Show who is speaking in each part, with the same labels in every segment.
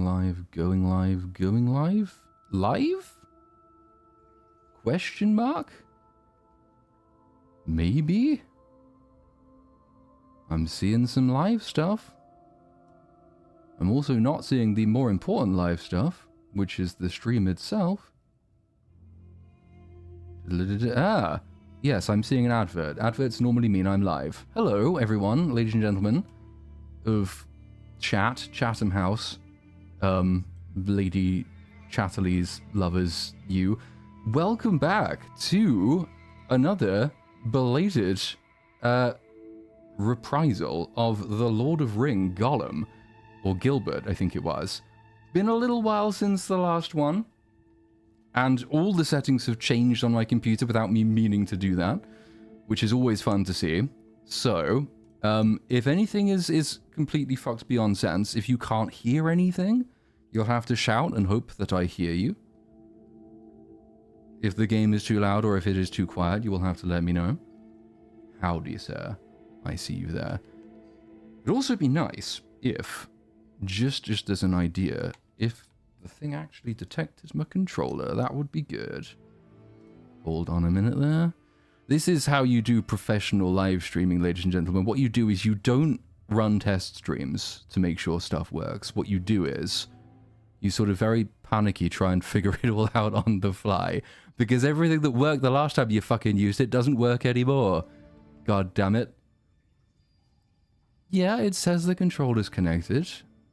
Speaker 1: Going live, going live, going live? Live? Question mark? Maybe? I'm seeing some live stuff. I'm also not seeing the more important live stuff, which is the stream itself. Ah, yes, I'm seeing an advert. Adverts normally mean I'm live. Hello, everyone, ladies and gentlemen of Chatham House, Lady Chatterley's lovers, you. Welcome back to another belated reprisal of the Lord of Ring Gollum, or Gilbert, I think it was. Been a little while since the last one, and all the settings have changed on my computer without me meaning to do that, which is always fun to see. So, if anything is completely fucked beyond sense, if you can't hear anything, you'll have to shout and hope that I hear you. If the game is too loud or if it is too quiet, you will have to let me know. Howdy, sir. I see you there. It'd also be nice if, just as an idea, if the thing actually detected my controller. That would be good. Hold on a minute there. This is how you do professional live streaming, ladies and gentlemen. What you do is you don't run test streams to make sure stuff works. What you do is you sort of very panicky try and figure it all out on the fly, because everything that worked the last time you fucking used it doesn't work anymore. God damn it. Yeah, it says the controller's connected.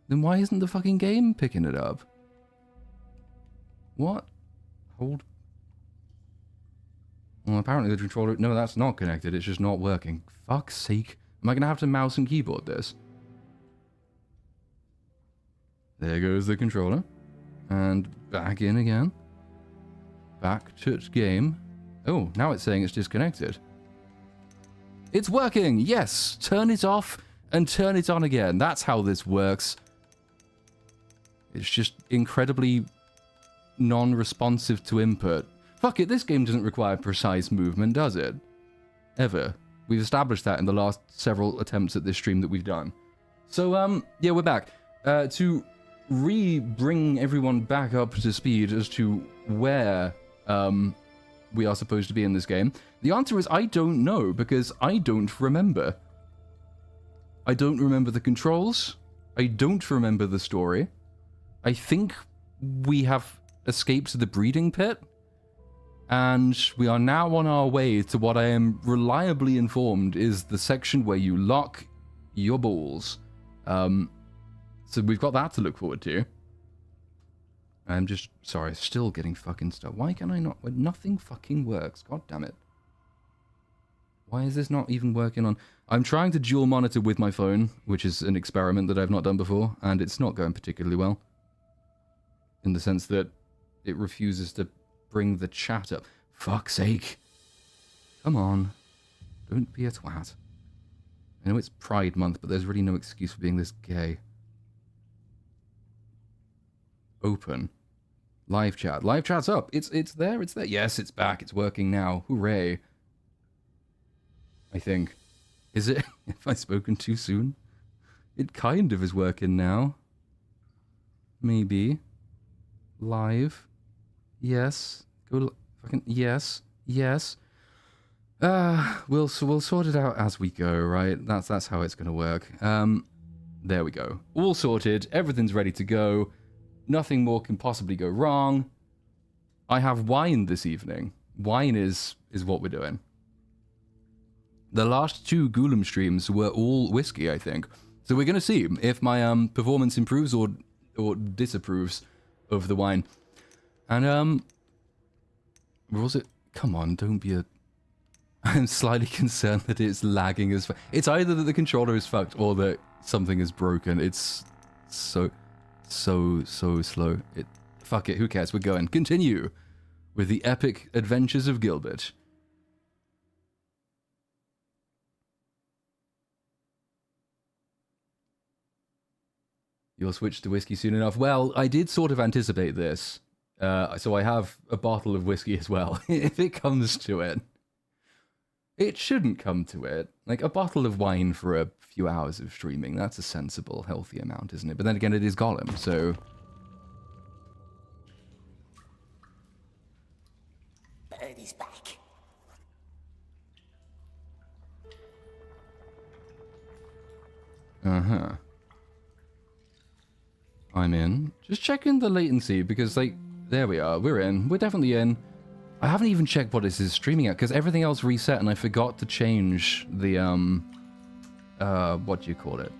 Speaker 1: Then why isn't the fucking game picking it up? What? Hold. Well, apparently the controller... No, that's not connected. It's just not working. Fuck's sake. Am I going to have to mouse and keyboard this? There goes the controller. And back in again. Back to game. Oh, now it's saying it's disconnected. It's working! Yes! Turn it off and turn it on again. That's how this works. It's just incredibly non-responsive to input. Fuck it, this game doesn't require precise movement, does it? Ever. We've established that in the last several attempts at this stream that we've done. So, yeah, we're back. To bring everyone back up to speed as to where, we are supposed to be in this game, the answer is I don't know, because I don't remember. I don't remember the controls. I don't remember the story. I think we have escaped the breeding pit, and we are now on our way to what I am reliably informed is the section where you lock your balls. So we've got that to look forward to. I'm just, sorry, still getting fucking stuck. Why can I not, nothing fucking works, god damn it. Why is this not even working on, I'm trying to dual monitor with my phone, which is an experiment that I've not done before, and it's not going particularly well. In the sense that it refuses to bring the chat up. Fuck's sake. Come on. Don't be a twat. I know it's Pride Month, but there's really no excuse for being this gay. Open. Live chat. Live chat's up. It's there, it's there. Yes, it's back. It's working now. Hooray. I think. Is it? Have I spoken too soon? It kind of is working now. Maybe. Live. Yes. Go fucking yes. Yes. We'll sort it out as we go, right? That's how it's gonna work. There we go. All sorted. Everything's ready to go. Nothing more can possibly go wrong. I have wine this evening. Wine is what we're doing. The last two Gollum streams were all whiskey, I think. So we're gonna see if my performance improves or disapproves of the wine. And we're also, come on, don't be a... I'm slightly concerned that it's lagging as... It's either that the controller is fucked or that something is broken. It's so slow. Fuck it, who cares? We're going. Continue with the epic adventures of Gilbert. You'll switch to whiskey soon enough. Well, I did sort of anticipate this. So I have a bottle of whiskey as well, if it comes to it. It shouldn't come to it. Like, a bottle of wine for a few hours of streaming, that's a sensible, healthy amount, isn't it? But then again, it is Gollum, so Uh-huh. I'm in. Just checking the latency because, like, there we are. We're in. We're definitely in. I haven't even checked what this is streaming at because everything else reset and I forgot to change the, what do you call it?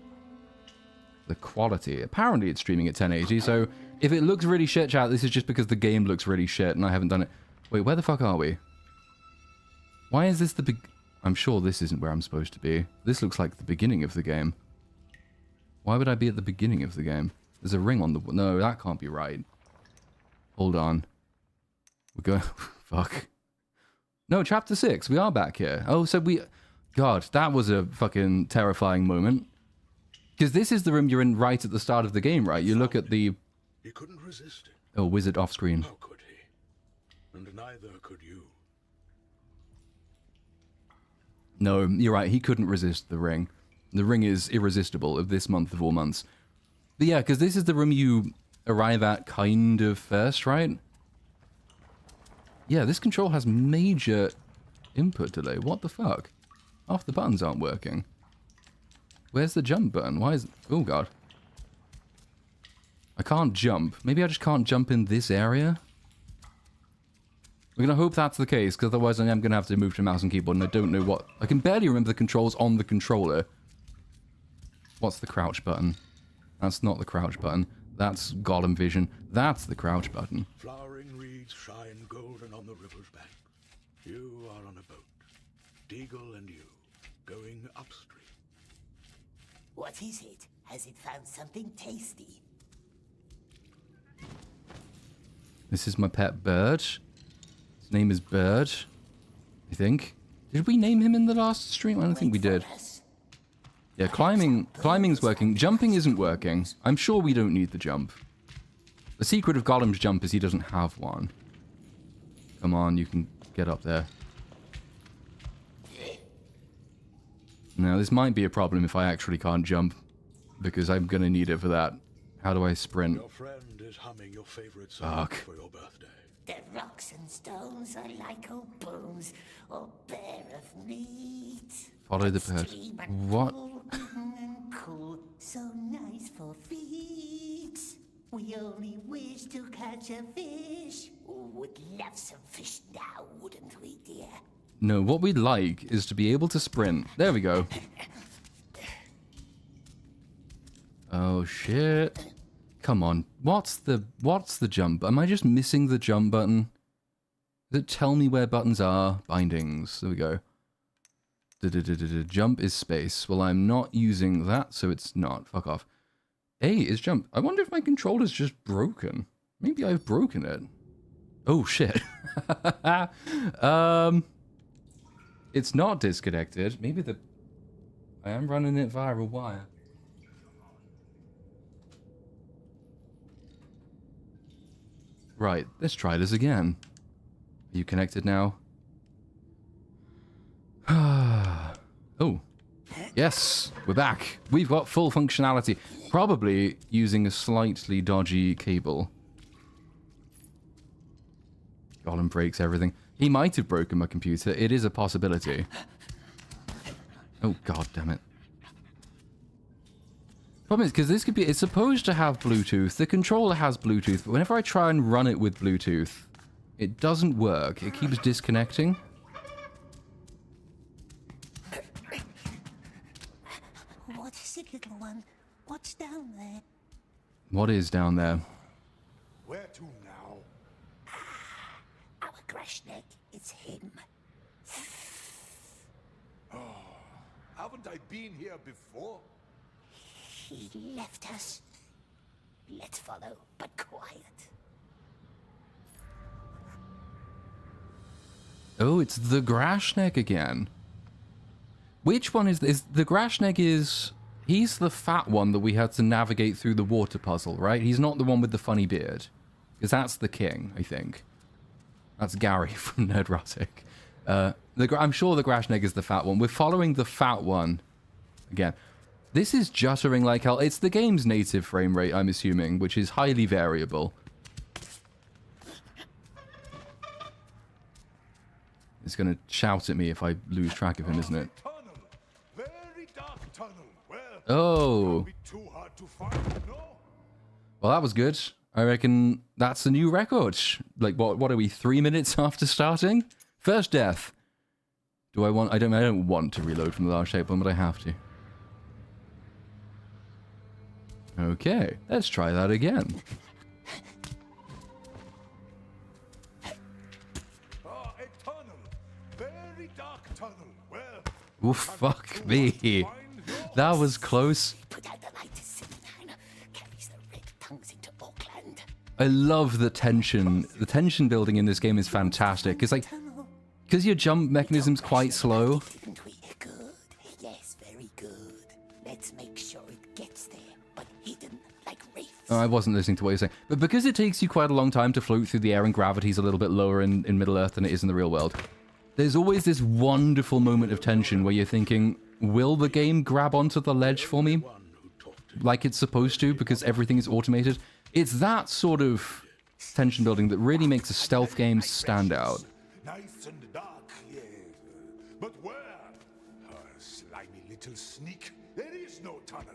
Speaker 1: The quality. Apparently it's streaming at 1080, so if it looks really shit, chat, this is just because the game looks really shit and I haven't done it. Wait, where the fuck are we? Why is this the big... I'm sure this isn't where I'm supposed to be. This looks like the beginning of the game. Why would I be at the beginning of the game? There's a ring on the... No, that can't be right. Hold on. We're going... Fuck. No, chapter 6. We are back here. Oh, so we... God, that was a fucking terrifying moment. Because this is the room you're in right at the start of the game, right? You look at the...
Speaker 2: He couldn't resist it.
Speaker 1: Oh, wizard off screen.
Speaker 2: How could he? And neither could you.
Speaker 1: No, you're right. He couldn't resist the ring. The ring is irresistible of this month of all months. But yeah, because this is the room you arrive at kind of first, right? Yeah, this control has major input delay. What the fuck? Half the buttons aren't working. Where's the jump button? Why is... Oh, God. I can't jump. Maybe I just can't jump in this area? We're going to hope that's the case, because otherwise I am going to have to move to mouse and keyboard, and I don't know what... I can barely remember the controls on the controller. What's the crouch button? That's not the crouch button. That's Gollum vision. That's the crouch button.
Speaker 2: Flowering reeds shine golden on the river's bank. You are on a boat. Deagle and you, going upstream.
Speaker 3: What is it? Has it found something tasty?
Speaker 1: This is my pet bird. His name is Bird, I think. Did we name him in the last stream? I don't think we did. Yeah, climbing's working. Jumping isn't working. I'm sure we don't need the jump. The secret of Gollum's jump is he doesn't have one. Come on, you can get up there. Now, this might be a problem if I actually can't jump, because I'm gonna need it for that. How do I sprint?
Speaker 2: Your friend is humming your favorite song for your birthday.
Speaker 3: The rocks and stones are like old bones, or bare of meat.
Speaker 1: Follow the bird. What?
Speaker 3: Cool, so nice for feet. We only wish to catch a fish. Would love some fish now, wouldn't we, dear?
Speaker 1: No, what we'd like is to be able to sprint. There we go. Oh, shit. Come on. What's the jump? Am I just missing the jump button? Does it tell me where buttons are? Bindings. There we go. Jump is space. Well, I'm not using that, so it's not. Fuck off. A is jump. I wonder if my controller's just broken. Maybe I've broken it. Oh, shit. It's not disconnected. Maybe I am running it via a wire. Right, let's try this again. Are you connected now? Oh. Yes, we're back. We've got full functionality. Probably using a slightly dodgy cable. Gollum breaks everything. He might have broken my computer. It is a possibility. Oh, god damn it. Problem is, because this could be... It's supposed to have Bluetooth. The controller has Bluetooth, but whenever I try and run it with Bluetooth, it doesn't work. It keeps disconnecting.
Speaker 3: What is it, little one? What's down there?
Speaker 1: What is down there?
Speaker 2: Where to now?
Speaker 3: Our Grashneck. It's him.
Speaker 2: Haven't I been here before?
Speaker 3: He left us. Let's follow, but quiet.
Speaker 1: Oh, it's the Grashneck again. Which one is this? The Grashneck is... He's the fat one that we had to navigate through the water puzzle, right? He's not the one with the funny beard. Because that's the king, I think. That's Gary from Nerdrotic. I'm sure the Grashneck is the fat one. We're following the fat one. Again. This is juttering like hell. It's the game's native frame rate, I'm assuming, which is highly variable. It's going to shout at me if I lose track of him, isn't it?
Speaker 2: Tunnel. Very dark tunnel. Well,
Speaker 1: Oh.
Speaker 2: Be too hard to find, no?
Speaker 1: Well, that was good. I reckon that's a new record. Like, what are we, 3 minutes after starting? First death. Do I want... I don't want to reload from the large shape one, but I have to. Okay, let's try that again.
Speaker 2: Ah, a tunnel. Very dark tunnel. Well,
Speaker 1: Oh, fuck me. That was close.
Speaker 3: Put out the light to see man. Carries the red tongues into Auckland.
Speaker 1: I love the tension. The tension building in this game is fantastic. It's like... Because your jump mechanism's quite slow.
Speaker 3: Didn't we? Good. Yes, very good. Let's make sure it gets there, but hidden like wraiths.
Speaker 1: I wasn't listening to what you're saying. But because it takes you quite a long time to float through the air and gravity's a little bit lower in Middle-earth than it is in the real world, there's always this wonderful moment of tension where you're thinking, will the game grab onto the ledge for me? Like it's supposed to, because everything is automated. It's that sort of tension building that really makes a stealth game stand out.
Speaker 2: nice and dark, yes. But where? Slimy little sneak. There is no tunnel.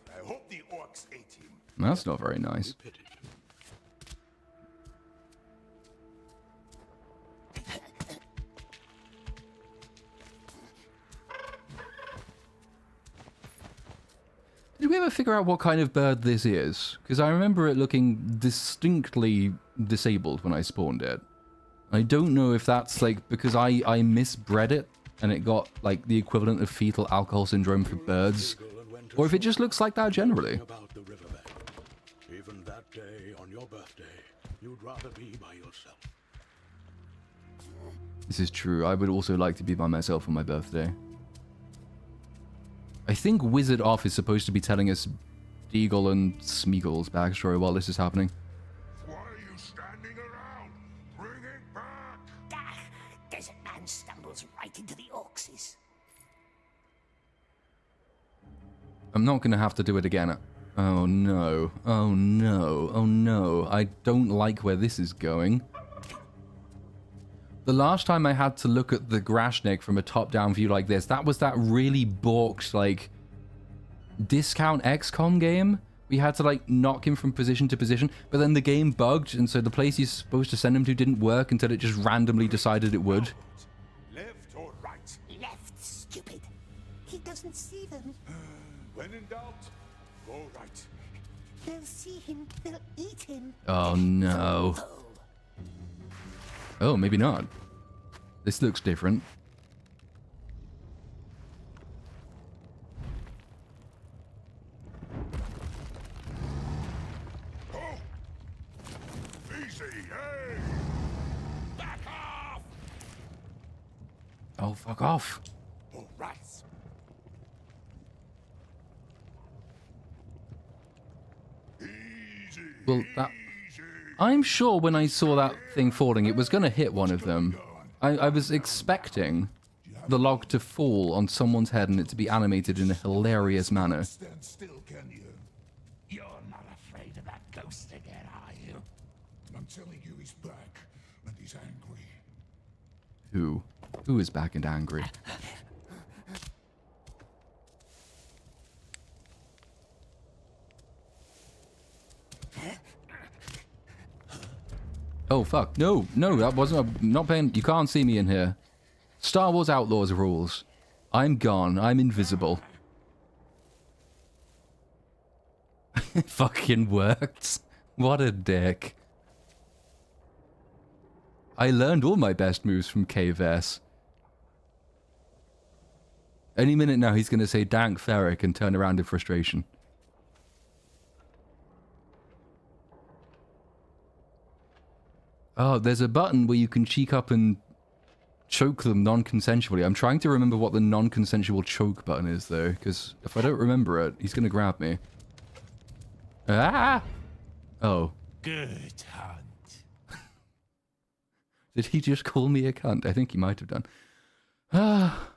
Speaker 2: I hope the orcs ate him.
Speaker 1: That's not very nice. Did we ever figure out what kind of bird this is? Because I remember it looking distinctly disabled when I spawned it. I don't know if that's like because I misbred it and it got like the equivalent of fetal alcohol syndrome for birds, or if it just looks like that generally.
Speaker 2: About the riverbank. Even that day, on your birthday, you'd rather be by yourself.
Speaker 1: This is true. I would also like to be by myself on my birthday. I think Wizard Off is supposed to be telling us Deagle and Smeagol's backstory while this is happening.
Speaker 2: Why are you standing around? Bring it back!
Speaker 3: Ah, desert man stumbles right into the orcs'.
Speaker 1: I'm not going to have to do it again. Oh no. Oh no. Oh no. I don't like where this is going. The last time I had to look at the Grashnik from a top-down view like this, that was that really balked, like, discount XCOM game. We had to, like, knock him from position to position, but then the game bugged, and so the place you're supposed to send him to didn't work until it just randomly decided it would.
Speaker 2: Left or right?
Speaker 3: Left, stupid. He doesn't see them.
Speaker 2: When in doubt, go right.
Speaker 3: They'll see him. They'll eat him.
Speaker 1: Oh no. Oh, maybe not. This looks different.
Speaker 2: Oh! Easy, hey! Back off!
Speaker 1: Oh, fuck off.
Speaker 2: All right. Easy.
Speaker 1: Well, that...
Speaker 2: Easy.
Speaker 1: I'm sure when I saw that thing falling, it was going to hit one of them. I was expecting the log to fall on someone's head and it to be animated in a hilarious manner.
Speaker 2: Stand still, can you? You're not afraid of that ghost again, are you? I'm telling you, he's back, and he's angry.
Speaker 1: Who? Who is back and angry? Oh, fuck. No, no, that wasn't... I'm not paying... You can't see me in here. Star Wars Outlaws rules. I'm gone. I'm invisible. It fucking worked. What a dick. I learned all my best moves from KVS. Any minute now, he's going to say dank Ferric and turn around in frustration. Oh, there's a button where you can cheek up and choke them non-consensually. I'm trying to remember what the non-consensual choke button is, though, because if I don't remember it, he's going to grab me. Ah! Oh.
Speaker 2: Good hunt.
Speaker 1: Did he just call me a cunt? I think he might have done. Ah.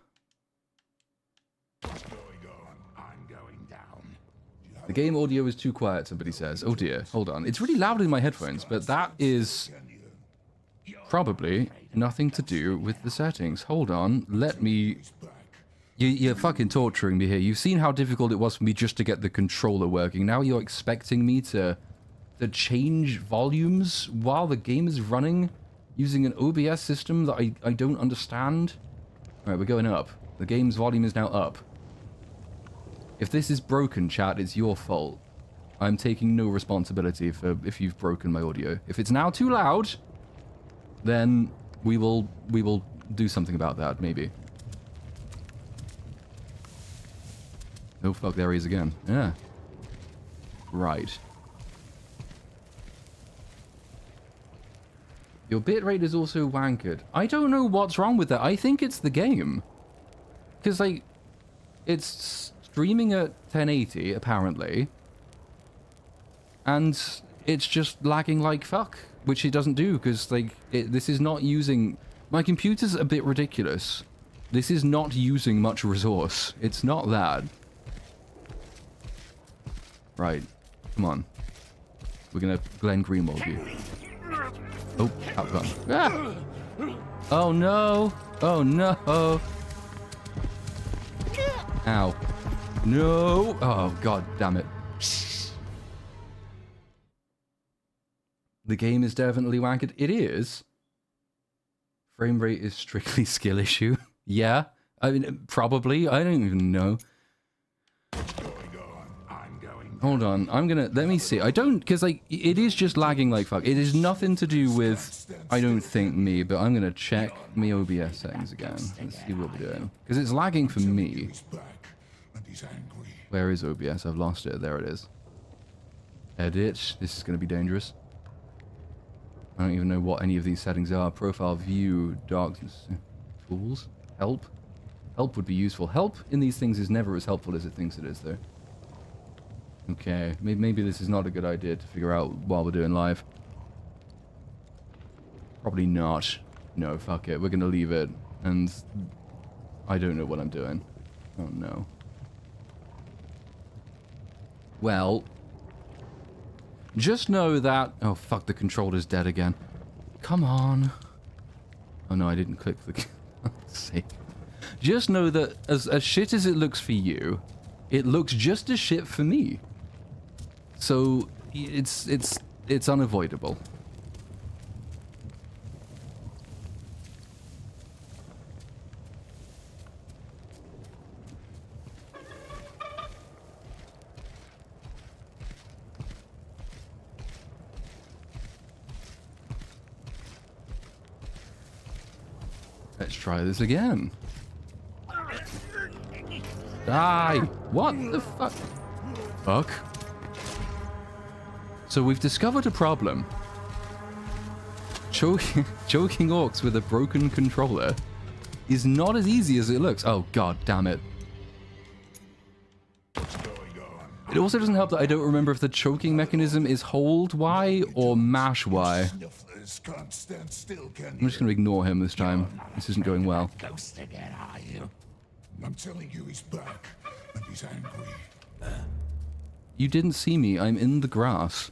Speaker 2: What's going on? I'm going down.
Speaker 1: The game audio is too quiet, somebody says. Oh dear, hold on. It's really loud in my headphones, but that is probably nothing to do with the settings. Hold on, let me...
Speaker 2: He's back,
Speaker 1: You're fucking torturing me here. You've seen how difficult it was for me just to get the controller working. Now you're expecting me to change volumes while the game is running using an OBS system that I don't understand. Alright, we're going up. The game's volume is now up. If this is broken, chat, it's your fault. I'm taking no responsibility for if you've broken my audio. If it's now too loud, then we will do something about that, maybe. Oh fuck, there he is again. Yeah. Right. Your bitrate is also wankered. I don't know what's wrong with that. I think it's the game. Because, like, it's streaming at 1080, apparently. And it's just lagging like fuck. Which it doesn't do, because, like, this is not using... My computer's a bit ridiculous. This is not using much resource. It's not that. Right. Come on. We're gonna Glenn Greenwald you. Oh, outgun. Ah! Oh no! Oh no! Ow. No! Oh, god damn it. The game is definitely wankered. It is. Frame rate is strictly skill issue. Yeah. I mean, probably. I don't even know. Hold on, I'm gonna, let me see. I don't, because, like, it is just lagging like fuck. It is nothing to do with, I don't think, me, but I'm gonna check my OBS settings again. Let's see what we're doing. Because it's lagging for me. Where is OBS? I've lost it. There it is. Edit. This is gonna be dangerous. I don't even know what any of these settings are. Profile, view, darkness, tools, help. Help would be useful. Help in these things is never as helpful as it thinks it is, though. Okay, maybe this is not a good idea to figure out while we're doing live. Probably not. No, fuck it. We're gonna leave it. And I don't know what I'm doing. Oh no. Well, just know that... Oh fuck, the controller's dead again. Come on. Oh no, I didn't click the... Let's see. Just know that as shit as it looks for you, it looks just as shit for me. So it's unavoidable. Let's try this again. Die! What the fuck? Fuck. So we've discovered a problem. Choking orcs with a broken controller is not as easy as it looks. Oh god damn it. It also doesn't help that I don't remember if the choking mechanism is hold Y or mash Y. I'm just going to ignore him this time. This isn't going well.
Speaker 2: I'm telling you, he's back, and he's angry.
Speaker 1: You didn't see me. I'm in the grass.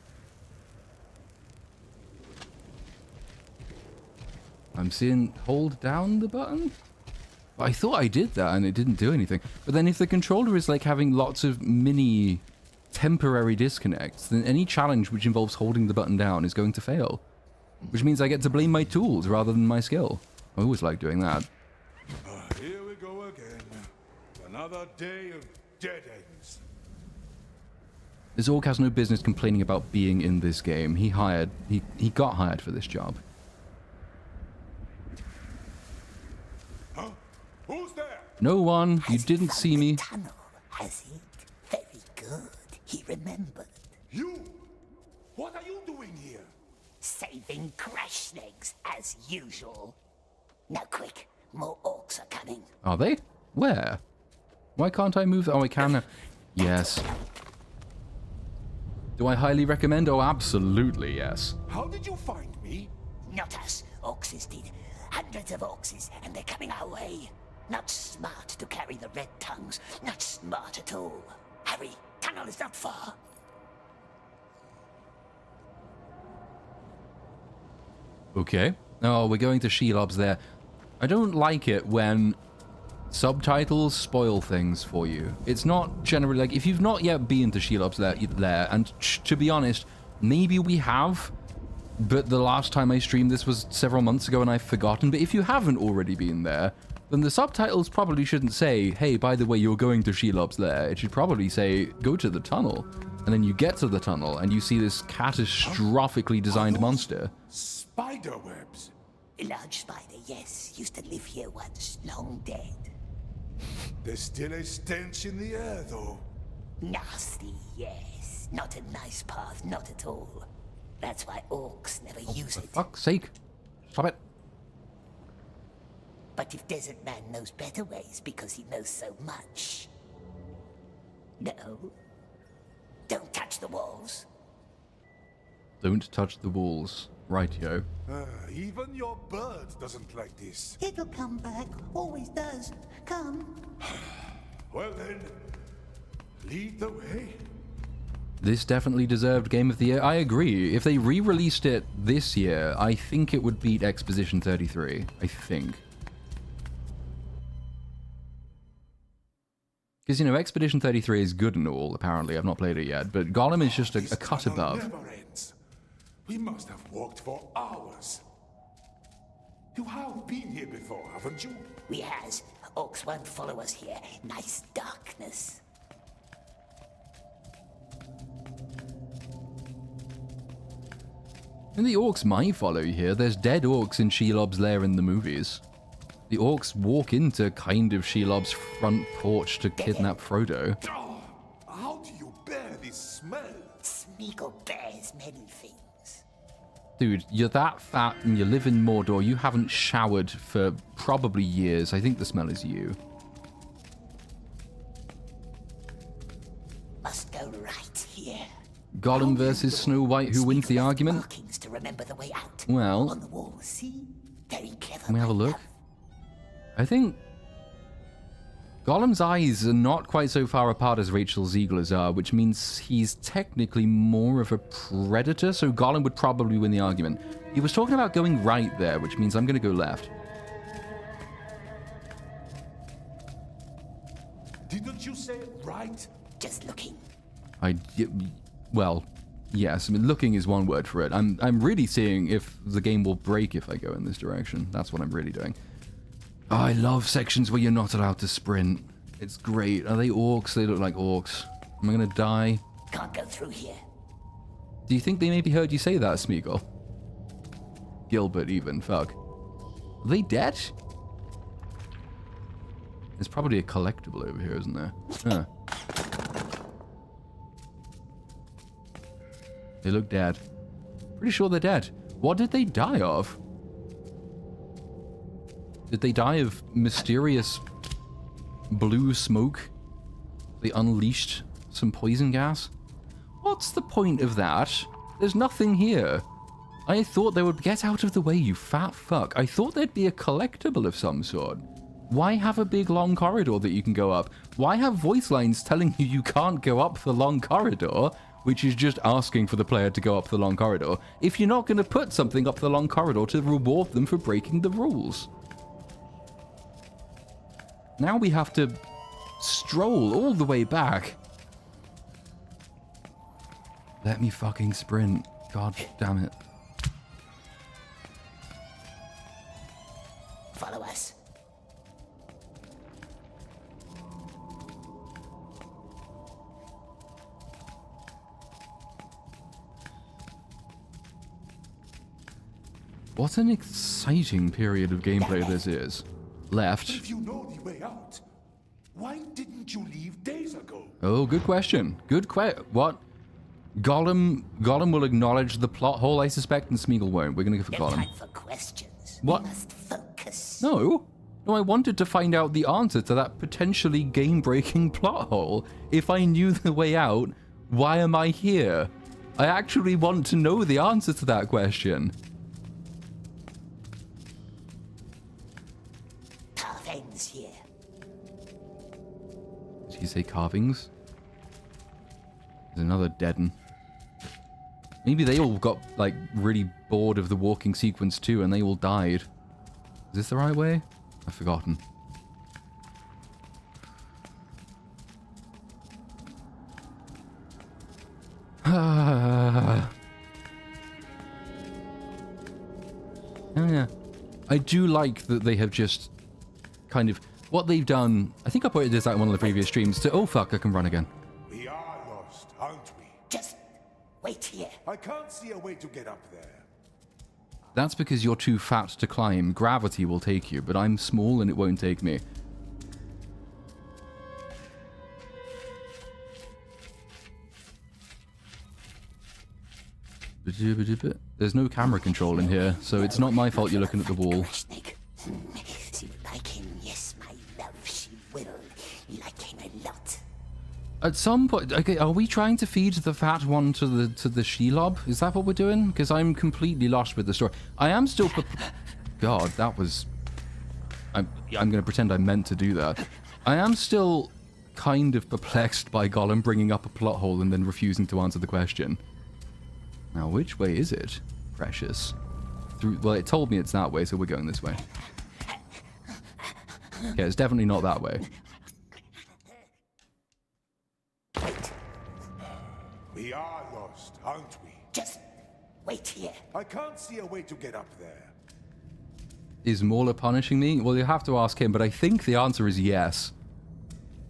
Speaker 1: I'm seeing hold down the button? I thought I did that and it didn't do anything. But then if the controller is like having lots of mini temporary disconnects, then any challenge which involves holding the button down is going to fail. Which means I get to blame my tools rather than my skill. I always like doing that.
Speaker 2: Here we go again. Another day of dead ends.
Speaker 1: This orc has no business complaining about being in this game. He got hired for this job.
Speaker 2: Huh? Who's there?
Speaker 1: No one. You
Speaker 3: Has
Speaker 1: didn't
Speaker 3: found
Speaker 1: see me.
Speaker 3: the tunnel, has it? Very good. He remembered.
Speaker 2: You? What are you doing here?
Speaker 3: Saving crash legs, as usual. Now quick, more orcs are coming.
Speaker 1: Are they? Where? Why can't I move? Oh, I can now. Yes. Do I highly recommend? Oh, absolutely, yes.
Speaker 2: How did you find me?
Speaker 3: Not us. Orcs did. Hundreds of orcs, and they're coming our way. Not smart to carry the red tongues. Not smart at all. Hurry, tunnel is not far.
Speaker 1: Okay. Oh, we're going to Shelob's there. I don't like it when subtitles spoil things for you. It's not generally like, if you've not yet been to Shelob's Lair, and to be honest, maybe we have, but the last time I streamed this was several months ago and I've forgotten. But if you haven't already been there, then the subtitles probably shouldn't say, hey, by the way, you're going to Shelob's Lair. It should probably say, go to the tunnel. And then you get to the tunnel and you see this catastrophically designed monster.
Speaker 2: Spider webs.
Speaker 3: A large spider, yes. Used to live here once, long dead.
Speaker 2: There's still a stench in the air, though.
Speaker 3: Nasty, yes. Not a nice path, not at all. That's why orcs never use
Speaker 1: For
Speaker 3: it.
Speaker 1: fuck's sake. Stop it.
Speaker 3: But if Desert Man knows better ways because he knows so much. No. Don't touch the walls.
Speaker 1: Don't touch the walls. Rightio.
Speaker 2: Even your bird doesn't like this.
Speaker 3: It'll come back. Always does. Come.
Speaker 2: Well then, lead the way.
Speaker 1: This definitely deserved Game of the Year. I agree. If they re-released it this year, I think it would beat Expedition 33. I think. Because, you know, Expedition 33 is good and all, apparently. I've not played it yet. But Gollum is just a cut
Speaker 2: Tunnel
Speaker 1: above.
Speaker 2: never ends. We must have walked for hours. You have been here before, haven't you?
Speaker 3: We has. Orcs won't follow us here. Nice darkness.
Speaker 1: And the orcs might follow you here. There's dead orcs in Shelob's Lair in the movies. The orcs walk into kind of Shelob's front porch to kidnap Frodo.
Speaker 2: Oh, how do you bear this smell?
Speaker 3: Smeagol bears many things.
Speaker 1: Dude, you're that fat and you live in Mordor. You haven't showered for probably years. I think the smell is you.
Speaker 3: Must go right here.
Speaker 1: Gollum versus Snow White, who wins the
Speaker 3: Smeagol left
Speaker 1: argument?
Speaker 3: markings to remember the way out.
Speaker 1: Well,
Speaker 3: On the wall, see? Very clever.
Speaker 1: can we have a
Speaker 3: my
Speaker 1: look?
Speaker 3: love.
Speaker 1: I think Gollum's eyes are not quite so far apart as Rachel Ziegler's are, which means he's technically more of a predator, so Gollum would probably win the argument. He was talking about going right there, which means I'm going to go left.
Speaker 2: Didn't you say right?
Speaker 3: Just looking.
Speaker 1: Well, yes. I mean, looking is one word for it. I'm really seeing if the game will break if I go in this direction. That's what I'm really doing. Oh, I love sections where you're not allowed to sprint. It's great. Are they orcs? They look like orcs. Am I gonna die?
Speaker 3: Can't go through here.
Speaker 1: Do you think they maybe heard you say that, Smeagol? Gilbert, even. Fuck. Are they dead? There's probably a collectible over here, isn't there? Huh. They look dead. Pretty sure they're dead. What did they die of? Did they die of mysterious blue smoke? They unleashed some poison gas? What's the point of that? There's nothing here. I thought they would get out of the way, you fat fuck. I thought there'd be a collectible of some sort. Why have a big long corridor that you can go up? Why have voice lines telling you you can't go up the long corridor, which is just asking for the player to go up the long corridor, if you're not going to put something up the long corridor to reward them for breaking the rules? Now we have to stroll all the way back. Let me fucking sprint. God damn it.
Speaker 3: Follow us.
Speaker 1: What an exciting period of gameplay this is. Left.
Speaker 2: If you know the way out, why didn't you leave days ago?
Speaker 1: Oh, good question. What? Gollum will acknowledge the plot hole, I suspect, and Smeagol won't. We're gonna go for
Speaker 3: No
Speaker 1: Gollum.
Speaker 3: time for questions.
Speaker 1: What?
Speaker 3: We must focus.
Speaker 1: No, I wanted to find out the answer to that potentially game-breaking plot hole. If I knew the way out, why am I here? I actually want to know the answer to that question.
Speaker 3: Path ends here.
Speaker 1: Did he say carvings? There's another deaden. Maybe they all got, like, really bored of the walking sequence too, and they all died. Is this the right way? I've forgotten. I do like that they have just kind of... What they've done... I think I pointed this out in one of the previous streams to... Oh, fuck, I can run again.
Speaker 2: We are lost, aren't we?
Speaker 3: Just wait here.
Speaker 2: I can't see a way to get up there.
Speaker 1: That's because you're too fat to climb. Gravity will take you, but I'm small and it won't take me. There's no camera control in here, so it's not my fault you're looking at the wall.
Speaker 3: She will like him, yes, my love, she will. Like him a lot.
Speaker 1: At some point, okay, are we trying to feed the fat one to the Shelob? Is that what we're doing? Because I'm completely lost with the story. I am still... God, that was... I'm going to pretend I meant to do that. I am still kind of perplexed by Gollum bringing up a plot hole and then refusing to answer the question. Now, which way is it, precious? Well, it told me it's that way, so we're going this way. Okay, it's definitely not that way.
Speaker 2: We are lost, aren't we?
Speaker 3: Just wait here.
Speaker 2: I can't see a way to get up there.
Speaker 1: Is Mauler punishing me? Well, you have to ask him, but I think the answer is yes.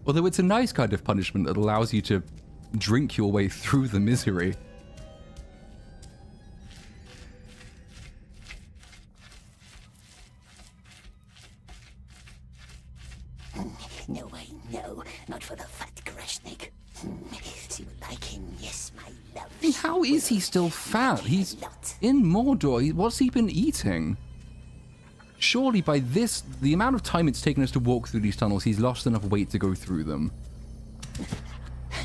Speaker 1: Although it's a nice kind of punishment that allows you to drink your way through the misery.
Speaker 3: No, I know. Not for the fat Grashnik. She will like him, yes, my love.
Speaker 1: I mean, how is he still fat? He's in Mordor. What's he been eating? Surely by this, the amount of time it's taken us to walk through these tunnels, he's lost enough weight to go through them.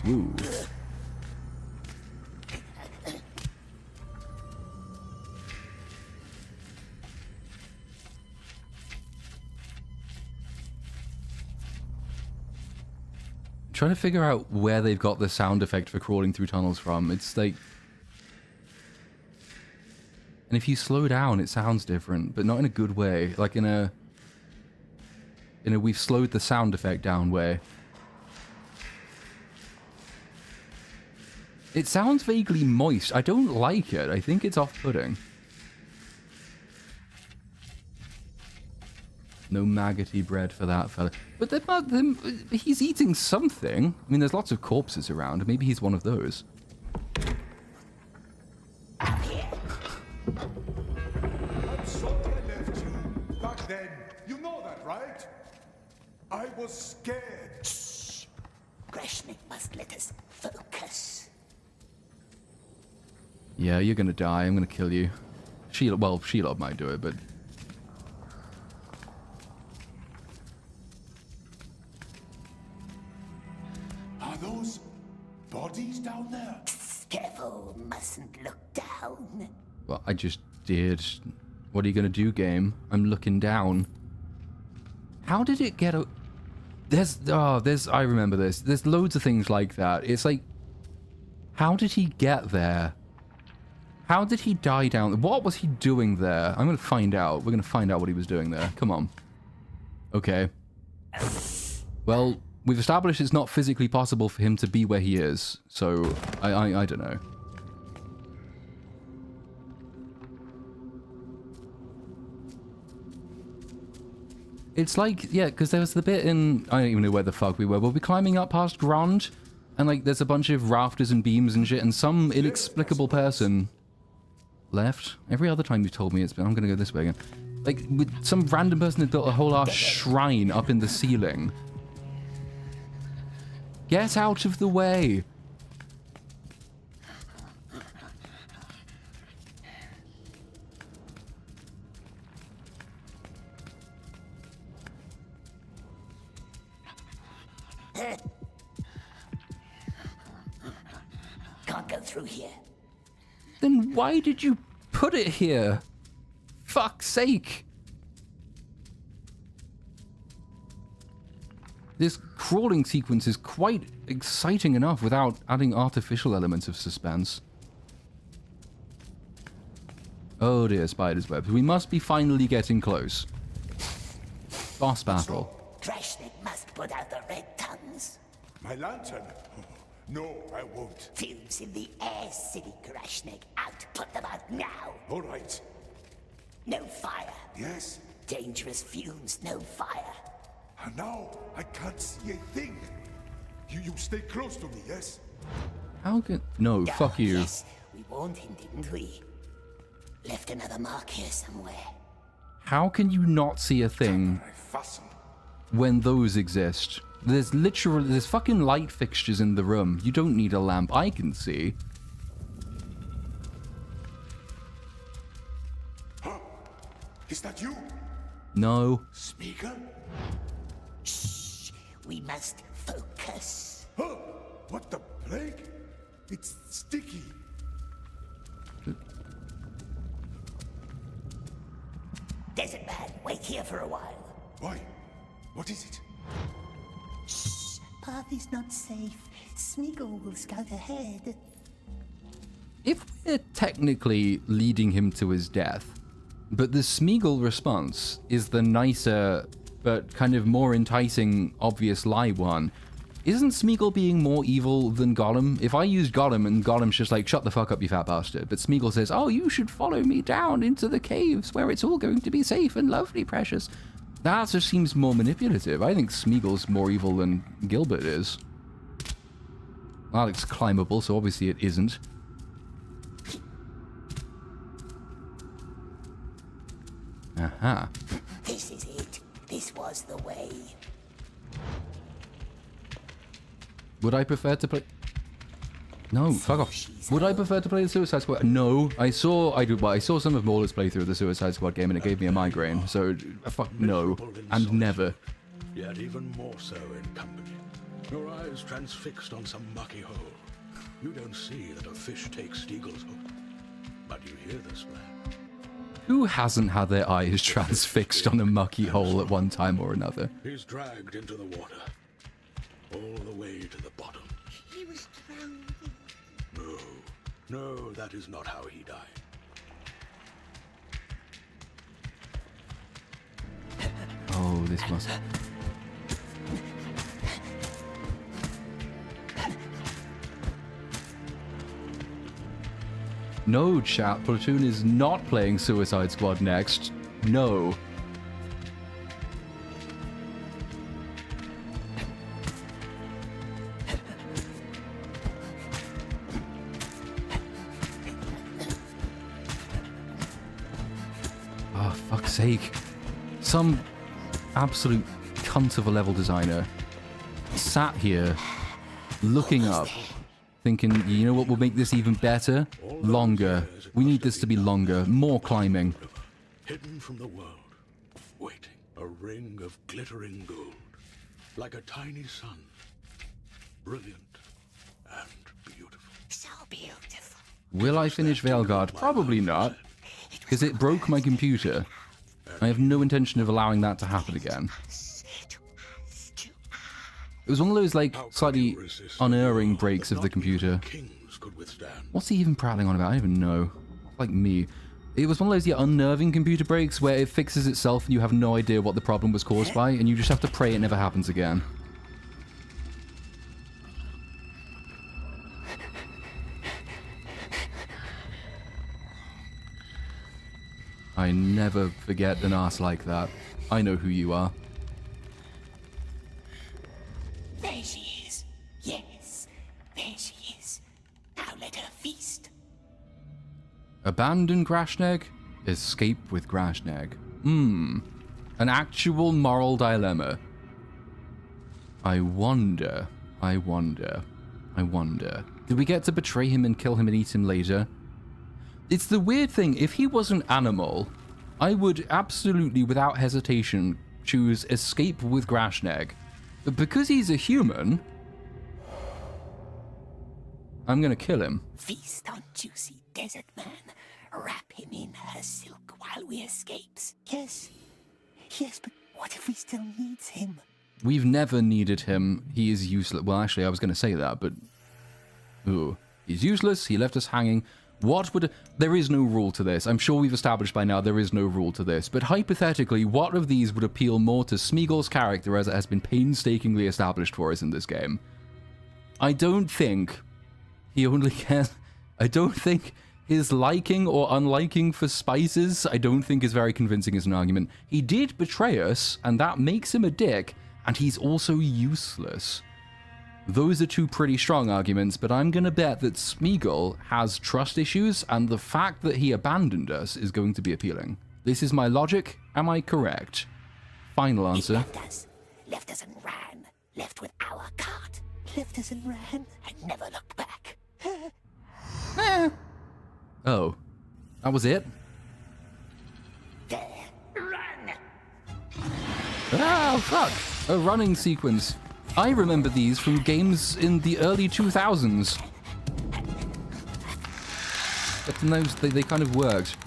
Speaker 1: Ooh. Trying to figure out where they've got the sound effect for crawling through tunnels from. It's like... And if you slow down, it sounds different, but not in a good way. Like in a we've slowed the sound effect down way. It sounds vaguely moist. I don't like it. I think it's off-putting. No maggoty bread for that fella. But he's eating something. I mean, there's lots of corpses around. Maybe he's one of those.
Speaker 3: Up here.
Speaker 2: I'm sorry I left you. Back then, you know that, right? I was scared.
Speaker 3: Shh. Grashnik must let us focus.
Speaker 1: Yeah, you're gonna die. I'm gonna kill you. Shelob might do it, but...
Speaker 2: Are those bodies down there?
Speaker 3: Careful, mustn't look down.
Speaker 1: Well, I just did. What are you gonna do, game? I'm looking down. How did it get... I remember this. There's loads of things like that. It's like... How did he get there? How did he die down? What was he doing there? I'm gonna find out. We're gonna find out what he was doing there. Come on. Okay. Well, we've established it's not physically possible for him to be where he is. So, I don't know. It's like, yeah, because there was the bit in... I don't even know where the fuck we were. Were we climbing up past Grand? And, like, there's a bunch of rafters and beams and shit, and some inexplicable person left. Every other time you've told me it's been... I'm gonna go this way again. Like, some random person had built a whole ass shrine up in the ceiling. Get out of the way!
Speaker 3: Can't go through here.
Speaker 1: Then why did you put it here? Fuck's sake! This crawling sequence is quite exciting enough without adding artificial elements of suspense. Oh dear, spider's webs. We must be finally getting close. Boss battle.
Speaker 3: Grashnik must put out the red tongues.
Speaker 2: My lantern? No, I won't.
Speaker 3: Fumes in the air, city Grashnik. Out, put them out now.
Speaker 2: All right.
Speaker 3: No fire.
Speaker 2: Yes,
Speaker 3: dangerous fumes, no fire.
Speaker 2: And now I can't see a thing. You stay close to me, yes?
Speaker 1: How can... No, fuck you.
Speaker 3: Yes, we warned him, didn't we? Left another mark here somewhere.
Speaker 1: How can you not see a thing
Speaker 2: I fasten.
Speaker 1: when those exist? There's fucking light fixtures in the room. You don't need a lamp. I can see.
Speaker 2: Huh? Is that you?
Speaker 1: No.
Speaker 2: Speaker?
Speaker 3: Shh, we must focus.
Speaker 2: Huh? What the plague? It's sticky.
Speaker 3: Desert man, wait here for a while.
Speaker 2: Why? What is it?
Speaker 3: Shh, path is not safe. Smeagol will scout ahead.
Speaker 1: If we're technically leading him to his death, but the Smeagol response is the nicer, but kind of more enticing, obvious lie one, isn't Smeagol being more evil than Gollum? If I used Gollum and Gollum's just like, shut the fuck up, you fat bastard, but Smeagol says, oh, you should follow me down into the caves where it's all going to be safe and lovely, precious. That just seems more manipulative. I think Smeagol's more evil than Gilbert is. Well, it's climbable, so obviously it isn't. Aha.
Speaker 3: This is it. This was the way.
Speaker 1: Would I prefer to play... No, fuck off. Would I prefer to play the Suicide Squad? No. I saw some of Mauler's playthrough of the Suicide Squad game and it gave me a migraine, so fuck no. And never.
Speaker 4: Yet even more so in company. Your eyes transfixed on some mucky hole. You don't see that a fish takes Steagle's hook, but you hear the splash.
Speaker 1: Who hasn't had their eyes transfixed on a mucky hole at one time or another?
Speaker 4: He's dragged into the water, all the way to the bottom.
Speaker 3: He was drowning.
Speaker 4: No, that is not how he died.
Speaker 1: Oh, this must... No, chat. Platoon is not playing Suicide Squad next. No. Oh, fuck's sake. Some absolute cunt of a level designer sat here looking up, thinking, you know what will make this even better? Longer. We need this to be longer. More climbing.
Speaker 4: Hidden from the world, waiting. A ring of glittering gold, like a tiny sun. Brilliant and beautiful.
Speaker 3: So beautiful.
Speaker 1: Will I finish Veilguard? Probably not, because it broke my computer. I have no intention of allowing that to happen again. It was one of those, like, slightly unerring breaks of the computer.
Speaker 4: Kings could withstand.
Speaker 1: What's he even prattling on about? I don't even know. Like me. It was one of those unnerving computer breaks where it fixes itself and you have no idea what the problem was caused by, and you just have to pray it never happens again. I never forget an ass like that. I know who you are.
Speaker 3: There she is. Yes, there she is. Now let her feast.
Speaker 1: Abandon Grashneg? Escape with Grashneg. An actual moral dilemma. I wonder. Did we get to betray him and kill him and eat him later? It's the weird thing, if he was an animal, I would absolutely, without hesitation, choose escape with Grashneg. But because he's a human, I'm gonna kill him.
Speaker 3: Feast on juicy desert man. Wrap him in her silk while we escapes. Yes, but what if we still needs him?
Speaker 1: We've never needed him. He is useless. Well, actually, I was gonna say that, but... Ooh. He's useless, he left us hanging. What would... There is no rule to this. I'm sure we've established by now there is no rule to this. But hypothetically, what of these would appeal more to Smeagol's character as it has been painstakingly established for us in this game? I don't think he only cares... I don't think his liking or unliking for spices, I don't think is very convincing as an argument. He did betray us, and that makes him a dick, and he's also useless. Those are two pretty strong arguments, but I'm gonna bet that Smeagol has trust issues, and the fact that he abandoned us is going to be appealing. This is my logic. Am I correct? Final answer.
Speaker 3: Left us and ran. Left with our cart. Left us and ran and never looked back.
Speaker 1: Oh, that was it?
Speaker 3: There. Run!
Speaker 1: Ah, fuck! A running sequence. I remember these from games in the early 2000s. But in those, they kind of worked.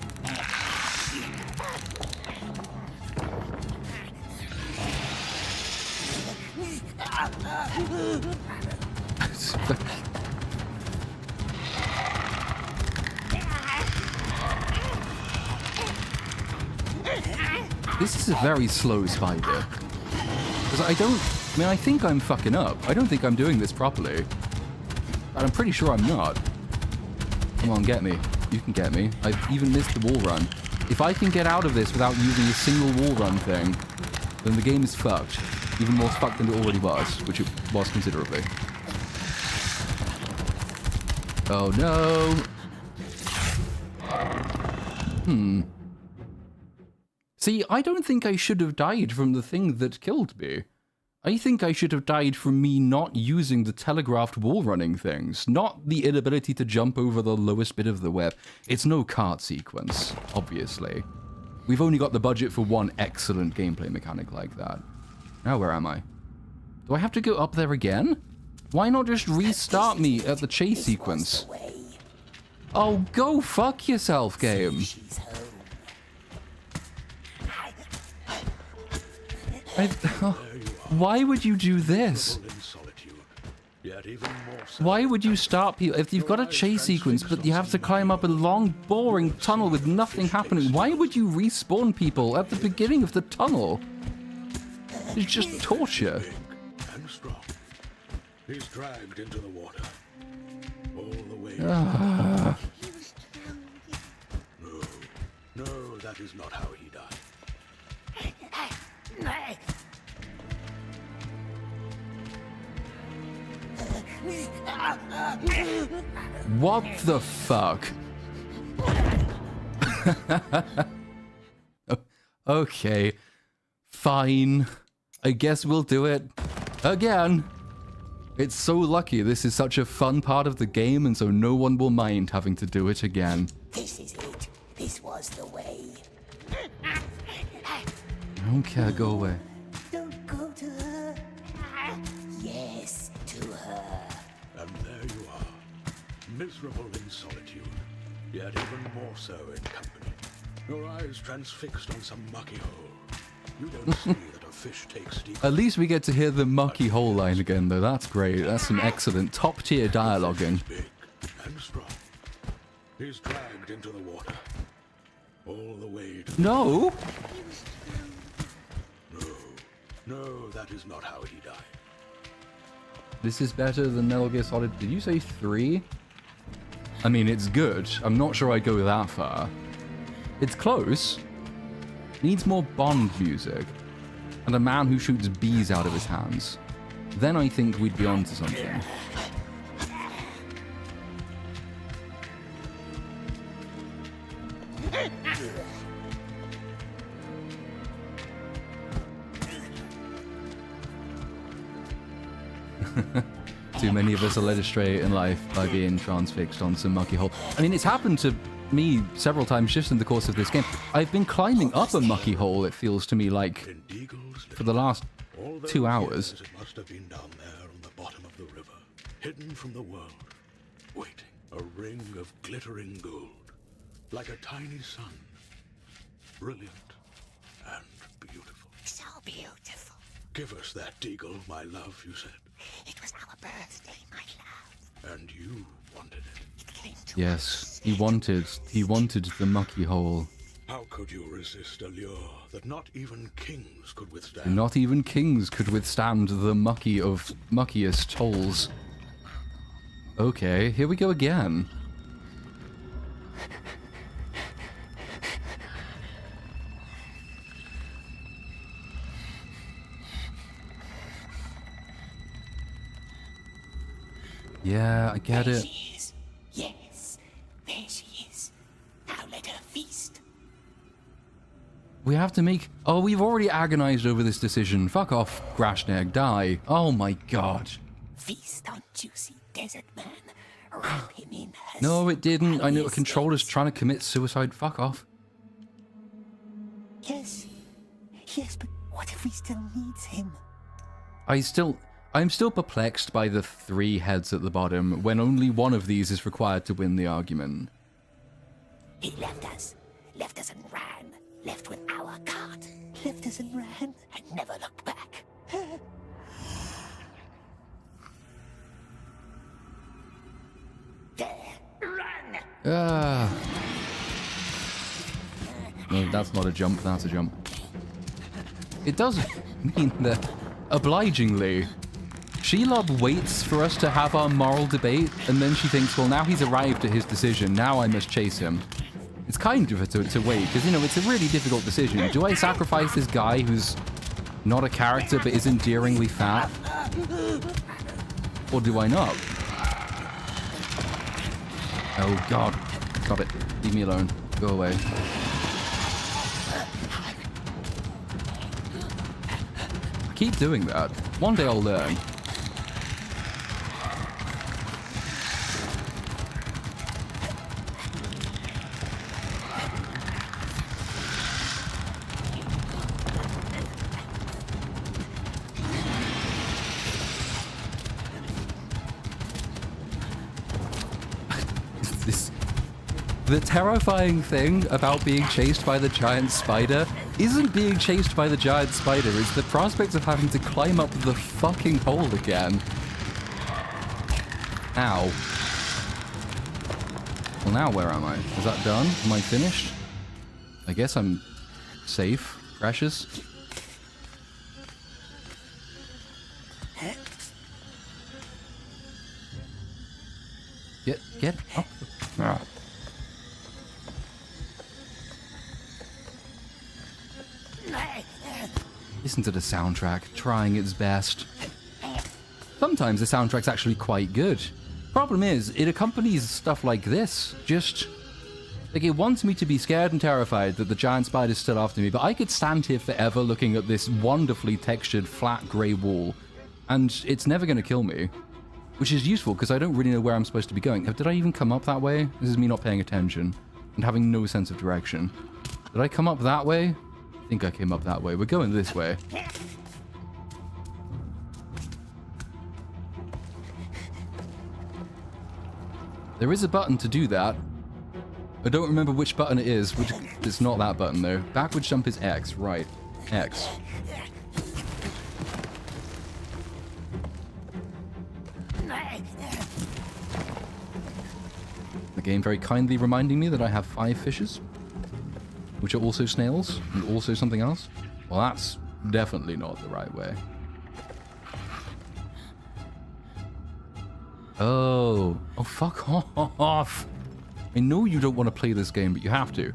Speaker 1: This is a very slow spider. Because I think I'm fucking up. I don't think I'm doing this properly. But I'm pretty sure I'm not. Come on, get me. You can get me. I've even missed the wall run. If I can get out of this without using a single wall run thing, then the game is fucked. Even more fucked than it already was, which it was considerably. Oh no! See, I don't think I should have died from the thing that killed me. I think I should have died from me not using the telegraphed wall running things, not the inability to jump over the lowest bit of the web. It's no cart sequence, obviously. We've only got the budget for one excellent gameplay mechanic like that. Now where am I? Do I have to go up there again? Why not just restart me at the chase sequence? Oh, go fuck yourself, game. Why would you do this? Why would you start people if you've got a chase sequence but you have to climb up a long boring tunnel with nothing happening? Why would you respawn people at the beginning of the tunnel? It's just torture.
Speaker 4: And strong. He's dragged into the water. All the way. No, that is not how he died.
Speaker 1: What the fuck? Okay. Fine. I guess we'll do it again. It's so lucky this is such a fun part of the game, and so no one will mind having to do it again.
Speaker 3: This is it. This was the way.
Speaker 1: I don't care, go away.
Speaker 3: Don't go to her. Yes, to her.
Speaker 4: And there you are, miserable in solitude, yet even more so in company. Your eyes transfixed on some mucky hole. You don't see that a fish takes deep.
Speaker 1: At least we get to hear the mucky hole line again, though. That's great. That's some excellent top-tier dialoguing.
Speaker 4: Big and strong. He's dragged into the water. All the way to...
Speaker 1: No!
Speaker 4: No, that is not how he died.
Speaker 1: This is better than Metal Gear Solid. Did you say 3? I mean, it's good. I'm not sure I'd go that far. It's close. Needs more Bond music. And a man who shoots bees out of his hands. Then I think we'd be onto something. Too many of us are led astray in life by being transfixed on some mucky hole. I mean, it's happened to me several times just in the course of this game. I've been climbing up a mucky hole, it feels to me like, for the last 2 hours.
Speaker 4: It must have been down there on the bottom of the river, hidden from the world, waiting. A ring of glittering gold, like a tiny sun, brilliant and beautiful.
Speaker 3: So beautiful.
Speaker 4: Give us that deagle, my love, you said.
Speaker 3: It was our birthday, my love.
Speaker 4: And you wanted it.
Speaker 3: It came to
Speaker 1: Yes, he wanted the mucky hole.
Speaker 4: How could you resist a lure that not even kings could withstand?
Speaker 1: Not even kings could withstand the mucky of muckiest holes. Okay, here we go again. Yeah, I get
Speaker 3: There
Speaker 1: it.
Speaker 3: she is. Yes, there she is. Now let her feast.
Speaker 1: We have to make... Oh, we've already agonized over this decision. Fuck off, Grashnag. Die. Oh my god.
Speaker 3: Feast on juicy desert man. Wrap him in her
Speaker 1: No, it didn't. I know a
Speaker 3: spiciest
Speaker 1: controller's
Speaker 3: eggs.
Speaker 1: trying to commit suicide. Fuck off.
Speaker 3: Yes. Yes, but what if we still needs him?
Speaker 1: I'm still perplexed by the 3 heads at the bottom when only one of these is required to win the argument.
Speaker 3: He left us. Left us and ran. Left with our cart. Left us and ran and never looked back. There. Run!
Speaker 1: Ah. No, that's not a jump, that's a jump. It does mean that, obligingly, Shelob waits for us to have our moral debate, and then she thinks, well, now he's arrived at his decision, now I must chase him. It's kind of her to wait, because, you know, it's a really difficult decision. Do I sacrifice this guy who's not a character but is endearingly fat? Or do I not? Oh, God. Stop it. Leave me alone. Go away. I keep doing that. One day I'll learn. The terrifying thing about being chased by the giant spider isn't being chased by the giant spider, it's the prospect of having to climb up the fucking hole again. Ow. Well, now where am I? Is that done? Am I finished? I guess I'm safe. Precious. Get up. Ah. Listen to the soundtrack, trying its best. Sometimes the soundtrack's actually quite good. Problem is, it accompanies stuff like this. Just, like, it wants me to be scared and terrified that the giant spider's still after me, but I could stand here forever looking at this wonderfully textured, flat grey wall, and it's never going to kill me. Which is useful, because I don't really know where I'm supposed to be going. Did I even come up that way? This is me not paying attention, and having no sense of direction. Did I come up that way? I think I came up that way. We're going this way. There is a button to do that. I don't remember which button it is. It's not that button, though. Backwards jump is X. Right. X. The game very kindly reminding me that I have 5 fishes, which are also snails, and also something else. Well, that's definitely not the right way. Oh, fuck off. I know you don't want to play this game, but you have to.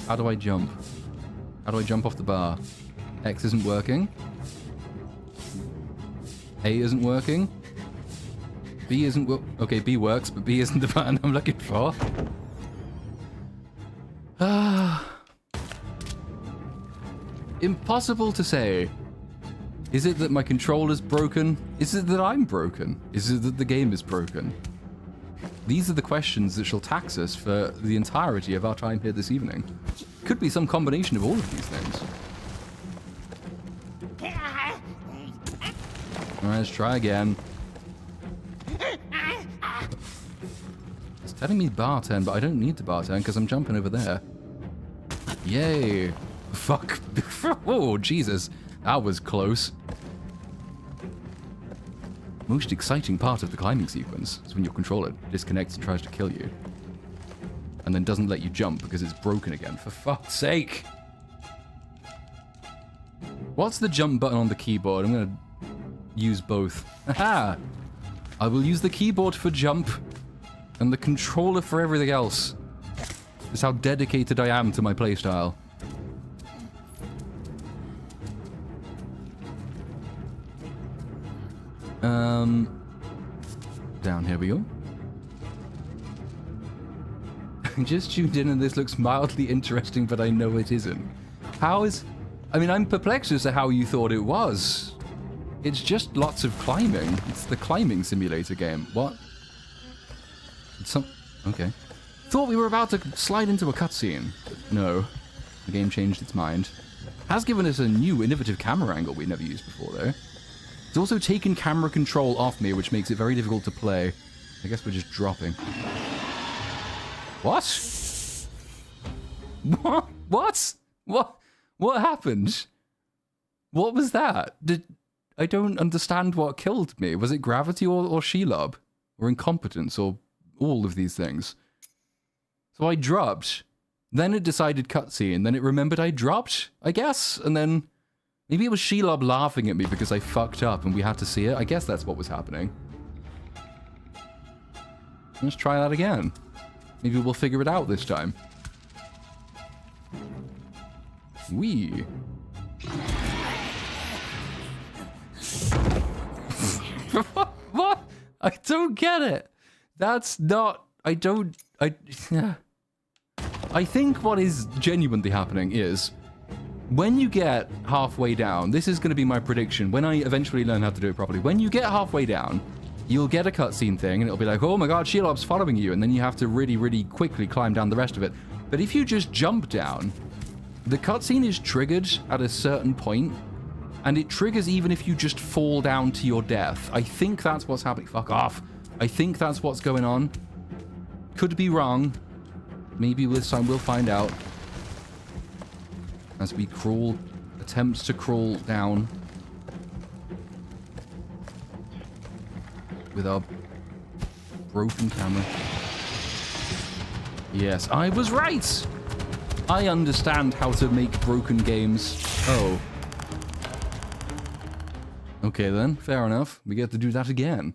Speaker 1: How do I jump? How do I jump off the bar? X isn't working. A isn't working. B isn't okay, B works, but B isn't the button I'm looking for. Impossible to say. Is it that my controller's broken? Is it that I'm broken? Is it that the game is broken? These are the questions that shall tax us for the entirety of our time here this evening. Could be some combination of all of these things. Alright, let's try again. It's telling me bar turn, but I don't need to bar turn because I'm jumping over there. Yay. Fuck. Oh, Jesus. That was close. Most exciting part of the climbing sequence is when your controller disconnects and tries to kill you. And then doesn't let you jump because it's broken again. For fuck's sake. What's the jump button on the keyboard? I'm going to use both. Aha! I will use the keyboard for jump and the controller for everything else. That's how dedicated I am to my playstyle. Down here we go. I just tuned in and this looks mildly interesting, but I know it isn't. How is... I mean, I'm perplexed as to how you thought it was. It's just lots of climbing. It's the climbing simulator game. What? It's some... Okay. Thought we were about to slide into a cutscene. No. The game changed its mind. Has given us a new innovative camera angle we never used before, though. It's also taken camera control off me, which makes it very difficult to play. I guess we're just dropping. What? What happened? What was that? I don't understand what killed me. Was it gravity or Shelob? Or incompetence, or all of these things? So I dropped. Then it decided cutscene. Then it remembered I dropped, I guess. And then maybe it was Shelob laughing at me because I fucked up and we had to see it. I guess that's what was happening. Let's try that again. Maybe we'll figure it out this time. Wee. What? I don't get it. That's not... I think what is genuinely happening is... when you get halfway down... This is going to be my prediction. When I eventually learn how to do it properly. When you get halfway down... you'll get a cutscene thing, and it'll be like, oh my god, Shelob's following you, and then you have to really, really quickly climb down the rest of it. But if you just jump down, the cutscene is triggered at a certain point, and it triggers even if you just fall down to your death. I think that's what's happening. Fuck off. I think that's what's going on. Could be wrong. Maybe this time we'll find out. As we crawl, attempts to crawl down. With our broken camera. Yes, I was right! I understand how to make broken games. Oh. Okay then, fair enough. We get to do that again.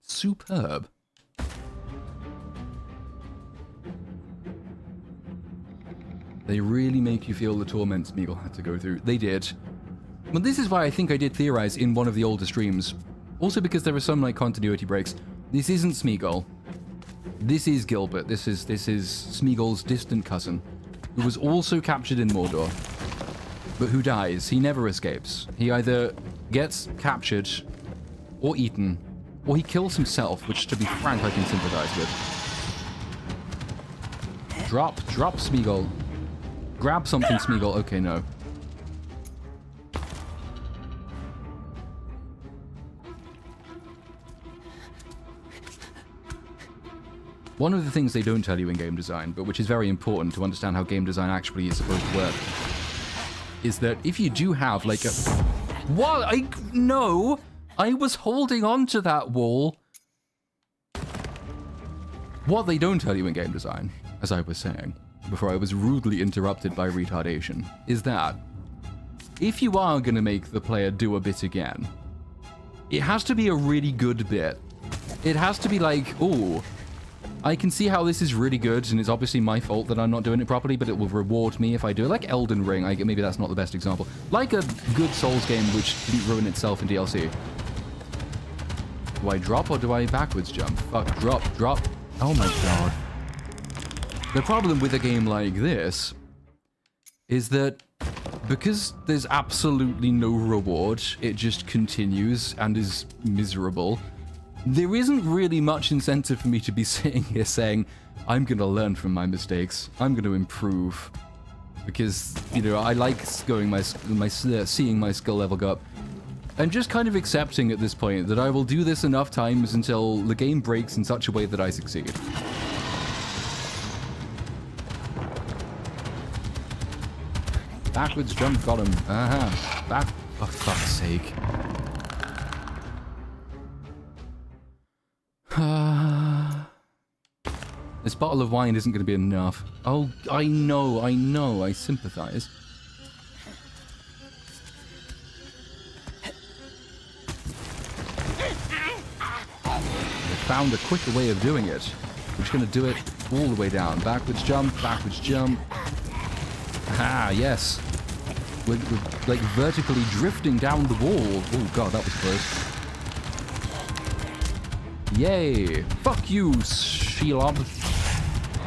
Speaker 1: Superb. They really make you feel the torment Smeagol had to go through. They did. But this is why I think I did theorize in one of the older streams. Also because there are some, like, continuity breaks. This isn't Smeagol. This is Gilbert. This is Smeagol's distant cousin, who was also captured in Mordor, but who dies. He never escapes. He either gets captured, or eaten, or he kills himself, which, to be frank, I can sympathize with. Drop Smeagol. Grab something, Smeagol. Okay, no. One of the things they don't tell you in game design, but which is very important to understand how game design actually is supposed to work, is that if you do have, like, a... What? No! I was holding on to that wall. What they don't tell you in game design, as I was saying, before I was rudely interrupted by retardation, is that if you are going to make the player do a bit again, it has to be a really good bit. It has to be like, ooh, I can see how this is really good, and it's obviously my fault that I'm not doing it properly, but it will reward me if I do it. Like Elden Ring, maybe that's not the best example. Like a good Souls game which didn't ruin itself in DLC. Do I drop or do I backwards jump? Fuck, drop. Oh my god. The problem with a game like this is that because there's absolutely no reward, it just continues and is miserable. There isn't really much incentive for me to be sitting here saying, I'm going to learn from my mistakes. I'm going to improve. Because, you know, I like seeing my skill level go up. I'm just kind of accepting at this point that I will do this enough times until the game breaks in such a way that I succeed. Backwards jump, Gollum. Aha. Back. For fuck's sake. This bottle of wine isn't going to be enough. Oh, I know, I sympathize. I found a quicker way of doing it. We're just going to do it all the way down. Backwards jump, backwards jump. Ah, yes. We're like vertically drifting down the wall. Oh god, that was close. Yay! Fuck you, Shelob.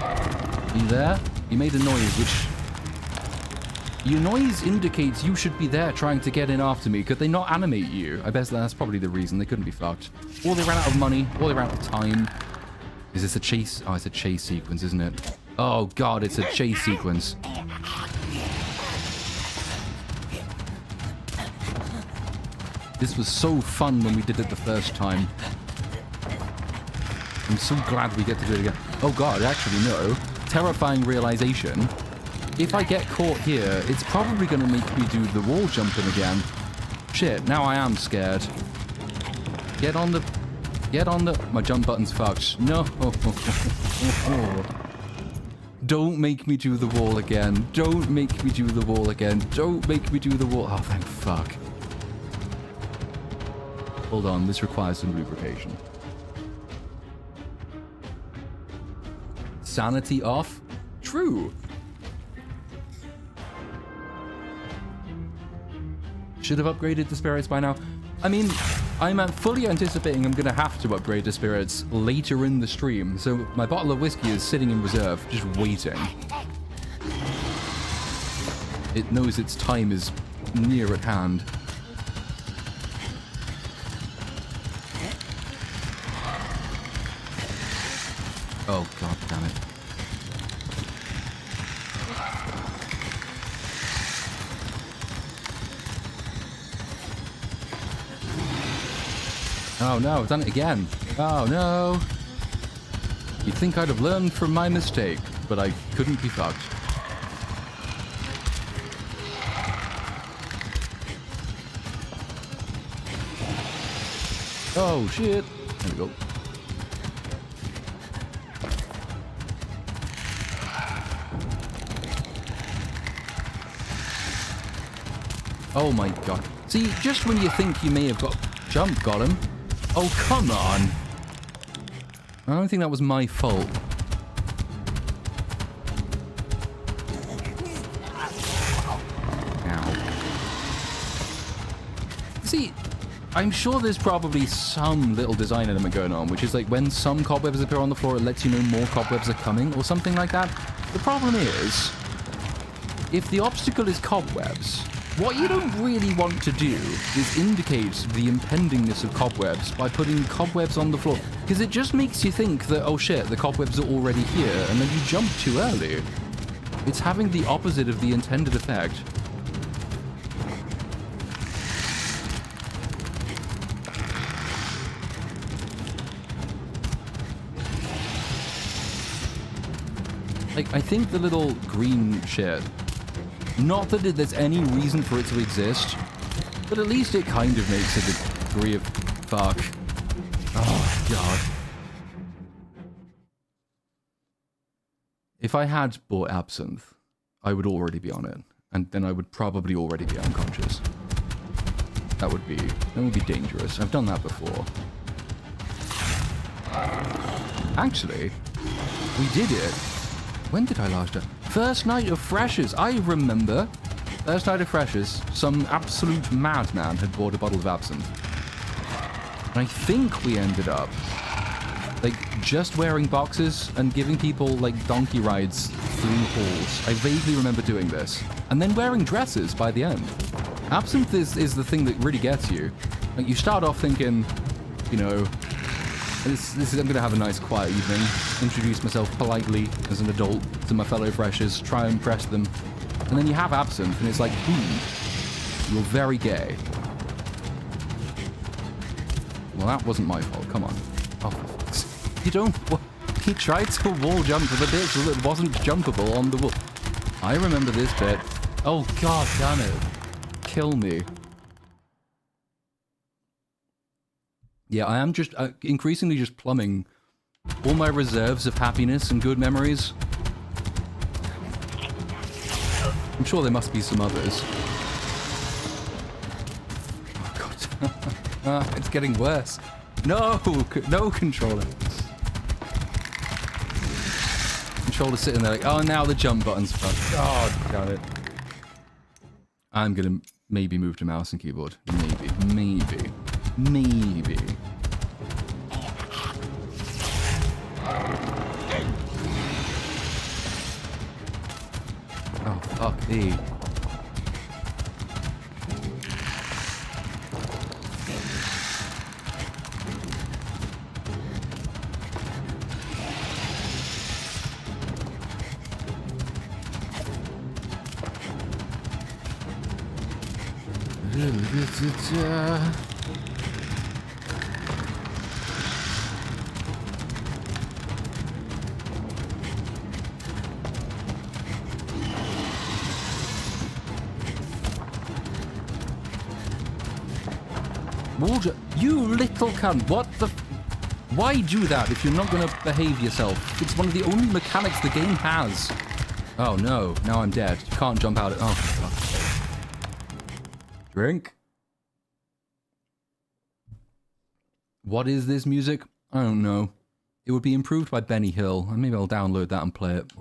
Speaker 1: Are you there? You made a noise, which... Your noise indicates you should be there trying to get in after me. Could they not animate you? I bet that's probably the reason. They couldn't be fucked. Or they ran out of money. Or they ran out of time. Is this a chase? Oh, it's a chase sequence, isn't it? Oh god, it's a chase sequence. This was so fun when we did it the first time. I'm so glad we get to do it again. Oh god, actually no. Terrifying realization. If I get caught here, it's probably going to make me do the wall jumping again. Shit, now I am scared. Get on the... My jump button's fucked. No. Don't make me do the wall again. Don't make me do the wall again. Don't make me do the wall... Oh, thank fuck. Hold on, this requires some lubrication. Sanity off? True. Should have upgraded the spirits by now. I mean, I'm fully anticipating I'm going to have to upgrade the spirits later in the stream. So my bottle of whiskey is sitting in reserve, just waiting. It knows its time is near at hand. Oh, god damn it. Oh no, I've done it again. Oh no. You'd think I'd have learned from my mistake, but I couldn't be fucked. Oh shit. There we go. Oh my god. See, just when you think you may have got jump, Gollum. Oh, come on. I don't think that was my fault. Ow. See, I'm sure there's probably some little design element going on, which is like when some cobwebs appear on the floor, it lets you know more cobwebs are coming or something like that. The problem is, if the obstacle is cobwebs, what you don't really want to do is indicate the impendingness of cobwebs by putting cobwebs on the floor, because it just makes you think that, oh shit, the cobwebs are already here, and then you jump too early. It's having the opposite of the intended effect. Like, I think the little green shit, not that there's any reason for it to exist, but at least it kind of makes a degree of fuck. Oh, God. If I had bought absinthe, I would already be on it, and then I would probably already be unconscious. That would be dangerous. I've done that before. Actually, we did it. When did I last do it? First night of Freshers. I remember. First night of Freshers, some absolute madman had bought a bottle of absinthe. And I think we ended up, like, just wearing boxes and giving people, like, donkey rides through halls. I vaguely remember doing this. And then wearing dresses by the end. Absinthe is the thing that really gets you. Like, you start off thinking, you know, I'm going to have a nice quiet evening, introduce myself politely as an adult to my fellow freshers, try and impress them. And then you have absinthe, and it's like, boom, you're very gay. Well, that wasn't my fault, come on. Oh, you don't... He tried to wall jump to the bit so that it wasn't jumpable on the wall. I remember this bit. Oh, god damn it. Kill me. Yeah, I am just increasingly just plumbing all my reserves of happiness and good memories. I'm sure there must be some others. Oh god. It's getting worse. No! No, controller. Controller's sitting there like, oh, now the jump button's fucked. God damn it. I'm gonna maybe move to mouse and keyboard. Maybe. Oh, fuck me. Water, you little cunt, what the why do that if you're not gonna behave yourself? It's one of the only mechanics the game has. Oh no, now I'm dead. You can't jump out. Oh, for fuck's sake. Drink. What is this music? I don't know. It would be improved by Benny Hill, and maybe I'll download that and play it.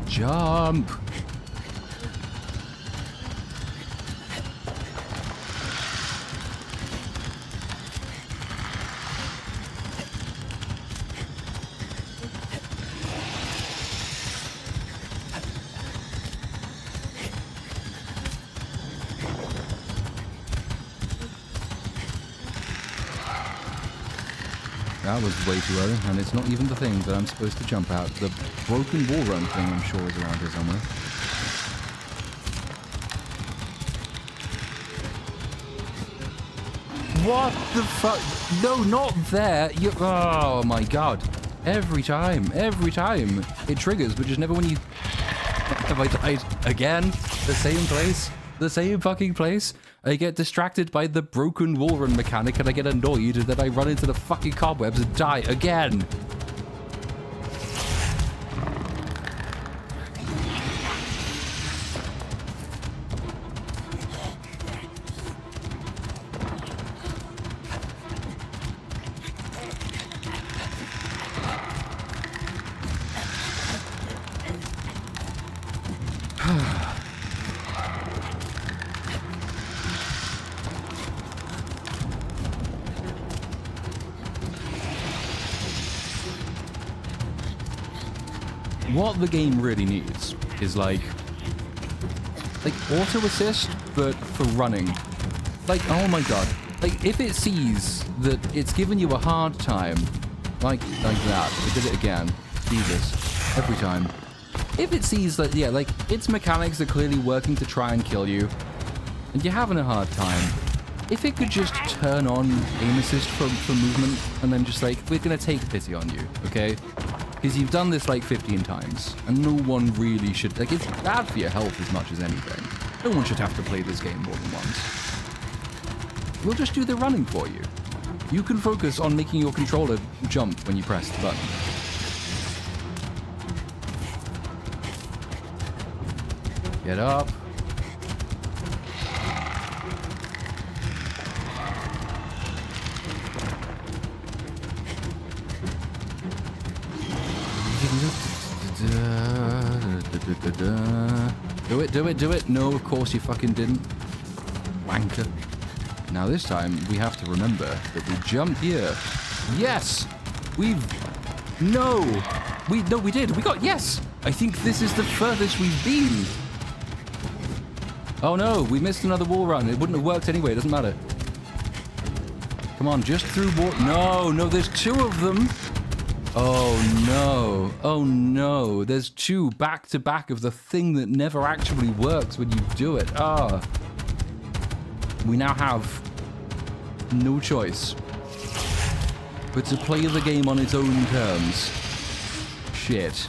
Speaker 1: Jump! That was way too early, and it's not even the thing that I'm supposed to jump out. The broken wall run thing, I'm sure, is around here somewhere. What the fuck? No, not there. You. Oh my god. Every time it triggers, but just never when you. Have I died again? The same place? The same fucking place? I get distracted by the broken wall run mechanic and I get annoyed and then I run into the fucking cobwebs and die again. What the game really needs is like auto assist, but for running. Like, oh my god. Like, if it sees that it's giving you a hard time, like that, I did it again. Jesus. Every time. If it sees that, yeah, like, its mechanics are clearly working to try and kill you, and you're having a hard time, if it could just turn on aim assist for movement, and then just like, we're gonna take pity on you, okay? Because you've done this like 15 times, and no one really should, like, it's bad for your health as much as anything. No one should have to play this game more than once. We'll just do the running for you. You can focus on making your controller jump when you press the button. Get up. Do it, do it, do it. No, of course you fucking didn't. Wanker. Now this time, we have to remember that we jumped here. Yes! No, we did. We got yes! I think this is the furthest we've been. Oh no, we missed another wall run. It wouldn't have worked anyway. It doesn't matter. Come on, just through wall. No, there's two of them. Oh no. Oh no. There's two back to back of the thing that never actually works when you do it. Ah. We now have no choice but to play the game on its own terms. Shit.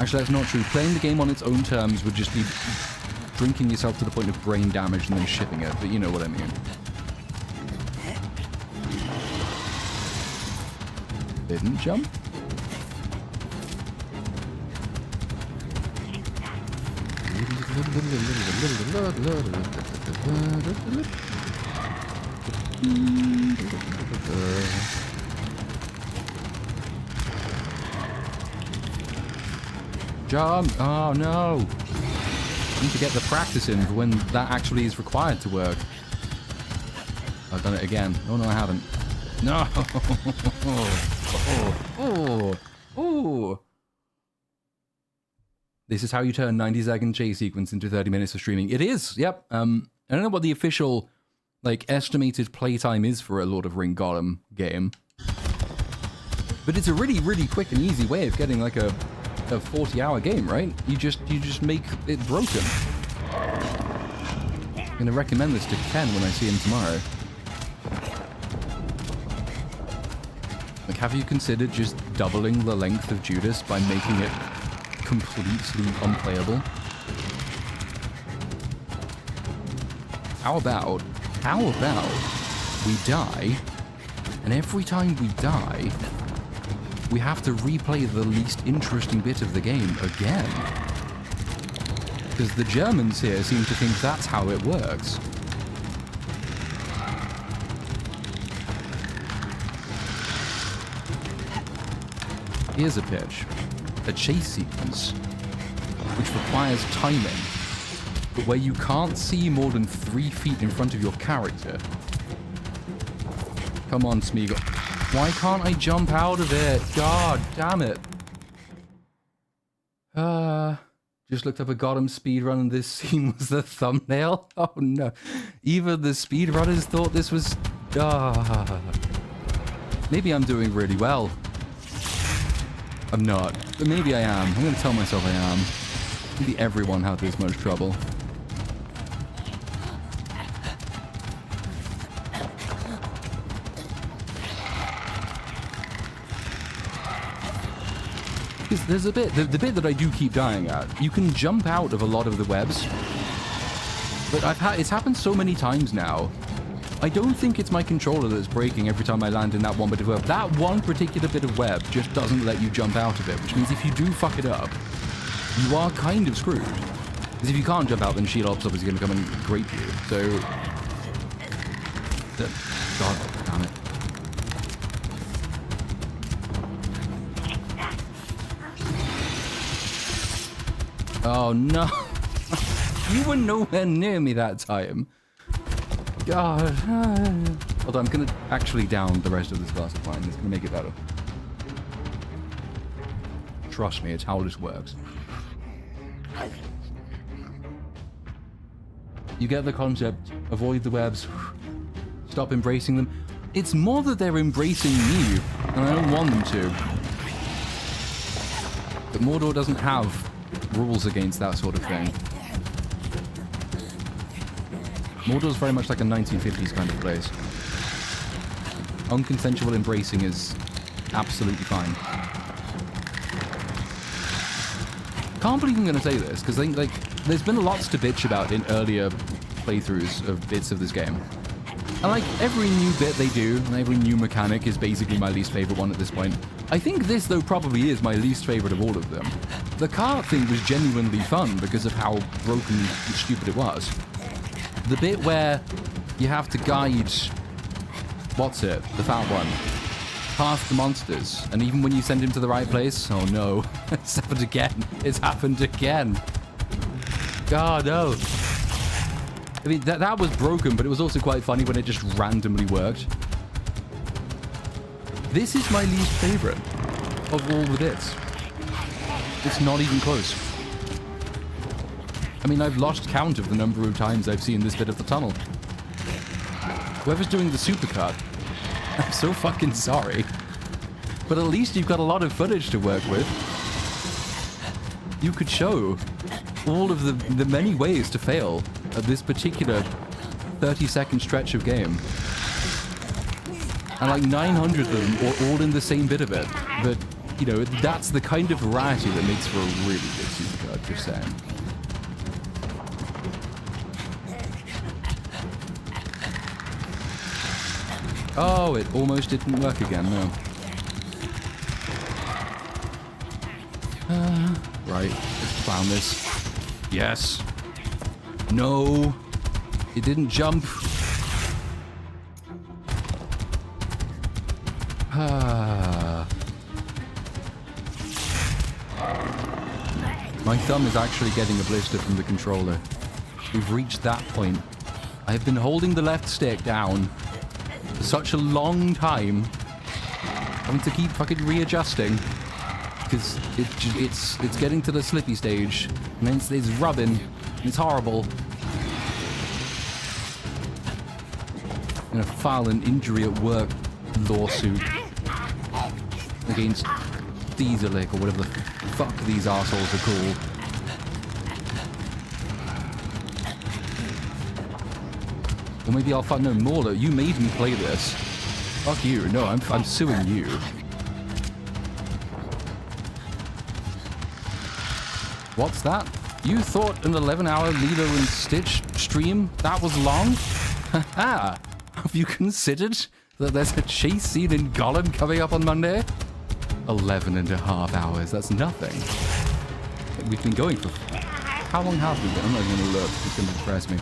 Speaker 1: Actually, that's not true. Playing the game on its own terms would just be drinking yourself to the point of brain damage and then shipping it, but you know what I mean. Didn't jump? Jump! Oh no! I need to get the practice in for when that actually is required to work. I've done it again. Oh no, I haven't. No! Oh! This is how you turn 90-second chase sequence into 30 minutes of streaming. It is, yep. I don't know what the official, like, estimated playtime is for a Lord of Ring Gollum game. But it's a really, really quick and easy way of getting, like, a 40-hour game, right? You just make it broken. I'm gonna recommend this to Ken when I see him tomorrow. Like, have you considered just doubling the length of Judas by making it completely unplayable? How about we die, and every time we die, we have to replay the least interesting bit of the game again? Because the Germans here seem to think that's how it works. Here's a pitch. A chase sequence, which requires timing, but where you can't see more than 3 feet in front of your character. Come on, Smeagol. Why can't I jump out of it? God damn it. Just looked up a Gollum speedrun and this scene was the thumbnail. Oh no. Even the speedrunners thought this was... Maybe I'm doing really well. I'm not, but maybe I am. I'm gonna tell myself I am. Maybe everyone had this much trouble. Because there's a bit, the bit that I do keep dying at, you can jump out of a lot of the webs, but it's happened so many times now. I don't think it's my controller that's breaking every time I land in that one bit of web. That one particular bit of web just doesn't let you jump out of it, which means if you do fuck it up, you are kind of screwed. Because if you can't jump out, then Shield Ops obviously going to come and grape you. So... God damn it. Oh no! You were nowhere near me that time. God. Hold on, I'm gonna actually down the rest of this glass of wine. It's gonna make it better. Trust me, it's how this works. You get the concept. Avoid the webs. Stop embracing them. It's more that they're embracing me, and I don't want them to. But Mordor doesn't have rules against that sort of thing. Mordor's very much like a 1950s kind of place. Unconsensual embracing is absolutely fine. Can't believe I'm going to say this, because like, there's been lots to bitch about in earlier playthroughs of bits of this game. And like, every new bit they do, and every new mechanic is basically my least favorite one at this point. I think this, though, probably is my least favorite of all of them. The cart thing was genuinely fun because of how broken and stupid it was. The bit where you have to guide, what's it, the fat one, past the monsters, and even when you send him to the right place, oh no, it's happened again, it's happened again. God, no. I mean, that was broken, but it was also quite funny when it just randomly worked. This is my least favorite of all the bits. It's not even close. I mean, I've lost count of the number of times I've seen this bit of the tunnel. Whoever's doing the supercut, I'm so fucking sorry. But at least you've got a lot of footage to work with. You could show all of the many ways to fail at this particular 30-second stretch of game. And like 900 of them are all in the same bit of it. But, you know, that's the kind of variety that makes for a really good supercut, just saying. Oh, it almost didn't work again, no. Right, let's clown this. Yes. No. It didn't jump. My thumb is actually getting a blister from the controller. We've reached that point. I have been holding the left stick down for such a long time. Having to keep fucking readjusting. Because it's getting to the slippy stage. And then it's rubbing. It's horrible. I'm gonna file an injury at work lawsuit against Dieselic or whatever the fuck these assholes are called. Or maybe I'll find no Mauler. You made me play this. Fuck you. No, I'm suing you. What's that? You thought an 11-hour Lilo and Stitch stream that was long? Haha. Have you considered that there's a chase scene in Gollum coming up on Monday? 11.5 hours. That's nothing. We've been going for... How long have we been? I'm not even going to look. It's going to depress me.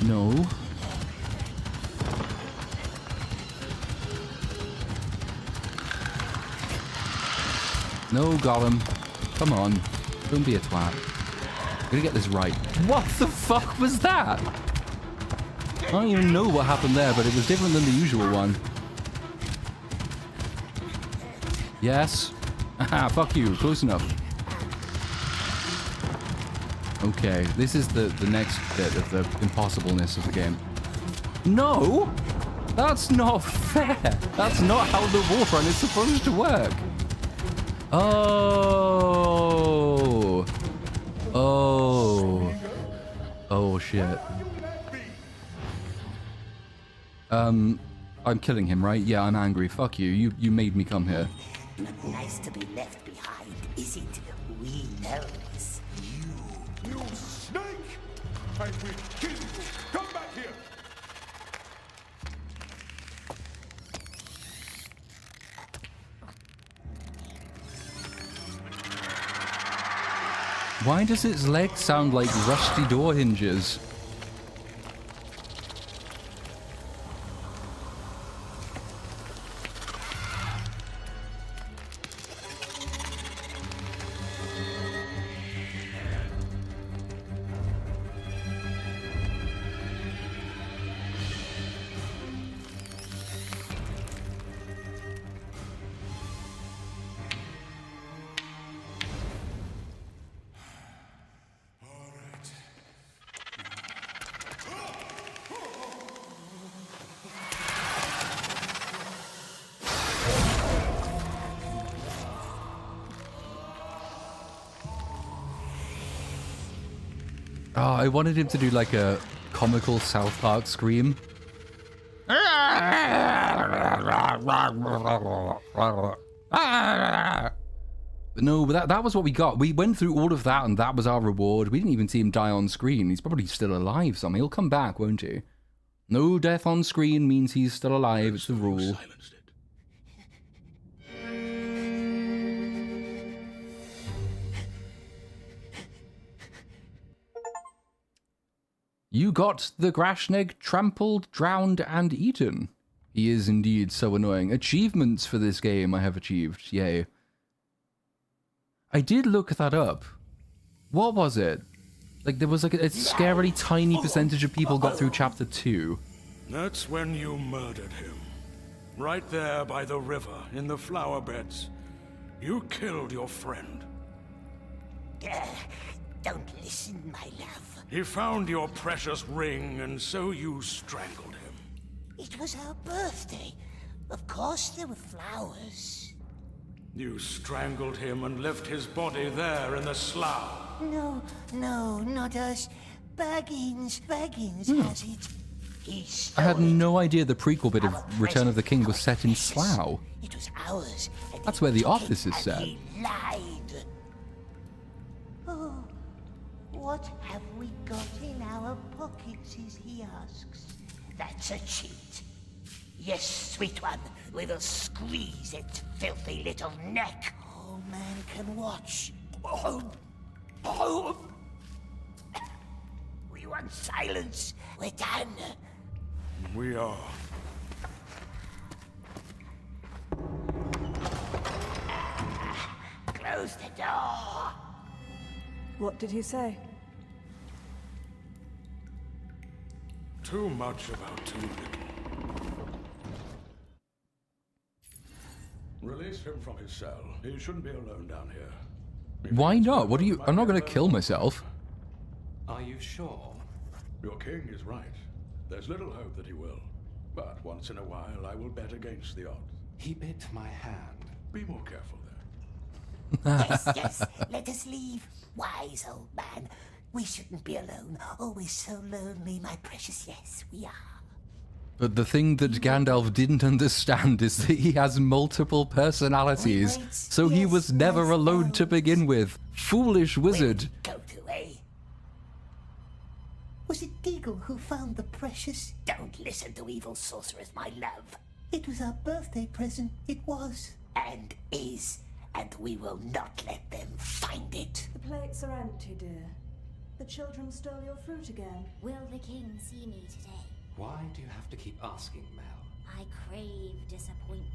Speaker 1: No. No, Gollum. Come on. Don't be a twat. I'm gonna get this right. What the fuck was that? I don't even know what happened there, but it was different than the usual one. Yes. Aha, fuck you. Close enough. Okay, this is the next bit of the impossibleness of the game. No! That's not fair! That's not how the wolf run is supposed to work! Oh! Oh! Oh, shit. I'm killing him, right? Yeah, I'm angry. Fuck you. You made me come here.
Speaker 3: Not nice to be left behind, is it? We know this.
Speaker 2: You snake! I will kill you! Come back here!
Speaker 1: Why does its legs sound like rusty door hinges? Oh, I wanted him to do like a comical South Park scream. But no, but that was what we got. We went through all of that and that was our reward. We didn't even see him die on screen. He's probably still alive somewhere. He'll come back, won't he? No death on screen means he's still alive. It's the rule. You got the Grashneg trampled, drowned, and eaten. He is indeed so annoying. Achievements for this game I have achieved. Yay. I did look that up. What was it? Like, there was like a scarily tiny percentage of people got through chapter 2.
Speaker 4: That's when you murdered him. Right there by the river, in the flower beds. You killed your friend.
Speaker 3: Don't listen, my love.
Speaker 4: He found your precious ring, and so you strangled him.
Speaker 3: It was our birthday. Of course there were flowers.
Speaker 4: You strangled him and left his body there in the slough.
Speaker 3: No, not us. Baggins has it. He
Speaker 1: I had
Speaker 3: stole it.
Speaker 1: no idea the prequel bit of
Speaker 3: Our
Speaker 1: Return of the King was
Speaker 3: present
Speaker 1: set in
Speaker 3: was precious.
Speaker 1: Slough.
Speaker 3: It was ours. And
Speaker 1: That's
Speaker 3: he
Speaker 1: where the
Speaker 3: took
Speaker 1: office
Speaker 3: it,
Speaker 1: is
Speaker 3: and
Speaker 1: set.
Speaker 3: He lied. Oh, what have we got in our pockets, he asks. That's a cheat. Yes, sweet one, we will squeeze its filthy little neck. All man can watch. Oh. We want silence. We're done.
Speaker 2: We are.
Speaker 3: Close the door.
Speaker 5: What did he say?
Speaker 2: Too much about too little.
Speaker 4: Release him from his cell. He shouldn't be alone down here.
Speaker 1: Why not? What are you... I'm not going to kill myself.
Speaker 6: Are you sure?
Speaker 4: Your king is right. There's little hope that he will. But once in a while, I will bet against the odds.
Speaker 6: He bit my hand.
Speaker 4: Be more careful there.
Speaker 3: Yes, let us leave. Wise old man. We shouldn't be alone. Oh, we're so lonely, my precious. Yes, we are.
Speaker 1: But the thing that Gandalf didn't understand is that he has multiple personalities,
Speaker 3: Wait,
Speaker 1: so he
Speaker 3: yes,
Speaker 1: was never
Speaker 3: wise
Speaker 1: alone to
Speaker 3: elves.
Speaker 1: begin with. Foolish wizard.
Speaker 3: Go to, eh? Was it Deagle who found the precious? Don't listen to evil sorcerers, my love. It was our birthday present. It was. And is. And we will not let them find it.
Speaker 5: The plates are empty, dear. The children stole your fruit again.
Speaker 7: Will the king see me today?
Speaker 6: Why do you have to keep asking, Mel?
Speaker 7: I crave disappointment.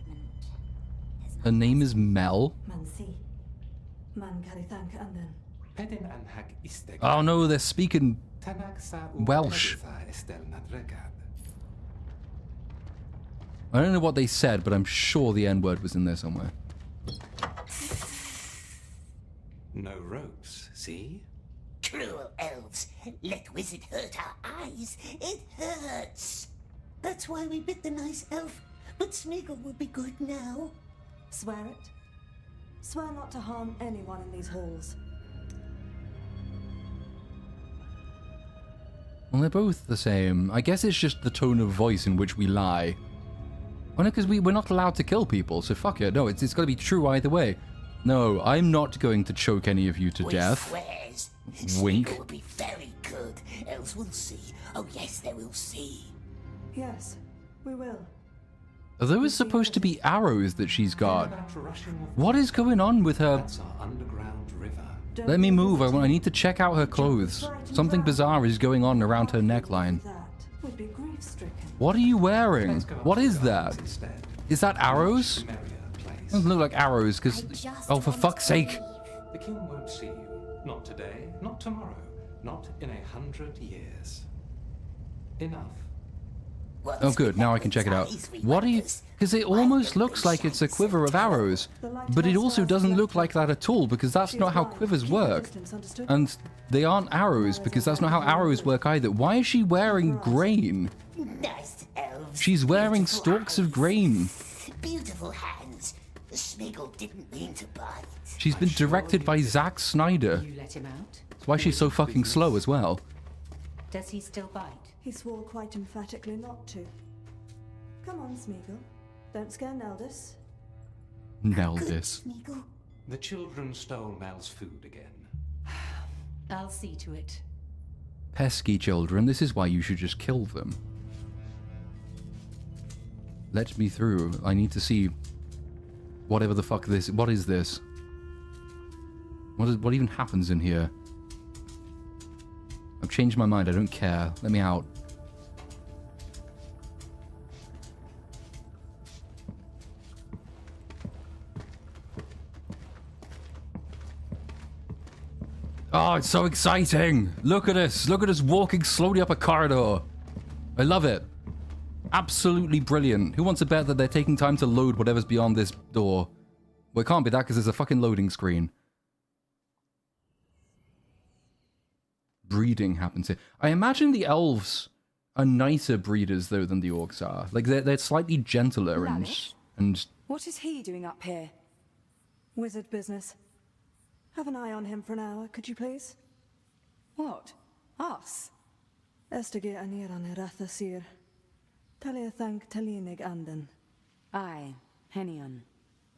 Speaker 7: There's
Speaker 1: Her
Speaker 7: not
Speaker 1: name is Mel.
Speaker 5: Man si. Man kari thank anden.
Speaker 6: Pedin an hag isteg.
Speaker 1: Oh no, they're speaking
Speaker 6: Tanag sa u
Speaker 1: Welsh.
Speaker 6: pedisa estel nadregad.
Speaker 1: I don't know what they said, but I'm sure the N-word was in there somewhere.
Speaker 6: No ropes, see?
Speaker 3: Cruel elves. Let wizard hurt our eyes. It hurts. That's why we bit the nice elf. But Smeagol will be good now.
Speaker 5: Swear it. Swear not to harm anyone in these halls.
Speaker 1: Well, they're both the same. I guess it's just the tone of voice in which we lie. Oh no, because we're not allowed to kill people, so fuck it. No, it's got to be true either way. No, I'm not going to choke any of you to
Speaker 3: We
Speaker 1: death.
Speaker 3: swears.
Speaker 1: Wink.
Speaker 3: Smeagol will be very good. Elves will see. Oh yes, they will see.
Speaker 5: Yes, we will.
Speaker 1: Are those supposed to be arrows that she's got?
Speaker 6: That rushing of
Speaker 1: What is going on with her?
Speaker 6: That's our underground river.
Speaker 5: Don't
Speaker 1: Let me
Speaker 5: be
Speaker 1: move. I
Speaker 5: visiting.
Speaker 1: need to check out her clothes. Something bizarre is going on around her neckline.
Speaker 5: That would be grief-stricken.
Speaker 1: What are you wearing?
Speaker 6: Let's go up
Speaker 1: What
Speaker 6: to
Speaker 1: is
Speaker 6: the
Speaker 1: that?
Speaker 6: gardens instead.
Speaker 1: Is that arrows?
Speaker 6: Much merrier place.
Speaker 1: Doesn't look like arrows,
Speaker 7: I
Speaker 1: because...
Speaker 7: just
Speaker 1: Oh, for
Speaker 7: want
Speaker 1: fuck's
Speaker 7: to
Speaker 1: sake.
Speaker 7: leave.
Speaker 6: The king won't see you. Not today, not tomorrow, not in 100 years. Enough.
Speaker 3: What's
Speaker 1: Oh good,
Speaker 3: with
Speaker 1: now I
Speaker 3: that
Speaker 1: can check it out.
Speaker 3: eyes, we
Speaker 1: What are you...
Speaker 3: wonders?
Speaker 1: Because it
Speaker 3: Why
Speaker 1: almost
Speaker 3: don't
Speaker 1: looks
Speaker 3: they
Speaker 1: like it's a
Speaker 3: shine
Speaker 1: quiver
Speaker 3: so
Speaker 1: of arrows. But it also doesn't look like that at all, because that's
Speaker 5: She
Speaker 1: not
Speaker 5: is
Speaker 1: how
Speaker 5: blind.
Speaker 1: quivers
Speaker 5: Keep your
Speaker 1: work.
Speaker 5: distance, understood?
Speaker 1: And they aren't arrows, because that's not how arrows work either. Why is she wearing grain?
Speaker 3: Nice elves.
Speaker 1: She's wearing
Speaker 3: Beautiful
Speaker 1: stalks of
Speaker 3: eyes.
Speaker 1: grain.
Speaker 3: Beautiful hands. Smeagol didn't mean to bite.
Speaker 1: She's been directed by Zack Snyder.
Speaker 8: You let him out?
Speaker 1: That's why she's so fucking slow as well.
Speaker 8: Does he still bite?
Speaker 5: He swore quite emphatically not to. Come on, Smeagol. Don't scare Neldis.
Speaker 1: Nailed
Speaker 3: Good,
Speaker 1: this.
Speaker 3: Smeagol.
Speaker 6: The children stole Mel's food again.
Speaker 8: I'll see to it.
Speaker 1: Pesky children, this is why you should just kill them. Let me through. I need to see whatever the fuck this... What is this? What even happens in here? I've changed my mind. I don't care. Let me out. Oh, it's so exciting! Look at us! Look at us walking slowly up a corridor! I love it. Absolutely brilliant. Who wants to bet that they're taking time to load whatever's beyond this door? Well, it can't be that because there's a fucking loading screen. Breeding happens here. I imagine the elves are nicer breeders, though, than the orcs are. Like, they're slightly gentler and...
Speaker 5: Lavish?
Speaker 1: and
Speaker 5: What is he doing up here? Wizard business. Have an eye on him for an hour, could you please?
Speaker 8: What? Us?
Speaker 5: Estige anir an eratha sir. Talia thank Talinig anden.
Speaker 8: Aye, Henion.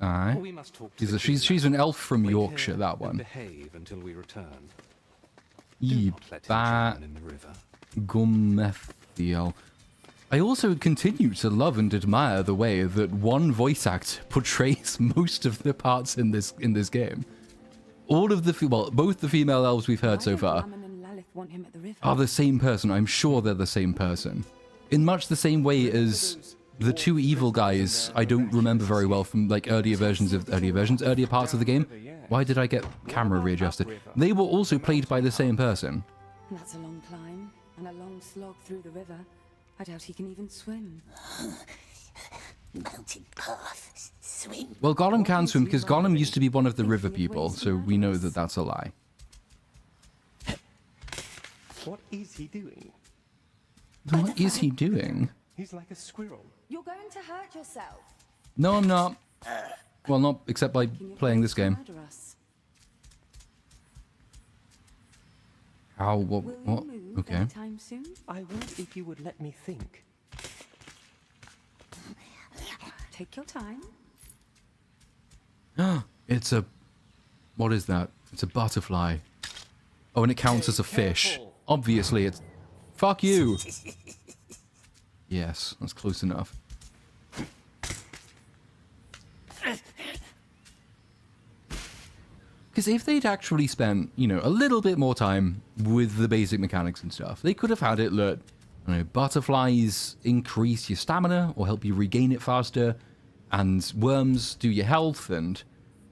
Speaker 1: Aye.
Speaker 6: We must talk
Speaker 1: She's,
Speaker 6: to the
Speaker 1: she's an elf from
Speaker 6: Wait
Speaker 1: Yorkshire,
Speaker 6: here
Speaker 1: that
Speaker 6: and
Speaker 1: one.
Speaker 6: behave until we return. Do
Speaker 1: Ye
Speaker 6: not let him
Speaker 1: ba
Speaker 6: drown in the river.
Speaker 1: gummethiel. I also continue to love and admire the way that one voice act portrays most of the parts in this game. All of the both the female elves we've heard so far
Speaker 8: and Lalith want him at the river?
Speaker 1: are the same person. I'm sure they're the same person. In much the same way as the two evil guys I don't remember very well from like earlier parts of the game. Why did I get camera readjusted? They were also played by the same person.
Speaker 8: That's a long climb and a long slog through the river. I doubt he can even swim.
Speaker 3: Mountain path, swim.
Speaker 1: Well, Gollum can swim because Gollum used to be one of the river people, so we know that that's a lie.
Speaker 9: What is he doing?
Speaker 1: What is he doing?
Speaker 9: He's like a squirrel.
Speaker 5: You're going to hurt yourself.
Speaker 1: No, I'm not. Well, not except by playing this game.
Speaker 8: Murder us.
Speaker 1: How? What?
Speaker 8: Will
Speaker 1: What?
Speaker 8: you move
Speaker 1: Okay.
Speaker 8: anytime soon?
Speaker 9: I would if you would let me think.
Speaker 8: Take your time.
Speaker 1: It's a... What is that? It's a butterfly. Oh, and it counts as a fish. Obviously, it's... Fuck you! Yes, that's close enough. Because if they'd actually spent, you know, a little bit more time with the basic mechanics and stuff, they could have had it that, you know, butterflies increase your stamina or help you regain it faster, and worms do your health, and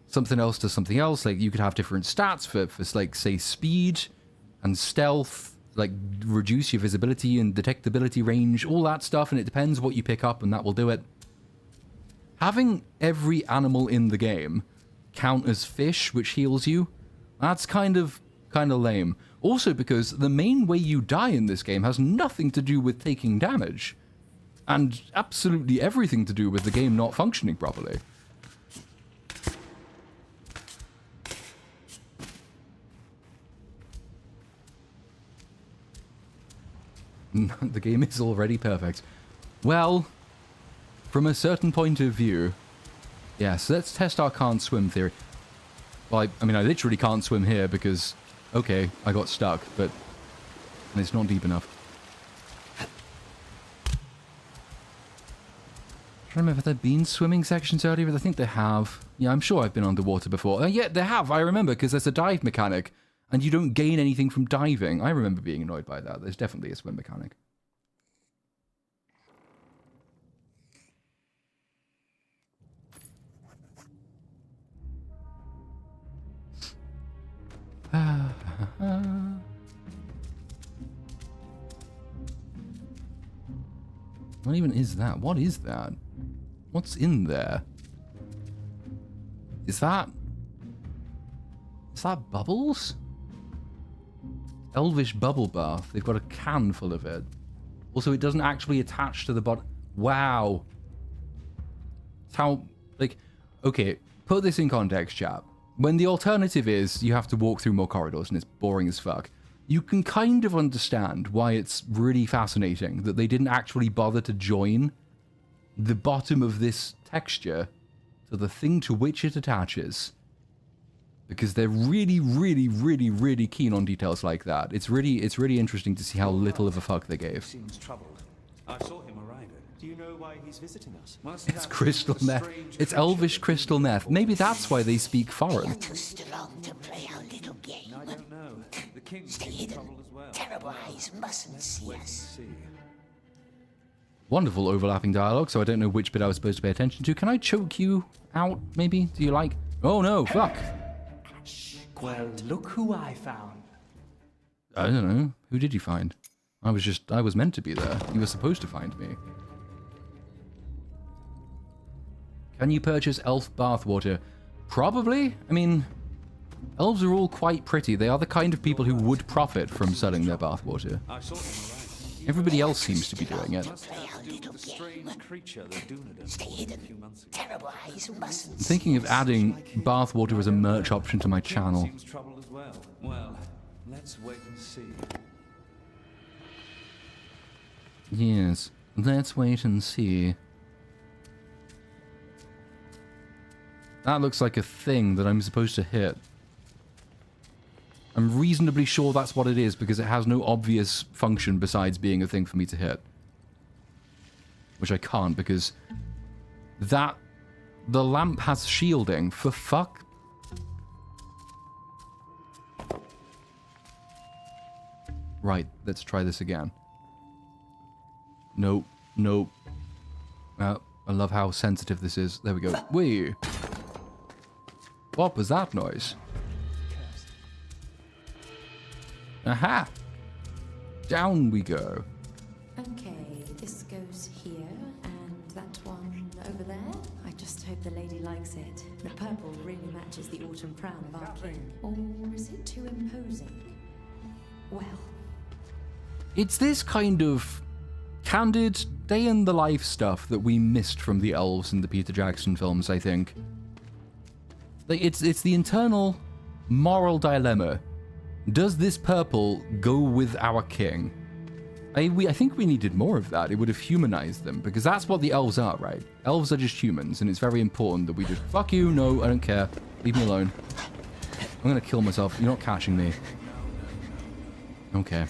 Speaker 1: something else does something else. Like, you could have different stats for like, say, speed and stealth, like, reduce your visibility and detectability range, all that stuff, and it depends what you pick up, and that will do it. Having every animal in the game count as fish, which heals you, that's kind of lame. Also because the main way you die in this game has nothing to do with taking damage, and absolutely everything to do with the game not functioning properly. The game is already perfect. Well, from a certain point of view, yes, let's test our can't swim theory. Well, I mean, I literally can't swim here because, okay, I got stuck, but it's not deep enough. I don't remember if there have been swimming sections earlier, but I think they have. Yeah, I'm sure I've been underwater before. Yeah, they have, I remember, because there's a dive mechanic, and you don't gain anything from diving. I remember being annoyed by that. There's definitely a swim mechanic. What even is that? What is that? What's in there? Is that bubbles? Elvish bubble bath. They've got a can full of it. Also, it doesn't actually attach to the bottom. Wow. It's how, like, okay, put this in context, chap. When the alternative is you have to walk through more corridors and it's boring as fuck, you can kind of understand why it's really fascinating that they didn't actually bother to join the bottom of this texture to the thing to which it attaches. Because they're really, really, really, really keen on details like that. It's really interesting to see how little of a fuck they gave.
Speaker 6: Seems troubled. I saw him arriving.
Speaker 9: Do you know why he's visiting us?
Speaker 1: It's crystal meth. It's elvish crystal meth. Maybe that's why they speak foreign.
Speaker 3: Too strong to play our little game.
Speaker 6: I don't know. The king's
Speaker 3: Stay
Speaker 6: in
Speaker 3: hidden.
Speaker 6: trouble as well.
Speaker 3: Terrible eyes mustn't see
Speaker 6: Wait and
Speaker 3: us.
Speaker 6: see.
Speaker 1: Wonderful overlapping dialogue, so I don't know which bit I was supposed to pay attention to. Can I choke you out, maybe? Do you like? Oh no, fuck.
Speaker 9: Well, look who I found.
Speaker 1: I don't know. Who did you find? I was meant to be there. You were supposed to find me. Can you purchase elf bathwater? Probably. I mean, elves are all quite pretty. They are the kind of people who would profit from selling their bathwater.
Speaker 6: I saw him arriving.
Speaker 1: Everybody else seems to be doing it.
Speaker 6: Must have to do with the strange creature that Dunedain
Speaker 3: Stay
Speaker 6: fought a
Speaker 3: hidden.
Speaker 6: few months ago.
Speaker 3: Terrible eyes mustn't
Speaker 1: I'm
Speaker 3: see
Speaker 1: thinking of
Speaker 3: us.
Speaker 1: adding bathwater as a merch option to my channel.
Speaker 6: Seems troubled as well. Well, let's wait and see.
Speaker 1: Yes. Let's wait and see. That looks like a thing that I'm supposed to hit. I'm reasonably sure that's what it is because it has no obvious function besides being a thing for me to hit. Which I can't because the lamp has shielding. For fuck. Right, let's try this again. Nope, nope. I love how sensitive this is. There we go. Wee. What was that noise? Aha! Down we go.
Speaker 8: Okay, this goes here, and that one over there. I just hope the lady likes it. The purple really matches the autumn crown of our king. Or is it too imposing? Well.
Speaker 1: It's this kind of candid, day-in-the-life stuff that we missed from the elves in the Peter Jackson films, I think. Like, it's the internal moral dilemma. Does this purple go with our king? I think we needed more of that. It would have humanized them, because that's what the elves are, right? Elves are just humans, and it's very important that we just, fuck you, no, I don't care. Leave me alone. I'm gonna kill myself. You're not catching me. Okay.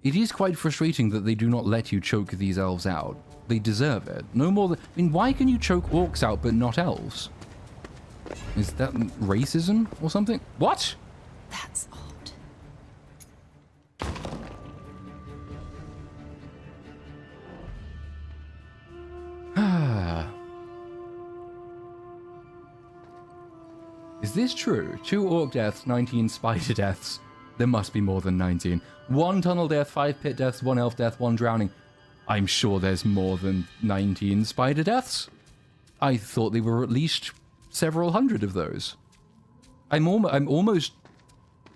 Speaker 1: It is quite frustrating that they do not let you choke these elves out. They deserve it. No more than... I mean, why can you choke orcs out but not elves? Is that racism or something? What?
Speaker 8: That's
Speaker 1: odd. Is this true? 2 orc deaths, 19 spider deaths. There must be more than 19. 1 tunnel death, 5 pit deaths, 1 elf death, 1 drowning. I'm sure there's more than 19 spider deaths. I thought there were at least several hundred of those. I'm almost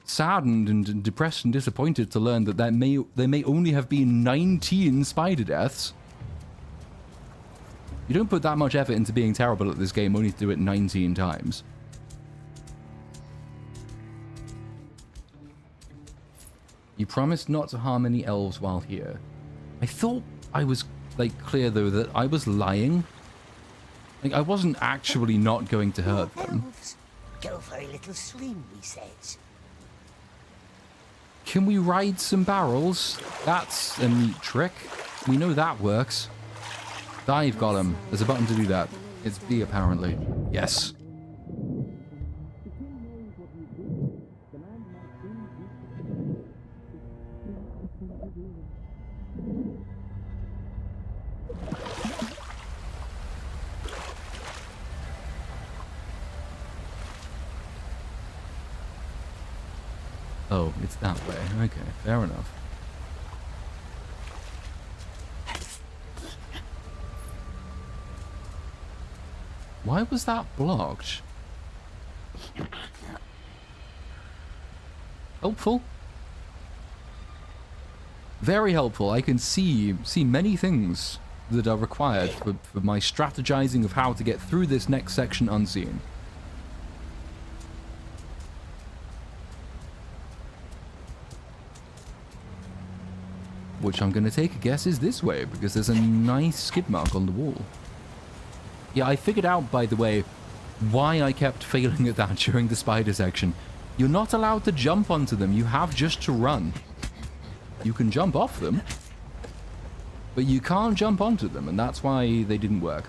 Speaker 1: saddened and depressed and disappointed to learn that there may only have been 19 spider deaths. You don't put that much effort into being terrible at this game only to do it 19 times. You promised not to harm any elves while here. I thought I was, like, clear, though, that I was lying. Like, I wasn't actually not going to hurt them.
Speaker 3: Elves go for a little swim, we says.
Speaker 1: Can we ride some barrels? That's a neat trick. We know that works. Dive, Gollum. There's a button to do that. It's B, apparently. Yes. Oh, it's that way. Okay, fair enough. Why was that blocked? Helpful? Very helpful. I can see many things that are required for my strategizing of how to get through this next section unseen. Which I'm going to take a guess is this way, because there's a nice skid mark on the wall. Yeah, I figured out, by the way, why I kept failing at that during the spider section. You're not allowed to jump onto them, you have just to run. You can jump off them, but you can't jump onto them, and that's why they didn't work.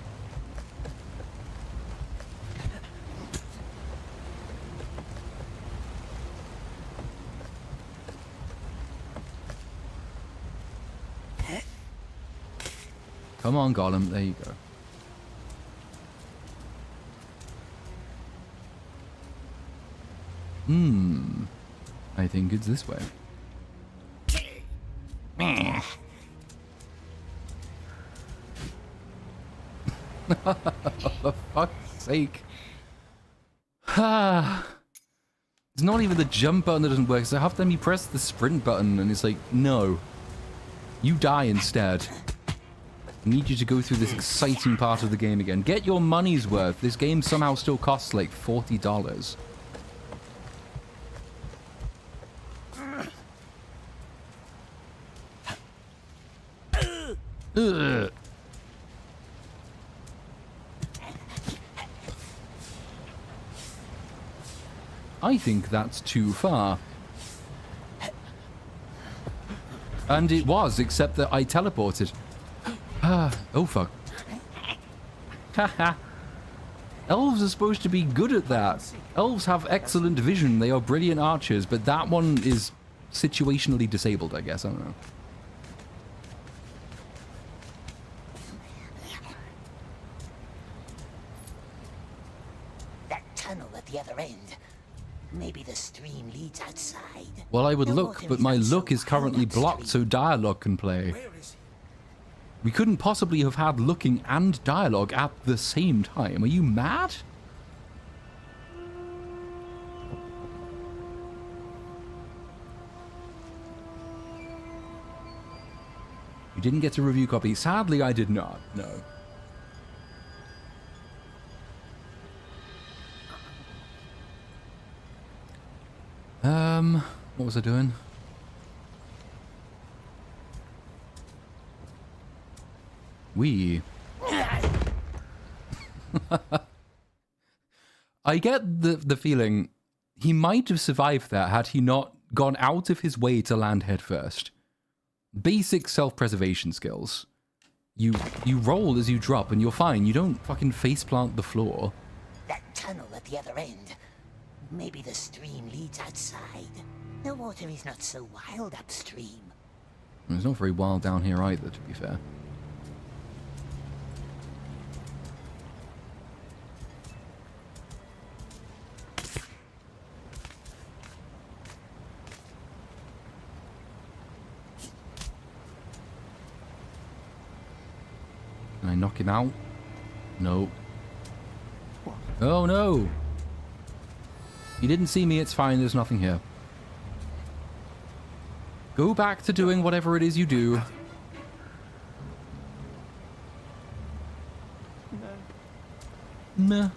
Speaker 1: Come on, Gollum. There you go. I think it's this way. For fuck's sake. It's not even the jump button that doesn't work. So half the time you press the sprint button and it's like, no. You die instead. I need you to go through this exciting part of the game again. Get your money's worth. This game somehow still costs like $40. Ugh. I think that's too far. And it was, except that I teleported. Oh fuck. Haha. Elves are supposed to be good at that. Elves have excellent vision. They are brilliant archers, but that one is situationally disabled, I guess. I don't know.
Speaker 3: That tunnel at the other end. Maybe the stream leads outside.
Speaker 1: Well, I would
Speaker 3: The
Speaker 1: look,
Speaker 3: water
Speaker 1: but
Speaker 3: is
Speaker 1: my
Speaker 3: not so
Speaker 1: look is currently
Speaker 3: wild
Speaker 1: blocked so
Speaker 3: upstream.
Speaker 1: dialogue can play.
Speaker 9: Where is he?
Speaker 1: We couldn't possibly have had looking and dialogue at the same time. Are you mad? You didn't get a review copy. Sadly, I did not. No. What was I doing? I get the feeling he might have survived that had he not gone out of his way to land headfirst. Basic self-preservation skills. You roll as you drop and you're fine. You don't fucking faceplant the floor.
Speaker 3: That tunnel at the other end. Maybe the stream leads outside. The water is not so wild upstream.
Speaker 1: It's not very wild down here either, to be fair. Can I knock him out? No. Oh no! You didn't see me, it's fine, there's nothing here. Go back to doing whatever it is you do. Meh.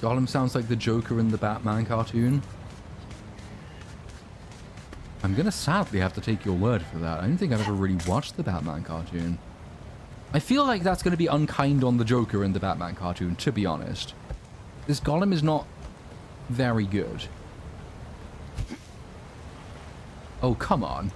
Speaker 1: Gollum sounds like the Joker in the Batman cartoon. I'm gonna sadly have to take your word for that. I don't think I've ever really watched the Batman cartoon. I feel like that's gonna be unkind on the Joker in the Batman cartoon, to be honest. This Gollum is not very good. Oh, come on.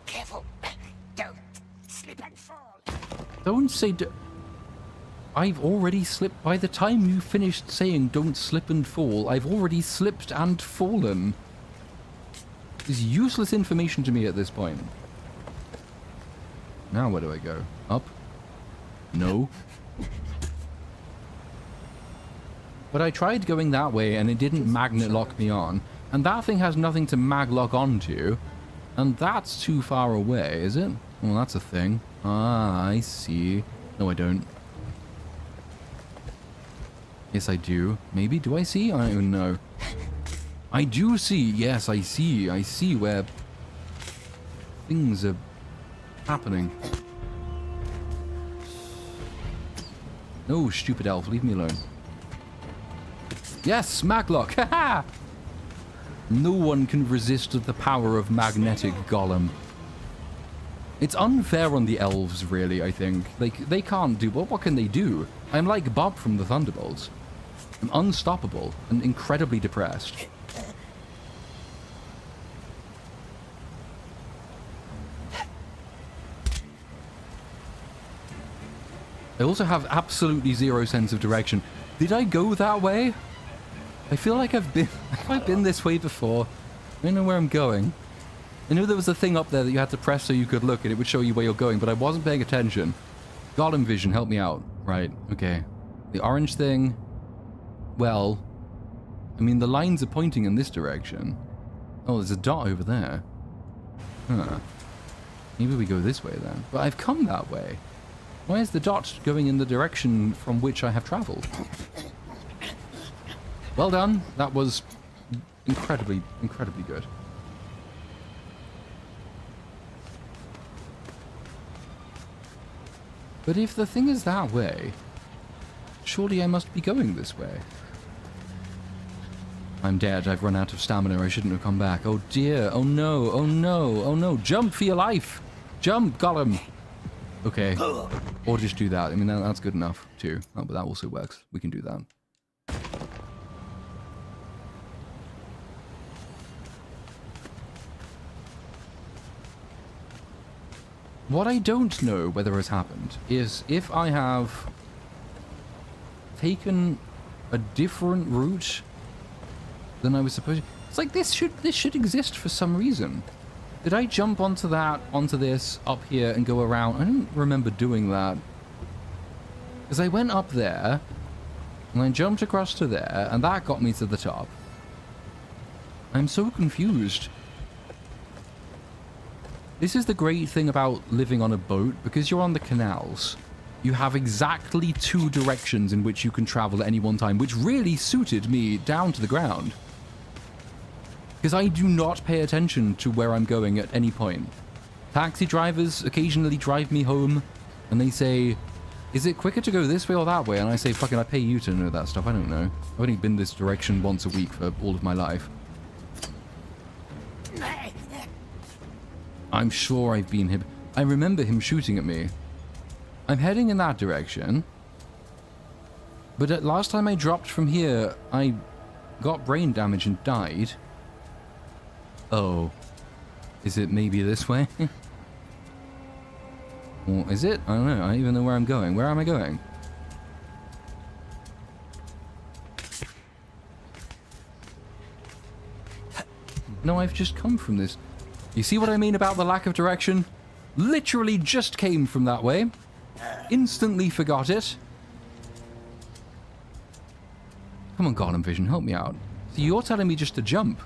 Speaker 3: Careful. Don't slip and fall.
Speaker 1: Don't say I've already slipped. By the time you finished saying don't slip and fall, I've already slipped and fallen. It's useless information to me at this point. Now where do I go? Up? No. But I tried going that way and it didn't magnet lock me on. And that thing has nothing to mag lock onto. And that's too far away, is it? Well, that's a thing. Ah, I see. No, I don't. Yes, I do. Maybe? Do I see? I don't even know. I do see. Yes, I see. I see where things are happening. No, stupid elf. Leave me alone. Yes, maglock. Haha! No one can resist the power of magnetic Gollum. It's unfair on the elves, really, I think. They can't do... Well, what can they do? I'm like Bob from the Thunderbolts. I'm unstoppable and incredibly depressed. I also have absolutely zero sense of direction. Did I go that way? I feel like I've been this way before. I don't know where I'm going. I knew there was a thing up there that you had to press so you could look and it would show you where you're going, but I wasn't paying attention. Gollum vision, help me out. Right, okay. The orange thing. Well, I mean, the lines are pointing in this direction. Oh, there's a dot over there. Huh. Maybe we go this way then. But I've come that way. Why is the dot going in the direction from which I have traveled? Well done. That was incredibly, incredibly good. But if the thing is that way, surely I must be going this way. I'm dead. I've run out of stamina. I shouldn't have come back. Oh dear. Oh no. Oh no. Oh no. Jump for your life. Jump, Gollum. Okay. Or just do that. I mean, that's good enough too. Oh, but that also works. We can do that. What I don't know whether has happened is if I have taken a different route than I was supposed to. It's like this should exist for some reason. Did I jump onto this up here and go around? I don't remember doing that. Because I went up there and I jumped across to there and that got me to the top. I'm so confused. This is the great thing about living on a boat, because you're on the canals. You have exactly 2 directions in which you can travel at any one time, which really suited me down to the ground. Because I do not pay attention to where I'm going at any point. Taxi drivers occasionally drive me home, and they say, is it quicker to go this way or that way? And I say, fucking, I pay you to know that stuff. I don't know. I've only been this direction once a week for all of my life. I'm sure I've been him. I remember him shooting at me. I'm heading in that direction. But at last time I dropped from here, I got brain damage and died. Oh. Is it maybe this way? Or is it? I don't know. I don't even know where I'm going. Where am I going? No, I've just come from this. You see what I mean about the lack of direction? Literally just came from that way. Instantly forgot it. Come on, Gollum Vision, help me out. So you're telling me just to jump.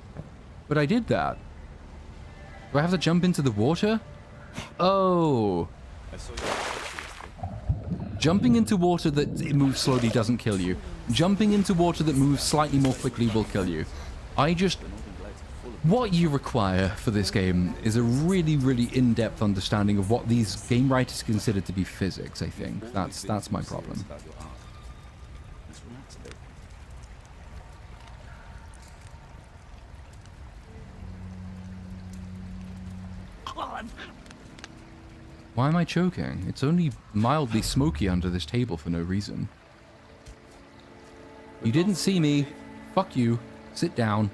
Speaker 1: But I did that. Do I have to jump into the water? Oh. Jumping into water that moves slowly doesn't kill you. Jumping into water that moves slightly more quickly will kill you. What you require for this game is a really, really in-depth understanding of what these game writers consider to be physics, I think. That's my problem. Why am I choking? It's only mildly smoky under this table for no reason. You didn't see me. Fuck you. Sit down.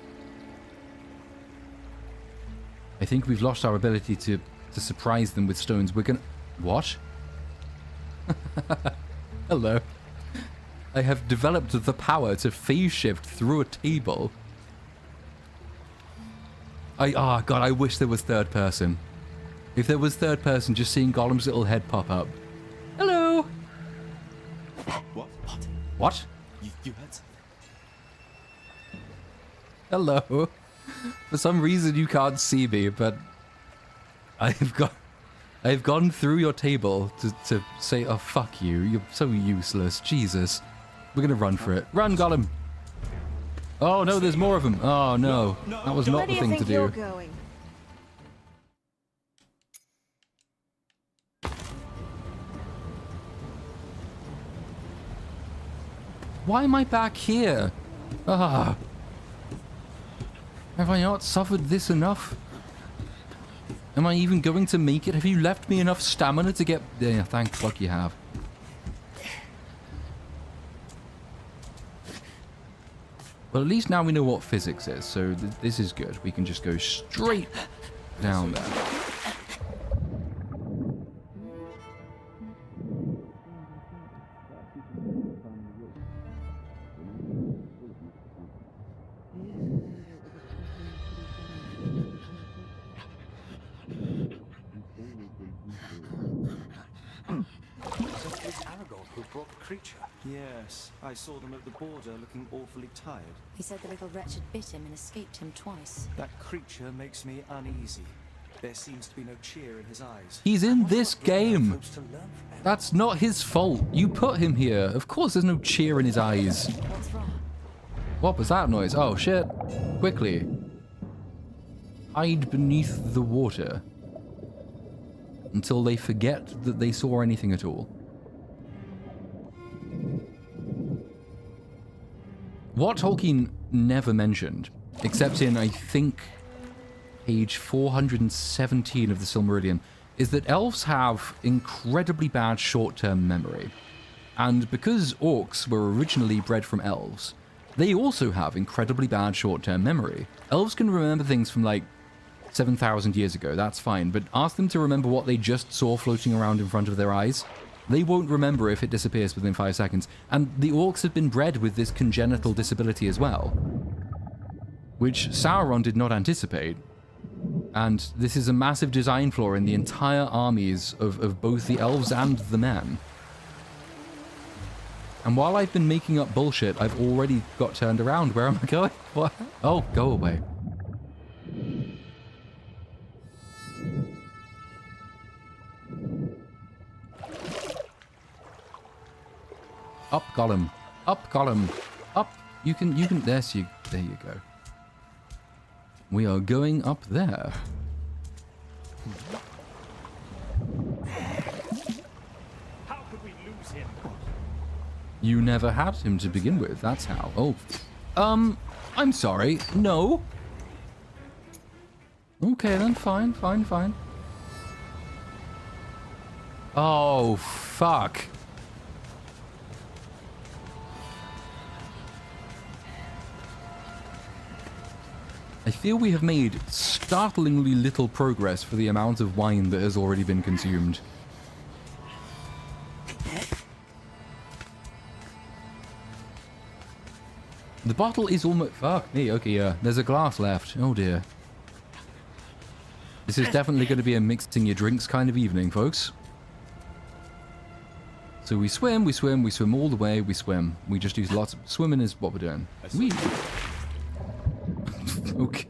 Speaker 1: I think we've lost our ability to surprise them with stones. We're gonna... What? Hello. I have developed the power to phase shift through a table. God, I wish there was third person. If there was third person, just seeing Gollum's little head pop up. Hello!
Speaker 10: What?
Speaker 1: What?
Speaker 10: You heard something?
Speaker 1: Hello. For some reason you can't see me, but I've gone through your table to say, oh, fuck you. You're so useless. Jesus. We're gonna run for it. Run, Gollum! Oh, no, there's more of them. Oh, no. That was not the thing to do.
Speaker 5: Where do you think you're going?
Speaker 1: Why am I back here? Ah. Have I not suffered this enough? Am I even going to make it? Have you left me enough stamina to get... Yeah, thank fuck you have. Well, at least now we know what physics is, so this is good. We can just go straight down there.
Speaker 9: brought the creature.
Speaker 10: Yes, I saw them at the border looking awfully tired.
Speaker 8: He said the little wretch had bit him and escaped him twice.
Speaker 10: That creature makes me uneasy. There seems to be no cheer in his eyes.
Speaker 1: He's in this game.
Speaker 9: Hopes to learn from him.
Speaker 1: That's not his fault. You put him here. Of course there's no cheer in his eyes.
Speaker 8: What's wrong?
Speaker 1: What was that noise? Oh, shit. Quickly. Hide beneath the water. Until they forget that they saw anything at all. What Tolkien never mentioned, except in, I think, page 417 of the Silmarillion, is that elves have incredibly bad short-term memory. And because orcs were originally bred from elves, they also have incredibly bad short-term memory. Elves can remember things from like 7,000 years ago, that's fine, but ask them to remember what they just saw floating around in front of their eyes. They won't remember if it disappears within 5 seconds. And the orcs have been bred with this congenital disability as well, which Sauron did not anticipate. And this is a massive design flaw in the entire armies of both the elves and the men. And while I've been making up bullshit, I've already got turned around. Where am I going? What? Oh, go away. Up, Gollum. Up, Gollum. Up. You can, there you go. We are going up there.
Speaker 9: How could we lose him?
Speaker 1: You never had him to begin with, that's how. Oh. I'm sorry. No. Okay then, fine. Oh, fuck. I feel we have made startlingly little progress for the amount of wine that has already been consumed. The bottle is almost... Fuck me, okay, yeah. There's a glass left. Oh dear. This is definitely going to be a mixing your drinks kind of evening, folks. So we swim all the way, we swim. We just use lots of... Swimming is what we're doing. Okay.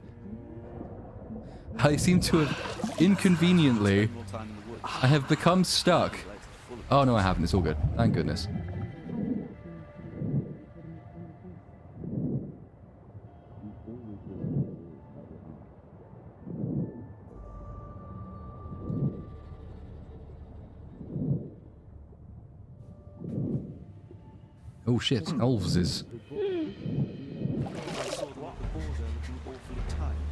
Speaker 1: I seem to have inconveniently... I have become stuck. Oh no, I haven't. It's all good. Thank goodness. Oh shit, elves is...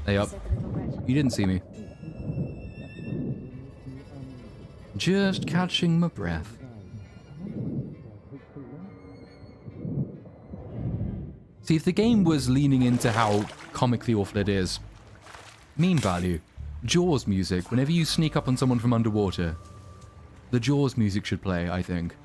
Speaker 1: Hey up. You didn't see me. Just catching my breath. See, if the game was leaning into how comically awful it is, meme value. Jaws music, whenever you sneak up on someone from underwater, the Jaws music should play, I think.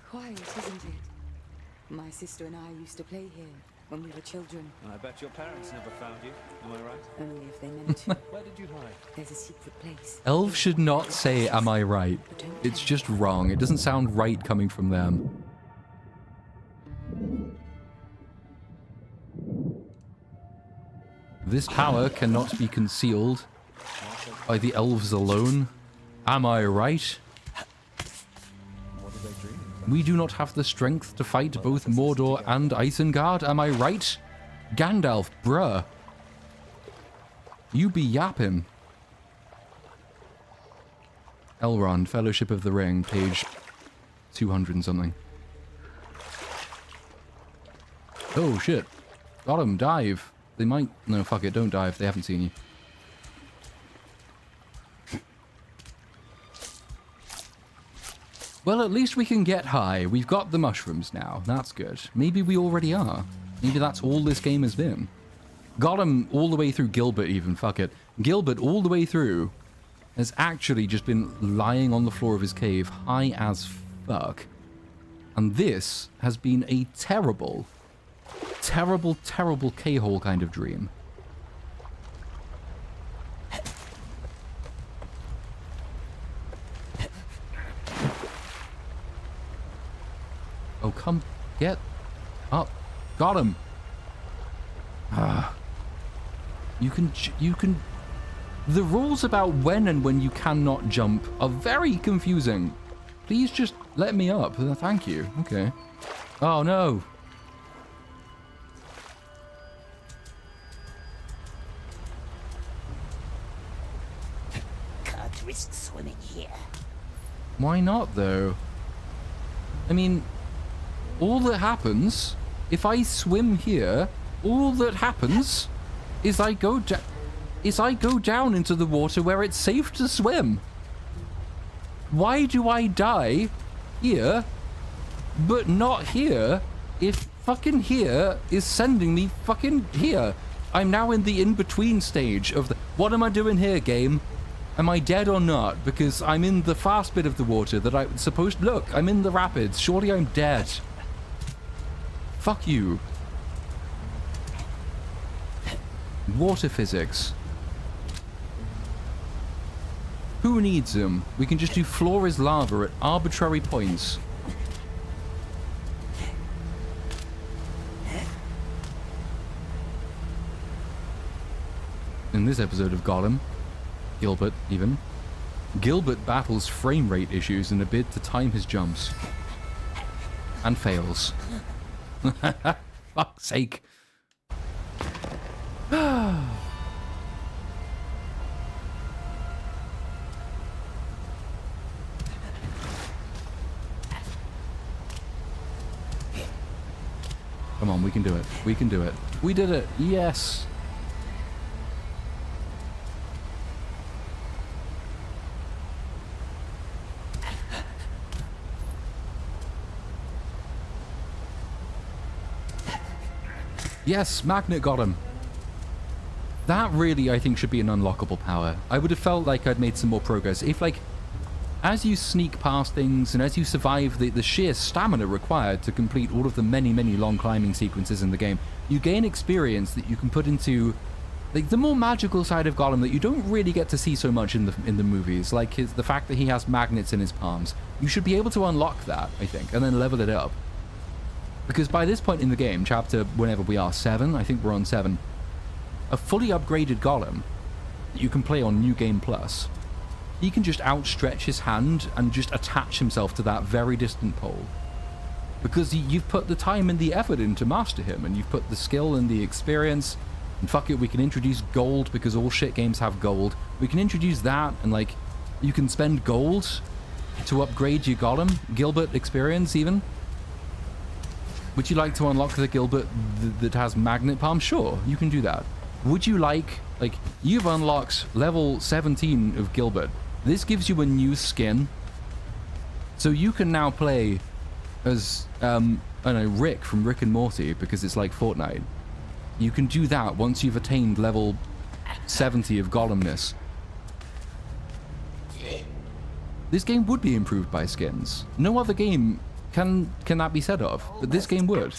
Speaker 11: Quiet, isn't it? My sister and I used to play here when we were children.
Speaker 10: I bet your parents never found you, am I right?
Speaker 11: Only if they meant to.
Speaker 10: Where did you hide?
Speaker 11: There's a secret place.
Speaker 1: Elves should not say, am I right? It's just wrong. It doesn't sound right coming from them. This power cannot be concealed by the elves alone. Am I right? We do not have the strength to fight both Mordor and Isengard, am I right? Gandalf, bruh. You be yapping. Elrond, Fellowship of the Ring, page 200 and something. Oh shit. Got him, dive. They might... No, fuck it, don't dive, they haven't seen you. Well, at least we can get high. We've got the mushrooms now. That's good. Maybe we already are. Maybe that's all this game has been. Gollum all the way through Gilbert even. Fuck it. Gilbert all the way through has actually just been lying on the floor of his cave, high as fuck. And this has been a terrible, terrible, terrible K-hole kind of dream. Oh, come get up. Got him. You can... The rules about when and when you cannot jump are very confusing. Please just let me up. Thank you. Okay. Oh, no.
Speaker 3: Can't risk swimming here.
Speaker 1: Why not, though? I mean, all that happens, if I swim here, all that happens is I go down into the water where it's safe to swim. Why do I die here, but not here, if fucking here is sending me fucking here? I'm now in the in-between stage of the... What am I doing here, game? Am I dead or not? Because I'm in the fast bit of the water that I'm supposed... Look, I'm in the rapids. Surely I'm dead. Fuck you. Water physics. Who needs them? We can just do floor is lava at arbitrary points. In this episode of Gollum, Gilbert even, Gilbert battles frame rate issues in a bid to time his jumps. And fails. Fuck's sake. Come on, we can do it. We can do it. We did it. Yes. Yes, Magnet got him. That really, I think, should be an unlockable power. I would have felt like I'd made some more progress if, like, as you sneak past things and as you survive the sheer stamina required to complete all of the many, many long climbing sequences in the game, you gain experience that you can put into, like, the more magical side of Gollum that you don't really get to see so much in the movies, like the fact that he has magnets in his palms. You should be able to unlock that, I think, and then level it up. Because by this point in the game, chapter whenever we are, 7, I think we're on 7, a fully upgraded Gollum that you can play on New Game Plus, he can just outstretch his hand and just attach himself to that very distant pole. Because you've put the time and the effort in to master him, and you've put the skill and the experience, and fuck it, we can introduce gold, because all shit games have gold. We can introduce that, and like, you can spend gold to upgrade your Gollum, Gilbert experience even. Would you like to unlock the Gilbert that has magnet palm? Sure, you can do that. Would you like, you've unlocked level 17 of Gilbert. This gives you a new skin. So you can now play as, I don't know, Rick from Rick and Morty, because it's like Fortnite. You can do that once you've attained level 70 of Gollumness. This game would be improved by skins. No other game can that be said of, but this game would.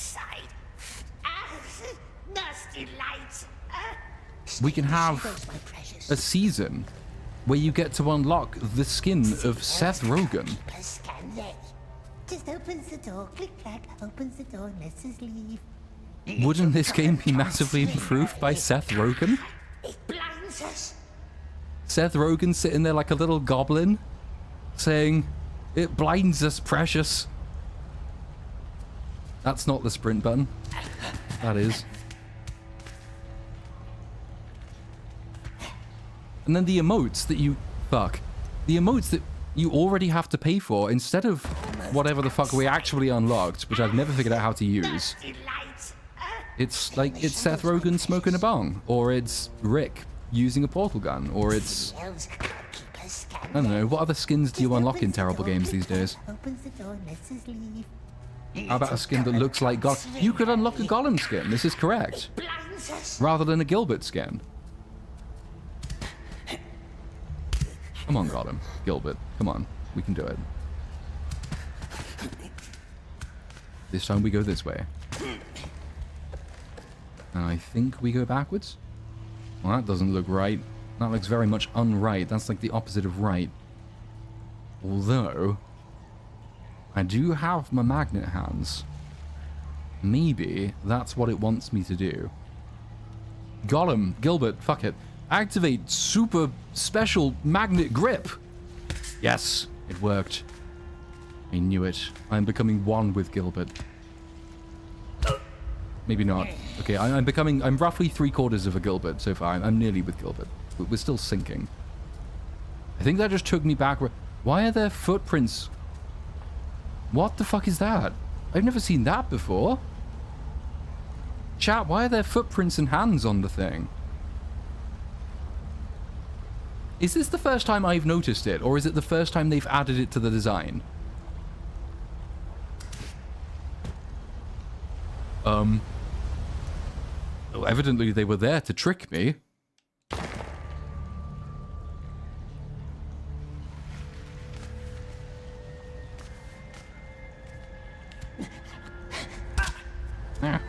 Speaker 1: We can have a season where you get to unlock the skin of Seth Rogen.
Speaker 3: Just opens the door, click clack, opens the door and lets us leave.
Speaker 1: Wouldn't this game be massively improved by Seth Rogen?
Speaker 3: It blinds us.
Speaker 1: Seth Rogen sitting there like a little goblin, saying, "It blinds us, precious." That's not the sprint button. That is. And then the emotes that you... Fuck. The emotes that you already have to pay for instead of whatever the fuck we actually unlocked, which I've never figured out how to use. It's like, it's Seth Rogen smoking a bong, or it's Rick using a portal gun, or it's... I don't know, what other skins do you unlock in terrible games these days? How about a skin that looks like God? You could unlock a Gollum skin, this is correct. Rather than a Gilbert skin. Come on, Gollum. Gilbert, come on. We can do it. This time we go this way. And I think we go backwards? Well, that doesn't look right. That looks very much unright. That's like the opposite of right. Although, I do have my magnet hands. Maybe that's what it wants me to do. Gollum, Gilbert, fuck it. Activate super special magnet grip. Yes, it worked. I knew it. I'm becoming one with Gilbert. Maybe not. Okay, I'm roughly 3/4 of a Gilbert so far. I'm nearly with Gilbert. But we're still sinking. I think that just took me back. Why are there footprints? What the fuck is that? I've never seen that before. Chat, why are there footprints and hands on the thing? Is this the first time I've noticed it, or is it the first time they've added it to the design? Well, evidently they were there to trick me. Ah.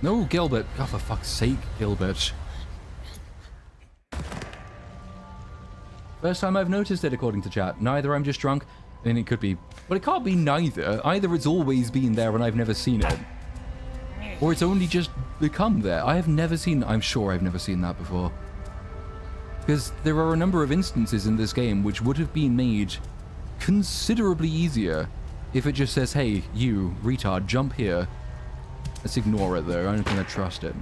Speaker 1: No, Gilbert. Oh, for fuck's sake, Gilbert. First time I've noticed it, according to chat. Neither I'm just drunk, and it could be. But it can't be neither. Either it's always been there and I've never seen it. Or it's only just become there. I have never seen... I'm sure I've never seen that before. Because there are a number of instances in this game which would have been made considerably easier if it just says, hey, you, retard, jump here. Let's ignore it, though. I don't think I trust it.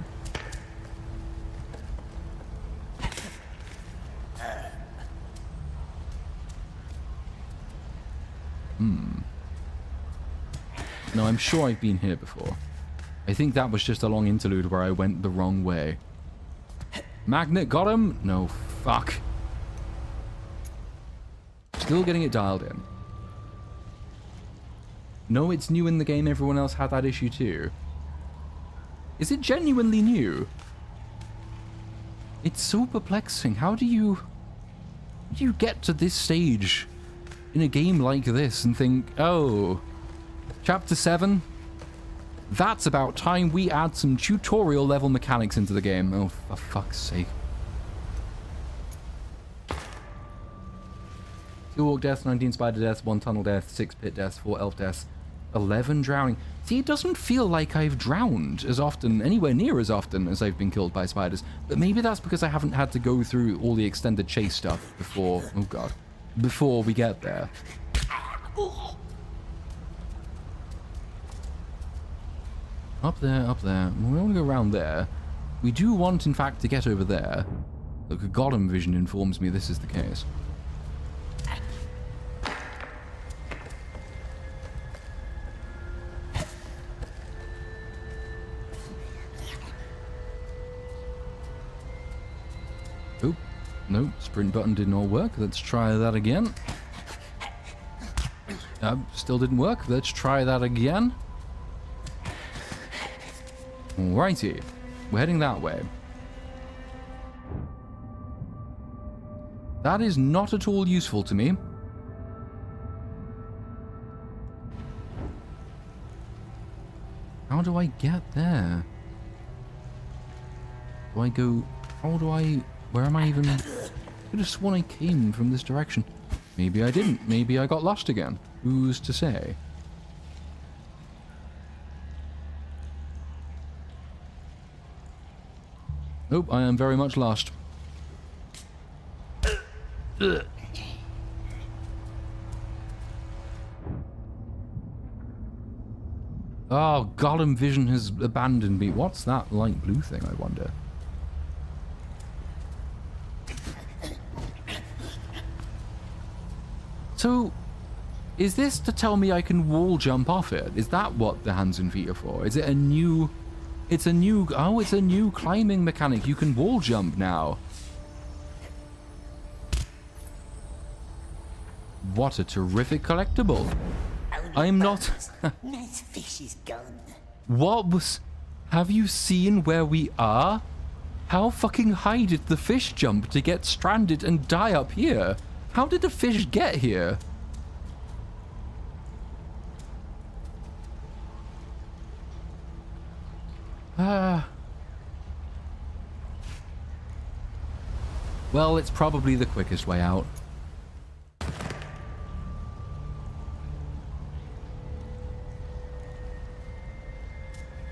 Speaker 1: No, I'm sure I've been here before. I think that was just a long interlude where I went the wrong way. Magnet, got him? No, fuck. Still getting it dialed in. No, it's new in the game. Everyone else had that issue too. Is it genuinely new? It's so perplexing. How do you get to this stage in a game like this and think, oh, Chapter 7? That's about time we add some tutorial level mechanics into the game. Oh, for fuck's sake. 2 orc deaths, 19 spider deaths, 1 tunnel death, 6 pit deaths, 4 elf deaths, 11 drowning. See, it doesn't feel like I've drowned as often, anywhere near as often as I've been killed by spiders. But maybe that's because I haven't had to go through all the extended chase stuff before, oh god, before we get there. Up there, up there. We want to go around there. We do want, in fact, to get over there. Look, a Gollum vision informs me this is the case. Oh, no, sprint button did not work. Let's try that again. Still didn't work. Let's try that again. Alrighty, we're heading that way. That is not at all useful to me. How do I get there? Do I go... How do I... Where am I even... I could have sworn I came from this direction. Maybe I didn't. Maybe I got lost again. Who's to say? Nope, I am very much lost. Ugh. Oh, Gollum vision has abandoned me. What's that light blue thing, I wonder? So, is this to tell me I can wall jump off it? Is that what the hands and feet are for? Is it a new... It's a new... Oh, it's a new climbing mechanic. You can wall jump now. What a terrific collectible. I'm not...
Speaker 3: Nice fish is gone.
Speaker 1: What was... Have you seen where we are? How fucking high did the fish jump to get stranded and die up here? How did the fish get here? Well, it's probably the quickest way out.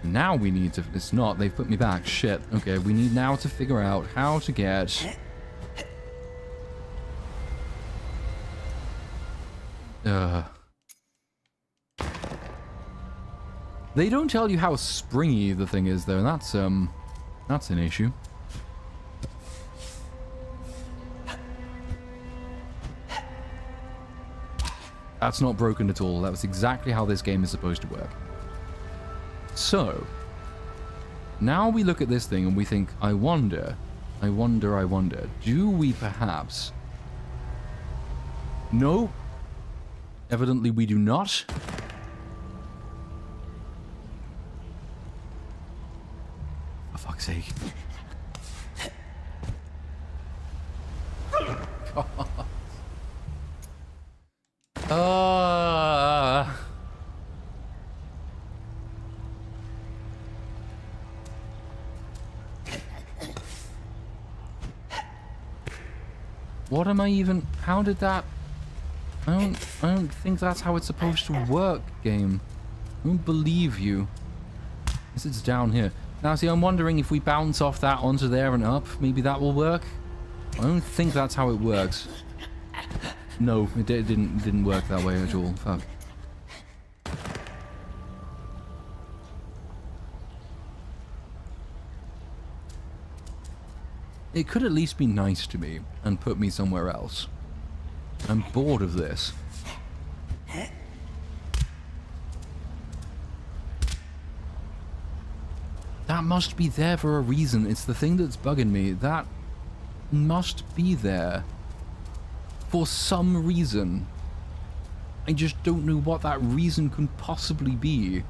Speaker 1: Now we need to... It's not. They've put me back. Shit. Okay, we need now to figure out how to get... They don't tell you how springy the thing is, though. That's an issue. That's not broken at all. That was exactly how this game is supposed to work. So, now we look at this thing and we think, I wonder, do we perhaps... No. Evidently we do not. For fuck's sake. God. What am I even... How did that... I don't think that's how it's supposed to work, game. I don't believe you. This is down here. Now, see, I'm wondering if we bounce off that onto there and up, maybe that will work. I don't think that's how it works. No, it didn't work that way at all. Fuck. It could at least be nice to me and put me somewhere else. I'm bored of this. That must be there for a reason. It's the thing that's bugging me. That must be there for some reason. I just don't know what that reason can possibly be.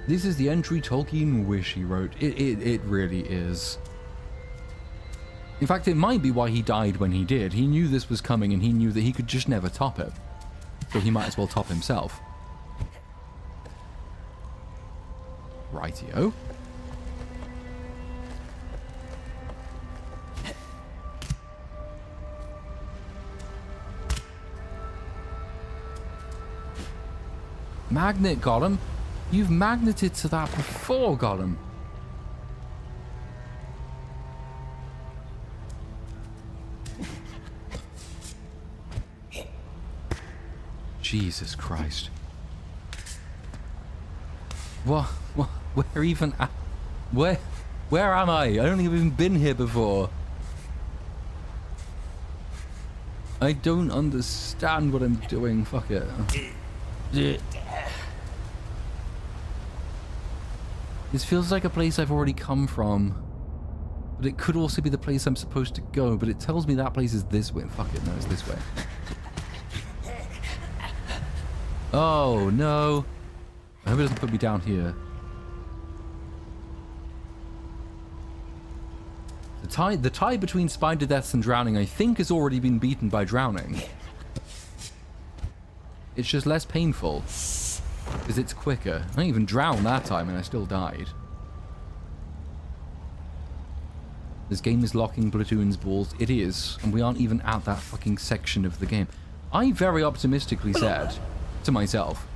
Speaker 1: This is the entry Tolkien wish he wrote. It really is. In fact, it might be why he died when he did. He knew this was coming and he knew that he could just never top it. So he might as well top himself. Rightio. Magnet, Gollum. You've magneted to that before, Gollum. Jesus Christ. What? Where even? Where am I? I don't think I've even been here before. I don't understand what I'm doing. Fuck it. This feels like a place I've already come from. But it could also be the place I'm supposed to go. But it tells me that place is this way. Fuck it, no, it's this way. Oh, no. I hope it doesn't put me down here. The tie between spider deaths and drowning, I think, has already been beaten by drowning. It's just less painful. Because it's quicker. I didn't even drown that time and I still died. This game is locking Platoon's balls. It is. And we aren't even at that fucking section of the game. I very optimistically said to myself,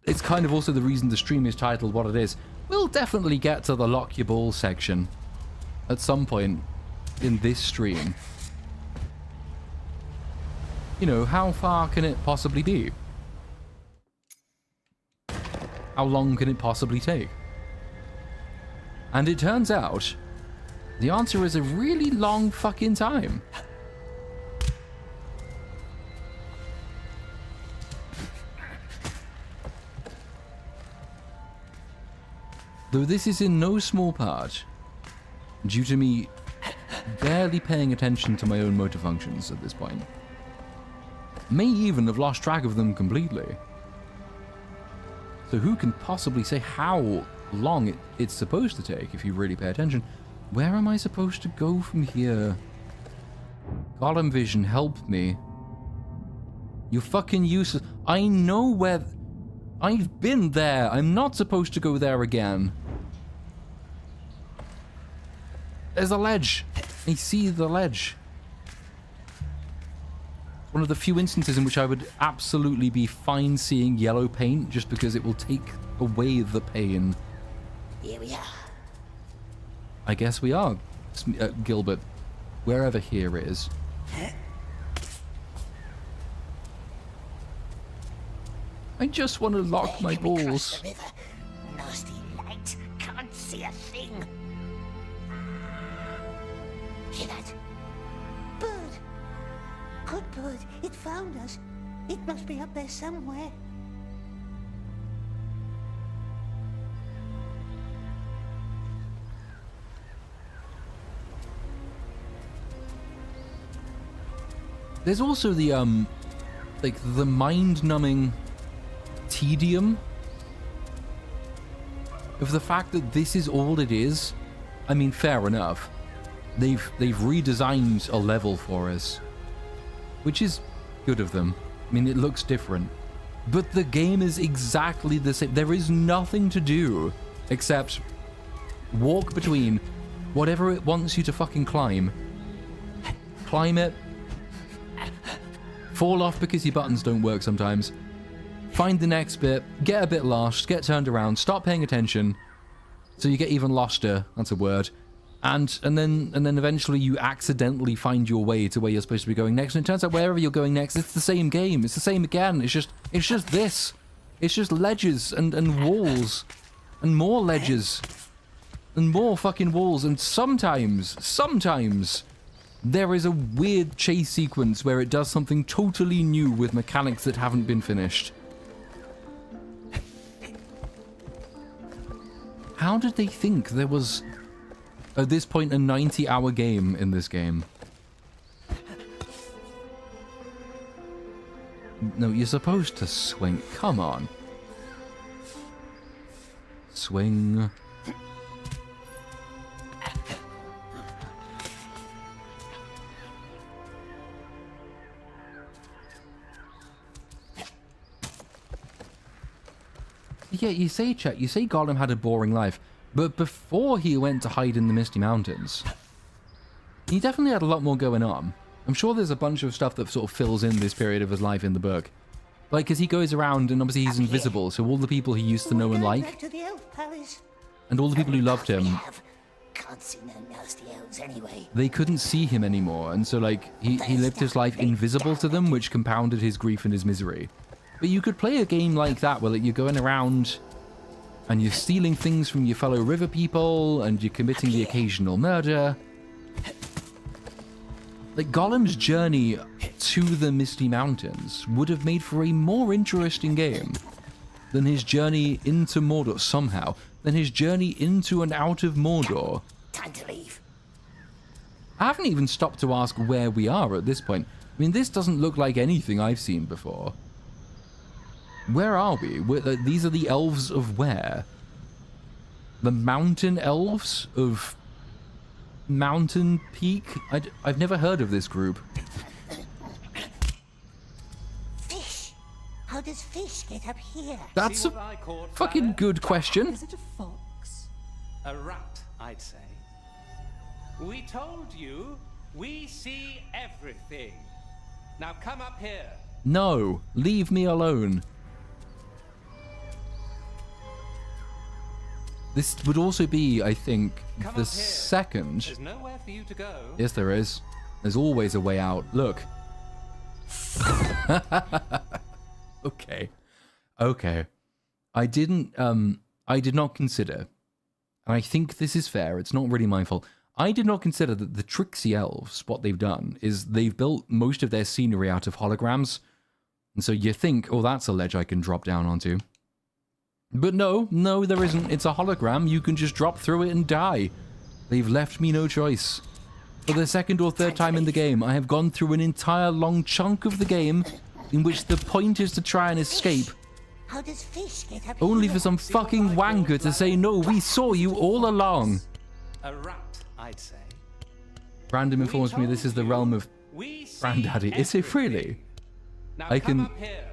Speaker 1: it's kind of also the reason the stream is titled what it is. We'll definitely get to the lock your balls section at some point in this stream. You know, how far can it possibly be? How long can it possibly take? And it turns out, the answer is a really long fucking time. Though this is in no small part due to me barely paying attention to my own motor functions at this point. May even have lost track of them completely. So who can possibly say how long it's supposed to take if you really pay attention? Where am I supposed to go from here? Gollum Vision, help me. You're fucking useless. I know where... I've been there. I'm not supposed to go there again. There's a ledge. I see the ledge. One of the few instances in which I would absolutely be fine seeing yellow paint just because it will take away the pain.
Speaker 3: Here we are.
Speaker 1: I guess we are, Gilbert. Wherever here is. I just want to lock my balls.
Speaker 3: The river. Nasty light. Can't see a thing. Hear that? Bird. Good bird. It found us. It must be up there somewhere.
Speaker 1: There's also the, like, the mind-numbing tedium of the fact that this is all it is. I mean, fair enough. They've redesigned a level for us, which is good of them. I mean, it looks different, but the game is exactly the same. There is nothing to do except walk between whatever it wants you to fucking climb it, fall off because your buttons don't work sometimes, find the next bit, get a bit lost, get turned around, stop paying attention, so you get even loster, that's a word, and then eventually you accidentally find your way to where you're supposed to be going next, and it turns out wherever you're going next, it's the same game, it's the same again, it's just this. It's just ledges and walls, and more ledges, and more fucking walls, and sometimes there is a weird chase sequence where it does something totally new with mechanics that haven't been finished. How did they think there was, at this point, a 90-hour game in this game? No, you're supposed to swing. Come on. Swing. Yeah, you say Gollum had a boring life, but before he went to hide in the Misty Mountains, he definitely had a lot more going on. I'm sure there's a bunch of stuff that sort of fills in this period of his life in the book. Like, because he goes around and obviously he's invisible, so all the people he used to know and like, and all the people who loved him,
Speaker 3: Can't see no nasty elves anyway.
Speaker 1: They couldn't see him anymore, and so, like, he lived his life invisible to them, which compounded his grief and his misery. But you could play a game like that, where like, you're going around and you're stealing things from your fellow river people, and you're committing the occasional murder. Like, Gollum's journey to the Misty Mountains would have made for a more interesting game than his journey into Mordor, somehow, than his journey into and out of Mordor.
Speaker 3: Time to leave.
Speaker 1: I haven't even stopped to ask where we are at this point. I mean, this doesn't look like anything I've seen before. Where are we? These are the elves of where? The mountain elves of Mountain Peak? I've never heard of this group.
Speaker 3: Fish. How does fish get up here?
Speaker 1: That's a fucking good question.
Speaker 5: Is it a fox?
Speaker 6: A rat, I'd say. We told you, we see everything. Now come up here.
Speaker 1: No, leave me alone. This would also be, I think, the second...
Speaker 6: There's nowhere for you to go.
Speaker 1: Yes, there is. There's always a way out. Look. Okay. Okay. I did not consider, and I think this is fair, it's not really my fault, I did not consider that the Tricksy Elves, what they've done, is they've built most of their scenery out of holograms. And so you think, oh, that's a ledge I can drop down onto. But no, there isn't. It's a hologram. You can just drop through it and die. They've left me no choice. For the second or third time in the game, I have gone through an entire long chunk of the game in which the point is to try and escape.
Speaker 3: How does fish get up
Speaker 1: Only
Speaker 3: here?
Speaker 1: for some fucking wanker to say, no, we saw you all along.
Speaker 6: A rat, I'd say.
Speaker 1: Random informs me this is the realm of Granddaddy. Is it really?
Speaker 6: Now
Speaker 1: I
Speaker 6: come
Speaker 1: can...
Speaker 6: up here.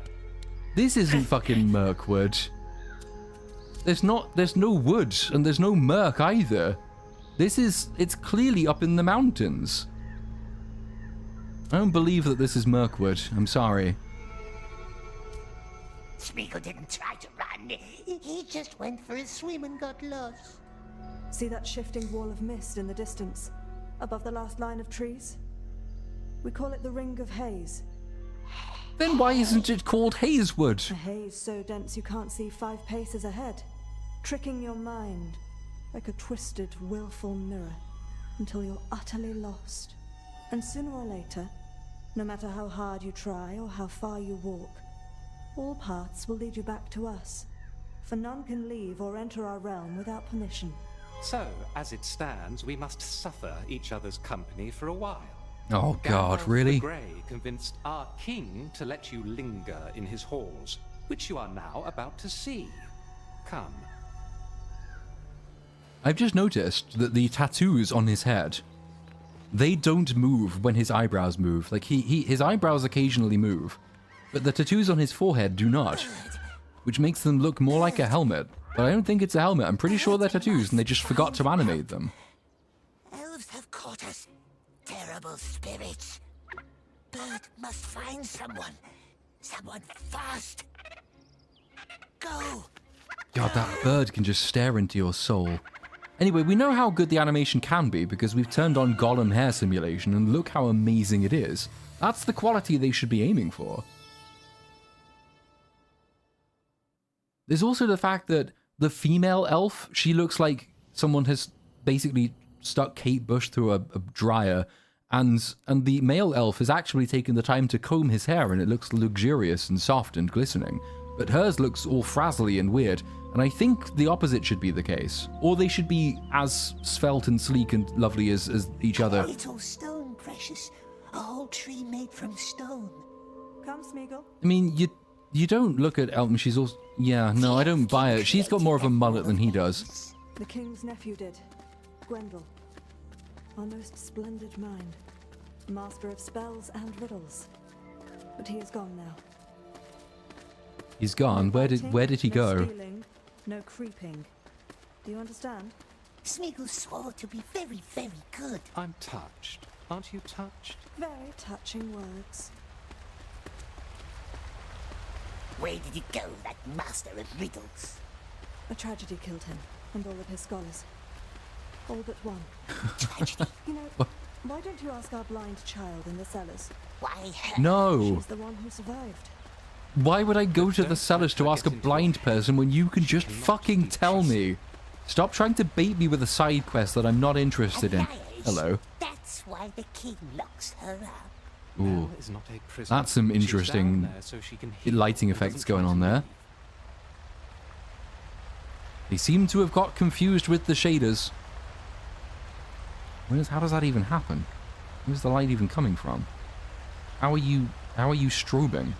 Speaker 1: This isn't fucking Mirkwood. There's no wood, and there's no Mirk either. It's clearly up in the mountains. I don't believe that this is Mirkwood. I'm sorry.
Speaker 3: Smeagol didn't try to run. He just went for a swim and got lost.
Speaker 5: See that shifting wall of mist in the distance, above the last line of trees? We call it the Ring of Haze.
Speaker 1: Then why isn't it called Hazewood?
Speaker 5: A haze so dense you can't see 5 paces ahead, tricking your mind like a twisted, willful mirror until you're utterly lost. And sooner or later, no matter how hard you try or how far you walk, all paths will lead you back to us, for none can leave or enter our realm without permission.
Speaker 6: So, as it stands, we must suffer each other's company for a while.
Speaker 1: Oh God,
Speaker 6: Gandalf
Speaker 1: really?
Speaker 6: the Grey convinced our king to let you linger in his halls, which you are now about to see. Come.
Speaker 1: I've just noticed that the tattoos on his head, they don't move when his eyebrows move. Like his eyebrows occasionally move, but the tattoos on his forehead do not, which makes them look more like a helmet. But I don't think it's a helmet. I'm pretty sure they're tattoos and they just forgot to animate them.
Speaker 3: Elves have caught us. Terrible spirits. Bird must find someone. Someone fast. Go.
Speaker 1: God, that bird can just stare into your soul. Anyway, we know how good the animation can be because we've turned on Gollum hair simulation and look how amazing it is. That's the quality they should be aiming for. There's also the fact that the female elf, she looks like someone has basically stuck Kate Bush through a dryer, and the male elf has actually taken the time to comb his hair and it looks luxurious and soft and glistening. But hers looks all frazzly and weird, and I think the opposite should be the case. Or they should be as svelte and sleek and lovely as each other.
Speaker 3: It's all stone, precious. A whole tree made from stone.
Speaker 5: Come, Smeagol.
Speaker 1: I mean, you don't look at Elton, she's also... Yeah, no, I don't buy it. She's got more of a mullet than he does.
Speaker 5: The king's nephew did. Gwendol. Our most splendid mind. Master of spells and riddles. But he is gone now.
Speaker 1: He's gone. Where did he go?
Speaker 5: No stealing, no creeping. Do you understand?
Speaker 3: Smeagol swore to be very, very good.
Speaker 6: I'm touched. Aren't you touched?
Speaker 5: Very touching words.
Speaker 3: Where did he go, that master of riddles?
Speaker 5: A tragedy killed him, and all of his scholars. All but one.
Speaker 3: Tragedy?
Speaker 5: You know, why don't you ask our blind child in the cellars?
Speaker 3: Why her?
Speaker 1: No.
Speaker 5: She's the one who survived.
Speaker 1: Why would I go to the cellars to ask a blind person when you can just fucking tell me? Stop trying to bait me with a side quest that I'm not interested in. Hello.
Speaker 3: That's why the king locks her up.
Speaker 1: Ooh.
Speaker 6: Is not a prisoner.
Speaker 1: That's some
Speaker 6: She's
Speaker 1: interesting
Speaker 6: down there so she can heal
Speaker 1: lighting
Speaker 6: and
Speaker 1: effects
Speaker 6: doesn't
Speaker 1: going
Speaker 6: try
Speaker 1: on
Speaker 6: to
Speaker 1: there.
Speaker 6: leave.
Speaker 1: They seem to have got confused with the shaders. How does that even happen? Where's the light even coming from? How are you strobing?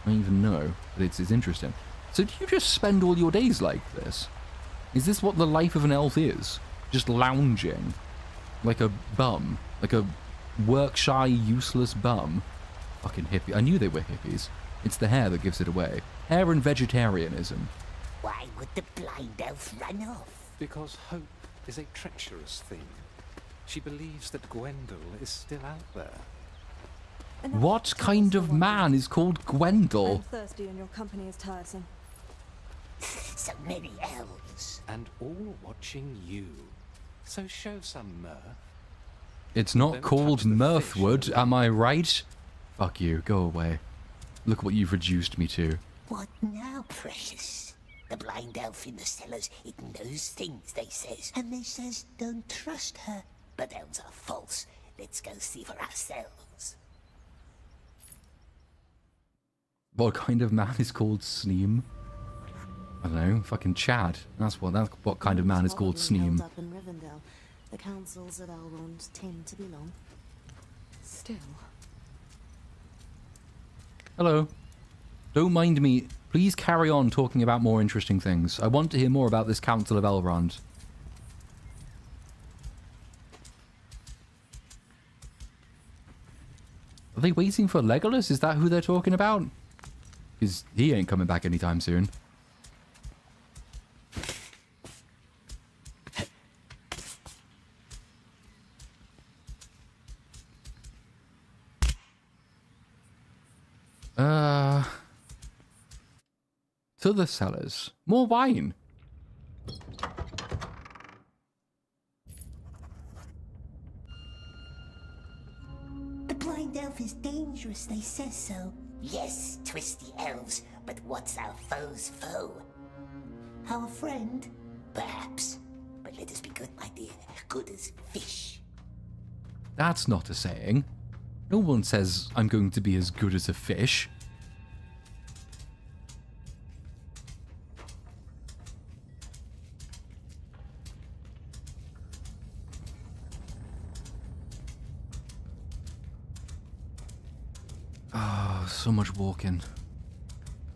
Speaker 1: I don't even know, but it's interesting. So do you just spend all your days like this? Is this what the life of an elf is? Just lounging? Like a bum? Like a work-shy, useless bum? Fucking hippie. I knew they were hippies. It's the hair that gives it away. Hair and vegetarianism.
Speaker 3: Why would the blind elf run off?
Speaker 6: Because hope is a treacherous thing. She believes that Gwendol is still out there.
Speaker 5: Enough.
Speaker 1: What kind of man is called
Speaker 5: I'm
Speaker 1: Gwendol?
Speaker 5: thirsty and your company is tiresome.
Speaker 3: So many elves.
Speaker 6: And all watching you. So show some mirth.
Speaker 1: It's not
Speaker 6: Don't
Speaker 1: called
Speaker 6: touch the
Speaker 1: Mirthwood,
Speaker 6: fish.
Speaker 1: am I right? Fuck you, go away. Look what you've reduced me to.
Speaker 3: What now, precious? The blind elf in the cellars, it knows things, they says. And they says don't trust her. But elves are false. Let's go see for ourselves.
Speaker 1: What kind of man is called Sneem? I don't know, fucking Chad. That's what kind of man is called Sneem.
Speaker 8: Up in Rivendell. The councils at Elrond tend to be long. Still.
Speaker 1: Hello. Don't mind me. Please carry on talking about more interesting things. I want to hear more about this Council of Elrond. Are they waiting for Legolas? Is that who they're talking about? Because he ain't coming back anytime soon. To the cellars. More wine.
Speaker 3: The blind elf is dangerous, they say so. Yes, twisty elves, but what's our foe's foe? Our friend? Perhaps. But let us be good, my dear. Good as fish.
Speaker 1: That's not a saying. No one says I'm going to be as good as a fish. Oh, so much walking.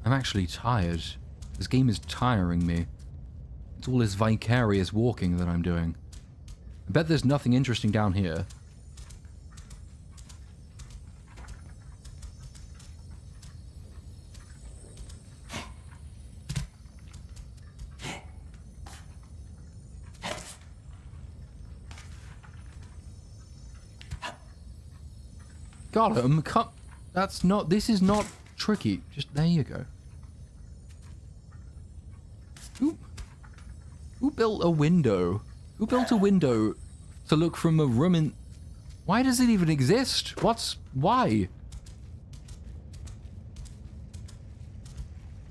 Speaker 1: I'm actually tired. This game is tiring me. It's all this vicarious walking that I'm doing. I bet there's nothing interesting down here. Gollum, come. That's not. This is not tricky. Just there you go. Who built a window? Who built a window to look from a room in? Why does it even exist? Why?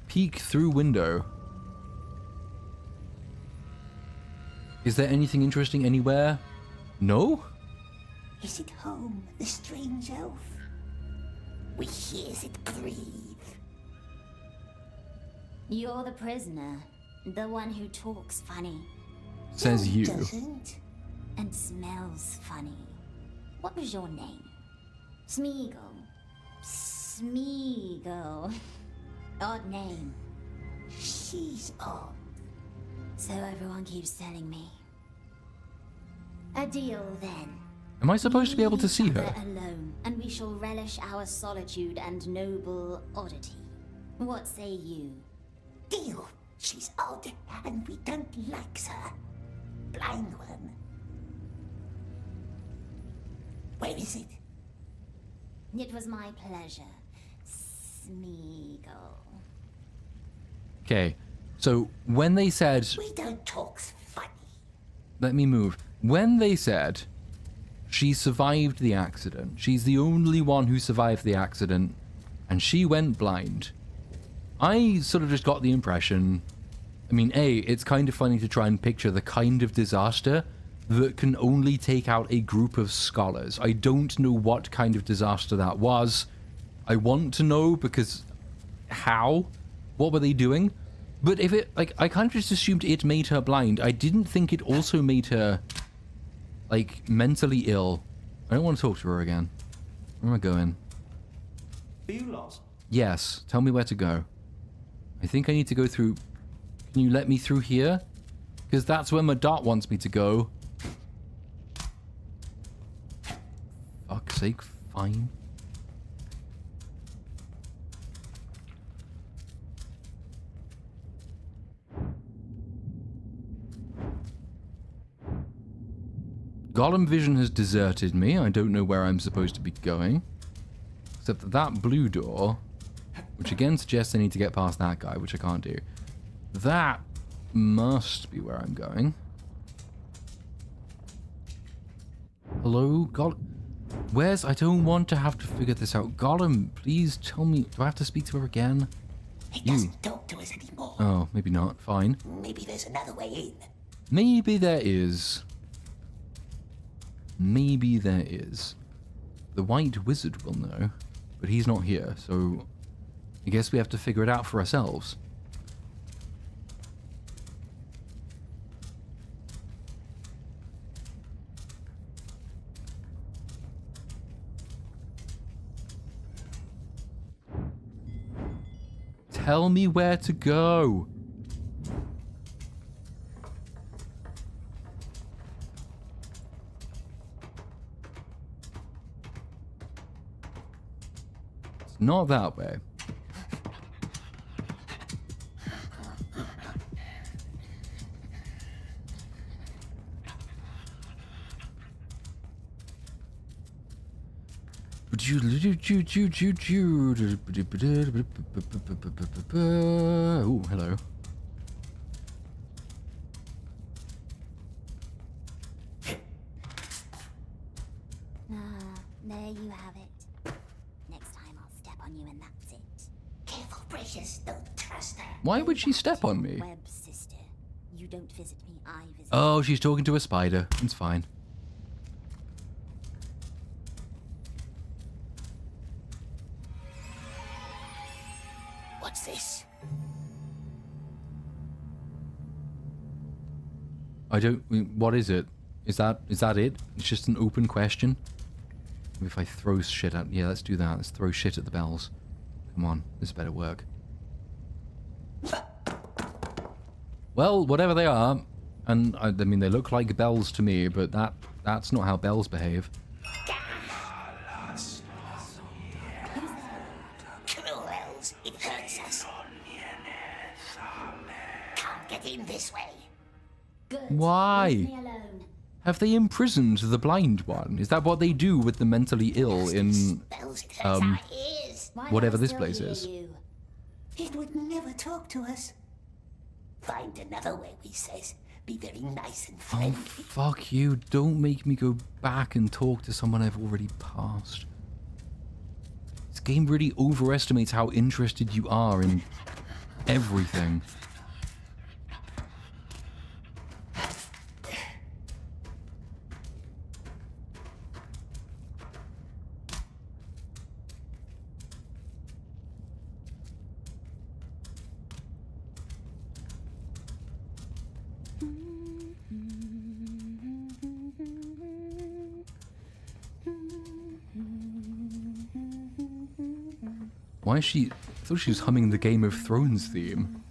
Speaker 1: Peek through window. Is there anything interesting anywhere? No?
Speaker 3: Is it home, the strange elf? We hears it breathe.
Speaker 7: You're the prisoner. The one who talks funny.
Speaker 1: Says
Speaker 3: No,
Speaker 1: you.
Speaker 3: Doesn't.
Speaker 7: And smells funny. What was your name? Smeagol. Smeagol. Odd name.
Speaker 3: She's odd.
Speaker 7: So everyone keeps telling me. A deal then.
Speaker 1: Am I supposed to be able to see her?
Speaker 7: We're alone, and we shall relish our solitude and noble oddity. What say you?
Speaker 3: Deal. She's odd, and we don't like her. Blind one. Where is it?
Speaker 7: It was my pleasure, Smeagol.
Speaker 1: Okay, so when they said...
Speaker 3: We don't talk funny.
Speaker 1: Let me move. When they said she survived the accident, she's the only one who survived the accident, and she went blind, I sort of just got the impression... I mean, A, it's kind of funny to try and picture the kind of disaster that can only take out a group of scholars. I don't know what kind of disaster that was. I want to know because... How? What were they doing? But if it... Like, I kind of just assumed it made her blind. I didn't think it also made her... Like, mentally ill. I don't want to talk to her again. Where am I going?
Speaker 10: Are you lost?
Speaker 1: Yes. Tell me where to go. I think I need to go through... Can you let me through here? Because that's where my dot wants me to go. Fuck's sake, fine. Gollum vision has deserted me. I don't know where I'm supposed to be going. Except that that blue door, which again suggests I need to get past that guy, which I can't do. That must be where I'm going. Hello, Gollum? Where's... I don't want to have to figure this out. Gollum, please tell me... Do I have to speak to her again?
Speaker 3: He doesn't talk to us anymore.
Speaker 1: Oh, maybe not. Fine.
Speaker 3: Maybe there's another way in.
Speaker 1: Maybe there is. Maybe there is. The White Wizard will know, but he's not here, so I guess we have to figure it out for ourselves. Tell me where to go. It's not that way. Oh, hello.
Speaker 7: There you have it. Next time I'll step on you and that's it.
Speaker 3: Careful, precious. Don't trust her.
Speaker 1: Why would she step on me?
Speaker 7: Web sister. You don't visit me, I visit.
Speaker 1: Oh, she's talking to a spider. It's fine.
Speaker 3: What's this?
Speaker 1: I don't. What is it? Is that it? It's just an open question. Maybe if I throw shit at. Yeah, let's do that. Let's throw shit at the bells. Come on, this better work. Well, whatever they are, and I mean they look like bells to me, but that's not how bells behave.
Speaker 3: Cruel elves, it hurts us. Can't get in this way.
Speaker 7: Good.
Speaker 1: Why?
Speaker 7: Leave me alone.
Speaker 1: Have they imprisoned the blind one? Is that what they do with the mentally ill in
Speaker 3: Spells, it hurts our ears.
Speaker 7: Why
Speaker 1: whatever
Speaker 7: do I
Speaker 1: this
Speaker 7: still
Speaker 1: place
Speaker 7: hear
Speaker 1: is?
Speaker 7: you?
Speaker 3: It would never talk to us. Find another way, he says. Be very nice and
Speaker 1: Oh,
Speaker 3: friendly.
Speaker 1: fuck you. Don't make me go back and talk to someone I've already passed. This game really overestimates how interested you are in everything. Why is she... I thought she was humming the Game of Thrones theme.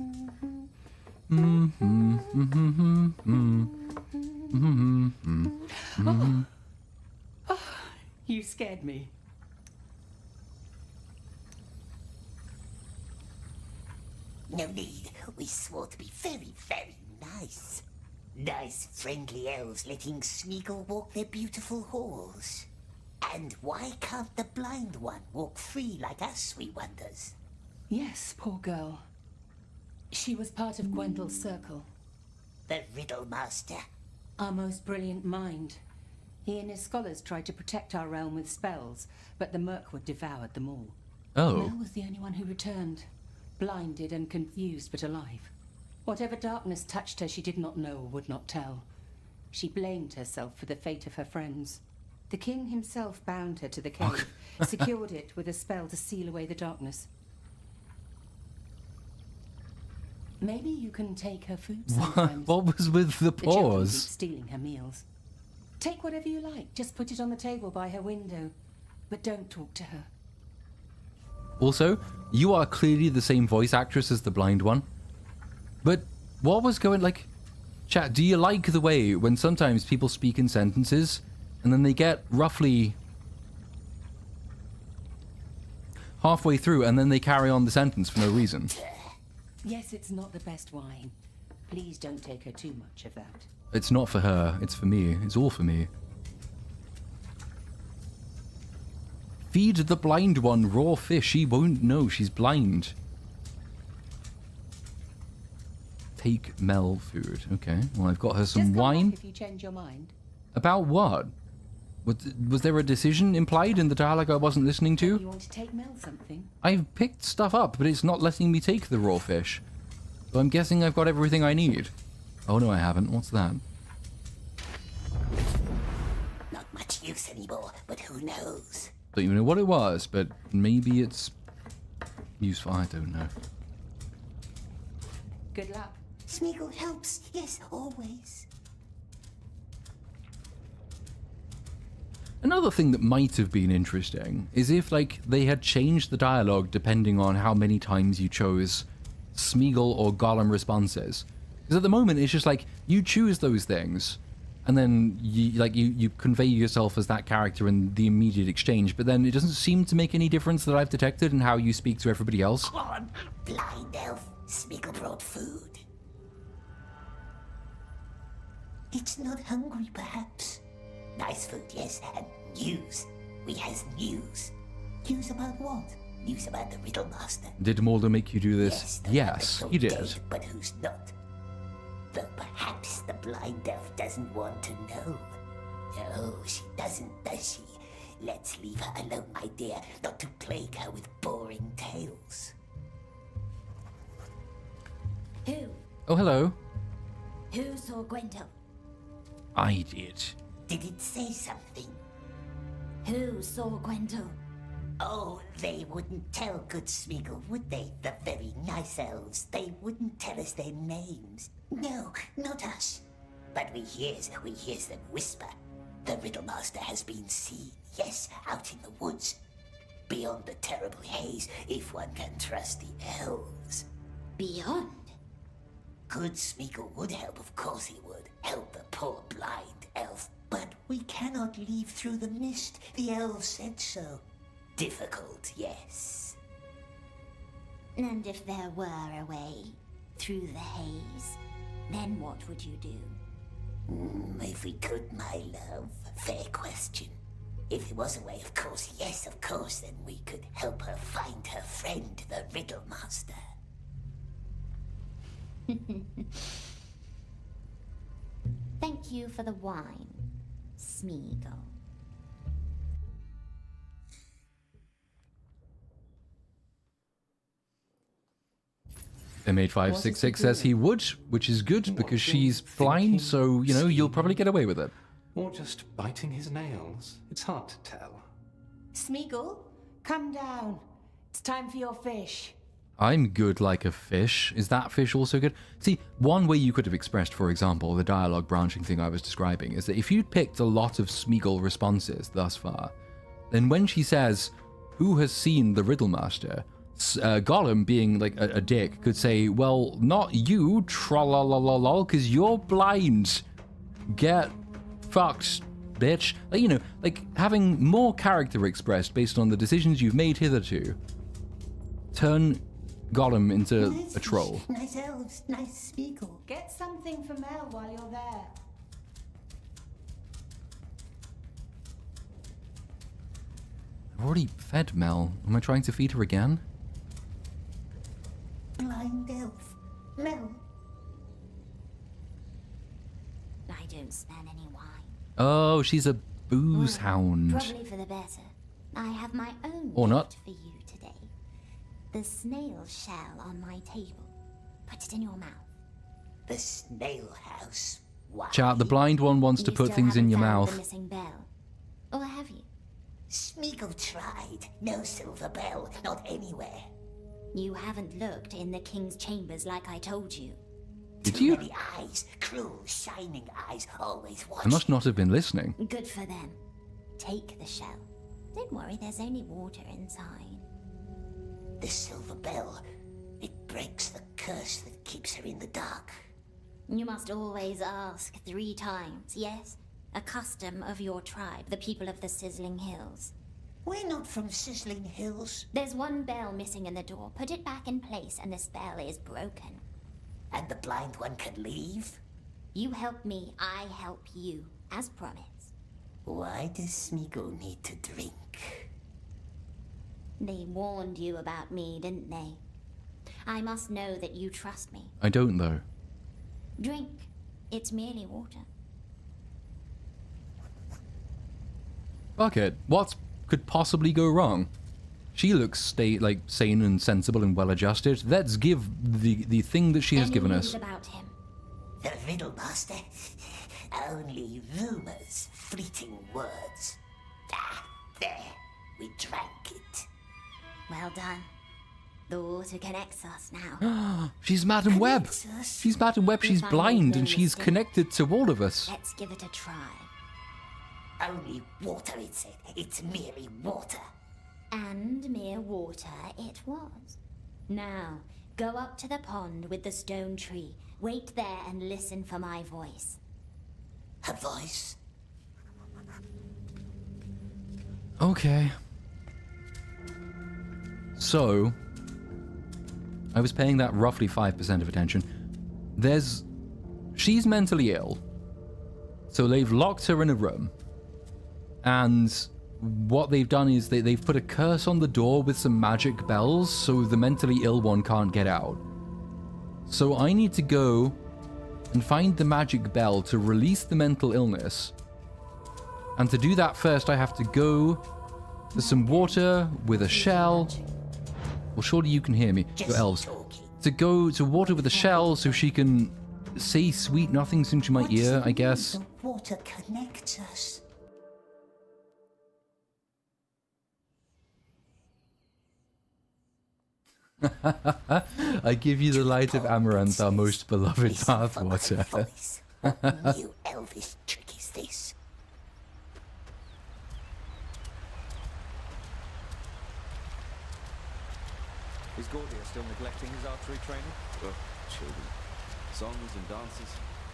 Speaker 11: You scared me.
Speaker 3: No need. We swore to be very, very nice. Nice, friendly elves letting Smeagol walk their beautiful halls. And why can't the blind one walk free like us, we wonders?
Speaker 11: Yes, poor girl. She was part of Gwendel's circle.
Speaker 3: The Riddle Master.
Speaker 11: Our most brilliant mind. He and his scholars tried to protect our realm with spells, but the Mirkwood devoured them all.
Speaker 1: Oh.
Speaker 11: Mel was the only one who returned. Blinded and confused, but alive. Whatever darkness touched her, she did not know or would not tell. She blamed herself for the fate of her friends. The king himself bound her to the cave, secured it with a spell to seal away the darkness. Maybe you can take her food sometimes.
Speaker 1: What was with the
Speaker 11: The children keep
Speaker 1: pause?
Speaker 11: stealing her meals. Take whatever you like, just put it on the table by her window. But don't talk to her.
Speaker 1: Also, you are clearly the same voice actress as the blind one. But what was going... like... Chat, do you like the way when sometimes people speak in sentences and then they get roughly halfway through and then they carry on the sentence for no reason?
Speaker 11: Yes, it's not the best wine. Please don't take her too much of that.
Speaker 1: It's not for her, it's for me. It's all for me. Feed the blind one raw fish. She won't know she's blind. Take Mel food. Okay, well I've got her some
Speaker 11: Just come
Speaker 1: wine.
Speaker 11: back if you change your mind.
Speaker 1: About what? Was there a decision implied in the dialogue I wasn't listening to?
Speaker 11: You want to take Mel something?
Speaker 1: I've picked stuff up, but it's not letting me take the raw fish. So I'm guessing I've got everything I need. Oh no, I haven't. What's that?
Speaker 3: Not much use anymore, but who knows?
Speaker 1: Don't even know what it was, but maybe it's useful. I don't know.
Speaker 11: Good luck.
Speaker 3: Smeagol helps, yes, always.
Speaker 1: Another thing that might have been interesting is if, like, they had changed the dialogue depending on how many times you chose Smeagol or Gollum responses. Because at the moment, it's just like, you choose those things, and then you convey yourself as that character in the immediate exchange, but then it doesn't seem to make any difference that I've detected in how you speak to everybody else.
Speaker 3: Come on, blind elf. Smeagol brought food. It's not hungry, perhaps. Nice food, yes, and news. We has news. News about what? News about the Riddle Master.
Speaker 1: Did Mulder make you do this?
Speaker 3: Yes,
Speaker 1: Yes, he did.
Speaker 3: dead, but who's not? Though perhaps the blind elf doesn't want to know. No, she doesn't, does she? Let's leave her alone, my dear, not to plague her with boring tales.
Speaker 7: Who?
Speaker 1: Oh, hello.
Speaker 7: Who saw Gwendol?
Speaker 1: I did.
Speaker 3: Did it say something?
Speaker 7: Who saw Gwendol?
Speaker 3: Oh, they wouldn't tell good Smeagol, would they? The very nice elves. They wouldn't tell us their names. No, not us. But we hears them whisper. The Riddle Master has been seen, yes, out in the woods. Beyond the terrible haze, if one can trust the elves.
Speaker 7: Beyond?
Speaker 3: Good Smeagol would help, of course he would. Help the poor blind elf. But we cannot leave through the mist. The elves said so. Difficult, yes.
Speaker 7: And if there were a way through the haze, then what would you do?
Speaker 3: If we could, my love. Fair question. If there was a way, of course, yes, of course, then we could help her find her friend, the Riddle Master.
Speaker 7: Thank you for the wine, Smeagol.
Speaker 1: M8566 says he would, which is good because she's blind, so, you know, you'll probably get away with it.
Speaker 6: Or just biting his nails. It's hard to tell.
Speaker 11: Smeagol, come down. It's time for your fish.
Speaker 1: I'm good like a fish. Is that fish also good? See, one way you could have expressed, for example, the dialogue branching thing I was describing, is that if you'd picked a lot of Smeagol responses thus far, then when she says, "Who has seen the Riddle Master?" Gollum, being like a dick, could say, "Well, not you, tralalalal, because you're blind. Get fucked, bitch." Like, you know, like having more character expressed based on the decisions you've made hitherto. Turn Gollum into
Speaker 3: Nice
Speaker 1: a troll.
Speaker 3: fish, nice elves, nice Smeagol.
Speaker 11: Get something for Mel while you're there.
Speaker 1: I've already fed Mel. Am I trying to feed her again?
Speaker 3: Blind elf. Mel.
Speaker 7: I don't smell any wine.
Speaker 1: Oh, she's a booze
Speaker 7: Well,
Speaker 1: hound.
Speaker 7: Probably for the better. I have my own
Speaker 1: Or not.
Speaker 7: gift for you today. The snail shell on my table. Put it in your mouth.
Speaker 3: The snail house. Why?
Speaker 1: Chat, the blind one wants to
Speaker 7: You
Speaker 1: put
Speaker 7: still
Speaker 1: things in
Speaker 7: haven't
Speaker 1: your
Speaker 7: found
Speaker 1: mouth.
Speaker 7: The missing bell. Or have you?
Speaker 3: Smeagol tried. No silver bell. Not anywhere.
Speaker 7: You haven't looked in the king's chambers like I told you.
Speaker 1: Did
Speaker 3: Too
Speaker 1: you?
Speaker 3: many eyes. Cruel, shining eyes. Always
Speaker 1: I
Speaker 3: watching.
Speaker 1: must not have been listening.
Speaker 7: Good for them. Take the shell. Don't worry, there's only water inside.
Speaker 3: The silver bell. It breaks the curse that keeps her in the dark.
Speaker 7: You must always ask 3 times, yes? A custom of your tribe, the people of the Sizzling Hills.
Speaker 3: We're not from Sizzling Hills.
Speaker 7: There's one bell missing in the door. Put it back in place and the spell is broken.
Speaker 3: And the blind one can leave?
Speaker 7: You help me, I help you, as promised.
Speaker 3: Why does Smeagol need to drink?
Speaker 7: They warned you about me, didn't they? I must know that you trust me.
Speaker 1: I don't, though.
Speaker 7: Drink. It's merely water.
Speaker 1: Fuck it. What could possibly go wrong? She looks sane and sensible and well-adjusted. Let's give the thing that she has
Speaker 7: Any
Speaker 1: given
Speaker 7: news
Speaker 1: us.
Speaker 7: about him?
Speaker 3: The Riddle Master? Only rumors, fleeting words. Ah, there. We drank it.
Speaker 7: Well done. The water connects us now.
Speaker 1: She's Madam Web.
Speaker 3: Connects us?
Speaker 1: She's Madam Web. She's
Speaker 7: If I
Speaker 1: blind
Speaker 7: make no
Speaker 1: and she's
Speaker 7: mistake.
Speaker 1: connected to all of us.
Speaker 7: Let's give it a try.
Speaker 3: Only water, it said. It's merely water.
Speaker 7: And mere water it was. Now, go up to the pond with the stone tree. Wait there and listen for my voice.
Speaker 3: Her voice?
Speaker 1: Okay. So, I was paying that roughly 5% of attention. She's mentally ill. So they've locked her in a room. And what they've done is they've put a curse on the door with some magic bells so the mentally ill one can't get out. So I need to go and find the magic bell to release the mental illness. And to do that first, I have to go to some water with a shell. Well, surely you can hear me, your elves. To go to water with a shell so she can say sweet nothings into my ear, I guess.
Speaker 3: The water connects us.
Speaker 1: I give you the light of Amaranth, our most beloved bathwater.
Speaker 3: What new elvish trick is this?
Speaker 10: Is Gordia still neglecting his archery training?
Speaker 12: Well, children. Songs and dances,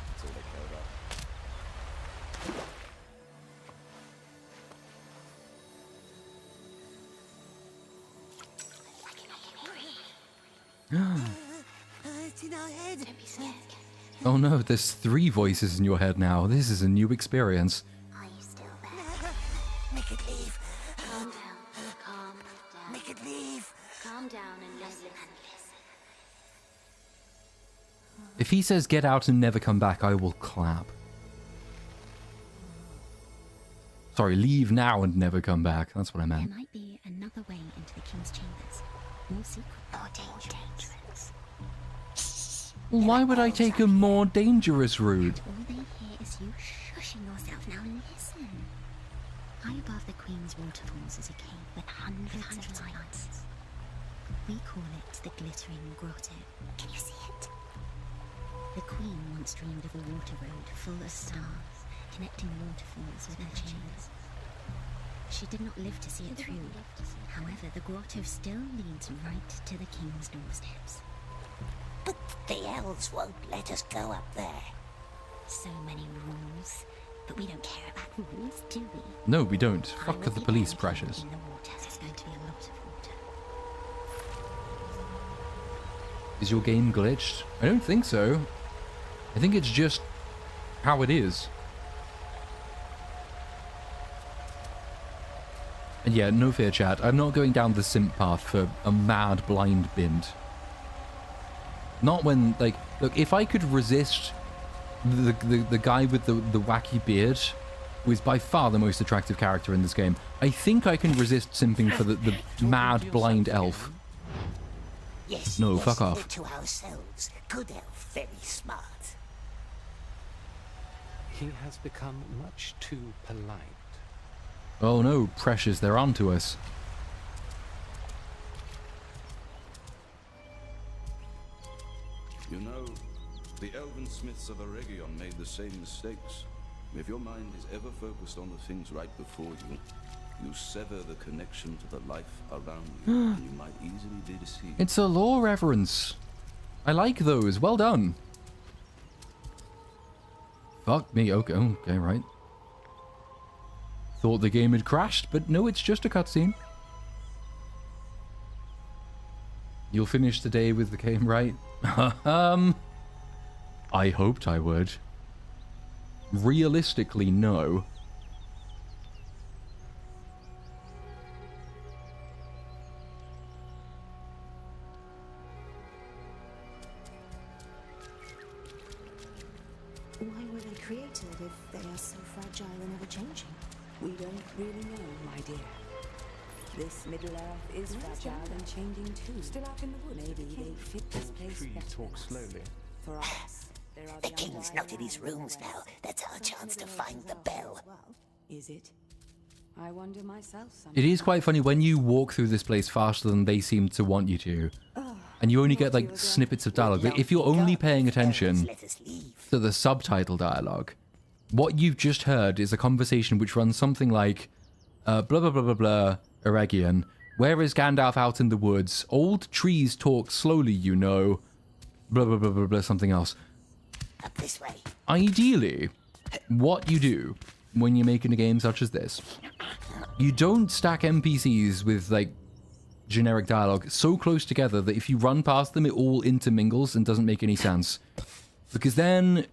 Speaker 12: that's all they care about.
Speaker 3: It's in our head.
Speaker 7: Don't be scared.
Speaker 1: Oh no, there's 3 voices in your head now. This is a new experience.
Speaker 7: Are you still there?
Speaker 3: Make it leave.
Speaker 7: Calm down. Calm down.
Speaker 3: Make it leave.
Speaker 7: Calm down and listen.
Speaker 1: If he says get out and never come back, I will clap. Sorry, leave now and never come back. That's what I meant.
Speaker 7: There might be another way into the king's chambers. More secret. More dangerous.
Speaker 1: Why would I take a more dangerous route?
Speaker 7: All they hear is you shushing yourself. Now listen. High above the Queen's waterfalls is a cave with hundreds of lights. We call it the Glittering Grotto. Can you see it? The Queen once dreamed of a water road full of stars, connecting waterfalls with her chambers. She did not live to see it through. However, the grotto still leads right to the King's doorsteps.
Speaker 3: But the elves won't let us go up there.
Speaker 7: So many rules. But we don't care about rules, do we?
Speaker 1: No, we don't.
Speaker 7: I
Speaker 1: Fuck
Speaker 7: will
Speaker 1: the
Speaker 7: be
Speaker 1: police
Speaker 7: everything
Speaker 1: pressures.
Speaker 7: in the water. There's going to be a lot of water.
Speaker 1: Is your game glitched? I don't think so. I think it's just how it is. And yeah, no fear, chat. I'm not going down the simp path for a mad blind bind. Not when, like, look, if I could resist the guy with the wacky beard, who is by far the most attractive character in this game, I think I can resist simping for the mad blind elf.
Speaker 3: Yes,
Speaker 1: No,
Speaker 3: yes,
Speaker 1: fuck off.
Speaker 3: live to ourselves. Good elf, very smart.
Speaker 6: He has become much too polite.
Speaker 1: Oh no, pressures, they're onto us.
Speaker 12: You know, the elven smiths of Eregion made the same mistakes. If your mind is ever focused on the things right before you, you sever the connection to the life around you, and you might easily be deceived.
Speaker 1: It's a law reference. I like those. Well done. Fuck me. Okay, okay, right. Thought the game had crashed, but no, it's just a cutscene. You'll finish the day with the game, right? I hoped I would. Realistically, no.
Speaker 5: Why were they created if they are so fragile and ever-changing?
Speaker 8: We don't really know, my dear. This Middle Earth is fragile and changing too. Still out in the woods. Maybe they fit this place
Speaker 6: Please
Speaker 8: better.
Speaker 6: talk slowly.
Speaker 8: For us, there are
Speaker 3: The king's not in his rooms now. That's our chance to find the bell.
Speaker 8: Is it? I wonder myself sometimes.
Speaker 1: It is quite funny when you walk through this place faster than they seem to want you to. And you only get like snippets of dialogue. Like, if you're only paying attention to the subtitle dialogue, what you've just heard is a conversation which runs something like, blah blah blah blah blah, Eregion. Where is Gandalf out in the woods? Old trees talk slowly, you know. Blah blah blah blah blah, something else.
Speaker 3: Up this way.
Speaker 1: Ideally, what you do when you're making a game such as this, you don't stack NPCs with like generic dialogue so close together that if you run past them, it all intermingles and doesn't make any sense. Because then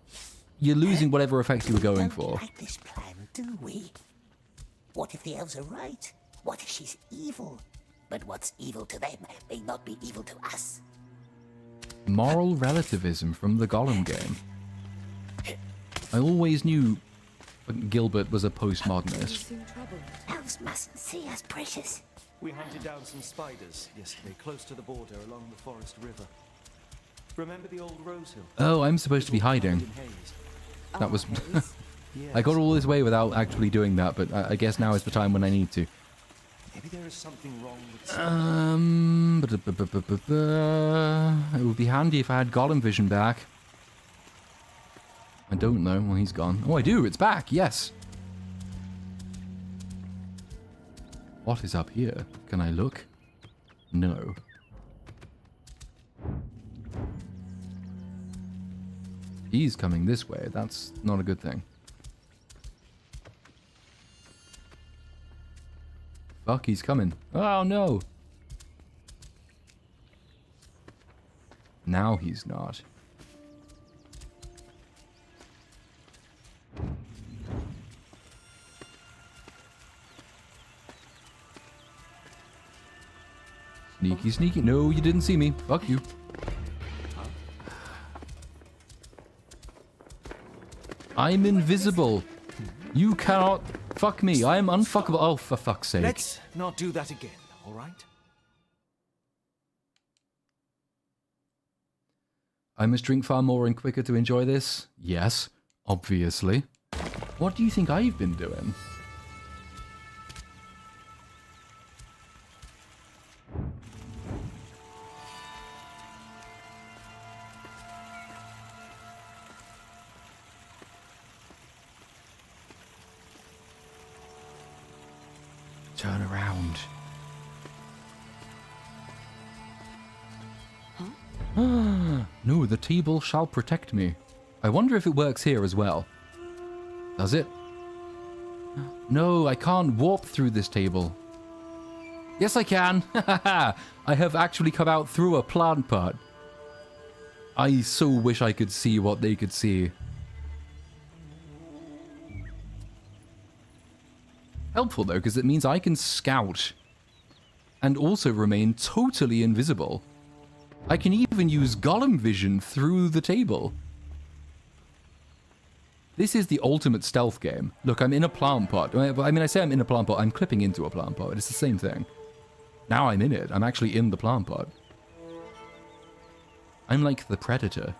Speaker 1: you're losing whatever effect you were going for.
Speaker 3: Like this plan, do we? What if the elves are right? What if she's evil? But what's evil to them may not be evil to us.
Speaker 1: Moral relativism from the Gollum game. I always knew Gilbert was a postmodernist.
Speaker 3: Elves mustn't see us, precious.
Speaker 10: We hunted down some spiders yesterday, close to the border along the forest river. Remember the old Rose Hill?
Speaker 1: Oh, I'm supposed to be hiding. That was... I got all this way without actually doing that, but I guess now is the time when I need to.
Speaker 10: Maybe there is something wrong with
Speaker 1: It would be handy if I had Gollum vision back. I don't know. Well, he's gone. Oh, I do. It's back. Yes. What is up here? Can I look? No. He's coming this way. That's not a good thing. Fuck, he's coming. Oh, no. Now he's not. Sneaky, sneaky. No, you didn't see me. Fuck you. I'm invisible. You cannot fuck me. I am unfuckable. Oh, for fuck's sake.
Speaker 10: Let's not do that again, all right?
Speaker 1: I must drink far more and quicker to enjoy this? Yes, obviously. What do you think I've been doing? Turn around. No, the table shall protect me. I wonder if it works here as well. Does it? No, I can't warp through this table. Yes, I can. I have actually come out through a plant pot. I so wish I could see what they could see. Helpful though, because it means I can scout and also remain totally invisible. I can even use Gollum vision through the table. This is the ultimate stealth game. Look, I'm in a plant pot. I mean, I say I'm in a plant pot. I'm clipping into a plant pot. It's the same thing. Now I'm in it. I'm actually in the plant pot. I'm like the Predator.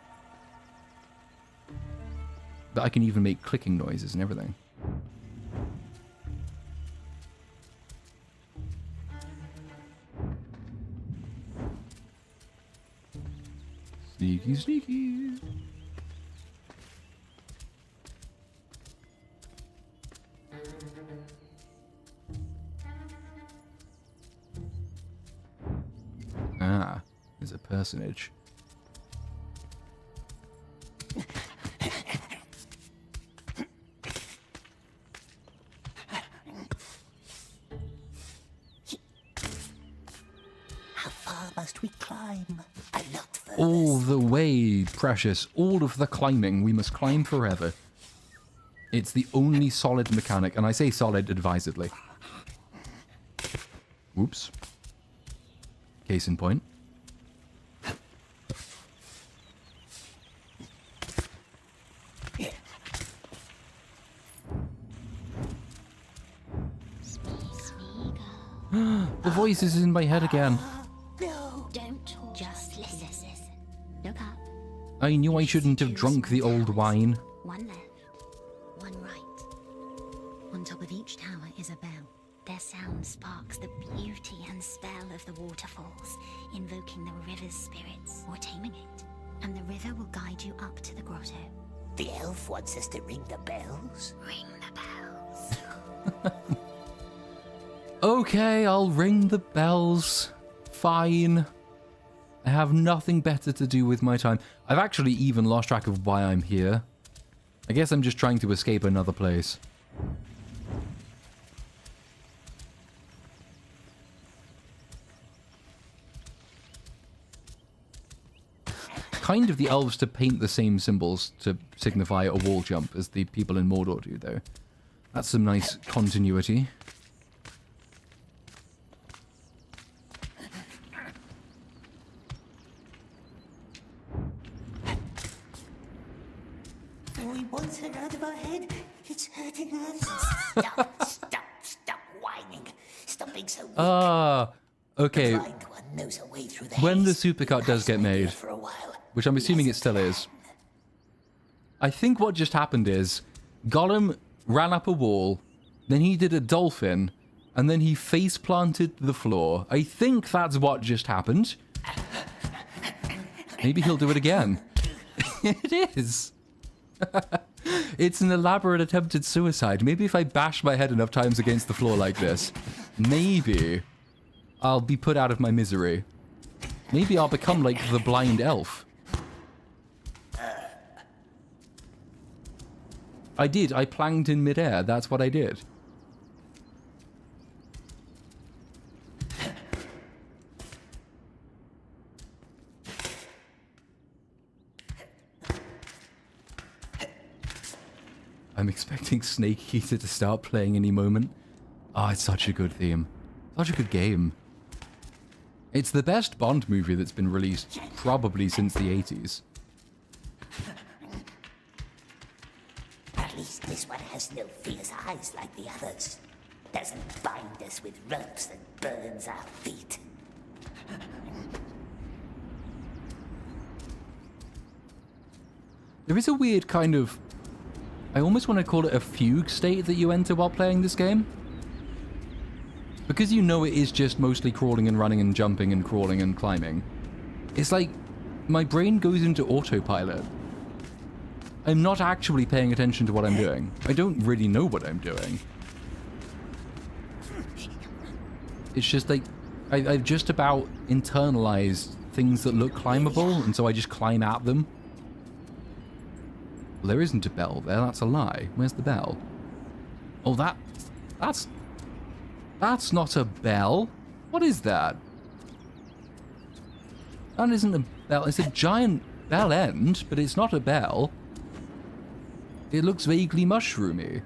Speaker 1: But I can even make clicking noises and everything. Sneaky, sneaky. Ah, there's a personage.
Speaker 3: How far must we climb? A lot further.
Speaker 1: All the way, precious. All of the climbing. We must climb forever. It's the only solid mechanic, and I say solid advisedly. Whoops. Case in point. The voice is in my head again.
Speaker 7: No, don't talk. Just listen. Look up.
Speaker 1: I knew I shouldn't have drunk the old wine.
Speaker 7: One left, one right. On top of each tower is a bell. Their sound sparks the beauty and spell of the waterfalls, invoking the river's spirits or taming it. And the river will guide you up to the grotto.
Speaker 3: The elf wants us to ring the bells?
Speaker 7: Ring the bells.
Speaker 1: Okay, I'll ring the bells. Fine. I have nothing better to do with my time. I've actually even lost track of why I'm here. I guess I'm just trying to escape another place. Kind of the elves to paint the same symbols to signify a wall jump as the people in Mordor do, though. That's some nice continuity.
Speaker 3: We want her out of our head. It's hurting us. Stop whining. Stop being so weak.
Speaker 1: Ah, okay.
Speaker 3: The blind one knows a way through the
Speaker 1: When the
Speaker 3: haze.
Speaker 1: supercut does get made,
Speaker 3: For a while.
Speaker 1: which I'm assuming it still is, I think what just happened is Gollum ran up a wall, then he did a dolphin, and then he face planted the floor. I think that's what just happened. Maybe he'll do it again. It is. It's an elaborate attempted suicide. Maybe if I bash my head enough times against the floor like this, maybe I'll be put out of my misery. Maybe I'll become like the blind elf. I did. I planged in midair. That's what I did. I'm expecting Snake Eater to start playing any moment. Ah, it's such a good theme. Such a good game. It's the best Bond movie that's been released probably since the 80s.
Speaker 3: At least this one has no fierce eyes like the others. Doesn't bind us with ropes that burns our feet.
Speaker 1: There is a weird kind of... I almost want to call it a fugue state that you enter while playing this game. Because you know it is just mostly crawling and running and jumping and crawling and climbing. It's like my brain goes into autopilot. I'm not actually paying attention to what I'm doing. I don't really know what I'm doing. It's just like I've just about internalized things that look climbable, and so I just climb at them. Well, there isn't a bell there. That's a lie. Where's the bell? Oh, that's not a bell. What is that? That isn't a bell. It's a giant bell end, but it's not a bell. It looks vaguely mushroomy.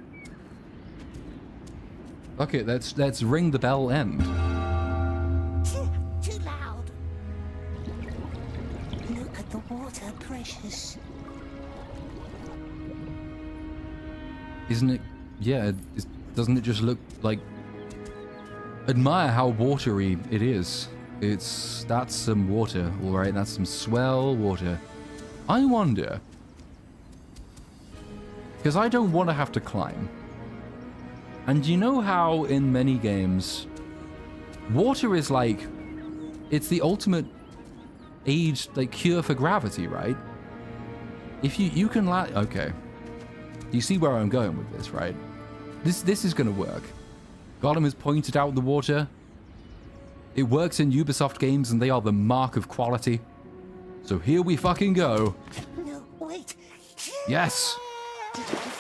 Speaker 1: Okay, let's ring the bell end.
Speaker 3: Too loud. Look at the water, precious.
Speaker 1: Isn't it? Yeah, doesn't it just look like... Admire how watery it is. That's some water, alright, that's some swell water. I wonder... Because I don't want to have to climb. And you know how in many games, water is like... It's the ultimate aid, like, cure for gravity, right? If you can okay. You see where I'm going with this, right? This is going to work. Gollum has pointed out the water. It works in Ubisoft games and they are the mark of quality. So here we fucking go.
Speaker 3: No, wait.
Speaker 1: Yes!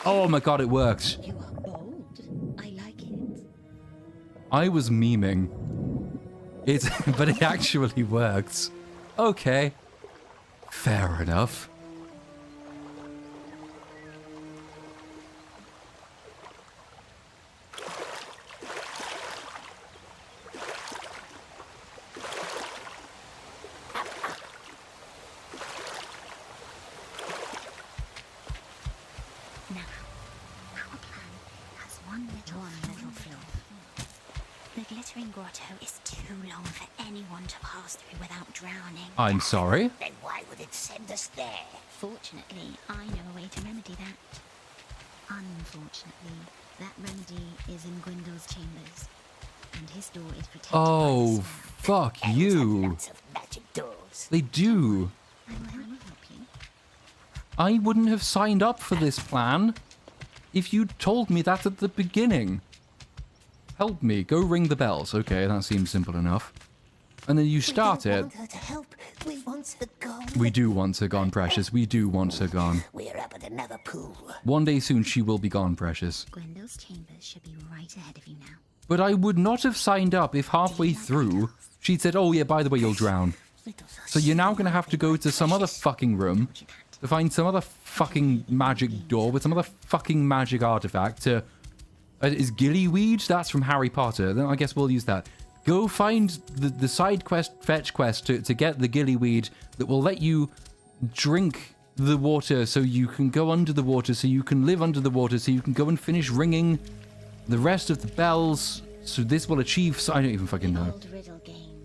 Speaker 1: Oh my god, it worked.
Speaker 7: You are bold. I like it.
Speaker 1: I was memeing. But it actually works. Okay. Fair enough.
Speaker 7: Grotto is too long for anyone to pass through without drowning.
Speaker 1: I'm sorry?
Speaker 3: Then why would it send us there?
Speaker 7: Fortunately, I know a way to remedy that. Unfortunately, that remedy is in Gwyndol's chambers, and his door is protected
Speaker 1: Oh,
Speaker 7: by the
Speaker 1: fuck you.
Speaker 3: Lots of magic doors.
Speaker 1: They do.
Speaker 7: I will help you.
Speaker 1: I wouldn't have signed up for this plan if you'd told me that at the beginning. Help me. Go ring the bells. Okay, that seems simple enough. And then you start
Speaker 3: We
Speaker 1: it.
Speaker 3: don't want her to help. We want her gone.
Speaker 1: We do want her gone, Precious. We do want her gone.
Speaker 3: We're up at another pool.
Speaker 1: One day soon she will be gone, Precious.
Speaker 7: Gwyndol's chambers should be right ahead of you now.
Speaker 1: But I would not have signed up if halfway through she'd said, oh yeah, by the way, you'll drown. So you're now going to have to go to some other fucking room to find some other fucking magic door with some other fucking magic artifact to Is gillyweed? That's from Harry Potter. Then I guess we'll use that. Go find the side quest, fetch quest, to get the gillyweed that will let you drink the water so you can go under the water, so you can live under the water, so you can go and finish ringing the rest of the bells. So this will achieve... I don't even fucking know.
Speaker 7: Old riddle game.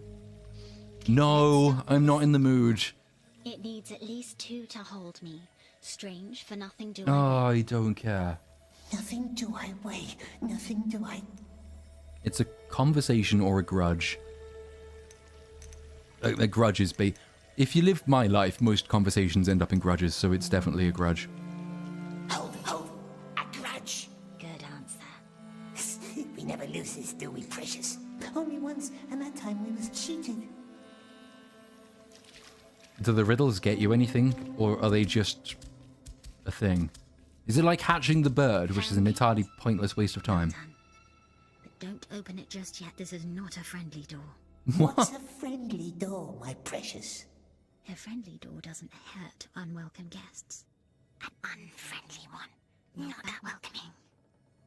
Speaker 1: No, I'm not in the mood.
Speaker 7: It needs at least 2 to hold me. Strange, for nothing do
Speaker 1: Oh, I don't care.
Speaker 3: Nothing do I weigh, nothing do I...
Speaker 1: It's a conversation or a grudge. A grudge is... If you live my life, most conversations end up in grudges, so it's definitely a grudge.
Speaker 3: Hold, a grudge.
Speaker 7: Good answer.
Speaker 3: We never lose this, do we, precious? Only once, and that time we was cheated.
Speaker 1: Do the riddles get you anything, or are they just a thing? Is it like hatching the bird, which is an entirely pointless waste of time?
Speaker 7: But don't open it just yet. This is not a friendly door.
Speaker 3: What's a friendly door, my precious?
Speaker 7: A friendly door doesn't hurt unwelcome guests. An unfriendly one, not that welcoming.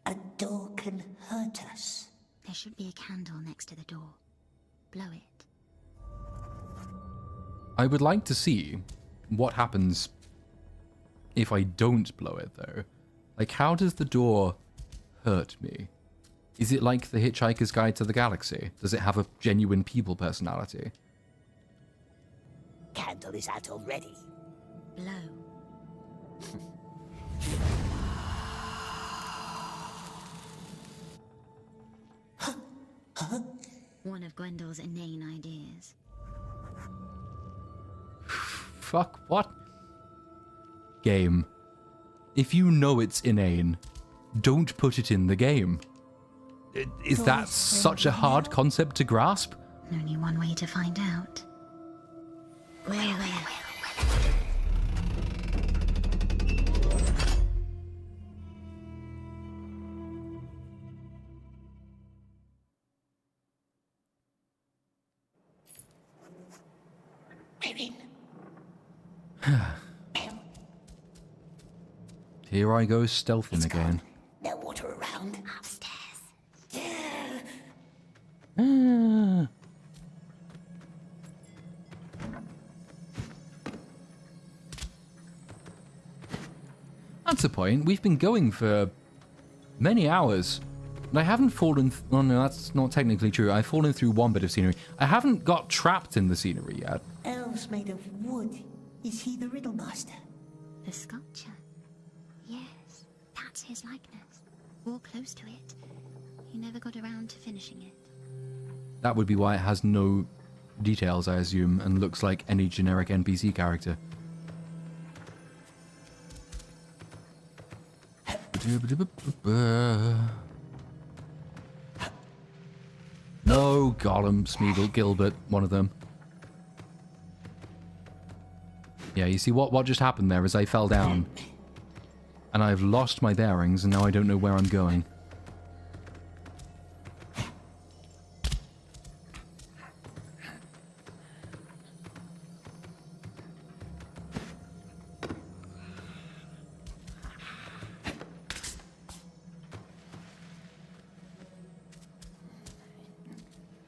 Speaker 3: A door can hurt us.
Speaker 7: There should be a candle next to the door. Blow it.
Speaker 1: I would like to see what happens if I don't blow it, though. Like, how does the door hurt me? Is it like The Hitchhiker's Guide to the Galaxy? Does it have a genuine people personality?
Speaker 3: Candle is out already.
Speaker 7: Blow. One of Gwendole's inane ideas.
Speaker 1: Fuck, what? Game. If you know it's inane, don't put it in the game. Is that such a hard concept to grasp?
Speaker 7: Only one way to find out. Where?
Speaker 1: Here I go stealthing again.
Speaker 3: No water around.
Speaker 7: Upstairs.
Speaker 1: That's the point. We've been going for many hours. And I haven't fallen... Well, no, that's not technically true. I've fallen through one bit of scenery. I haven't got trapped in the scenery yet.
Speaker 3: Elves made of wood. Is he the riddle master?
Speaker 7: The sculpture. Yes, that's his likeness. Walk close to it. He never got around to finishing it.
Speaker 1: That would be why it has no details, I assume, and looks like any generic NPC character. No, Gollum, Smeagol, Gilbert, one of them. Yeah, you see what just happened there is I fell down. And I've lost my bearings, and now I don't know where I'm going.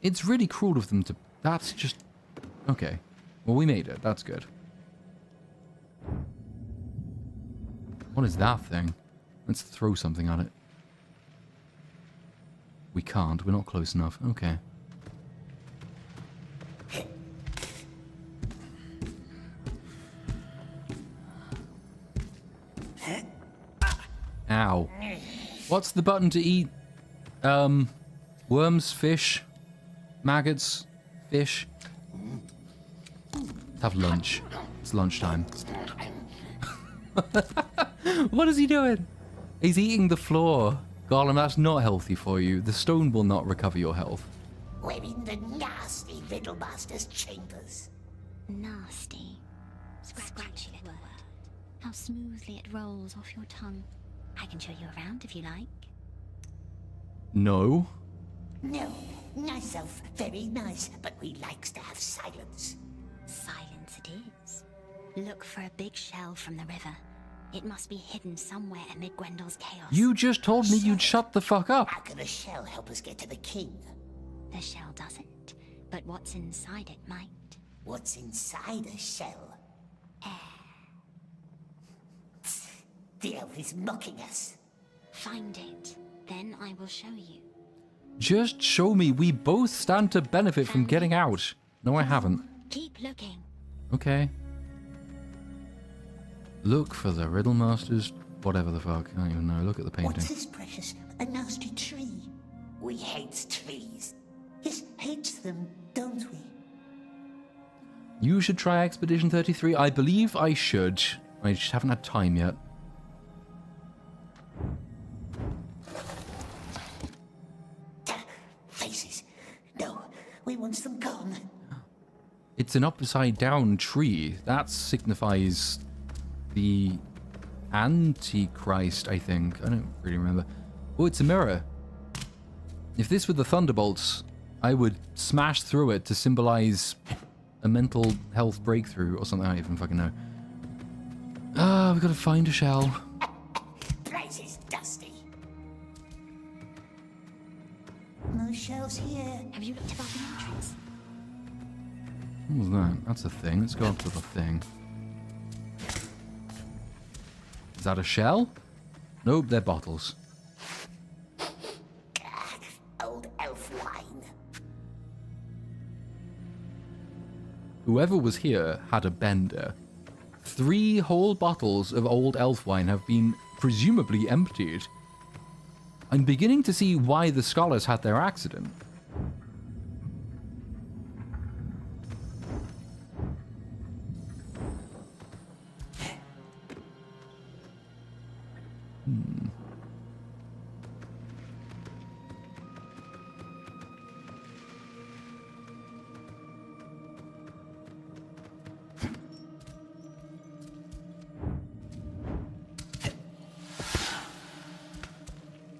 Speaker 1: It's really cruel of them to... That's just... Okay. Well, we made it. That's good. What is that thing? Let's throw something at it. We can't. We're not close enough. Okay. Ow. What's the button to eat? Worms, fish, maggots, fish. Let's have lunch. It's lunchtime. What is he doing? He's eating the floor. Gollum, that's not healthy for you. The stone will not recover your health.
Speaker 3: We're in the nasty riddle master's chambers.
Speaker 7: Nasty. Scratchy little word. How smoothly it rolls off your tongue. I can show you around if you like.
Speaker 1: No.
Speaker 3: No, nice elf, very nice, but we likes to have silence.
Speaker 7: Silence it is. Look for a big shell from the river. It must be hidden somewhere amid Gwendel's chaos.
Speaker 1: You just told me you'd shut the fuck up.
Speaker 3: How can the shell help us get to the king?
Speaker 7: The shell doesn't, but what's inside it might.
Speaker 3: What's inside a shell?
Speaker 7: Air.
Speaker 3: The elf is mocking us.
Speaker 7: Find it, then I will show you.
Speaker 1: Just show me. We both stand to benefit from getting out. No, I haven't.
Speaker 7: Keep looking.
Speaker 1: Okay. Look for the Riddle Masters, whatever the fuck. I don't even know. Look at the painting.
Speaker 3: What's this, Precious? A nasty tree. We hate trees. Yes, hates them, don't we?
Speaker 1: You should try Expedition 33. I believe I should. I just haven't had time yet.
Speaker 3: Faces. No, we want them gone.
Speaker 1: It's an upside down tree. That signifies the Antichrist, I think. I don't really remember. Oh, it's a mirror. If this were the Thunderbolts, I would smash through it to symbolize a mental health breakthrough or something. I don't even fucking know. Ah, we've got to find a shell.
Speaker 3: Place is dusty. No shells here.
Speaker 7: Have you looked about the entrance?
Speaker 1: What was that? That's a thing. Let's go up to the thing. Is that a shell? Nope, they're bottles.
Speaker 3: Old elf wine.
Speaker 1: Whoever was here had a bender. 3 whole bottles of old elf wine have been presumably emptied. I'm beginning to see why the scholars had their accident.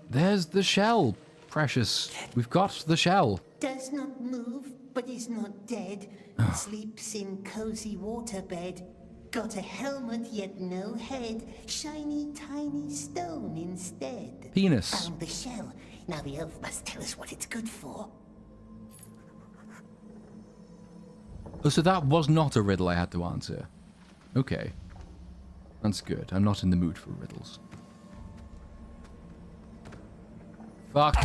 Speaker 1: There's the shell, Precious. We've got the shell.
Speaker 3: Does not move, but is not dead. Sleeps in cozy waterbed. Got a helmet, yet no head. Shiny, tiny stone instead.
Speaker 1: Penis.
Speaker 3: Found the shell. Now the elf must tell us what it's good for.
Speaker 1: Oh, so that was not a riddle I had to answer. Okay. That's good. I'm not in the mood for riddles. Fuck.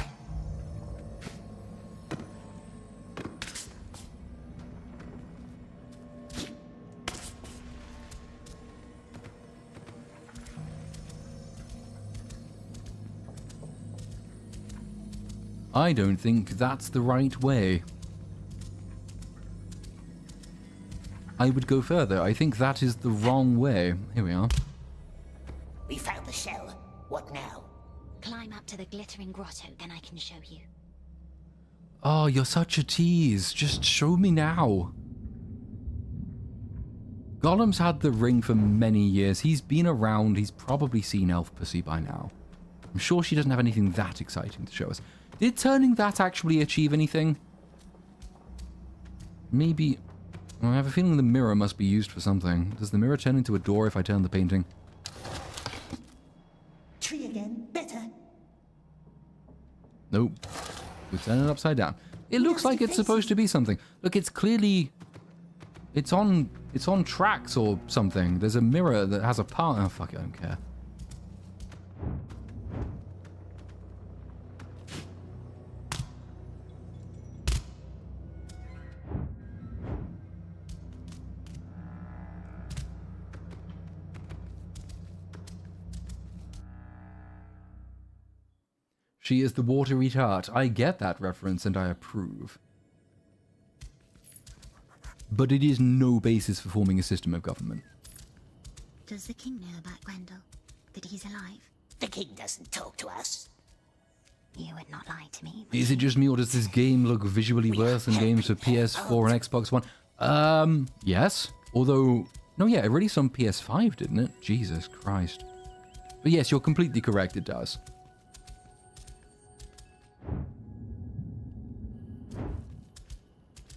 Speaker 1: I don't think that's the right way. I would go further. I think that is the wrong way. Here we are.
Speaker 3: We found the shell. What now?
Speaker 7: Climb up to the glittering grotto, then I can show you.
Speaker 1: Oh, you're such a tease. Just show me now. Gollum's had the ring for many years. He's been around. He's probably seen elf pussy by now. I'm sure she doesn't have anything that exciting to show us. Did turning that actually achieve anything? Maybe... I have a feeling the mirror must be used for something. Does the mirror turn into a door if I turn the painting?
Speaker 3: Tree again. Better.
Speaker 1: Nope. We turn it upside down. It looks like it's supposed to be something. Look, it's clearly... It's on tracks or something. There's a mirror that has a part... Oh, fuck it, I don't care. She is the watery tart. I get that reference and I approve. But it is no basis for forming a system of government.
Speaker 7: Does the king know about Grendel? That he's alive?
Speaker 3: The king doesn't talk to us.
Speaker 7: You would not lie to me.
Speaker 1: Is it just me or does this game look visually worse than games for PS4 and Xbox One? Yes. Although, no, yeah, it released on PS5, didn't it? Jesus Christ. But yes, you're completely correct, it does.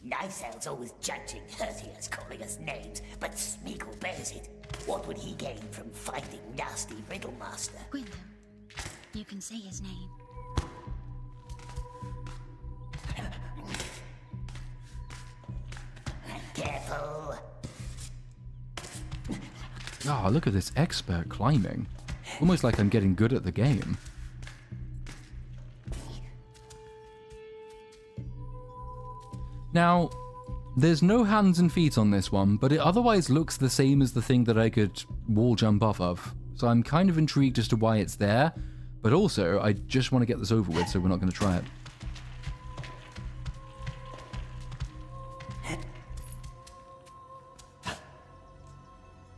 Speaker 3: Nice ourselves always judging Herthians, calling us names, but Smeagol bears it. What would he gain from fighting nasty Riddlemaster?
Speaker 7: Wyndham, you can say his name.
Speaker 3: Careful.
Speaker 1: Ah, look at this expert climbing. Almost like I'm getting good at the game. Now, there's no hands and feet on this one, but it otherwise looks the same as the thing that I could wall jump off of. So I'm kind of intrigued as to why it's there, but also I just want to get this over with, so we're not going to try it.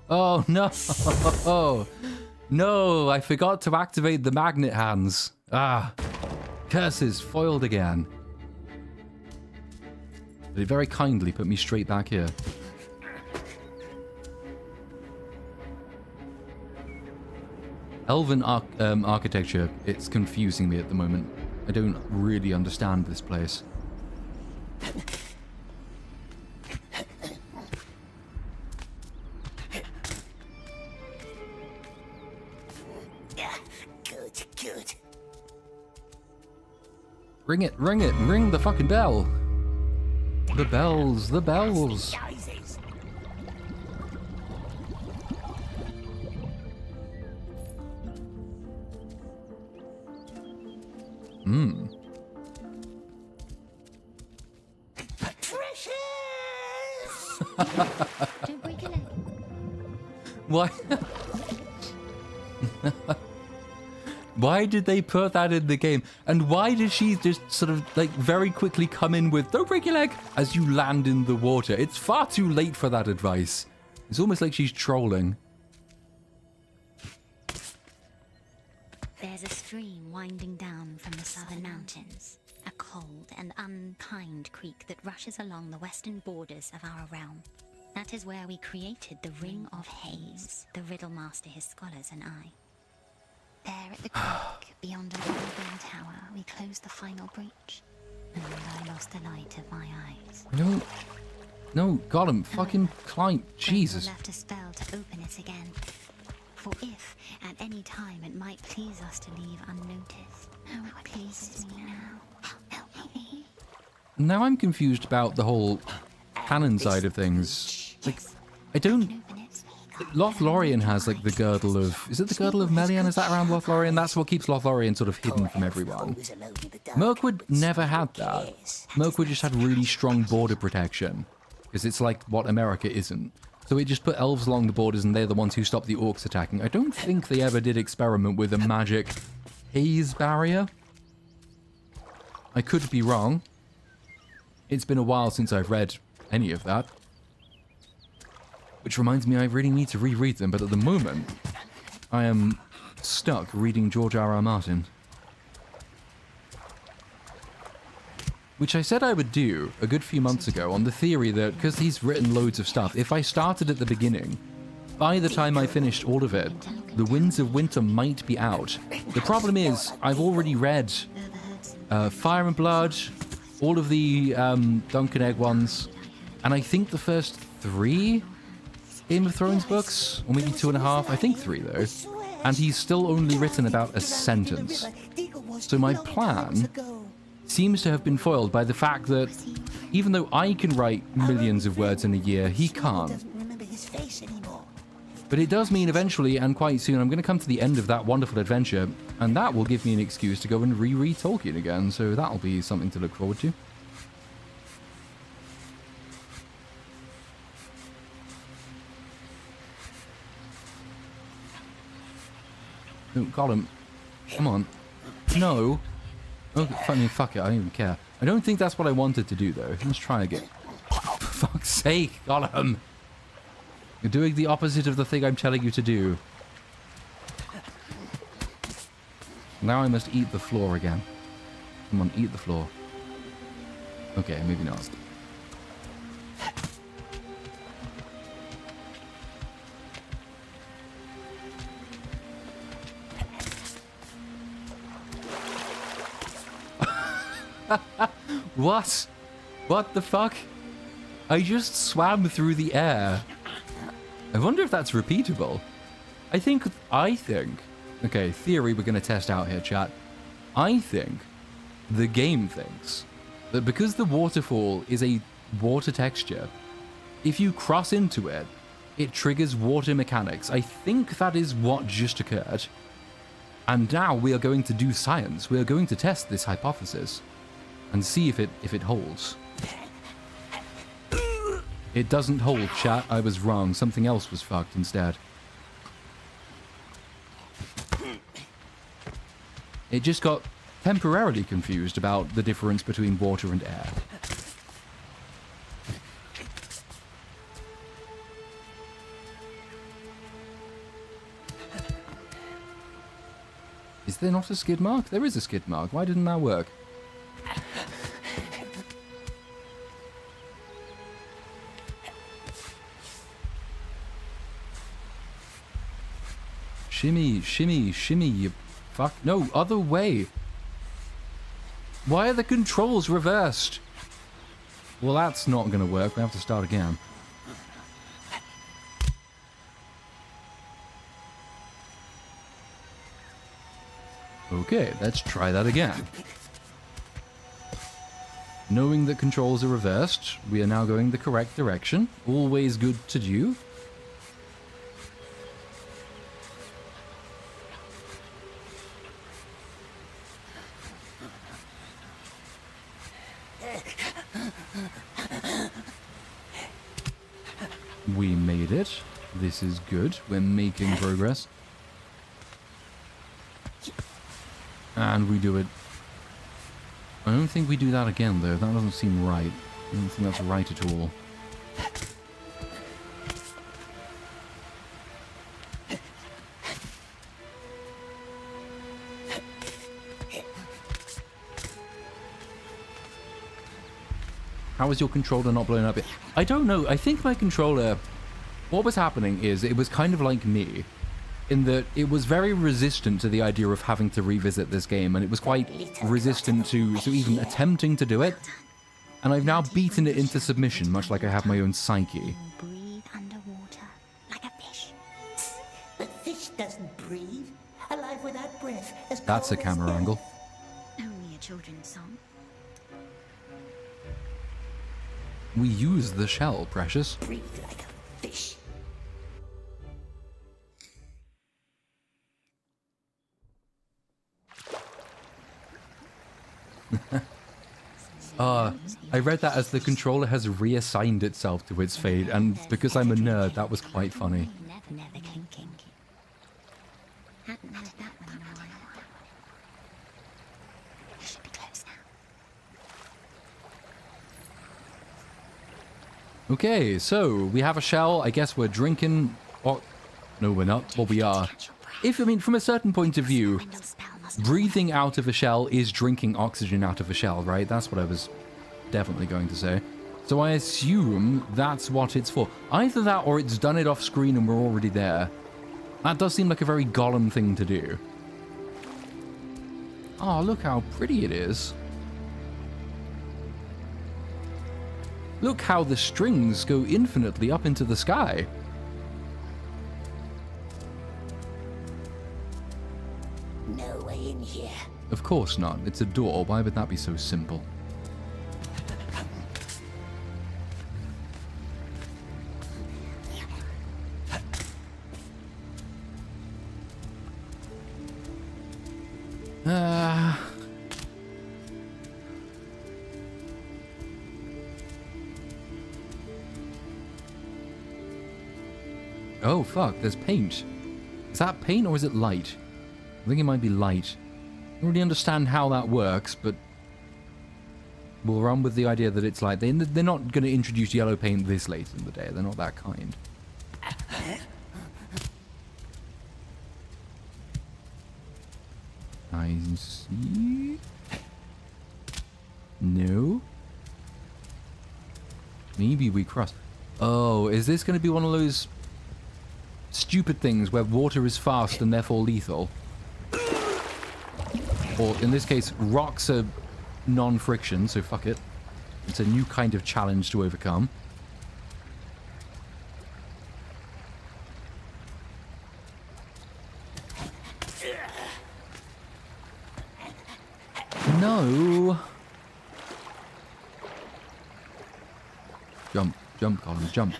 Speaker 1: Oh no! No, I forgot to activate the magnet hands. Ah, curses, foiled again. They very kindly put me straight back here. Elven architecture, it's confusing me at the moment. I don't really understand this place.
Speaker 3: Good.
Speaker 1: Ring it, ring the fucking bell. The bells, the bells.
Speaker 3: Precious!
Speaker 7: Don't break a leg.
Speaker 1: Why? Why did they put that in the game? And why did she just sort of like very quickly come in with "don't break your leg" as you land in the water? It's far too late for that advice. It's almost like she's trolling.
Speaker 7: There's a stream winding down from the southern mountains. A cold and unkind creek that rushes along the western borders of our realm. That is where we created the Ring of Haze, the Riddlemaster, his scholars, and I. There at the creek, beyond a long tower, we closed the final breach. And I lost the light of my eyes.
Speaker 1: No, Gollum, fucking climb. Jesus.
Speaker 7: Left a spell to open it again. For if, at any time, it might please us to leave unnoticed. How it pleases me now. Help me.
Speaker 1: Now I'm confused about the whole canon side of things. Like, I don't... Lothlorien has, like, the girdle of... Is it the girdle of Melian? Is that around Lothlorien? That's what keeps Lothlorien sort of hidden from everyone. Mirkwood never had that. Mirkwood just had really strong border protection. Because it's like what America isn't. So it just put elves along the borders and they're the ones who stop the orcs attacking. I don't think they ever did experiment with a magic haze barrier. I could be wrong. It's been a while since I've read any of that. Which reminds me I really need to reread them, but at the moment, I am stuck reading George R.R. Martin. Which I said I would do a good few months ago on the theory that, because he's written loads of stuff, if I started at the beginning, by the time I finished all of it, The Winds of Winter might be out. The problem is, I've already read Fire and Blood, all of the Dunk and Egg ones, and I think the first 3 Game of Thrones books, or maybe 2.5, I think 3 though, and he's still only written about a sentence. So my plan seems to have been foiled by the fact that even though I can write millions of words in a year, he can't. But it does mean eventually, and quite soon, I'm going to come to the end of that wonderful adventure, and that will give me an excuse to go and reread Tolkien again, so that'll be something to look forward to. No, Gollum. Come on. No. Okay, fuck it, I don't even care. I don't think that's what I wanted to do, though. Let's try again. For fuck's sake, Gollum! You're doing the opposite of the thing I'm telling you to do. Now I must eat the floor again. Come on, eat the floor. Okay, maybe not. What? What the fuck? I just swam through the air. I wonder if that's repeatable. I think... Okay, theory we're going to test out here, chat. I think the game thinks that because the waterfall is a water texture, if you cross into it, it triggers water mechanics. I think that is what just occurred. And now we are going to do science. We are going to test this hypothesis and see if it holds. It doesn't hold, chat. I was wrong. Something else was fucked instead. It just got temporarily confused about the difference between water and air. Is there not a skid mark? There is a skid mark. Why didn't that work? Shimmy, shimmy, shimmy, you fuck. No, other way. Why are the controls reversed? Well, that's not going to work. We have to start again. Okay, let's try that again. Knowing that controls are reversed, we are now going the correct direction. Always good to do. We made it. This is good. We're making progress. And we do it. I don't think we do that again, though. That doesn't seem right. I don't think that's right at all. How is your controller not blown up? I don't know. I think my controller... What was happening is it was kind of like me, in that it was very resistant to the idea of having to revisit this game, and it was quite resistant to even attempting to do it. And I've now beaten it into submission, much like I have my own psyche.
Speaker 3: Breathe underwater like a fish. But fish doesn't breathe. Alive without breath.
Speaker 1: That's a camera angle.
Speaker 7: Only a children's song.
Speaker 1: We use the shell, precious.
Speaker 3: Breathe like a fish.
Speaker 1: I read that as the controller has reassigned itself to its fate, and because I'm a nerd, that was quite funny.
Speaker 7: Never clinking. Hadn't heard that one in a while. You should be close now.
Speaker 1: Okay, so we have a shell. I guess we're drinking... Oh, no, we're not. Well, we are. From a certain point of view, breathing out of a shell is drinking oxygen out of a shell, right? That's what I was definitely going to say. So I assume that's what it's for. Either that or it's done it off screen and we're already there. That does seem like a very Gollum thing to do. Oh, look how pretty it is. Look how the strings go infinitely up into the sky.
Speaker 3: No way in here.
Speaker 1: Of course not. It's a door. Why would that be so simple? Oh, fuck, there's paint. Is that paint or is it light? I think it might be light. I don't really understand how that works, but we'll run with the idea that it's light. They're not going to introduce yellow paint this late in the day. They're not that kind. I see. No. Maybe we cross. Oh, is this going to be one of those stupid things where water is fast and therefore lethal? Or in this case, rocks are non-friction, so fuck it. It's a new kind of challenge to overcome. No. Jump, jump, Gollum, jump.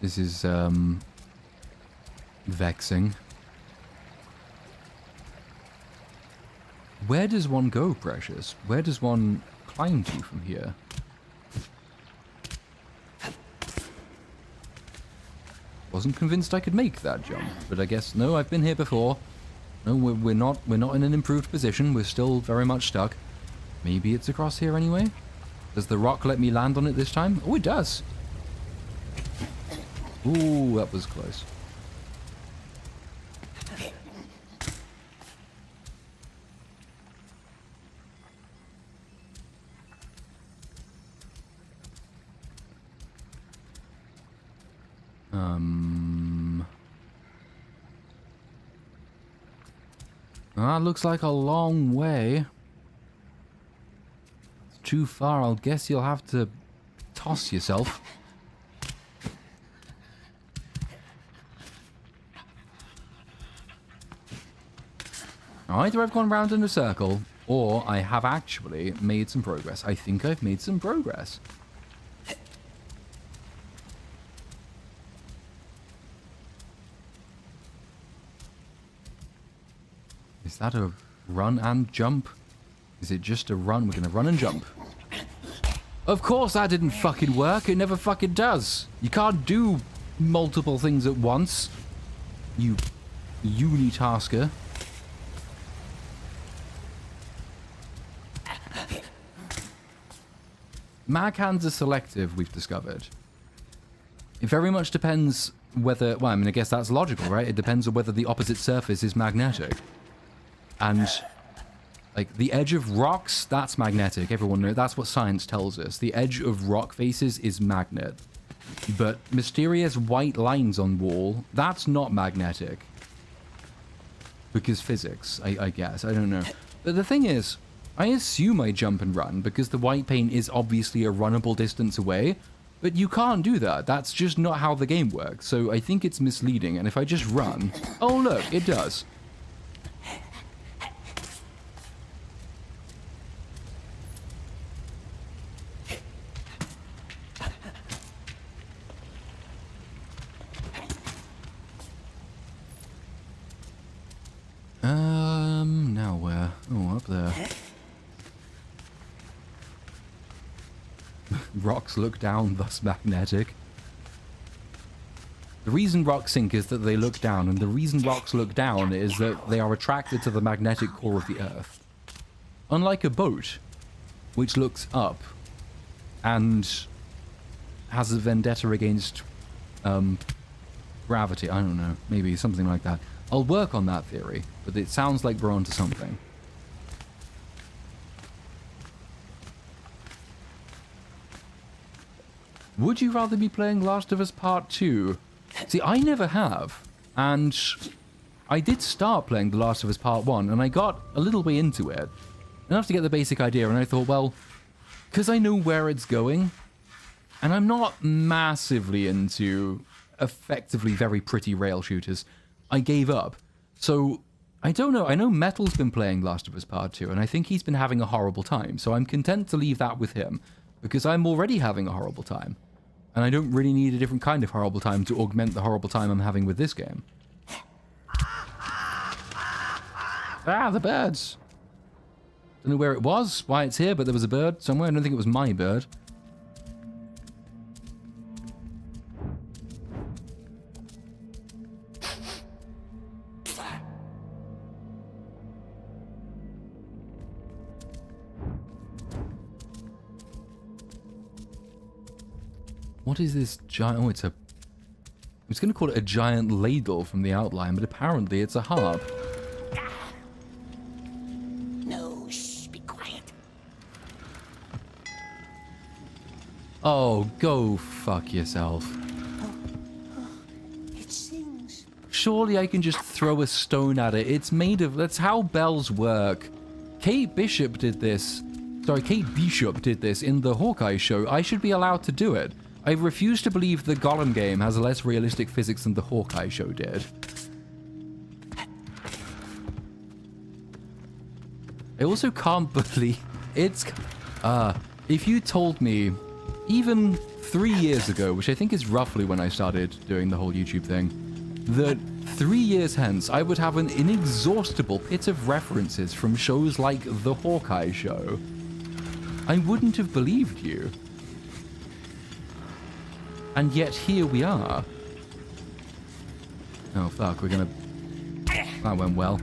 Speaker 1: This is, vexing. Where does one go, Precious? Where does one climb to from here? Wasn't convinced I could make that jump, but I guess, no, I've been here before. No, we're not in an improved position. We're still very much stuck. Maybe it's across here anyway? Does the rock let me land on it this time? Oh, it does. Ooh, that was close. That looks like a long way. It's too far. I'll guess you'll have to toss yourself. Either I've gone round in a circle, or I have actually made some progress. I think I've made some progress. Is that a run and jump? Is it just a run? We're gonna run and jump. Of course that didn't fucking work. It never fucking does. You can't do multiple things at once. You unitasker. Mag hands are selective, we've discovered. It very much depends whether... Well, I mean, I guess that's logical, right? It depends on whether the opposite surface is magnetic. And, like, the edge of rocks, that's magnetic. Everyone knows. That's what science tells us. The edge of rock faces is magnet. But mysterious white lines on wall, that's not magnetic. Because physics, I guess. I don't know. But the thing is, I assume I jump and run because the white paint is obviously a runnable distance away. But you can't do that. That's just not how the game works. So I think it's misleading. And if I just run... Oh, look, it does. Now where? Oh, up there. Rocks look down, thus magnetic. The reason rocks sink is that they look down, and the reason rocks look down is that they are attracted to the magnetic core of the Earth. Unlike a boat, which looks up and has a vendetta against gravity. I don't know, maybe something like that. I'll work on that theory, but it sounds like we're onto something. Would you rather be playing Last of Us Part 2? See, I never have. And I did start playing The Last of Us Part 1, and I got a little way into it. Enough to get the basic idea, and I thought, well, because I know where it's going, and I'm not massively into effectively very pretty rail shooters, I gave up. So, I don't know. I know Metal's been playing Last of Us Part 2, and I think he's been having a horrible time, so I'm content to leave that with him, because I'm already having a horrible time. And I don't really need a different kind of horrible time to augment the horrible time I'm having with this game. Ah, the birds! Don't know where it was, why it's here, but there was a bird somewhere. I don't think it was my bird. What is this giant... Oh, it's a... I was going to call it a giant ladle from the outline, but apparently it's a harp.
Speaker 3: No, shh, be quiet.
Speaker 1: Oh, go fuck yourself.
Speaker 3: Oh,
Speaker 1: Surely I can just throw a stone at it. It's made of... That's how bells work. Kate Bishop did this. Sorry, Kate Bishop did this in the Hawkeye show. I should be allowed to do it. I refuse to believe the Gollum game has less realistic physics than the Hawkeye show did. I also can't believe it's... if you told me, even 3 years ago, which I think is roughly when I started doing the whole YouTube thing, that 3 years hence I would have an inexhaustible pit of references from shows like the Hawkeye show, I wouldn't have believed you. And yet here we are. Oh fuck, we're gonna... That went well.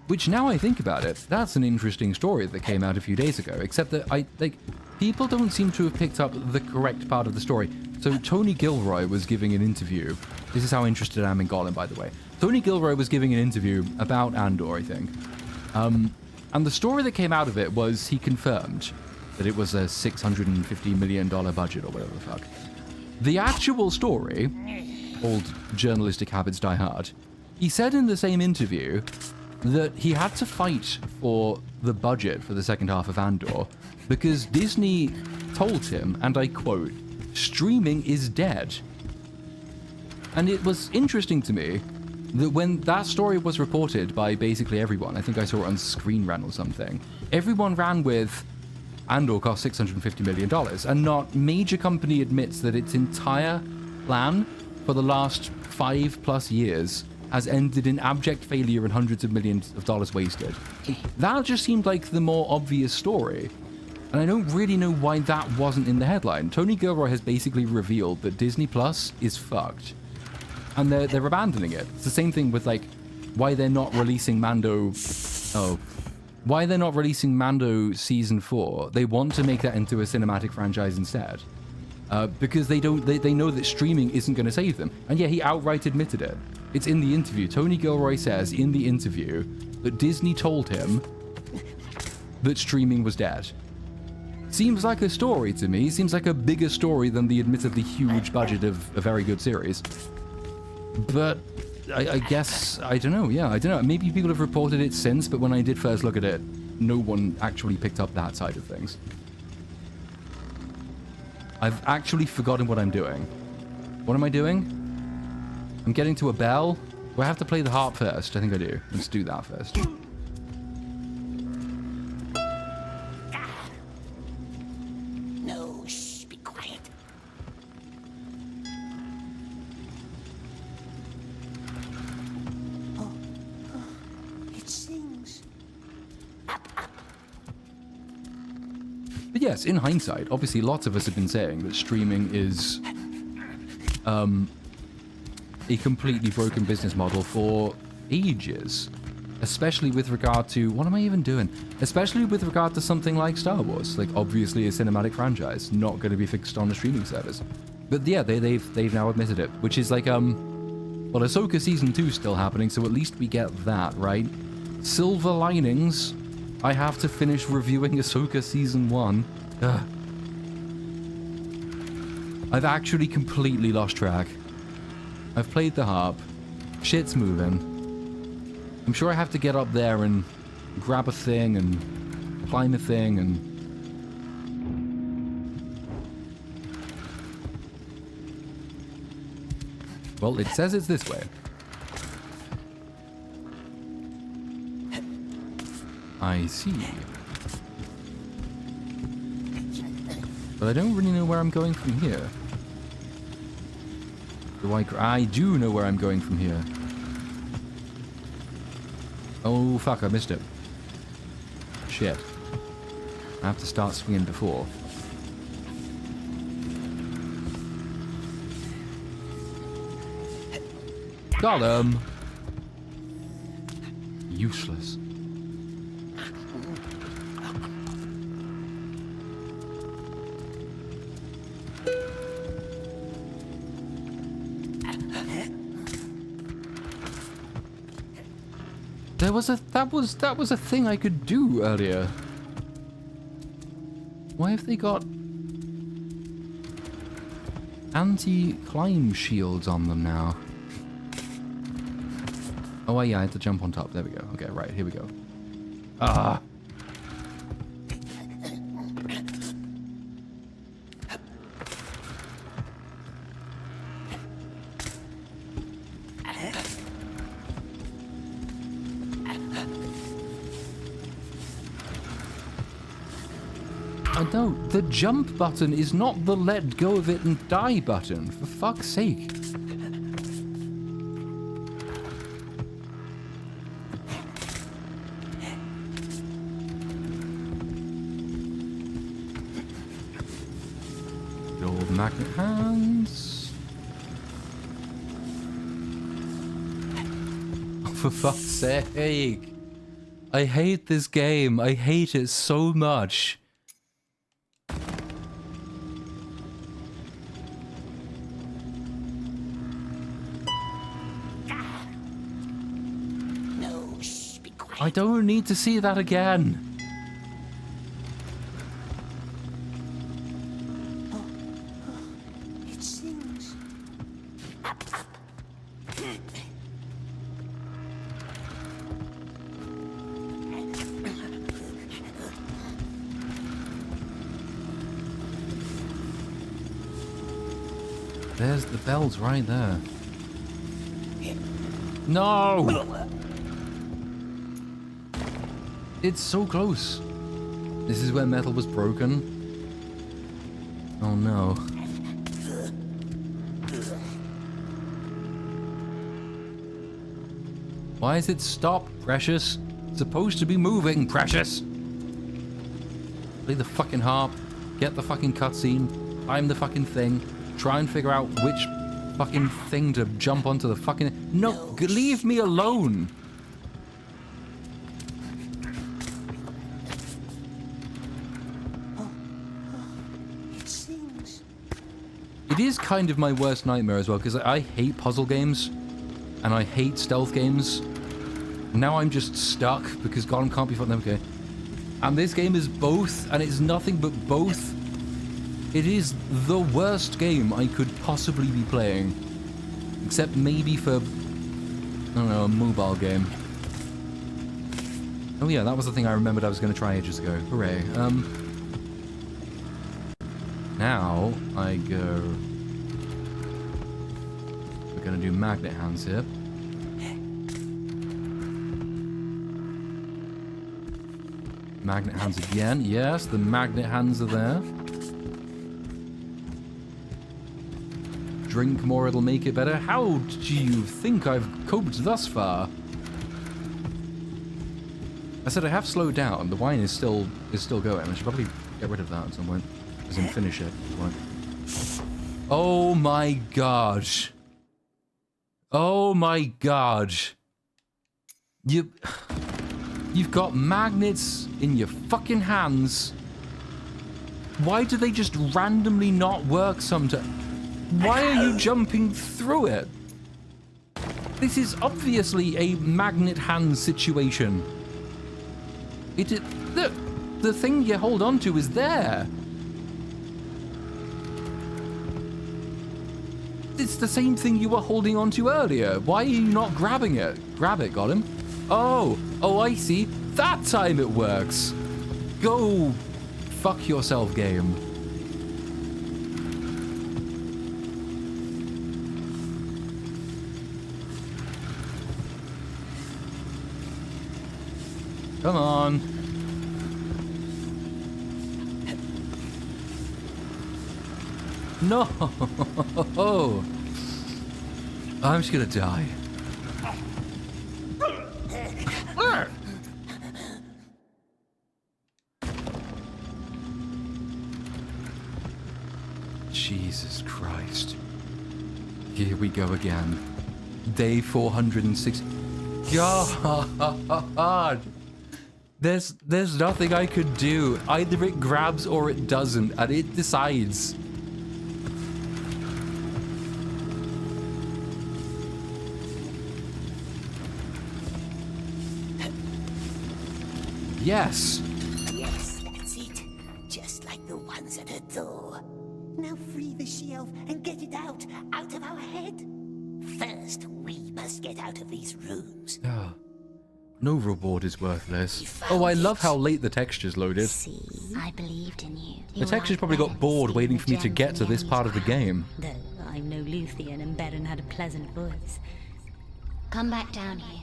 Speaker 1: Which, now I think about it, that's an interesting story that came out a few days ago, except that people don't seem to have picked up the correct part of the story. So Tony Gilroy was giving an interview. This is how interested I am in Gollum, by the way. Tony Gilroy was giving an interview about Andor, I think. And the story that came out of it was he confirmed that it was a $650 million budget or whatever the fuck. The actual story, old journalistic habits die hard, he said in the same interview that he had to fight for the budget for the second half of Andor because Disney told him, and I quote, "Streaming is dead." And it was interesting to me that when that story was reported by basically everyone, I think I saw it on Screen Rant or something, everyone ran with Andor cost $650 million, and not major company admits that its entire plan for the last 5+ years has ended in abject failure and hundreds of millions of dollars wasted. That just seemed like the more obvious story. And I don't really know why that wasn't in the headline. Tony Gilroy has basically revealed that Disney Plus is fucked. And they're abandoning it. It's the same thing with, like, why they're not releasing Mando... Oh. Why they're not releasing Mando Season 4. They want to make that into a cinematic franchise instead. Because they know that streaming isn't going to save them. And yeah, he outright admitted it. It's in the interview. Tony Gilroy says in the interview that Disney told him that streaming was dead. Seems like a story to me. Seems like a bigger story than the admittedly huge budget of a very good series. But I guess, I don't know. Yeah, I don't know. Maybe people have reported it since, but when I did first look at it, no one actually picked up that side of things. I've actually forgotten what I'm doing. What am I doing? I'm getting to a bell. Do I have to play the harp first? I think I do. Let's do that first.
Speaker 3: No, shh, be quiet. Oh, it sings. Up, up.
Speaker 1: But yes, in hindsight, obviously lots of us have been saying that streaming is a completely broken business model for ages, especially with regard to, what am I even doing? Especially with regard to something like Star Wars, like obviously a cinematic franchise, not going to be fixed on a streaming service. But yeah, they've now admitted it, which is like, well, Ahsoka Season 2 is still happening, so at least we get that, right? Silver linings, I have to finish reviewing Ahsoka Season 1. Ugh. I've actually completely lost track. I've played the harp. Shit's moving. I'm sure I have to get up there and grab a thing and climb a thing and... Well, it says it's this way. I see. But I don't really know where I'm going from here. I do know where I'm going from here. Oh, fuck, I missed it. Shit. I have to start swinging before. Gollum! Useless. That was a thing I could do earlier. Why have they got anti-climb shields on them now? Oh, yeah, I had to jump on top. There we go. Okay, right, here we go. Ah! No, the jump button is not the let go of it and die button, for fuck's sake. Good old magnet hands. Oh, for fuck's sake. I hate this game. I hate it so much. I don't need to see that again.
Speaker 3: It sings. Up.
Speaker 1: There's the bells right there. No! It's so close. This is where metal was broken. Oh no. Why is it stop, Precious? It's supposed to be moving, Precious! Play the fucking harp, get the fucking cutscene, climb the fucking thing, try and figure out which fucking thing to jump onto the fucking... No, leave me alone! It is kind of my worst nightmare as well, because I hate puzzle games, and I hate stealth games. Now I'm just stuck, because Gollum can't be fought. Okay. And this game is both, and it's nothing but both. It is the worst game I could possibly be playing. Except maybe for, I don't know, a mobile game. Oh yeah, that was the thing I remembered I was going to try ages ago. Hooray. Now I go... We're going to do magnet hands here. Magnet hands again. Yes, the magnet hands are there. Drink more, it'll make it better. How do you think I've coped thus far? I said I have slowed down. The wine is still going. I should probably get rid of that at some point. As in finish it. Oh my god. Oh my god. You've got magnets in your fucking hands. Why do they just randomly not work sometimes? Why are you jumping through it? This is obviously a magnet hand situation. The thing you hold on to is there. It's the same thing you were holding on to earlier. Why are you not grabbing it? Grab it, Gollum. Oh, I see. That time it works. Go fuck yourself, game. Come on. No! I'm just gonna die. Jesus Christ. Here we go again. Day 406. God! There's nothing I could do. Either it grabs or it doesn't, and it decides.
Speaker 3: Yes,
Speaker 1: Yes.
Speaker 3: that's it. Just like the door. Now free the she-elf and get it out of our head. First, we must get out of these rooms.
Speaker 1: Ah, no reward is worthless. Oh, I love how late the texture's loaded.
Speaker 7: See, I believed in you.
Speaker 1: The texture's probably got bored waiting for me to get to this part of the game.
Speaker 7: Though I'm no Luthien and Beren had a pleasant voice. Come back down here.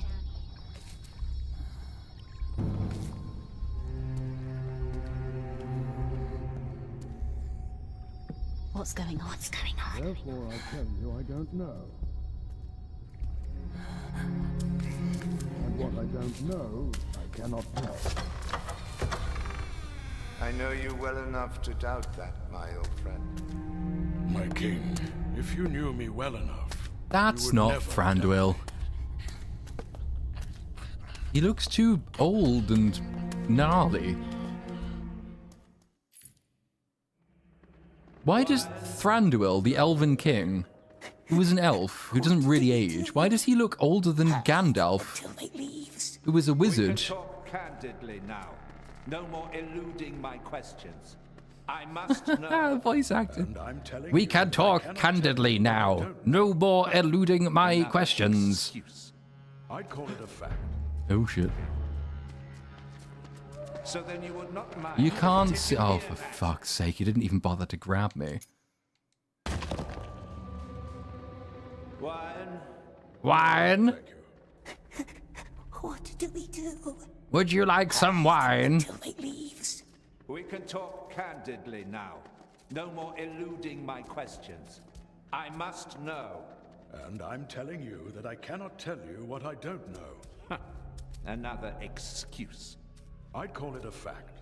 Speaker 7: What's going on? What's going on?
Speaker 13: Therefore I tell you I don't know. And what I don't know, I cannot tell.
Speaker 14: I know you well enough to doubt that, my old friend.
Speaker 4: My king, if you knew me well enough...
Speaker 1: That's not Thranduil. He looks too old and gnarly. Why does Thranduil, the Elven King, who is an elf, who doesn't really age, why does he look older than Gandalf, who is a wizard?
Speaker 6: We can talk candidly now. No more eluding my questions. I must know.
Speaker 1: Voice acting. We can talk candidly now. No more eluding my questions.
Speaker 4: I'd call it a fact.
Speaker 1: Oh shit.
Speaker 6: So then you would not mind.
Speaker 1: You can't see. Oh, for fuck's sake! You didn't even bother to grab me.
Speaker 6: Wine.
Speaker 1: Wine.
Speaker 3: What do we do?
Speaker 1: Would you like some wine?
Speaker 6: We can talk candidly now. No more eluding my questions. I must know.
Speaker 4: And I'm telling you that I cannot tell you what I don't know.
Speaker 6: Another excuse.
Speaker 4: I'd call it a fact.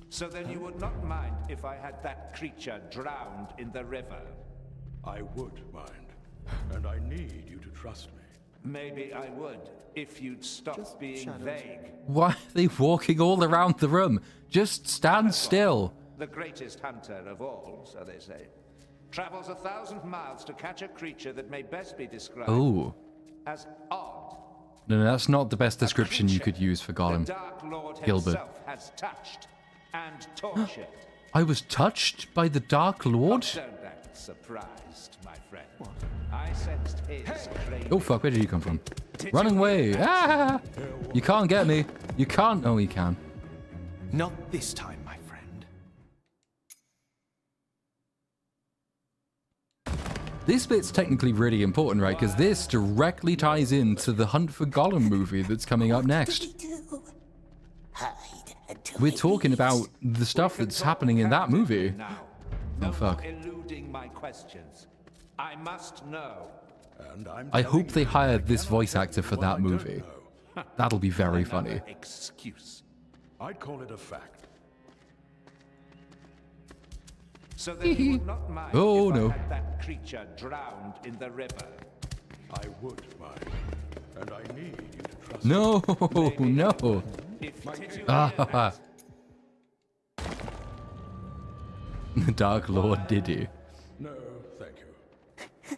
Speaker 6: So then you would not mind if I had that creature drowned in the river?
Speaker 4: I would mind. And I need you to trust me.
Speaker 6: Maybe I would, if you'd stop being vague.
Speaker 1: Why are they walking all around the room? Just stand still.
Speaker 6: The greatest hunter of all, so they say, travels 1,000 miles to catch a creature that may best be described as odd.
Speaker 1: No, that's not the best description you could use for Gollum.
Speaker 6: The Dark Lord
Speaker 1: Gilbert.
Speaker 6: himself has touched and tortured.
Speaker 1: I was touched by the Dark Lord?
Speaker 6: Don't act surprised, my friend. I sensed his craving.
Speaker 1: Oh fuck, where did you come from? Running away! Ah! You can't get me. You can't. Oh, you can.
Speaker 10: Not this time, my friend.
Speaker 1: This bit's technically really important, right? Because this directly ties into the Hunt for Gollum movie that's coming up next. We're talking about the stuff that's happening in that movie. Oh fuck.
Speaker 6: Eluding my questions. I must know.
Speaker 4: And
Speaker 1: I hope they hired this voice actor for that movie. That'll be very funny.
Speaker 6: Excuse.
Speaker 4: I'd call it a fact.
Speaker 6: So then you would not mind
Speaker 1: Oh
Speaker 6: if
Speaker 1: no.
Speaker 6: I had that creature drowned in the river?
Speaker 4: I would mind. And I need you to trust
Speaker 1: No,
Speaker 4: me.
Speaker 1: no. Ah, the Dark Lord did he?
Speaker 4: No, thank you.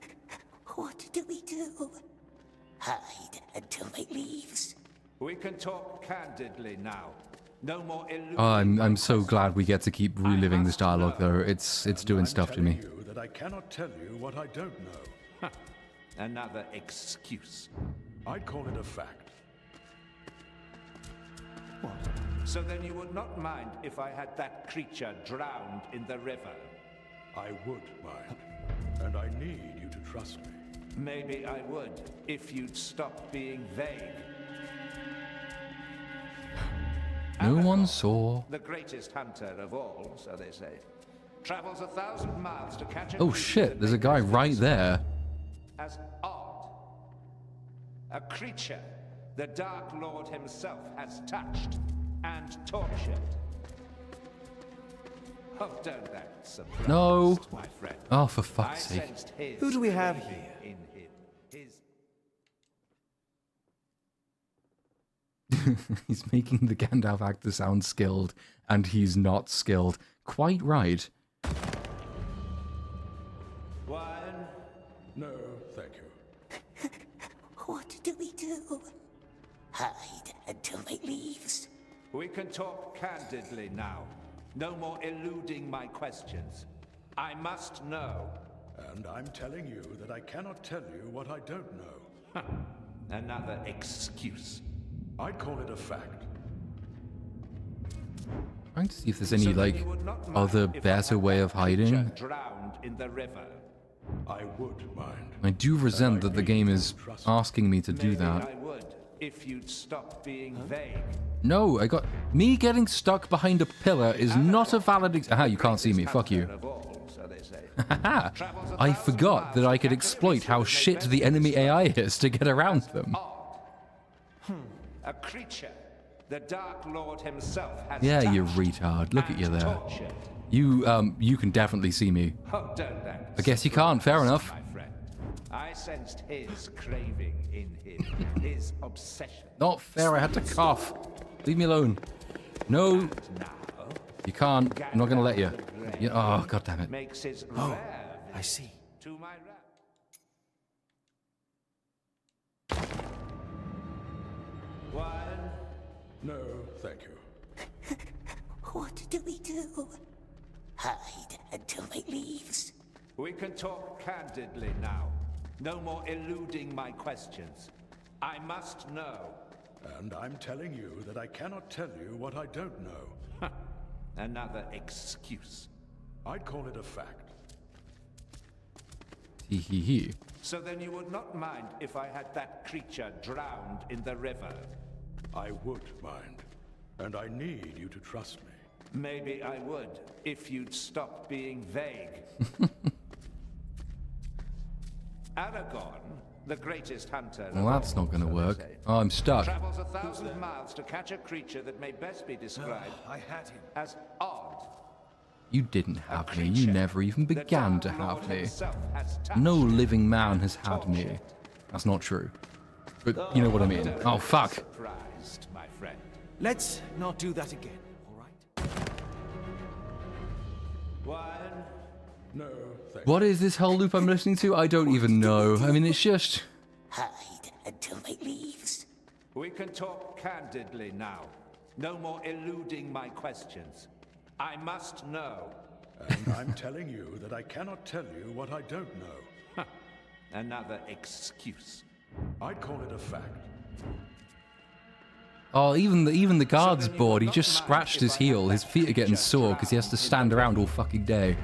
Speaker 3: What do we do? Hide until it leaves.
Speaker 6: We can talk candidly now. No more eluding.
Speaker 1: Oh, I'm so glad we get to keep reliving this dialogue though. It's doing stuff to me.
Speaker 4: You that I cannot tell you what I don't know.
Speaker 6: Another excuse.
Speaker 4: I'd call it a fact.
Speaker 6: What? So then you would not mind if I had that creature drowned in the river?
Speaker 4: I would mind. And I need you to trust me.
Speaker 6: Maybe I would, if you'd stop being vague.
Speaker 1: No one saw.
Speaker 6: The greatest hunter of all, so they say, travels 1,000 miles to catch a
Speaker 1: Oh
Speaker 6: creature
Speaker 1: shit,
Speaker 6: that
Speaker 1: there's a
Speaker 6: may
Speaker 1: guy
Speaker 6: best be
Speaker 1: right there.
Speaker 6: as odd. A creature the Dark Lord himself has touched and tortured. Oh, don't act surprised,
Speaker 1: No.
Speaker 6: my friend.
Speaker 1: Oh, for fuck's
Speaker 6: I
Speaker 1: sake.
Speaker 6: sensed his
Speaker 10: Who do we have
Speaker 6: craving
Speaker 10: here?
Speaker 6: in him. His
Speaker 1: He's making the Gandalf actor sound skilled, and he's not skilled. Quite right.
Speaker 6: wine.
Speaker 4: No, thank you.
Speaker 3: What do we do? Hide until it leaves.
Speaker 6: We can talk candidly now. No more eluding my questions. I must know.
Speaker 4: And I'm telling you that I cannot tell you what I don't know.
Speaker 6: Another excuse.
Speaker 4: I'd call it a fact.
Speaker 1: Trying to see if there's any, like, other better way of hiding.
Speaker 6: Drowned in the river.
Speaker 4: I would mind.
Speaker 1: I do resent that the game is asking me to do that.
Speaker 6: I would, if you'd stop being vague.
Speaker 1: No, me getting stuck behind a pillar is not a valid aha, you can't see me, fuck you. Haha, I forgot that I could exploit how shit the enemy AI is to get around them.
Speaker 6: A creature the Dark Lord himself has
Speaker 1: Yeah,
Speaker 6: touched
Speaker 1: you retard. Look at you there.
Speaker 6: tortured.
Speaker 1: You can definitely see me.
Speaker 6: Oh, don't that.
Speaker 1: I guess you can't, fair enough.
Speaker 6: My friend. I sensed his craving in him, his obsession.
Speaker 1: Not fair, I had to cough. Leave me alone. No. You can't. I'm not gonna let you. Oh, god damn it.
Speaker 6: Makes his
Speaker 10: Oh, I see.
Speaker 6: to my One.
Speaker 4: No, thank you.
Speaker 3: What do we do? Hide until it leaves.
Speaker 6: We can talk candidly now. No more eluding my questions. I must know.
Speaker 4: And I'm telling you that I cannot tell you what I don't know.
Speaker 6: Another excuse.
Speaker 4: I'd call it a fact.
Speaker 1: Hee hee hee.
Speaker 6: So then you would not mind if I had that creature drowned in the river?
Speaker 4: I would mind. And I need you to trust me.
Speaker 6: Maybe I would, if you'd stop being vague. Aragorn, the greatest hunter.
Speaker 1: Well, that's not gonna work. Oh, I'm stuck.
Speaker 6: Travels 1,000 miles to catch a creature that may best be described
Speaker 10: I had him.
Speaker 6: as odd.
Speaker 1: You didn't have me. You never even began to have me. No living man has had me. That's not true. But you know what I mean. Oh, fuck.
Speaker 6: Surprised, my friend.
Speaker 10: Let's not do that again, all right?
Speaker 6: One.
Speaker 4: No, thank
Speaker 1: What is this whole loop I'm listening to? I don't even know. I mean, it's just...
Speaker 3: Hide until it leaves.
Speaker 6: We can talk candidly now. No more eluding my questions. I must know.
Speaker 4: And I'm telling you that I cannot tell you what I don't know.
Speaker 6: Another excuse.
Speaker 4: I'd call it a fact.
Speaker 1: Oh, even the guard's bored. He just scratched his heel. His feet are getting sore because he has to stand around all fucking day.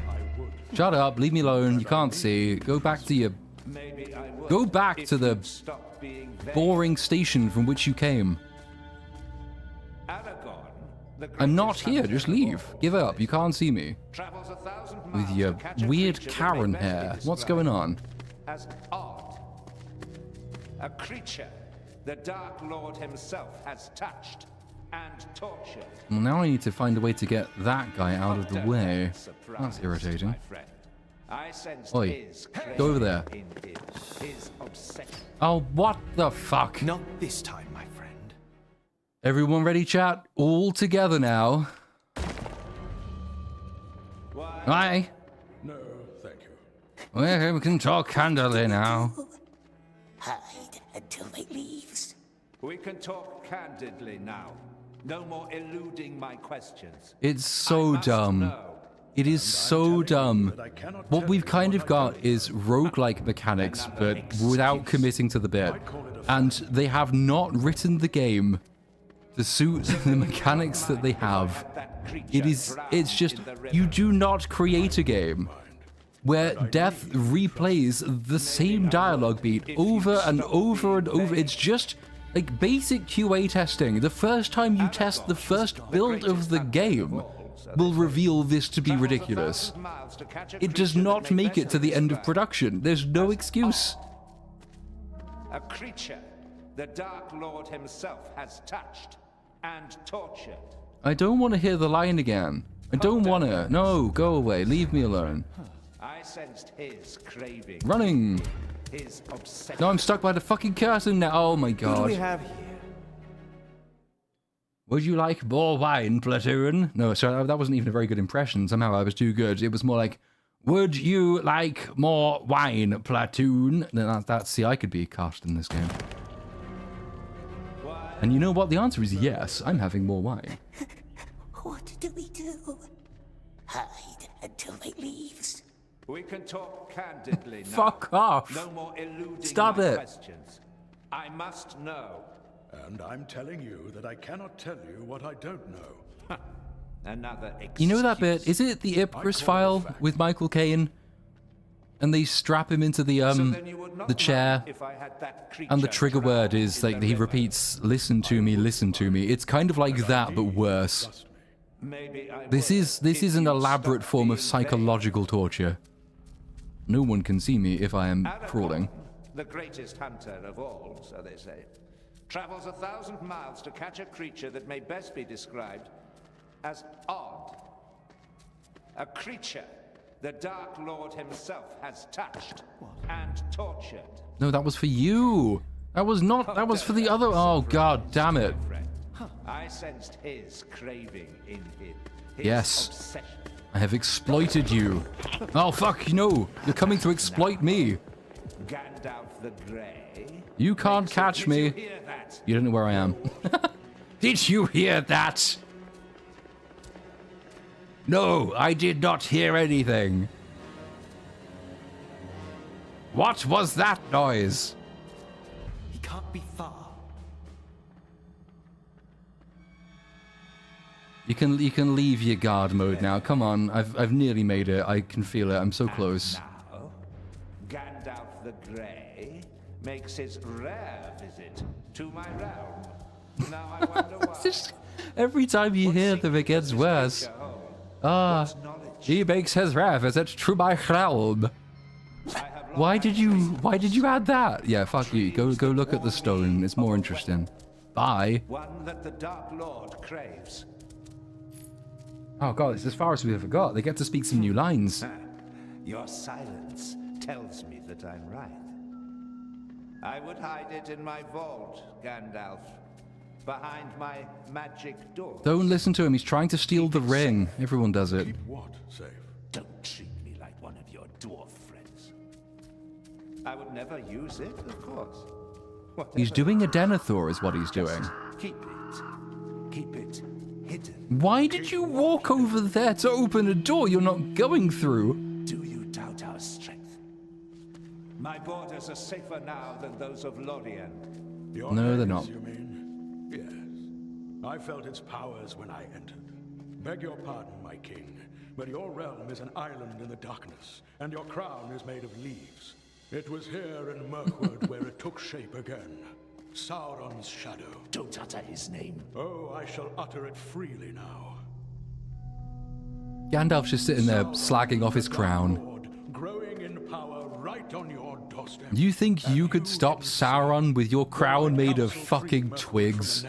Speaker 1: Shut up, leave me alone. You can't see. Go back to your...
Speaker 6: Maybe I would
Speaker 1: Go back
Speaker 6: if
Speaker 1: to the
Speaker 6: you'd stop being vague.
Speaker 1: boring station from which you came.
Speaker 6: Aragorn, the
Speaker 1: I'm not
Speaker 6: greatest
Speaker 1: here.
Speaker 6: hunter
Speaker 1: Just
Speaker 6: of
Speaker 1: leave.
Speaker 6: all,
Speaker 1: Give up. You can't see me.
Speaker 6: travels 1,000
Speaker 1: With
Speaker 6: miles
Speaker 1: your
Speaker 6: to catch a
Speaker 1: weird
Speaker 6: creature that
Speaker 1: Karen
Speaker 6: may best be
Speaker 1: hair. What's
Speaker 6: described
Speaker 1: going on?
Speaker 6: As odd. A creature the Dark Lord himself has touched and tortured.
Speaker 1: Well, now I need to find a way to get that guy out of the way. That's irritating.
Speaker 6: My friend. I sensed
Speaker 1: Oi,
Speaker 6: his
Speaker 1: go over there.
Speaker 6: in him, his obsession.
Speaker 1: Oh, what the fuck?
Speaker 10: Not this time, my friend.
Speaker 1: Everyone ready, chat? All together now. Hi.
Speaker 4: No, thank you.
Speaker 1: Well, we can talk candidly now.
Speaker 3: Hide until it leaves.
Speaker 6: We can talk candidly now. No more eluding my questions.
Speaker 1: It's so dumb. It is so dumb. What we've kind of got is roguelike mechanics, but without committing to the bit. And they have not written the game to suit the mechanics that they have. It's just, you do not create a game where death replays the same dialogue beat over and over and over. It's just like basic QA testing. The first time you test the first build of the game will reveal this to be ridiculous. It does not make it to the end of production. There's no excuse.
Speaker 6: A creature the Dark Lord himself has touched and tortured.
Speaker 1: I don't want to hear the line again. I don't want to. No, go away. Leave me alone.
Speaker 6: I sensed his craving.
Speaker 1: Running.
Speaker 6: His obsession.
Speaker 1: No, I'm stuck by the fucking curtain now. Oh my
Speaker 10: What do
Speaker 1: god.
Speaker 10: we have here?
Speaker 1: Would you like more wine, Platoon? No, sorry, that wasn't even a very good impression. Somehow I was too good. It was more like, would you like more wine, Platoon? No, see, I could be cast in this game. And you know what? The answer is yes. I'm having more wine.
Speaker 3: What do we do? hide until they leaves.
Speaker 6: We can talk candidly now.
Speaker 1: Fuck off.
Speaker 6: No more eluding
Speaker 1: Stop
Speaker 6: my
Speaker 1: it.
Speaker 6: questions. I must know.
Speaker 4: And I'm telling you that I cannot tell you what I don't know.
Speaker 6: Another excuse.
Speaker 1: You know that bit? Is it the Ipcris file with Michael Caine? And they strap him into the chair,
Speaker 6: if I had that
Speaker 1: and the
Speaker 6: creature
Speaker 1: trigger word
Speaker 6: drowned
Speaker 1: is
Speaker 6: in
Speaker 1: like
Speaker 6: the
Speaker 1: he
Speaker 6: river.
Speaker 1: repeats, "Listen to me, listen to me." It's kind of like that, but worse.
Speaker 6: Maybe I
Speaker 1: This is an elaborate form of psychological torture. No one can see me if I am crawling.
Speaker 6: The greatest hunter of all, so they say, travels 1,000 miles to catch a creature that may best be described as odd. A creature the Dark Lord himself has touched and tortured.
Speaker 1: No, that was for you. That was not. That was for the other. Oh God, damn it.
Speaker 6: I sensed his craving in him. His
Speaker 1: Yes.
Speaker 6: obsession.
Speaker 1: I have exploited you. Oh fuck, no. You're coming to exploit me.
Speaker 6: Gandalf the Grey.
Speaker 1: You can't catch
Speaker 6: Did you
Speaker 1: me.
Speaker 6: hear that?
Speaker 1: You don't know where I am. Did you hear that? No, I did not hear anything. What was that noise?
Speaker 9: He can't be far.
Speaker 1: You can leave your guard mode now. Come on, I've nearly made it. I can feel it. I'm so close.
Speaker 6: Now, Gandalf the Grey makes his rare visit to my realm. Now I wonder why.
Speaker 1: Every time you hear them, it gets worse. Ah, he makes his rare visit to my realm. Why did you add that? Yeah, fuck you. Go look at the stone. It's more interesting. Bye.
Speaker 6: One that the Dark Lord craves.
Speaker 1: Oh god, it's as far as we ever got. They get to speak some new lines.
Speaker 6: Your silence tells me that I'm right. I would hide it in my vault, Gandalf, behind my magic door.
Speaker 1: Don't listen to him. He's trying to steal the ring. Everyone does it.
Speaker 4: What safe?
Speaker 6: Don't treat me like one of your dwarf friends. I would never use it, of course.
Speaker 1: He's doing a Denethor is what he's doing.
Speaker 6: Keep it. Keep it hidden.
Speaker 1: Why did you walk over there to open a door you're not going through?
Speaker 6: Do you doubt our strength? My borders are safer now than those of Lorien.
Speaker 1: No, they're not.
Speaker 4: You mean? Yes. I felt its powers when I entered. Beg your pardon, my king, but your realm is an island in the darkness, and your crown is made of leaves. It was here in Mirkwood where it took shape again. Sauron's shadow.
Speaker 6: Don't utter his name.
Speaker 4: Oh, I shall utter it freely now.
Speaker 1: Gandalf's just sitting there slagging off his crown.
Speaker 4: Growing in power right on your doorstep.
Speaker 1: You think you could stop Sauron with your crown made of fucking twigs?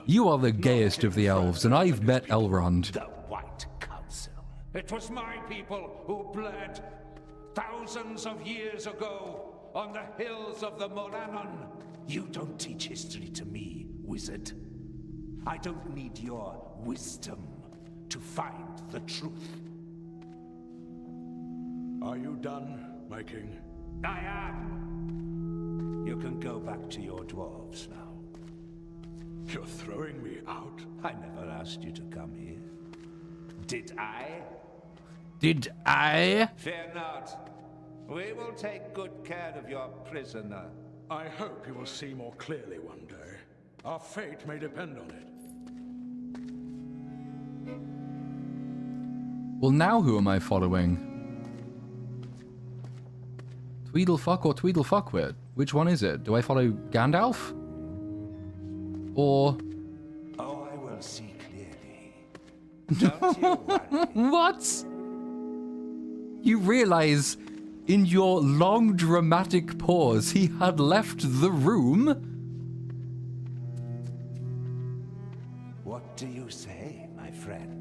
Speaker 1: You are the gayest of the elves, and I've met Elrond.
Speaker 6: The White Council. It was my people who bled thousands of years ago on the hills of the Morannon. You don't teach history to me, wizard. I don't need your wisdom to find the truth.
Speaker 4: Are you done, my king?
Speaker 6: I am. You can go back to your dwarves now.
Speaker 4: You're throwing me out?
Speaker 6: I never asked you to come here. Did I?
Speaker 1: Did I?
Speaker 6: Fear not. We will take good care of your prisoner.
Speaker 4: I hope you will see more clearly one day. Our fate may depend on it.
Speaker 1: Well, now who am I following? Tweedlefuck or Tweedlefuckwit? Which one is it? Do I follow Gandalf? Or...
Speaker 6: Oh, I will see clearly. Don't you worry.
Speaker 1: What? You realize, in your long dramatic pause, he had left the room?
Speaker 6: What do you say, my friend?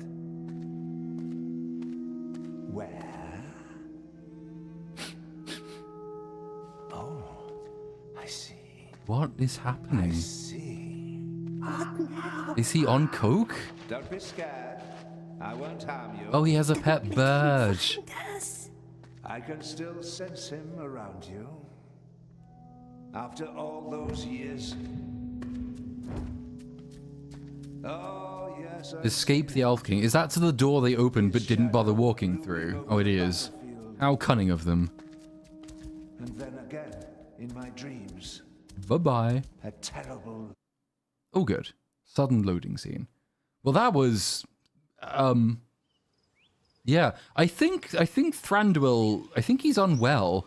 Speaker 6: Where? Oh, I see.
Speaker 1: What is happening?
Speaker 6: I see.
Speaker 1: Is he on coke?
Speaker 6: Don't be scared. I won't harm you.
Speaker 1: Oh, he has a pet bird.
Speaker 6: I can still sense him around you. After all those years. Oh, yes.
Speaker 1: Escape the Elf King. Is that to the door they opened but didn't bother walking through? Oh, it is. How cunning of them.
Speaker 6: And then again, in my dreams,
Speaker 1: Bye-bye.
Speaker 6: a terrible...
Speaker 1: Oh, good. Sudden loading scene. Well, that was... Yeah, I think Thranduil... I think he's unwell.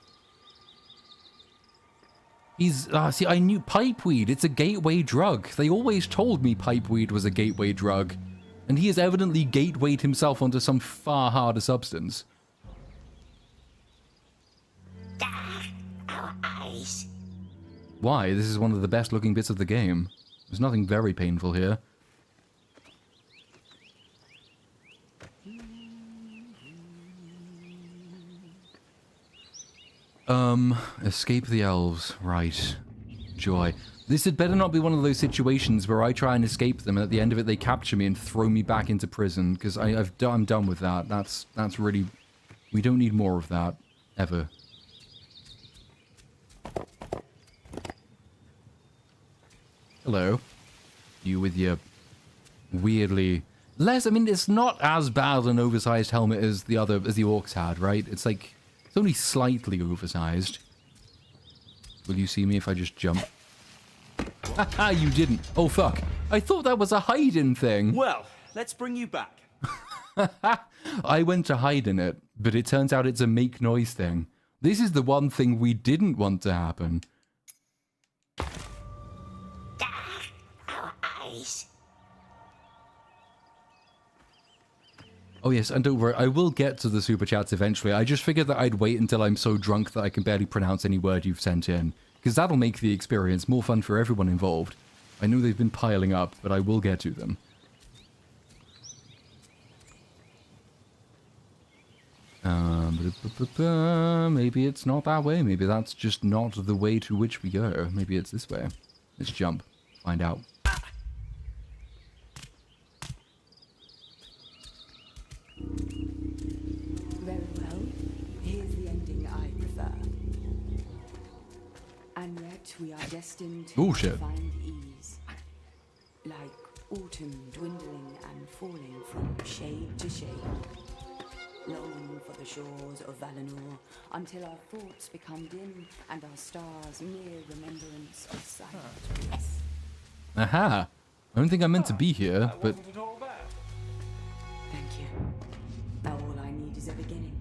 Speaker 1: He's... see, I knew pipeweed. It's a gateway drug. They always told me pipeweed was a gateway drug. And he has evidently gatewayed himself onto some far harder substance.
Speaker 3: Our eyes.
Speaker 1: Why? This is one of the best looking bits of the game. There's nothing very painful here. Escape the elves. Right. Joy. This had better not be one of those situations where I try and escape them and at the end of it they capture me and throw me back into prison, because I'm done with that. That's really... We don't need more of that. Ever. Hello. You with your weirdly... I mean, it's not as bad an oversized helmet as the orcs had, right? It's like... It's only slightly oversized. Will you see me if I just jump? Haha, you didn't. Oh, fuck. I thought that was a hide-in thing.
Speaker 10: Well, let's bring you back.
Speaker 1: I went to hide in it, but it turns out it's a make noise thing. This is the one thing we didn't want to happen.
Speaker 3: Our eyes.
Speaker 1: Oh yes, and don't worry, I will get to the super chats eventually. I just figured that I'd wait until I'm so drunk that I can barely pronounce any word you've sent in. Because that'll make the experience more fun for everyone involved. I know they've been piling up, but I will get to them. Maybe it's not that way. Maybe that's just not the way to which we go. Maybe it's this way. Let's jump. Find out.
Speaker 15: Very well. Here's the ending I prefer. And yet we are destined to find ease. Like autumn dwindling and falling from shade to shade. Longing for the shores of Valinor until our thoughts become dim and our stars mere remembrance of sight. Yes.
Speaker 1: Aha! I don't think I'm meant to be here, but...
Speaker 15: Thank you. Now all I need is a beginning.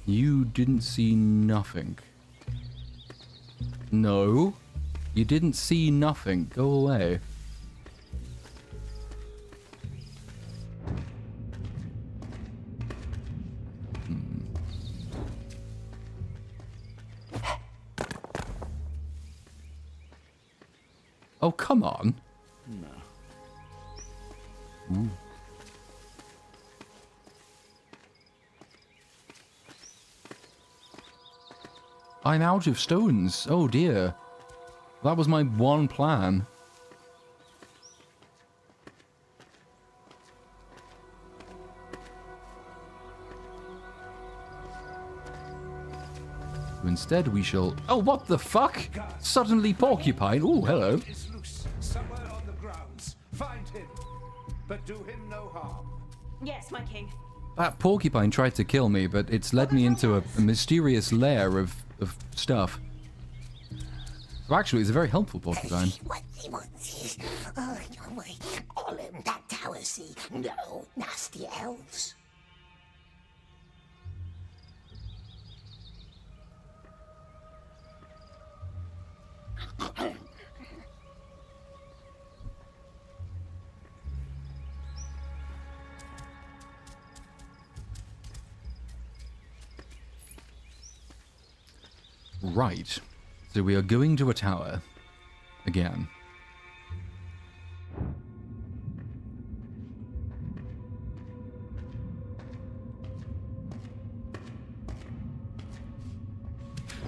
Speaker 1: You didn't see nothing. No. You didn't see nothing. Go away. Oh, come on.
Speaker 10: No.
Speaker 1: Ooh. I'm out of stones. Oh dear. That was my one plan. Instead we shall... Oh, what the fuck? Suddenly porcupine. Oh, hello.
Speaker 6: Is loose somewhere on the grounds. Find him, but do him no harm.
Speaker 16: Yes, my king.
Speaker 1: That porcupine tried to kill me, but it's led me into a mysterious lair of stuff. So actually, it's a very helpful porcupine.
Speaker 3: What he wants is... Oh, Gollum, that tower see. No, nasty elves.
Speaker 1: Right. So we are going to a tower. Again.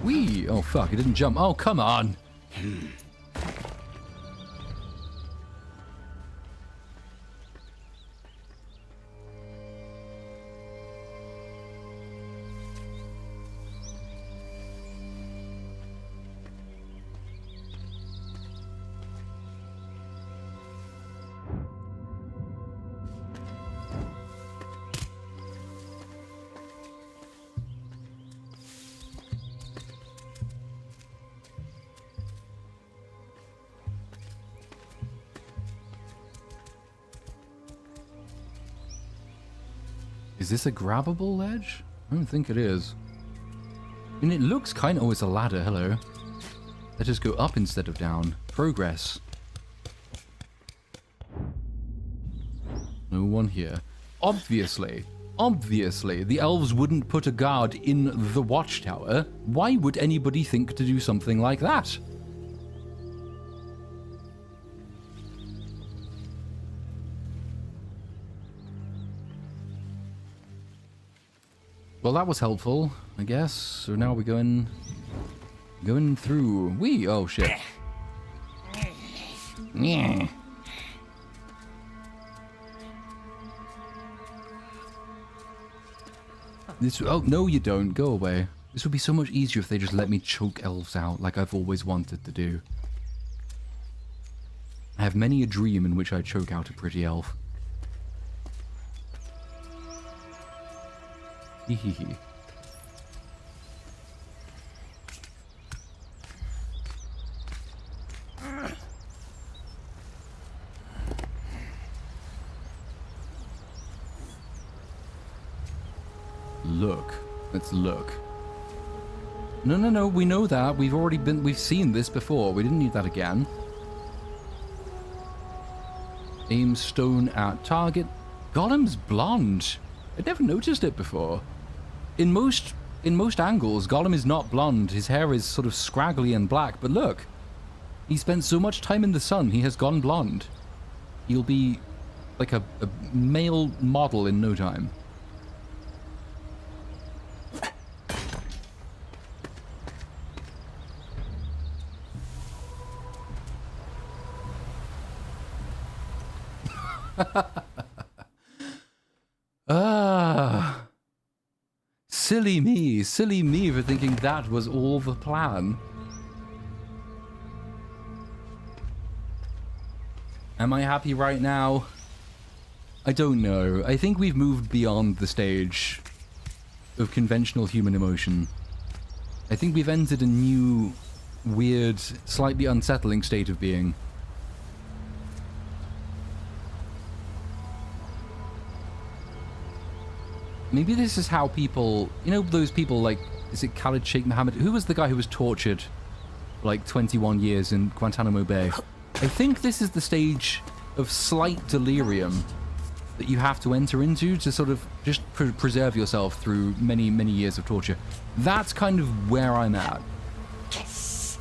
Speaker 1: Whee! Oh fuck, it didn't jump. Oh, come on! Is this a grabbable ledge? I don't think it is. I mean, it looks kind of... Oh, it's a ladder. Hello. Let us go up instead of down. Progress. No one here. Obviously, the elves wouldn't put a guard in the watchtower. Why would anybody think to do something like that? Well, that was helpful, I guess. So now we're going through. Oh shit. Yeah. Oh, no you don't. Go away. This would be so much easier if they just let me choke elves out like I've always wanted to do. I have many a dream in which I choke out a pretty elf. Hehehe. Look. Let's look. No, we know that. We've seen this before. We didn't need that again. Aim stone at target. Gollum's blonde. I'd never noticed it before. In most angles, Gollum is not blonde. His hair is sort of scraggly and black, but look. He spent so much time in the sun, he has gone blonde. He'll be like a male model in no time. Silly me for thinking that was all the plan. Am I happy right now? I don't know. I think we've moved beyond the stage of conventional human emotion. I think we've entered a new, weird, slightly unsettling state of being. Maybe this is how people, you know, those people like, is it Khalid Sheikh Mohammed? Who was the guy who was tortured for like 21 years in Guantanamo Bay? I think this is the stage of slight delirium that you have to enter into to sort of just preserve yourself through many, many years of torture. That's kind of where I'm at. Yes.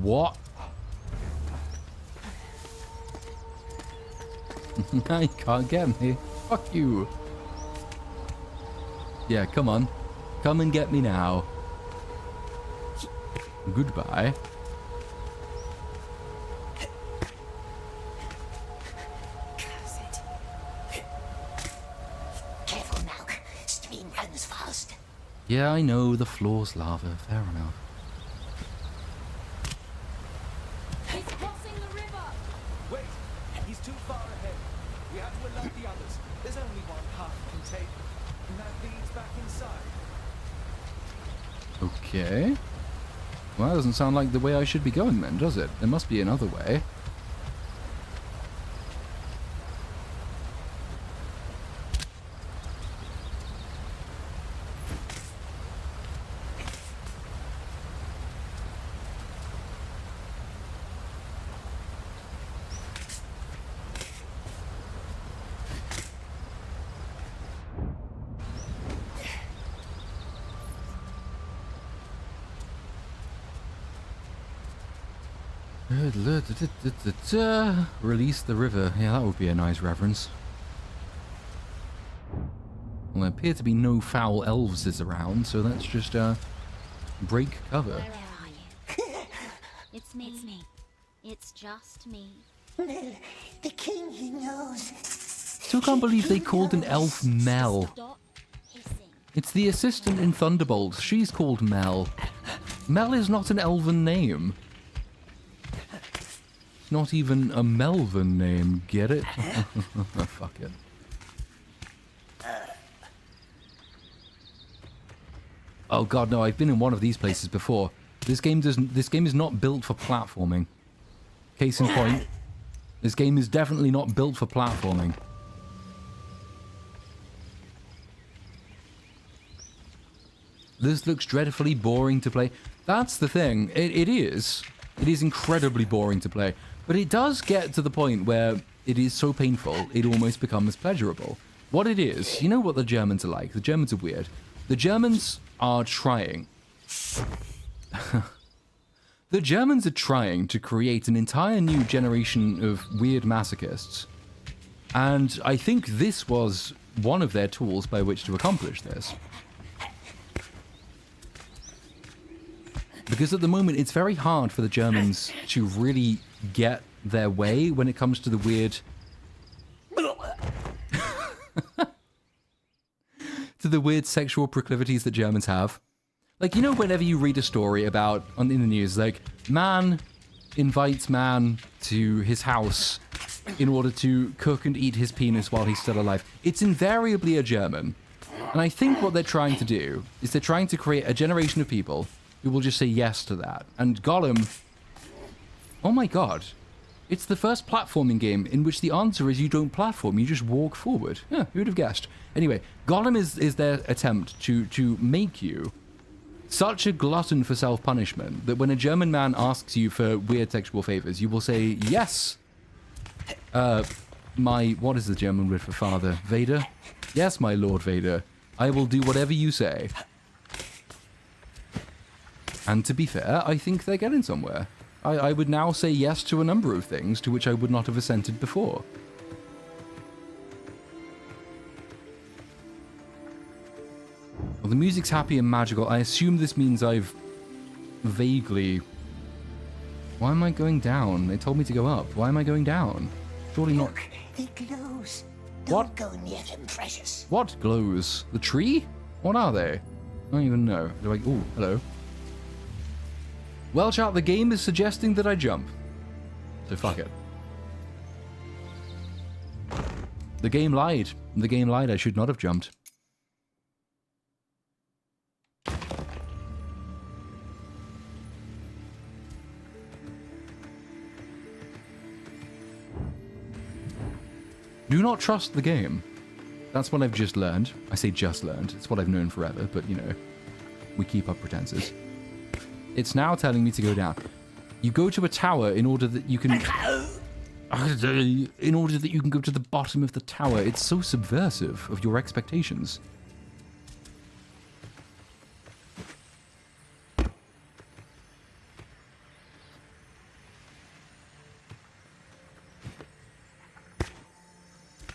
Speaker 1: What? You can't get me. Fuck you. Yeah, come on. Come and get me now. Goodbye.
Speaker 3: Careful now. Stream runs fast.
Speaker 1: Yeah, I know. The floor's lava. Fair enough. Okay. Well, that doesn't sound like the way I should be going then, does it? There must be another way. Release the river. Yeah, that would be a nice reference. Well, there appear to be no foul elves around, so let's just break cover.
Speaker 7: Where are you? It's me. It's just me.
Speaker 3: The king, he knows.
Speaker 1: Still can't believe they called an elf Mel. It's the assistant in Thunderbolts. She's called Mel. Mel is not an elven name. Not even a Melvin name, get it? Fuck it. Oh god, no, I've been in one of these places before. This game is not built for platforming. Case in point, this game is definitely not built for platforming. This looks dreadfully boring to play. That's the thing. It is. It is incredibly boring to play. But it does get to the point where it is so painful, it almost becomes pleasurable. What it is, you know what the Germans are like. The Germans are weird. The Germans are trying. The Germans are trying to create an entire new generation of weird masochists. And I think this was one of their tools by which to accomplish this. Because at the moment, it's very hard for the Germans to really get their way when it comes to the weird... to the weird sexual proclivities that Germans have. Like, you know, whenever you read a story about, in the news, like, man invites man to his house in order to cook and eat his penis while he's still alive. It's invariably a German. And I think what they're trying to do is they're trying to create a generation of people who will just say yes to that. And Gollum... Oh my god. It's the first platforming game in which the answer is you don't platform, you just walk forward. Yeah, who would have guessed? Anyway, Gollum is their attempt to make you such a glutton for self-punishment that when a German man asks you for weird sexual favors, you will say, yes. What is the German word for father? Vader? Yes, my Lord Vader. I will do whatever you say. And to be fair, I think they're getting somewhere. I would now say yes to a number of things to which I would not have assented before. Well, the music's happy and magical. I assume this means I've vaguely... Why am I going down? They told me to go up. Why am I going down? Surely not...
Speaker 3: Look, it glows.
Speaker 1: What?
Speaker 3: Don't go near them, precious.
Speaker 1: What glows? The tree? What are they? I don't even know. Do I... Ooh, hello. Well, chat, the game is suggesting that I jump. So fuck it. The game lied. The game lied. I should not have jumped. Do not trust the game. That's what I've just learned. I say just learned. It's what I've known forever, but you know, we keep up pretenses. It's now telling me to go down. You go to a tower in order that you can... In order that you can go to the bottom of the tower. It's so subversive of your expectations.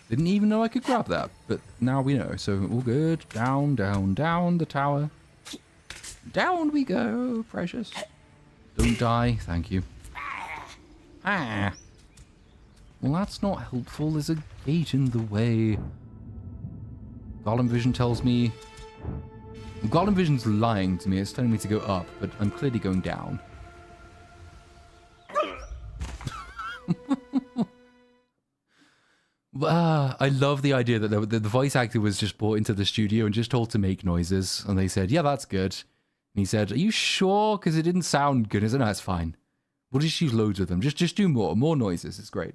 Speaker 1: Didn't even know I could grab that, but now we know. So all good. Down, down, down the tower. Down we go, precious. Don't die, thank you. Ah. Well, that's not helpful. There's a gate in the way. Gollum Vision tells me... Gollum Vision's lying to me. It's telling me to go up, but I'm clearly going down. I love the idea that the voice actor was just brought into the studio and just told to make noises. And they said, yeah, that's good. And he said, are you sure? Because it didn't sound good. I said, no, it's fine. We'll just use loads of them. Just do more noises. It's great.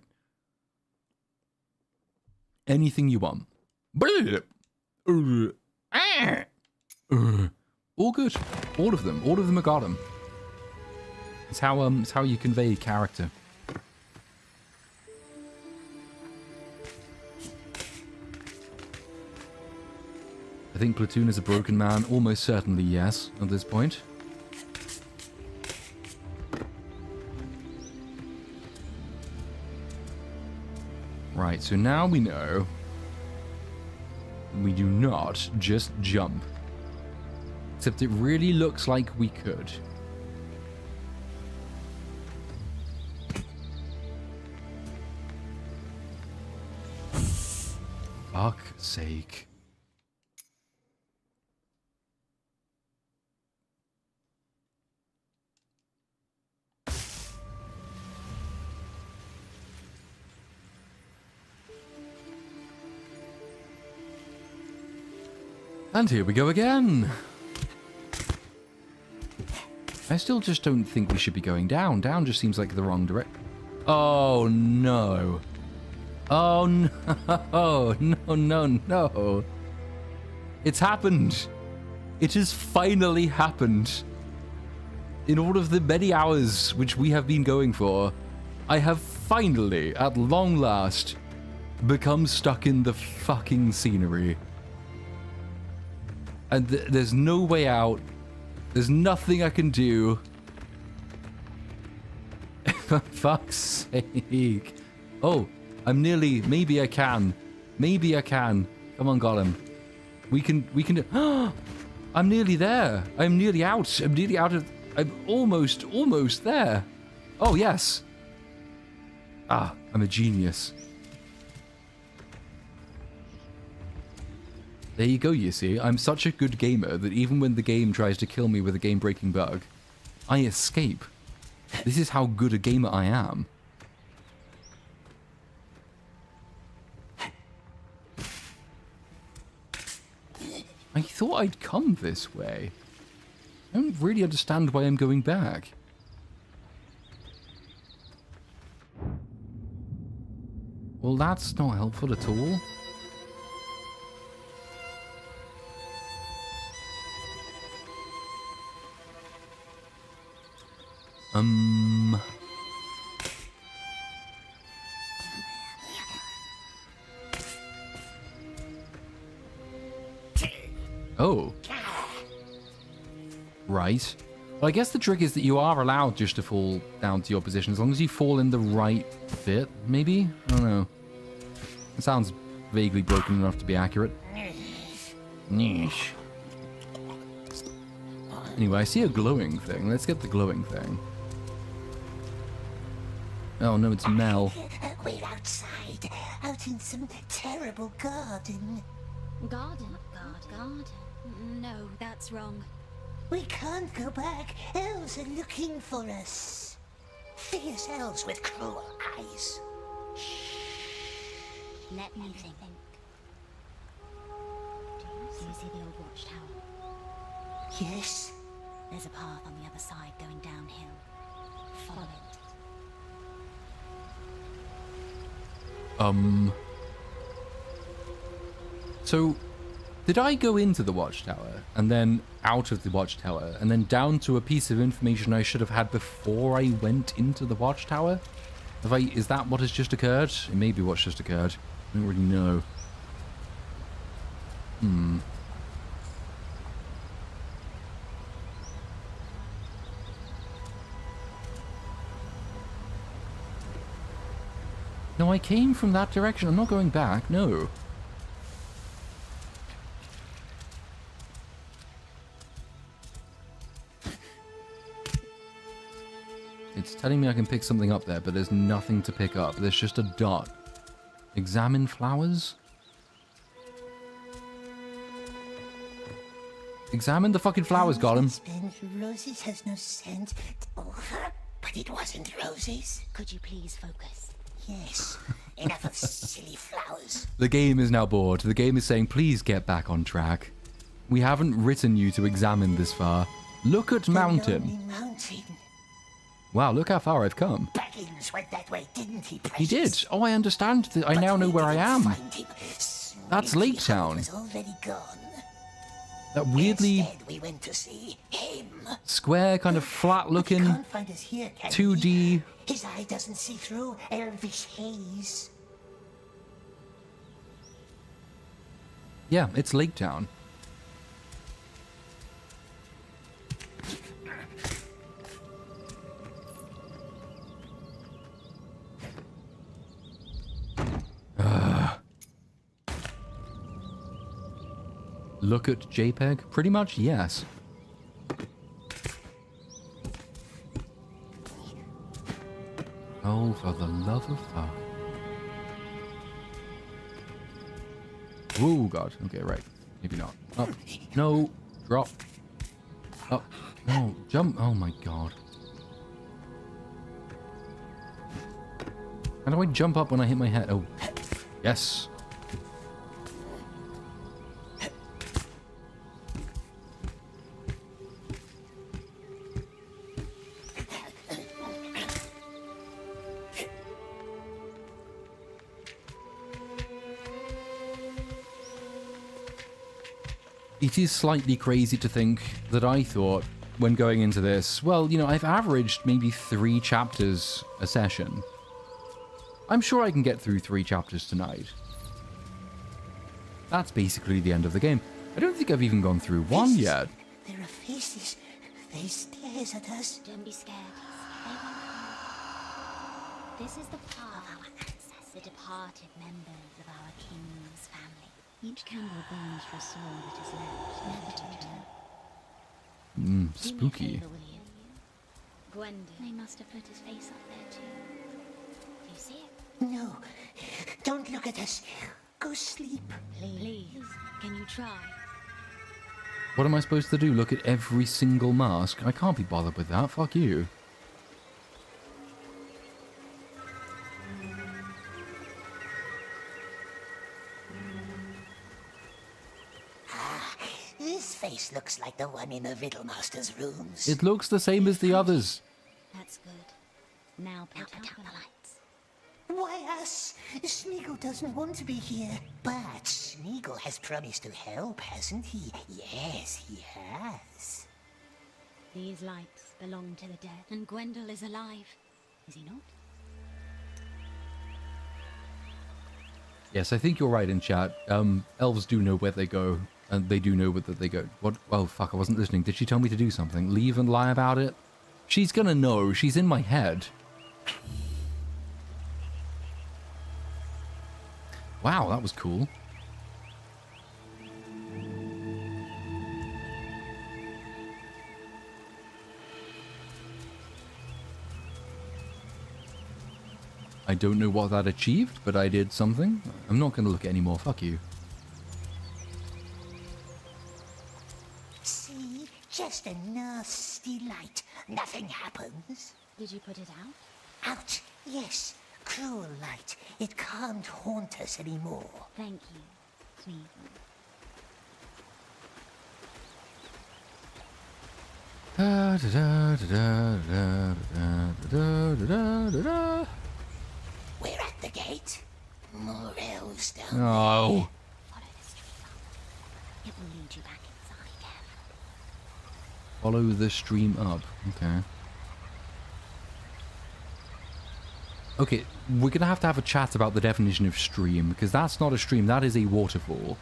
Speaker 1: Anything you want. All good. All of them. All of them are Gollum. It's how you convey character. I think Platoon is a broken man. Almost certainly yes, at this point. Right, so now we know we do not just jump. Except it really looks like we could. Fuck's sake. And here we go again. I still just don't think we should be going down. Down just seems like the wrong direction. Oh, no. Oh, no. No, no, no. It's happened. It has finally happened. In all of the many hours which we have been going for, I have finally, at long last, become stuck in the fucking scenery. And there's no way out. There's nothing I can do. For fuck's sake. Oh, I'm nearly... Maybe I can. Maybe I can. Come on, Gollum. We can do... I'm nearly there. I'm nearly out. I'm nearly out of... I'm almost there. Oh, yes. Ah, I'm a genius. There you go, you see. I'm such a good gamer that even when the game tries to kill me with a game-breaking bug, I escape. This is how good a gamer I am. I thought I'd come this way. I don't really understand why I'm going back. Well, that's not helpful at all. Oh. Right. Well, I guess the trick is that you are allowed just to fall down to your position as long as you fall in the right bit, maybe? I don't know. It sounds vaguely broken enough to be accurate. Niche. Anyway, I see a glowing thing. Let's get the glowing thing. Oh no, it's Mel.
Speaker 3: We're outside, out in some terrible garden.
Speaker 7: Garden? Garden? No, that's wrong.
Speaker 3: We can't go back. Elves are looking for us. Fierce elves with cruel eyes.
Speaker 7: Let me think. Do you see the old watchtower?
Speaker 3: Yes.
Speaker 7: There's a path on the other side going downhill. Follow it.
Speaker 1: So, did I go into the watchtower, and then out of the watchtower, and then down to a piece of information I should have had before I went into the watchtower? Is that what has just occurred? It may be what's just occurred. I don't really know. No, I came from that direction. I'm not going back. No. It's telling me I can pick something up there, but there's nothing to pick up. There's just a dot. Examine flowers? Examine the fucking flowers, Gollum.
Speaker 3: Roses has no scent. Oh, but it wasn't roses.
Speaker 7: Could you please focus?
Speaker 3: Yes. Enough of silly flowers.
Speaker 1: The game is now bored. The game is saying, please get back on track. We haven't written you to examine this far. Look at mountain. Wow, look how far I've come.
Speaker 3: Baggins went that way, didn't he, Precious?
Speaker 1: He did. Oh, I understand. I now know where I am. That's Lake Town.
Speaker 3: Was already gone.
Speaker 1: That weirdly
Speaker 3: Instead, we went to see him.
Speaker 1: Square, kind of flat-looking,
Speaker 3: Can't find us here, can
Speaker 1: 2D.
Speaker 3: he? His eye doesn't see through elvish haze.
Speaker 1: Yeah, it's Lake Town. Look at JPEG? Pretty much, yes. Oh, for the love of fuck. Oh, God. Okay, right. Maybe not. Up. No. Drop. Up. No. Jump. Oh, my God. How do I jump up when I hit my head? Oh. Yes. it is slightly crazy to think that I thought when going into this, well, you know, I've averaged maybe 3 chapters a session. I'm sure I can get through 3 chapters tonight. That's basically the end of the game. I don't think I've even gone through 1 yet.
Speaker 3: There are faces. They stare at us.
Speaker 7: Don't be scared. This is the path of our ancestors, the departed members of our king's family. Each candle burns for a soul that is left, never to return.
Speaker 1: Spooky.
Speaker 7: Do me a favor, will you? Gwendolyn. They must have put his face up there too. Do you see it?
Speaker 3: No. Don't look at us. Go sleep.
Speaker 7: Please. Can you try?
Speaker 1: What am I supposed to do? Look at every single mask? I can't be bothered with that. Fuck you.
Speaker 3: This face looks like the one in the Riddlemaster's rooms.
Speaker 1: It looks the same as the others.
Speaker 7: That's good. Now put out the lights.
Speaker 3: Why us? Smeagol doesn't want to be here. But Smeagol has promised to help, hasn't he? Yes, he has.
Speaker 7: These lights belong to the dead, and Gwendol is alive. Is he not?
Speaker 1: Yes, I think you're right in chat. Elves do know where they go, and they do know whether they go. What? Oh, fuck, I wasn't listening. Did she tell me to do something? Leave and lie about it? She's gonna know. She's in my head. Wow, that was cool. I don't know what that achieved, but I did something. I'm not going to look at any more. Fuck you.
Speaker 3: See? Just a nasty light. Nothing happens.
Speaker 7: Did you put it out?
Speaker 3: Out? Yes. Cruel light. It can't haunt us anymore.
Speaker 7: Thank you, Smeagol.
Speaker 3: We're at the gate. More elves down
Speaker 1: Oh.
Speaker 7: Follow the stream up. It will lead you back inside again.
Speaker 1: Follow the stream up. Okay. Okay, we're going to have a chat about the definition of stream, because that's not a stream, that is a waterfall.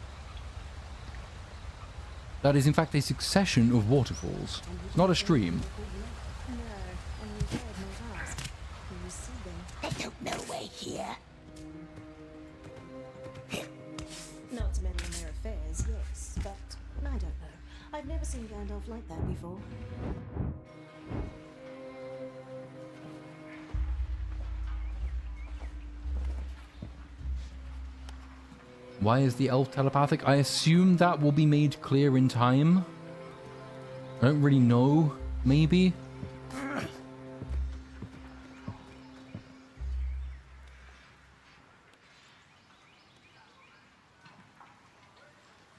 Speaker 1: That is, in fact, a succession of waterfalls. It's not a stream.
Speaker 3: They don't know we're here.
Speaker 5: Not to meddle in their affairs, yes, but I don't know. I've never seen Gandalf like that before.
Speaker 1: Why is the elf telepathic? I assume that will be made clear in time. I don't really know. Maybe?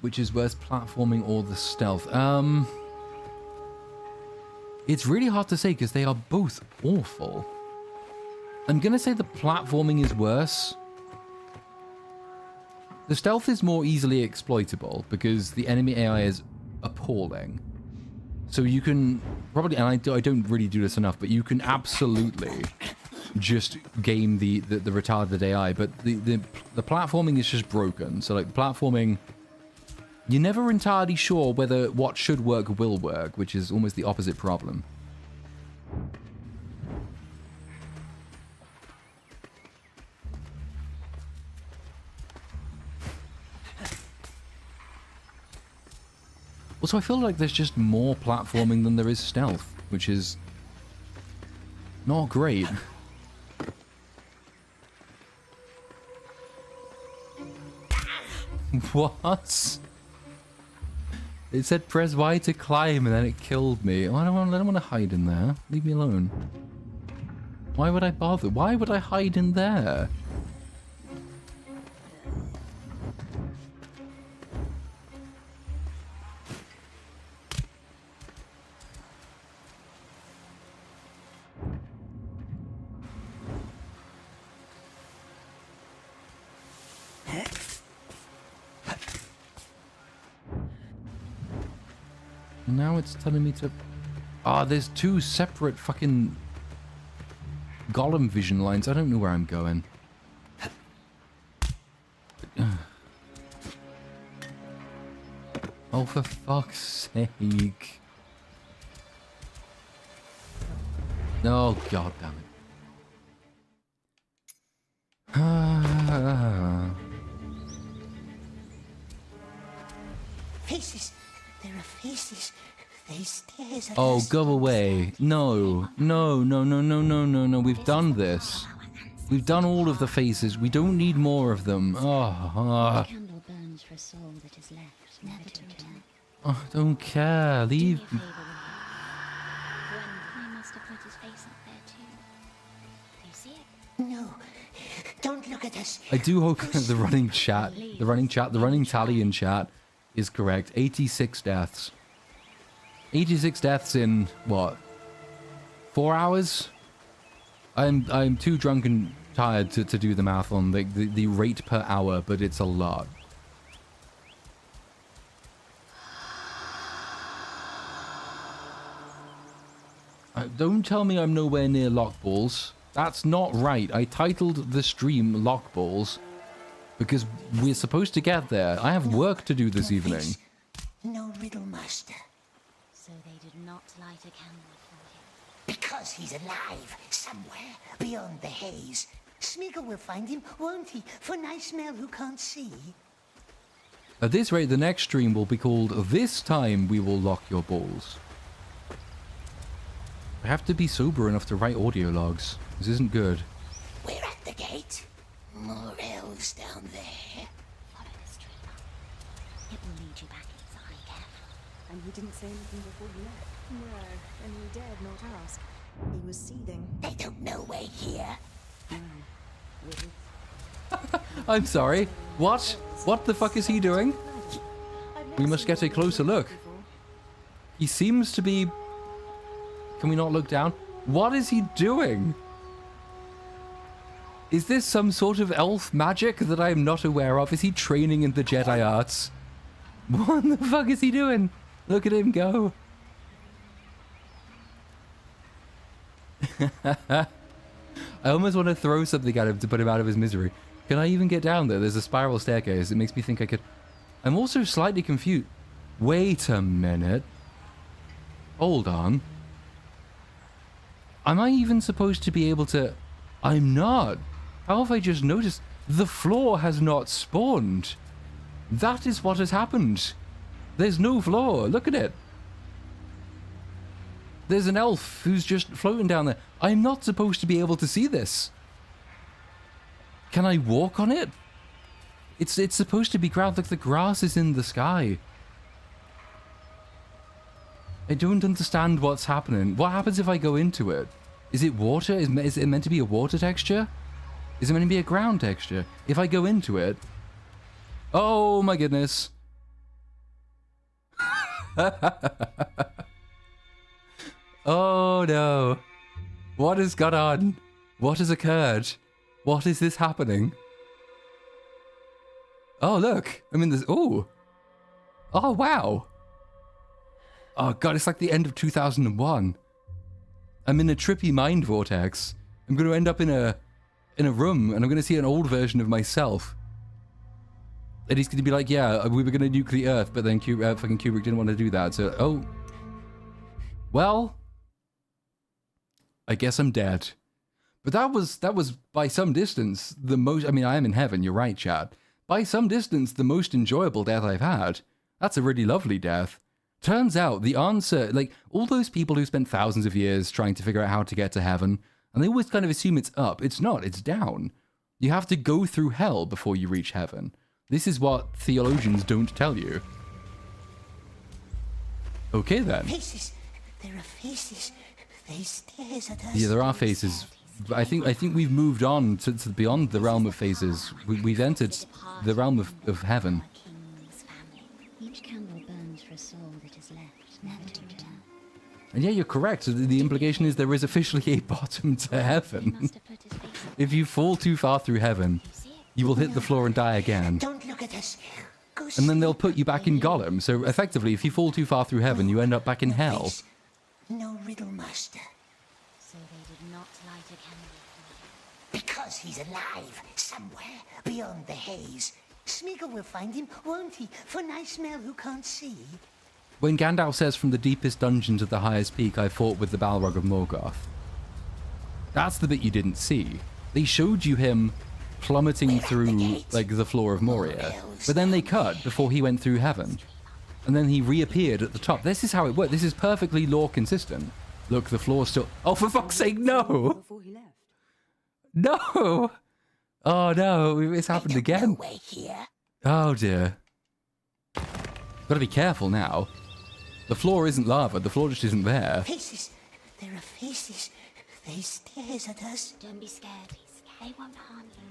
Speaker 1: Which is worse, platforming or the stealth? It's really hard to say because they are both awful. I'm gonna say the platforming is worse. The stealth is more easily exploitable because the enemy AI is appalling. So you can probably, and I don't really do this enough, but you can absolutely just game the retarded AI. But the platforming is just broken. So like the platforming, you're never entirely sure whether what should work will work, which is almost the opposite problem. Also, I feel like there's just more platforming than there is stealth, which is not great. What? It said press Y to climb and then it killed me. Oh, I don't want to hide in there. Leave me alone. Why would I bother? Why would I hide in there? Now it's telling me to... Ah, there's two separate fucking Gollum vision lines. I don't know where I'm going. Oh, for fuck's sake. Oh, god damn it.
Speaker 3: Faces. There are faces. They stare at
Speaker 1: Oh,
Speaker 3: us.
Speaker 1: go away. No. No, no, no, no, no, no, no. We've done this. We've done all of the faces. We don't need more of them.
Speaker 7: The candle burns for a soul that is left, never to return.
Speaker 1: Oh, I don't care. Leave.
Speaker 7: I must have put his face up there too. Do you see it?
Speaker 3: No. Don't look at us.
Speaker 1: I do hope the running tally in chat is correct. 86 deaths. 86 deaths in, what? 4 hours? I'm too drunk and tired to do the math on the rate per hour, but it's a lot. Don't tell me I'm nowhere near Lockballs. That's not right. I titled the stream Lockballs because we're supposed to get there. I have work to do this evening.
Speaker 3: No riddle master.
Speaker 7: So they did not light a candle for him.
Speaker 3: Because he's alive somewhere beyond the haze. Smeagol will find him, won't he? For nice Mel who can't see.
Speaker 1: At this rate, the next stream will be called This Time We Will Lock Your Balls. I have to be sober enough to write audio logs. This isn't good.
Speaker 3: We're at the gate. More elves down there.
Speaker 7: Follow this trail. It will lead you back inside, careful.
Speaker 5: And he didn't say anything before you left? No, and he dared not ask. He was seething.
Speaker 3: They don't know we're here.
Speaker 1: I'm sorry. What? What the fuck is he doing? We must get a closer look. He seems to be... Can we not look down? What is he doing? Is this some sort of elf magic that I am not aware of? Is he training in the Jedi arts? What the fuck is he doing? Look at him go. I almost want to throw something at him to put him out of his misery. Can I even get down there? There's a spiral staircase. It makes me think I could... I'm also slightly confused. Wait a minute. Hold on. Am I even supposed to be able to... I'm not. How have I just noticed? The floor has not spawned. That is what has happened. There's no floor. Look at it. There's an elf who's just floating down there. I'm not supposed to be able to see this. Can I walk on it? It's supposed to be ground, like the grass is in the sky. I don't understand what's happening. What happens if I go into it? Is it water? Is it meant to be a water texture? Is it meant to be a ground texture? If I go into it... Oh my goodness. Oh no. What has gone on? What has occurred? What is this happening? Oh look. I'm in this... Oh. Oh wow. Oh god, it's like the end of 2001. I'm in a trippy mind vortex. I'm going to end up in a room and I'm going to see an old version of myself. And he's going to be like, yeah, we were going to nuke the Earth, but then fucking Kubrick didn't want to do that. So, oh. Well, I guess I'm dead. But that was by some distance the most... I mean, I am in heaven, you're right, chat. By some distance, the most enjoyable death I've had. That's a really lovely death. Turns out the answer, like all those people who spent thousands of years trying to figure out how to get to heaven, and they always kind of assume it's up. It's not, it's down. You have to go through hell before you reach heaven. This is what theologians don't tell you. Okay then.
Speaker 3: Faces. There are faces. They stare at us.
Speaker 1: Yeah, there are faces. I think we've moved on to beyond the realm of faces. We've entered the realm of heaven.
Speaker 7: Each candle burns for a soul that is left, never to return.
Speaker 1: And yeah, you're correct. The implication is there is officially a bottom to heaven. If you fall too far through heaven, you will hit the floor and die again.
Speaker 3: Don't look at us. Go
Speaker 1: and then they'll put you back in Gollum. So effectively, if you fall too far through heaven, you end up back in hell.
Speaker 3: No riddle master.
Speaker 7: So they did not light a candle for him.
Speaker 3: Because he's alive, somewhere beyond the haze. Smeagol will find him, won't he? For nice Mel who can't see.
Speaker 1: When Gandalf says from the deepest dungeon to the highest peak, I fought with the Balrog of Morgoth. That's the bit you didn't see. They showed you him plummeting through, like, the floor of Moria. But then they cut before he went through heaven. And then he reappeared at the top. This is how it worked. This is perfectly lore consistent. Look, the floor's still... Oh, for fuck's sake, no! No! Oh, no, it's happened again. Oh, dear. Gotta be careful now. The floor isn't lava. The floor just isn't there.
Speaker 3: Faces. There are faces. They stares at us.
Speaker 7: Don't be scared. They won't harm you.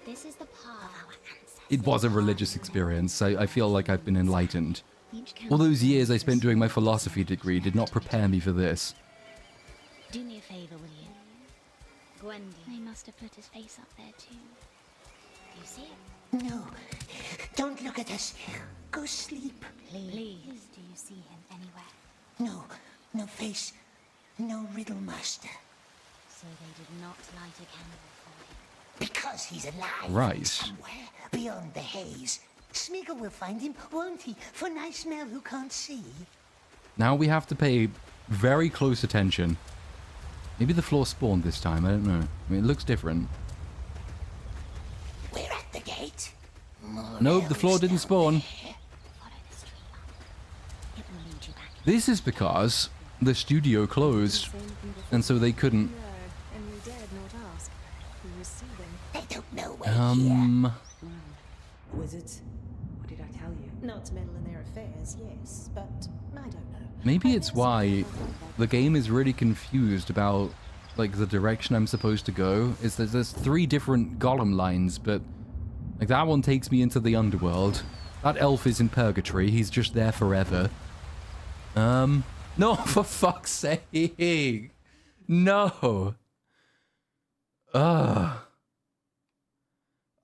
Speaker 7: This is the path of our ancestors.
Speaker 1: It was a religious experience. I feel like I've been enlightened. All those years I spent doing my philosophy degree did not prepare me for this.
Speaker 7: Do me a favor, will you? Gwendy. They must have put his face up there too. Do you see it?
Speaker 3: No. Don't look at us. Go sleep.
Speaker 7: Please. Do you see him anywhere?
Speaker 3: No. No face. No riddle master.
Speaker 7: So they did not light a candle for him.
Speaker 3: Because he's alive.
Speaker 1: Right.
Speaker 3: Somewhere beyond the haze. Smeagol will find him, won't he? For nice Mel who can't see.
Speaker 1: Now we have to pay very close attention. Maybe the floor spawned this time. I don't know. I mean, it looks different.
Speaker 3: We're at the gate.
Speaker 1: Nope, the floor didn't spawn. This is because the studio closed, and so they couldn't.
Speaker 3: They don't know we're here.
Speaker 15: Wizards, what did I tell you?
Speaker 16: Not to meddle in their affairs, yes, but I don't know.
Speaker 1: Maybe it's why the game is really confused about, like, the direction I'm supposed to go. Is that there's 3 different Gollum lines, but, like, that one takes me into the underworld. That elf is in purgatory. He's just there forever. No, for fuck's sake. No. Ugh.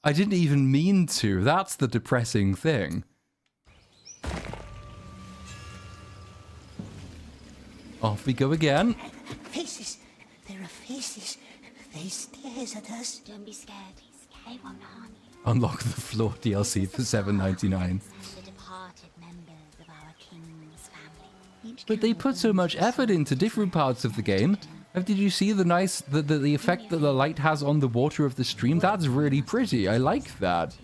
Speaker 1: I didn't even mean to. That's the depressing thing. Off we go again.
Speaker 3: Faces. There are faces. They stares at us.
Speaker 7: Don't be scared. They won't harm you.
Speaker 1: Unlock the floor DLC for $7.99.
Speaker 7: The departed members of our king's family.
Speaker 1: But they put so much effort into different parts of the game. Did you see the nice, the effect that the light has on the water of the stream? That's really pretty. I like that.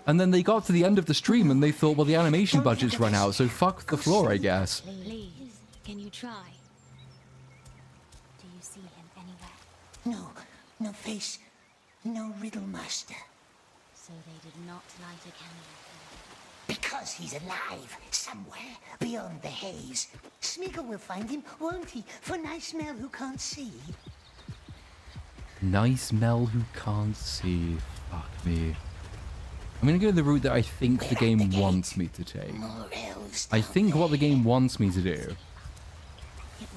Speaker 1: And then they got to the end of the stream and they thought, well, the animation budget's run out, so fuck the floor, I guess.
Speaker 7: Please, can you try? Do you see him anywhere?
Speaker 3: No. No face. No riddle master.
Speaker 7: So they did not light a candle for him.
Speaker 3: Because he's alive, somewhere beyond the haze. Smeagol will find him, won't he? For nice Mel who can't see.
Speaker 1: Nice Mel who can't see. Fuck me. I'm gonna go the route that I think the game wants me to take. I think what the game wants me to do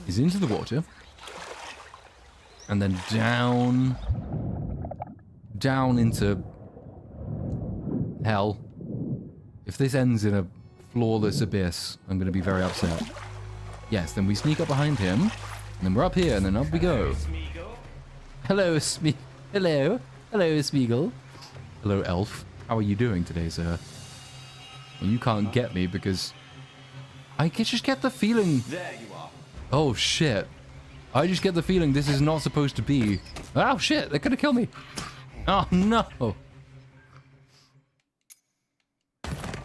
Speaker 1: is into the water. And then down into hell. If this ends in a flawless abyss, I'm going to be very upset. Yes, then we sneak up behind him, and then we're up here, and then up we go. Hello, Hello, Smeagol. Hello, elf. How are you doing today, sir? Well, you can't get me because I just get the feeling.
Speaker 10: There you are.
Speaker 1: Oh shit! I just get the feeling this is not supposed to be. Oh shit! They're gonna kill me. Oh no!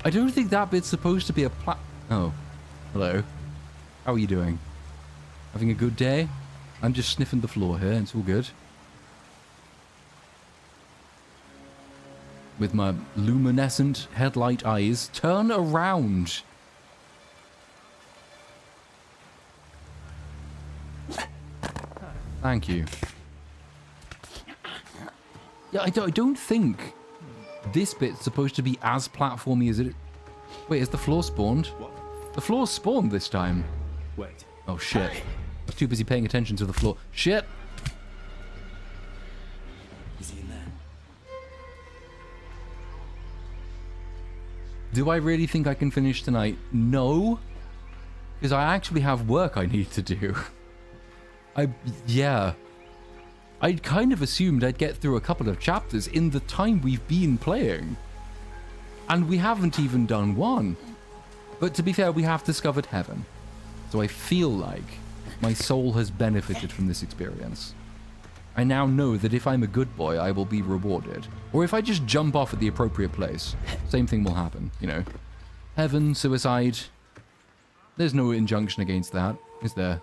Speaker 1: I don't think that bit's supposed to be a Oh. Hello. How are you doing? Having a good day? I'm just sniffing the floor here. It's all good. With my luminescent headlight eyes. Turn around! Thank you. Yeah, I don't think this bit's supposed to be as platformy as it... Wait, is the floor spawned?
Speaker 10: What?
Speaker 1: The floor spawned this time.
Speaker 10: Wait.
Speaker 1: Oh, shit. I was too busy paying attention to the floor. Shit!
Speaker 10: Is he in there?
Speaker 1: Do I really think I can finish tonight? No. Because I actually have work I need to do. Yeah. I'd kind of assumed I'd get through a couple of chapters in the time we've been playing. And we haven't even done one. But to be fair, we have discovered heaven. So I feel like my soul has benefited from this experience. I now know that if I'm a good boy, I will be rewarded. Or if I just jump off at the appropriate place, same thing will happen, you know. Heaven, suicide. There's no injunction against that, is there?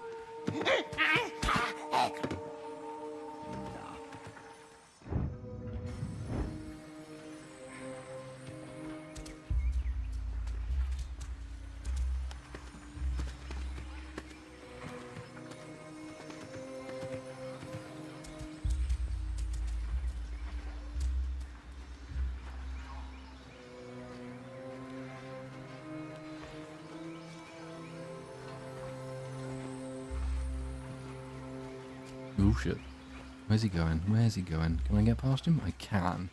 Speaker 1: Oh shit. Where's he going? Where's he going? Can I get past him? I can.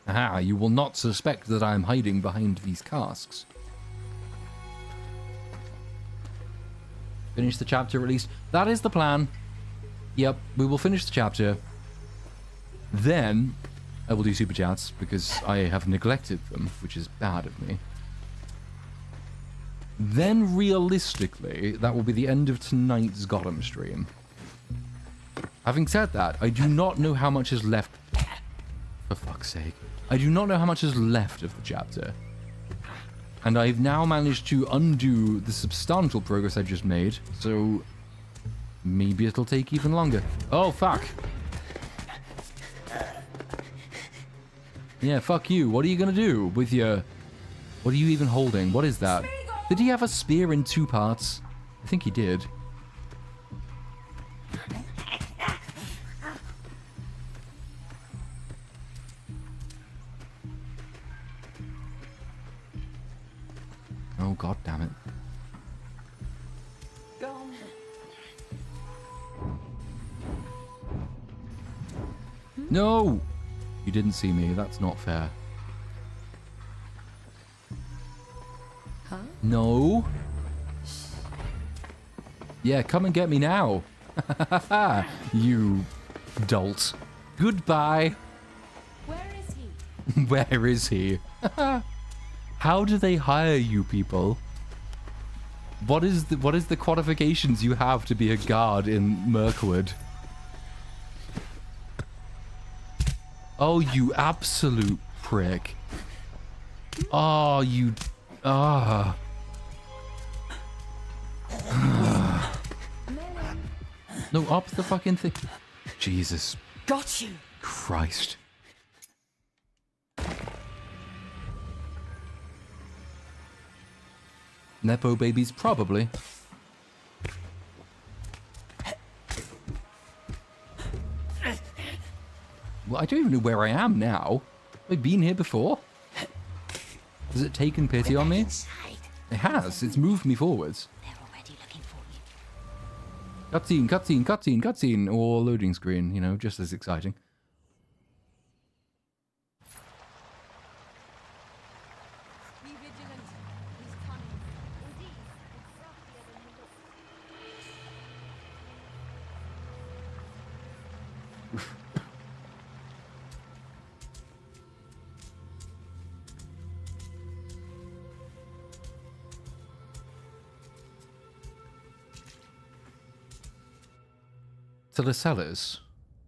Speaker 1: Aha, you will not suspect that I am hiding behind these casks. Finish the chapter at least. That is the plan. Yep, we will finish the chapter. Then I will do super chats because I have neglected them, which is bad of me. Then realistically, that will be the end of tonight's Gollum stream. Having said that, I do not know how much is left. For fuck's sake. I do not know how much is left of the chapter. And I've now managed to undo the substantial progress I just made, so maybe it'll take even longer. Oh, fuck. Yeah, fuck you. What are you gonna do with your... What are you even holding? What is that? Did he have a spear in 2 parts? I think he did. Oh, god damn it. No! You didn't see me. That's not fair.
Speaker 8: Huh?
Speaker 1: No. Yeah, come and get me now. You dolt. Goodbye.
Speaker 8: Where is he?
Speaker 1: Where is he? How do they hire you people? What is the qualifications you have to be a guard in Mirkwood? Oh, you absolute prick. Oh, you... Ah. No, up the fucking thing. Jesus.
Speaker 8: Got you.
Speaker 1: Christ. Nepo babies, probably. Well, I don't even know where I am now. Have I been here before? Has it taken pity on me? It has. It's moved me forwards.
Speaker 7: They're already looking for you.
Speaker 1: Cutscene, cutscene, cutscene, cutscene, or loading screen, you know, just as exciting.
Speaker 8: Be vigilant. He's coming. Indeed, it's craftier than you look.
Speaker 1: To the cellars.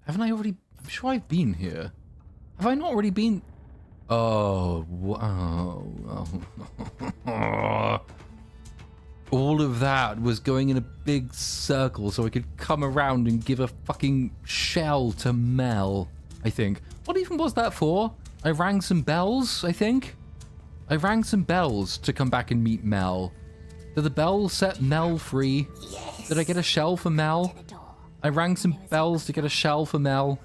Speaker 1: Haven't I already... I'm sure I've been here. Have I not already been... Oh, wow. All of that was going in a big circle so I could come around and give a fucking shell to Mel, I think. What even was that for? I rang some bells, I think? I rang some bells to come back and meet Mel. Did the bell set Mel free?
Speaker 7: Yes.
Speaker 1: Did I get a shell for Mel? I rang some bells to get a shell for Mel.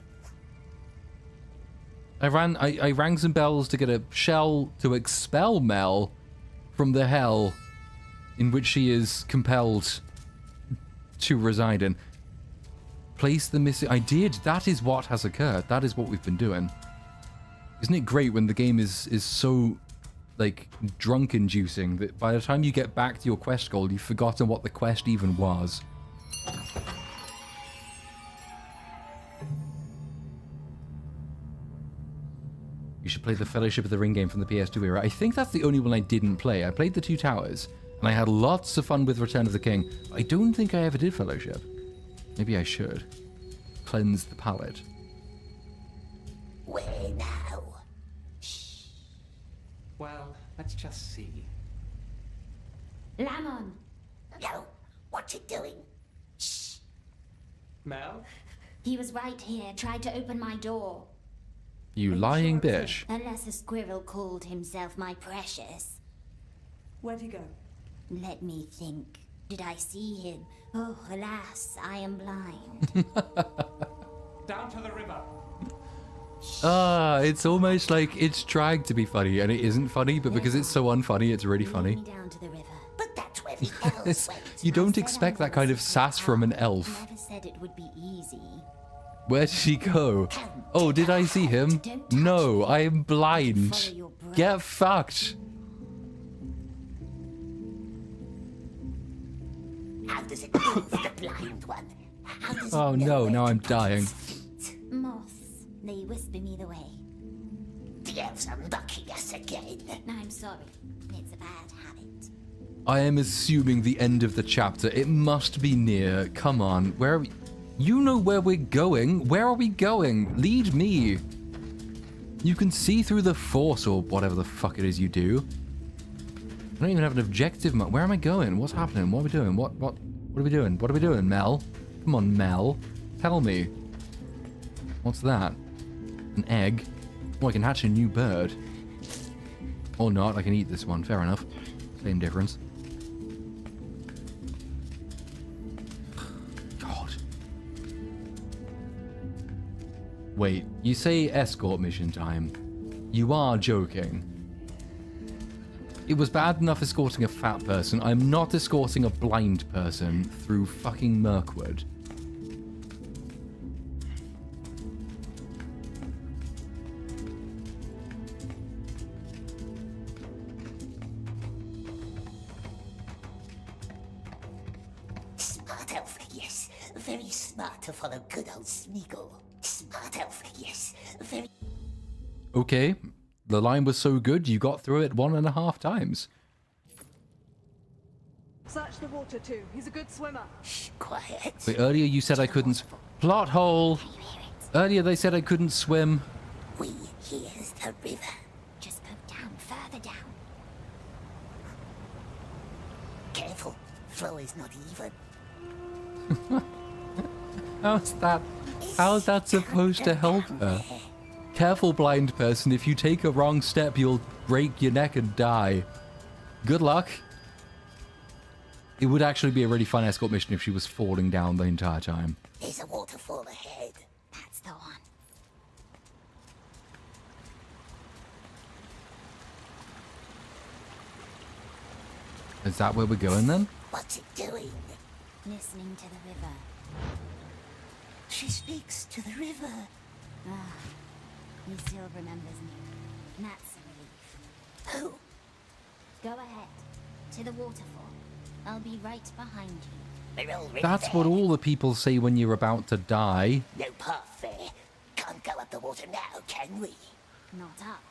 Speaker 1: I rang some bells to get a shell to expel Mel from the hell in which she is compelled to reside in. Place the missing... I did. That is what has occurred. That is what we've been doing. Isn't it great when the game is so like, drunk-inducing that by the time you get back to your quest goal, you've forgotten what the quest even was. You should play the Fellowship of the Ring game from the PS2 era. I think that's the only one I didn't play. I played the Two Towers, and I had lots of fun with Return of the King. I don't think I ever did Fellowship. Maybe I should. Cleanse the palate.
Speaker 3: Where now?
Speaker 9: Well, let's just see.
Speaker 7: Lamon!
Speaker 3: No, what's it doing?
Speaker 9: Shh. Mel?
Speaker 7: He was right here, tried to open my door.
Speaker 1: You lying bitch.
Speaker 7: Unless a squirrel called himself my precious.
Speaker 5: Where'd he go?
Speaker 7: Let me think. Did I see him? Oh, alas, I am blind.
Speaker 9: Down to the river.
Speaker 1: It's almost like it's trying to be funny, and it isn't funny, but because it's so unfunny, it's really funny.
Speaker 7: Down to the river.
Speaker 3: But that's where the elves went.
Speaker 1: You don't expect that kind of sass from an elf.
Speaker 7: Never said it would be easy.
Speaker 1: Where did he go? Oh, did I see him? No, I am blind. Get fucked.
Speaker 3: How does it move, the blind one? How does
Speaker 1: Oh
Speaker 3: it know
Speaker 1: no,
Speaker 3: where
Speaker 1: now
Speaker 3: to
Speaker 1: I'm
Speaker 3: put
Speaker 1: dying.
Speaker 3: its feet?
Speaker 7: Moths. They whisper me the way.
Speaker 3: The elves are mocking us again.
Speaker 7: I'm sorry. It's a bad habit.
Speaker 1: I am assuming the end of the chapter. It must be near. Come on, where are we? You know where we're going. Where are we going? Lead me. You can see through the force or whatever the fuck it is you do. I don't even have an objective map. Where am I going? What's happening? What are we doing? What are we doing? What are we doing, Mel? Come on, Mel. Tell me. What's that? An egg? Oh, I can hatch a new bird. Or not. I can eat this one. Fair enough. Same difference. God. Wait, you say escort mission time. You are joking. It was bad enough escorting a fat person. I'm not escorting a blind person through fucking Mirkwood.
Speaker 3: Smart elf, yes. Very smart to follow good old Smeagol. Smart elf, yes. Very...
Speaker 1: Okay, the line was so good you got through it 1.5 times.
Speaker 5: Search the water too. He's a good swimmer.
Speaker 3: Shh, quiet.
Speaker 1: Wait, earlier you said I couldn't... Plot hole! Earlier they said I couldn't swim.
Speaker 3: We here's the river.
Speaker 7: Just go down, further down.
Speaker 3: Careful, flow is not even.
Speaker 1: How's that supposed to help her? Careful, blind person. If you take a wrong step, you'll break your neck and die. Good luck. It would actually be a really fun escort mission if she was falling down the entire time.
Speaker 3: There's a waterfall ahead.
Speaker 7: That's the one.
Speaker 1: Is that where we're going then?
Speaker 3: What's it doing?
Speaker 7: Listening to the river.
Speaker 3: She speaks to the river.
Speaker 7: Ah, he still remembers me. That's a relief.
Speaker 3: Who?
Speaker 7: Go ahead. To the waterfall. I'll be right behind you.
Speaker 3: We're already
Speaker 1: That's
Speaker 3: there.
Speaker 1: what all the people say when you're about to die.
Speaker 3: No path there. Can't go up the water now, can we?
Speaker 7: Not up.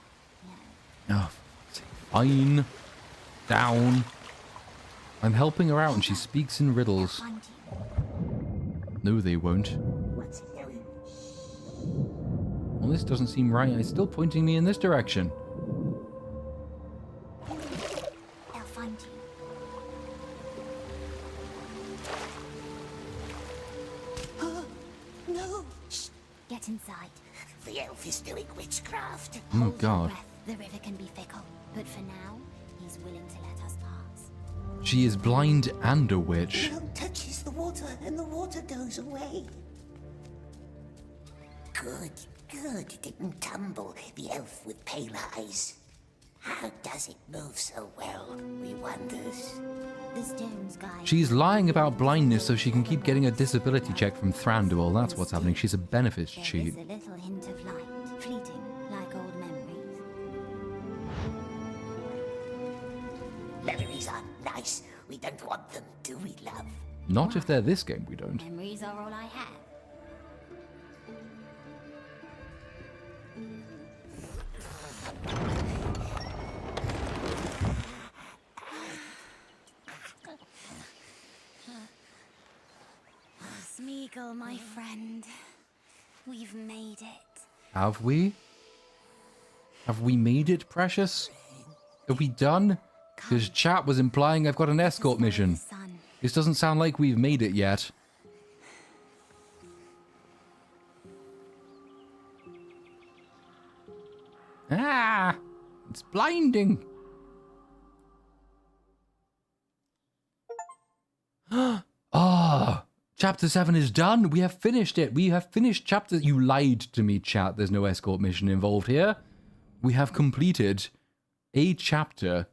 Speaker 7: No.
Speaker 1: Oh, fine. Down. I'm helping her out and she speaks in riddles.
Speaker 7: Find you.
Speaker 1: No, they won't.
Speaker 3: What's it doing?
Speaker 1: Well, this doesn't seem right. It's still pointing me in this direction.
Speaker 7: I'll find you.
Speaker 3: No.
Speaker 7: Shh. Get inside.
Speaker 3: The elf is doing witchcraft.
Speaker 1: Oh,
Speaker 7: Hold your
Speaker 1: God.
Speaker 7: breath. The river can be fickle, but for now, he's willing to let us pass.
Speaker 1: She is blind and a witch.
Speaker 3: The elf touches the water and the water goes away. Good, good. It didn't tumble. The elf with pale eyes. How does it move so well? We wonders.
Speaker 7: The stones guide.
Speaker 1: She's lying about blindness so she can keep getting a disability check from Thranduil. That's what's happening. She's a benefits
Speaker 7: There
Speaker 1: cheat.
Speaker 7: is a little hint of light, fleeting, like old memories.
Speaker 3: memories aren't nice, we don't want them, do we, love?
Speaker 1: Not if they're this game, we don't.
Speaker 7: Memories are all I have. Smeagol, my friend. We've made it.
Speaker 1: Have we? Have we made it, Precious? Are we done? Because chat was implying I've got an escort mission. This doesn't sound like we've made it yet. Ah! It's blinding! Ah! Chapter 7 is done! We have finished it! We have finished chapter... You lied to me, chat. There's no escort mission involved here. We have completed a chapter,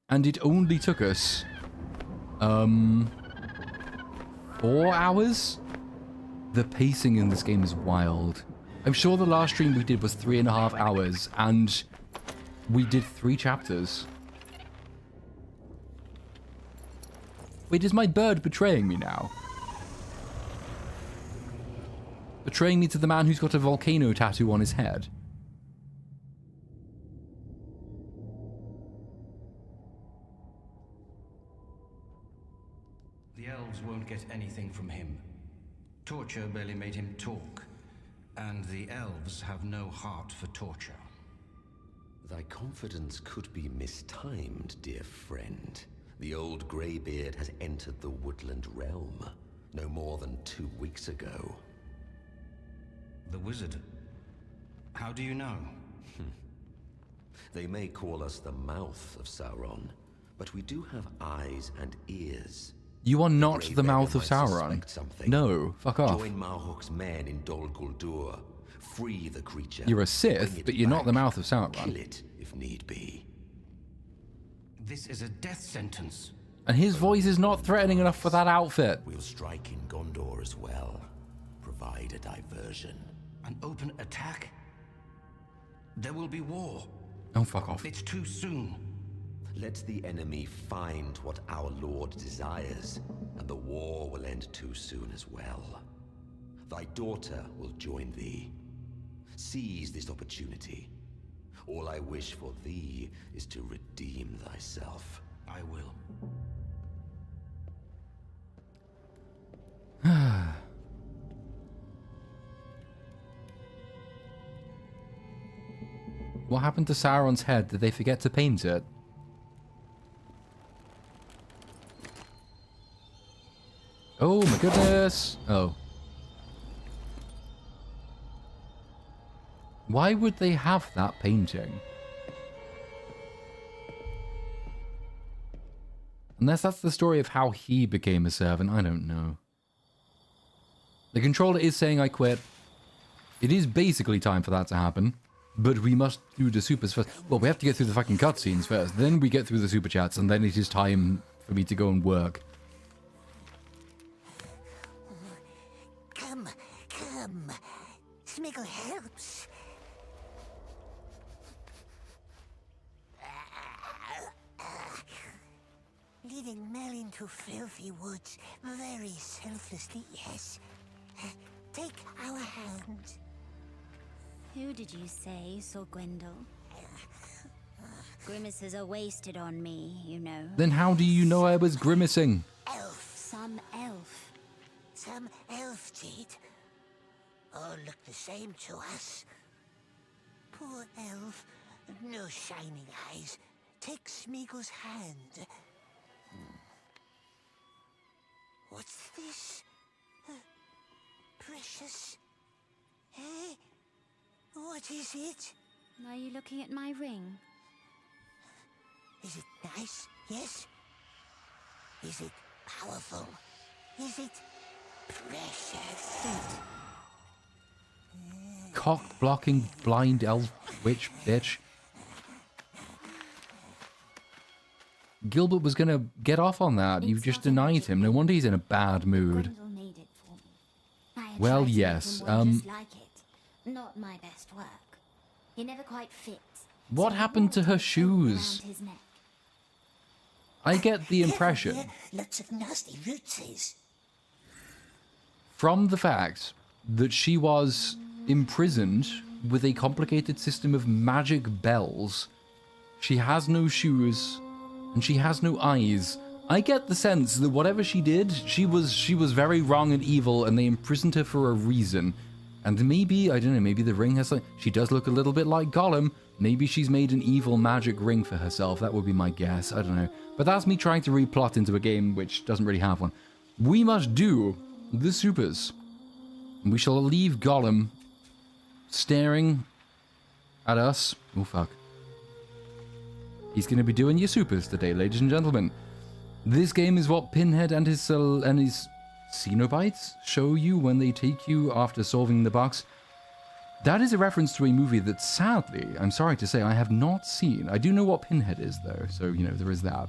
Speaker 1: and it only took us... 4 hours? The pacing in this game is wild. I'm sure the last stream we did was 3.5 hours, and we did 3 chapters. Wait, is my bird betraying me now? Betraying me to the man who's got a volcano tattoo on his head?
Speaker 17: The elves won't get anything from him. Torture barely made him talk, and the elves have no heart for torture.
Speaker 18: Thy confidence could be mistimed, dear friend. The old greybeard has entered the woodland realm no more than 2 weeks ago.
Speaker 17: The wizard? How do you know?
Speaker 18: They may call us the mouth of Sauron, but we do have eyes and ears.
Speaker 1: You are not the mouth of Sauron. No, fuck off.
Speaker 18: Join Marhok's men in Dol Guldur. Free the creature.
Speaker 1: You're a Sith, but you're not the mouth of Sauron.
Speaker 18: Kill it if need be.
Speaker 17: This is a death sentence.
Speaker 1: And his voice is not threatening enough for that outfit.
Speaker 18: We'll strike in Gondor as well. Provide a diversion.
Speaker 17: An open attack? There will be war.
Speaker 1: Oh, fuck off.
Speaker 17: It's too soon.
Speaker 18: Let the enemy find what our Lord desires, and the war will end too soon as well. Thy daughter will join thee. Seize this opportunity. All I wish for thee is to redeem thyself.
Speaker 17: I will.
Speaker 1: What happened to Sauron's head? Did they forget to paint it? Oh my goodness! Oh. Why would they have that painting? Unless that's the story of how he became a servant, I don't know. The controller is saying I quit. It is basically time for that to happen. But we must do the supers first. Well, we have to get through the fucking cutscenes first. Then we get through the super chats, and then it is time for me to go and work.
Speaker 3: Come. Smeagol helps. Leading Merlin to filthy woods, very selflessly, yes. Take our hand.
Speaker 7: Who did you say saw Gwendol? Grimaces are wasted on me, you know.
Speaker 1: Then how do you know I was grimacing?
Speaker 3: Elf.
Speaker 7: Some elf.
Speaker 3: Some elf did. All look the same to us. Poor elf. No shining eyes. Take Smeagol's hand. What's this? Precious. Eh? What is it?
Speaker 7: Are you looking at my ring?
Speaker 3: Is it nice? Yes? Is it powerful? Is it precious?
Speaker 1: Cock-blocking blind elf witch bitch. Gilbert was gonna get off on that. You just denied him. No wonder he's in a bad mood. Well, yes.
Speaker 7: Just like it. Not my best work. He never quite fits.
Speaker 1: What happened to her shoes? I get the impression
Speaker 3: Lots of nasty rootsies.
Speaker 1: from the fact that she was imprisoned with a complicated system of magic bells, she has no shoes, and she has no eyes. I get the sense that whatever she did, she was very wrong and evil, and they imprisoned her for a reason. And maybe, I don't know, maybe the ring has like, she does look a little bit like Gollum. Maybe she's made an evil magic ring for herself. That would be my guess. I don't know. But that's me trying to replot into a game which doesn't really have one. We must do the supers. We shall leave Gollum staring at us. Oh, fuck. He's going to be doing your supers today, ladies and gentlemen. This game is what Pinhead and his Cenobites show you when they take you after solving the box. That is a reference to a movie that, sadly, I'm sorry to say, I have not seen. I do know what Pinhead is, though, so, you know, there is that.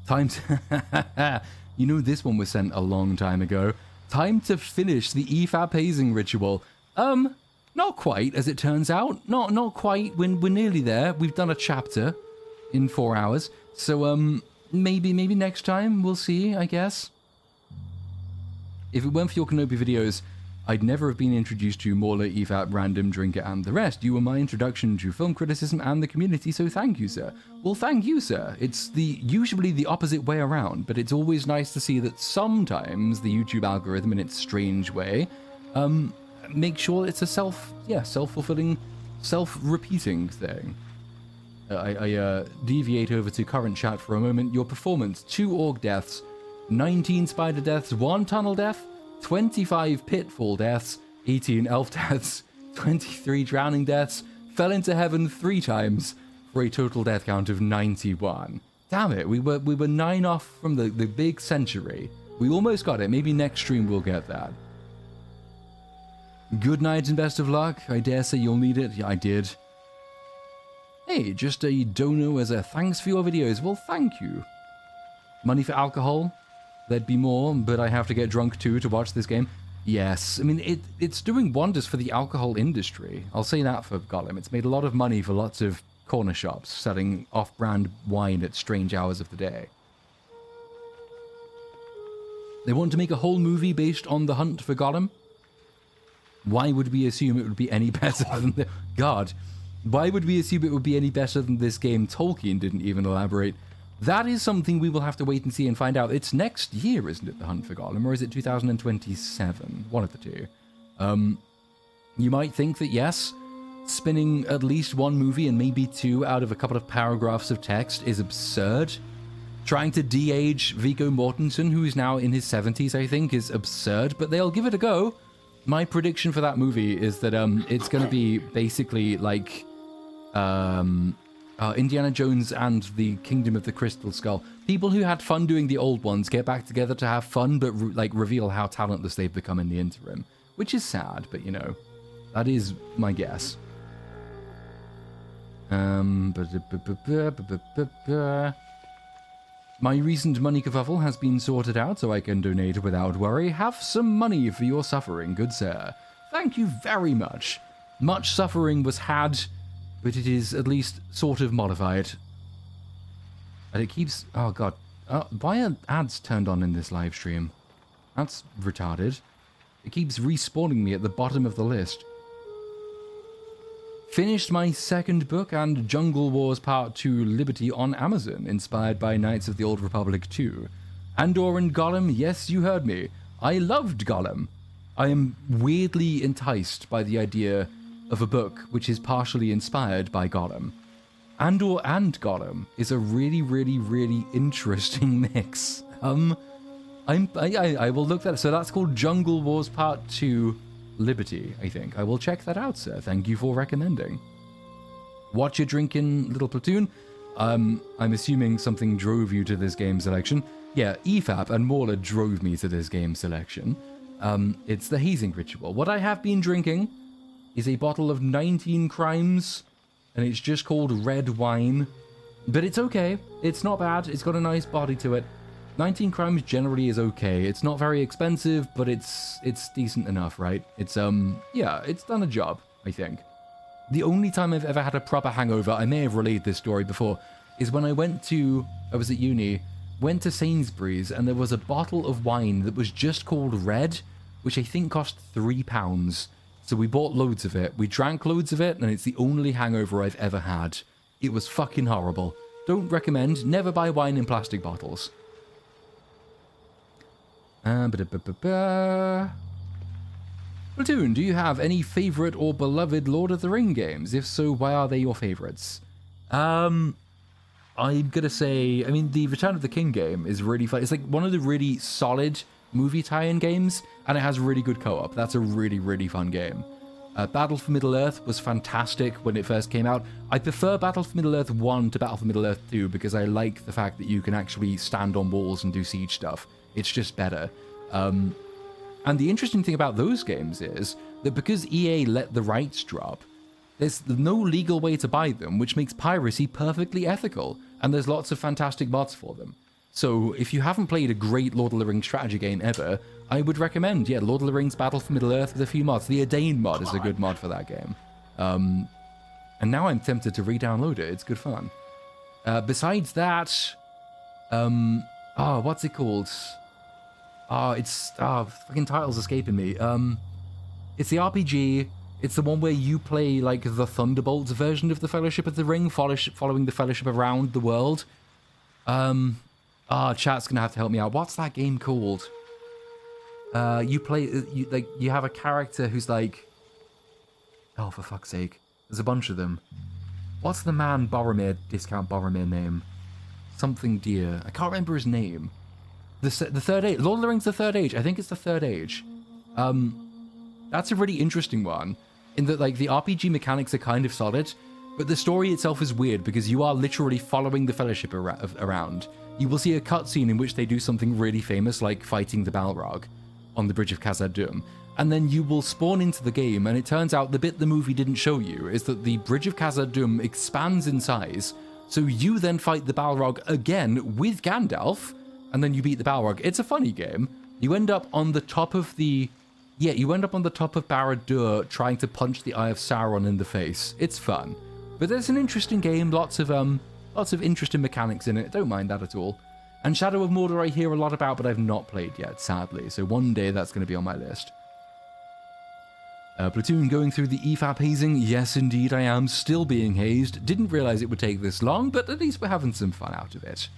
Speaker 1: Time to... You know, this one was sent a long time ago. Time to finish the EFAP hazing ritual. Not quite, as it turns out. Not quite. We're nearly there. We've done a chapter in 4 hours. So, maybe next time. We'll see, I guess. If it weren't for your Kenobi videos, I'd never have been introduced to Mauler, EFAP, Random, Drinker, and the rest. You were my introduction to film criticism and the community, so thank you, sir. Well, thank you, sir. It's usually the opposite way around, but it's always nice to see that sometimes the YouTube algorithm, in its strange way, make sure it's a self-fulfilling, self-repeating thing. I deviate over to current chat for a moment. Your performance: 2 orc deaths, 19 spider deaths, 1 tunnel death, 25 pitfall deaths, 18 elf deaths, 23 drowning deaths, fell into heaven 3 times for a total death count of 91. Damn it, we were 9 off from the big century. We almost got it. Maybe next stream we'll get that. Good night and best of luck. I dare say you'll need it. Yeah, I did. Hey, just a dono as a thanks for your videos. Well, thank you. Money for alcohol? There'd be more, but I have to get drunk too to watch this game. Yes, I mean, it's doing wonders for the alcohol industry. I'll say that for Gollum. It's made a lot of money for lots of corner shops selling off-brand wine at strange hours of the day. They want to make a whole movie based on the hunt for Gollum? Why would we assume it would be any better than the... God. Why would we assume it would be any better than this game? Tolkien didn't even elaborate. That is something we will have to wait and see and find out. It's next year, isn't it, The Hunt for Gollum? Or is it 2027? One of the two. You might think that, yes, spinning at least 1 movie and maybe 2 out of a couple of paragraphs of text is absurd. Trying to de-age Viggo Mortensen, who is now in his 70s, I think, is absurd, but they'll give it a go. My prediction for that movie is that it's going to be basically like Indiana Jones and the Kingdom of the Crystal Skull. People who had fun doing the old ones get back together to have fun, but reveal how talentless they've become in the interim. Which is sad, but you know, that is my guess. My recent money kerfuffle has been sorted out, so I can donate without worry. Have some money for your suffering, good sir. Thank you very much. Much suffering was had, but it is at least sort of modified. And it keeps... Oh, God. Why are ads turned on in this live stream? That's retarded. It keeps respawning me at the bottom of the list. Finished my 2nd book and Jungle Wars Part 2 Liberty on Amazon, inspired by Knights of the Old Republic 2. Andor and Gollum, yes, you heard me. I loved Gollum. I am weirdly enticed by the idea of a book which is partially inspired by Gollum. Andor and Gollum is a really, really, really interesting mix. I will look that up. So that's called Jungle Wars Part 2 Liberty, I think. I will check that out, sir. Thank you for recommending. What you drinking, little Platoon? I'm assuming something drove you to this game selection. Yeah, EFAP and Mauler drove me to this game selection. It's the hazing ritual. What I have been drinking is a bottle of 19 Crimes, and it's just called red wine. But it's okay. It's not bad. It's got a nice body to it. 19 Crimes generally is okay. It's not very expensive, but it's decent enough, right? It's, yeah, it's done a job, I think. The only time I've ever had a proper hangover, I may have relayed this story before, is when I was at uni, went to Sainsbury's, and there was a bottle of wine that was just called Red, which I think cost £3. So we bought loads of it. We drank loads of it, and it's the only hangover I've ever had. It was fucking horrible. Don't recommend. Never buy wine in plastic bottles. Platoon, do you have any favourite or beloved Lord of the Ring games? If so, why are they your favourites? I'm gonna say, I mean, the Return of the King game is really fun. It's like one of the really solid movie tie-in games, and it has really good co-op. That's a really, really fun game. Battle for Middle-earth was fantastic when it first came out. I prefer Battle for Middle-earth 1 to Battle for Middle-earth 2 because I like the fact that you can actually stand on walls and do siege stuff. It's just better. And the interesting thing about those games is that because EA let the rights drop, there's no legal way to buy them, which makes piracy perfectly ethical, and there's lots of fantastic mods for them. So if you haven't played a great Lord of the Rings strategy game ever, I would recommend, Lord of the Rings Battle for Middle-earth with a few mods. The Edain mod is a good mod for that game. And now I'm tempted to re-download it. It's good fun. Besides that, what's it called? Fucking title's escaping me. It's the RPG. It's the one where you play, like, the Thunderbolts version of the Fellowship of the Ring, following the Fellowship around the world. Chat's gonna have to help me out. What's that game called? You have a character who's like... Oh, for fuck's sake. There's a bunch of them. What's the man Discount Boromir name? Something dear. I can't remember his name. The Third Age. Lord of the Rings The Third Age. I think it's The Third Age. That's a really interesting one, in that, like, the RPG mechanics are kind of solid, but the story itself is weird because you are literally following the Fellowship around. You will see a cutscene in which they do something really famous, like fighting the Balrog on the Bridge of Khazad-dûm, and then you will spawn into the game, and it turns out the bit the movie didn't show you is that the Bridge of Khazad-dûm expands in size, so you then fight the Balrog again with Gandalf, and then you beat the Balrog. It's a funny game. You end up on the top of Barad-dûr trying to punch the Eye of Sauron in the face. It's fun. But it's an interesting game, lots of interesting mechanics in it. Don't mind that at all. And Shadow of Mordor I hear a lot about, but I've not played yet, sadly. So one day that's going to be on my list. Platoon, going through the EFAP hazing? Yes, indeed, I am still being hazed. Didn't realize it would take this long, but at least we're having some fun out of it.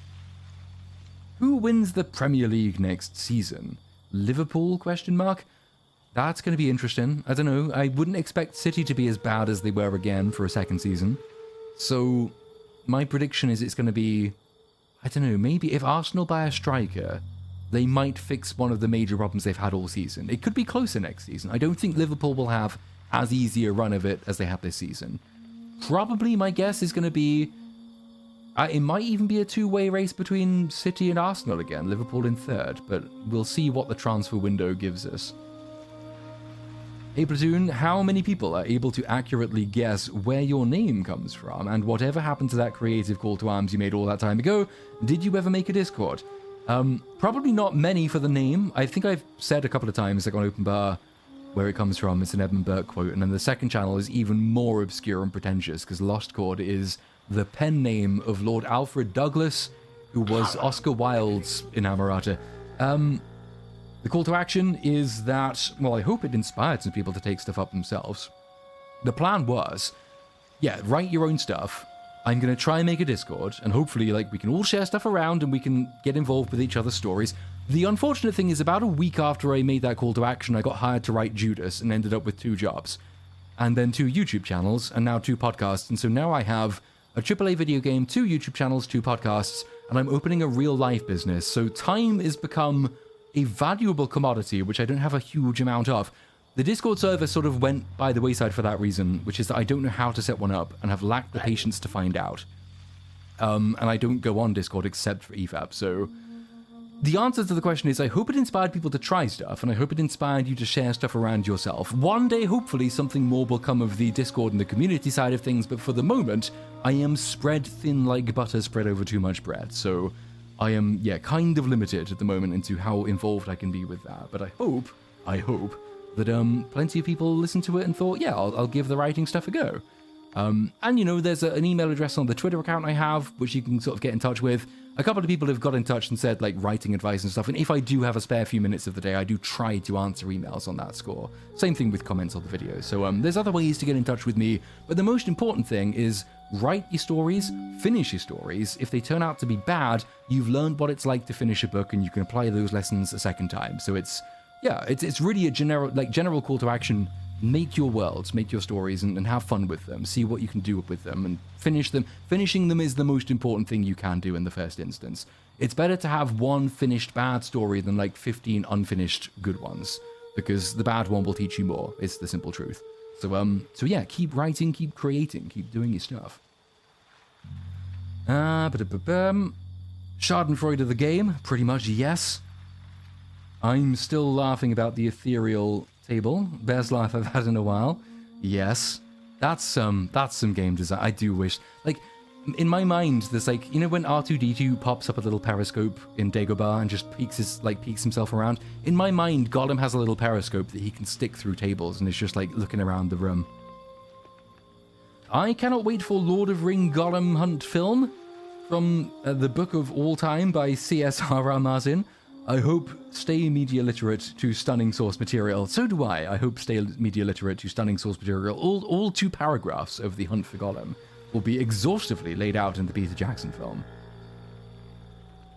Speaker 1: Who wins the Premier League next season? Liverpool, ? That's going to be interesting. I don't know. I wouldn't expect City to be as bad as they were again for a second season. So my prediction is it's going to be, I don't know, maybe if Arsenal buy a striker, they might fix one of the major problems they've had all season. It could be closer next season. I don't think Liverpool will have as easy a run of it as they have this season. Probably my guess is going to be, it might even be a two-way race between City and Arsenal again, Liverpool in third, but we'll see what the transfer window gives us. Hey Platoon, how many people are able to accurately guess where your name comes from, and whatever happened to that creative call to arms you made all that time ago, did you ever make a Discord? Probably not many for the name. I think I've said a couple of times, like on Open Bar, where it comes from. It's an Edmund Burke quote, and then the second channel is even more obscure and pretentious, because Lost Chord is the pen name of Lord Alfred Douglas, who was Oscar Wilde's inamorata. The call to action is that, well, I hope it inspired some people to take stuff up themselves. The plan was, write your own stuff. I'm going to try and make a Discord, and hopefully, like, we can all share stuff around and we can get involved with each other's stories. The unfortunate thing is, about a week after I made that call to action, I got hired to write Judas and ended up with 2 jobs. And then 2 YouTube channels, and now 2 podcasts. And so now I have a AAA video game, 2 YouTube channels, 2 podcasts, and I'm opening a real-life business. So time has become a valuable commodity, which I don't have a huge amount of. The Discord server sort of went by the wayside for that reason, which is that I don't know how to set one up and have lacked the patience to find out. And I don't go on Discord except for EFAP, so the answer to the question is I hope it inspired people to try stuff, and I hope it inspired you to share stuff around yourself. One day, hopefully, something more will come of the Discord and the community side of things, but for the moment, I am spread thin like butter spread over too much bread, so I am, kind of limited at the moment into how involved I can be with that. But I hope that plenty of people listened to it and thought, I'll give the writing stuff a go. And, you know, there's an email address on the Twitter account I have, which you can sort of get in touch with. A couple of people have got in touch and said, like, writing advice and stuff. And if I do have a spare few minutes of the day, I do try to answer emails on that score. Same thing with comments on the video. So there's other ways to get in touch with me. But the most important thing is write your stories, finish your stories. If they turn out to be bad, you've learned what it's like to finish a book and you can apply those lessons a second time. So it's really a general call to action. Make your worlds, make your stories, and have fun with them. See what you can do with them, and finish them. Finishing them is the most important thing you can do in the first instance. It's better to have one finished bad story than like 15 unfinished good ones, because the bad one will teach you more. It's the simple truth. So yeah, keep writing, keep creating, keep doing your stuff. Schadenfreude of the game, pretty much yes. I'm still laughing about the ethereal table. Best laugh I've had in a while. Yes. That's some game design. I do wish, like, in my mind, there's like, you know when R2-D2 pops up a little periscope in Dagobah and just peeks himself around? In my mind, Gollum has a little periscope that he can stick through tables and is just like looking around the room. I cannot wait for Lord of Ring Gollum Hunt film from the Book of All Time by C.S.R.R. Martin. I hope stay media literate to stunning source material. So do I. I hope stay media literate to stunning source material. All 2 paragraphs of The Hunt for Gollum will be exhaustively laid out in the Peter Jackson film.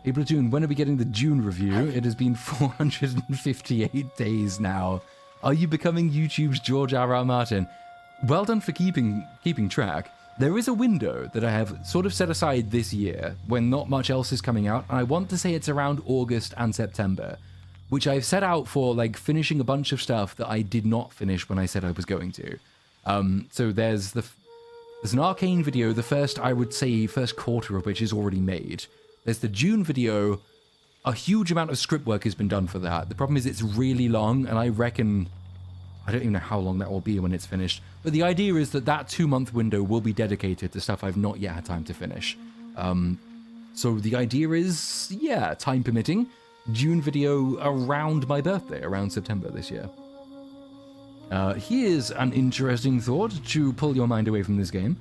Speaker 1: Hey Platoon, when are we getting the Dune review? It has been 458 days now. Are you becoming YouTube's George R.R. Martin? Well done for keeping track. There is a window that I have sort of set aside this year when not much else is coming out, and I want to say it's around August and September, which I've set out for like finishing a bunch of stuff that I did not finish when I said I was going to. So there's an Arcane video, the first quarter of which is already made. There's the Dune video. A huge amount of script work has been done for that. The problem is it's really long, and I reckon I don't even know how long that will be when it's finished. But the idea is that 2-month window will be dedicated to stuff I've not yet had time to finish. So the idea is, yeah, time permitting, Dune video around my birthday, around September this year. Here's an interesting thought to pull your mind away from this game.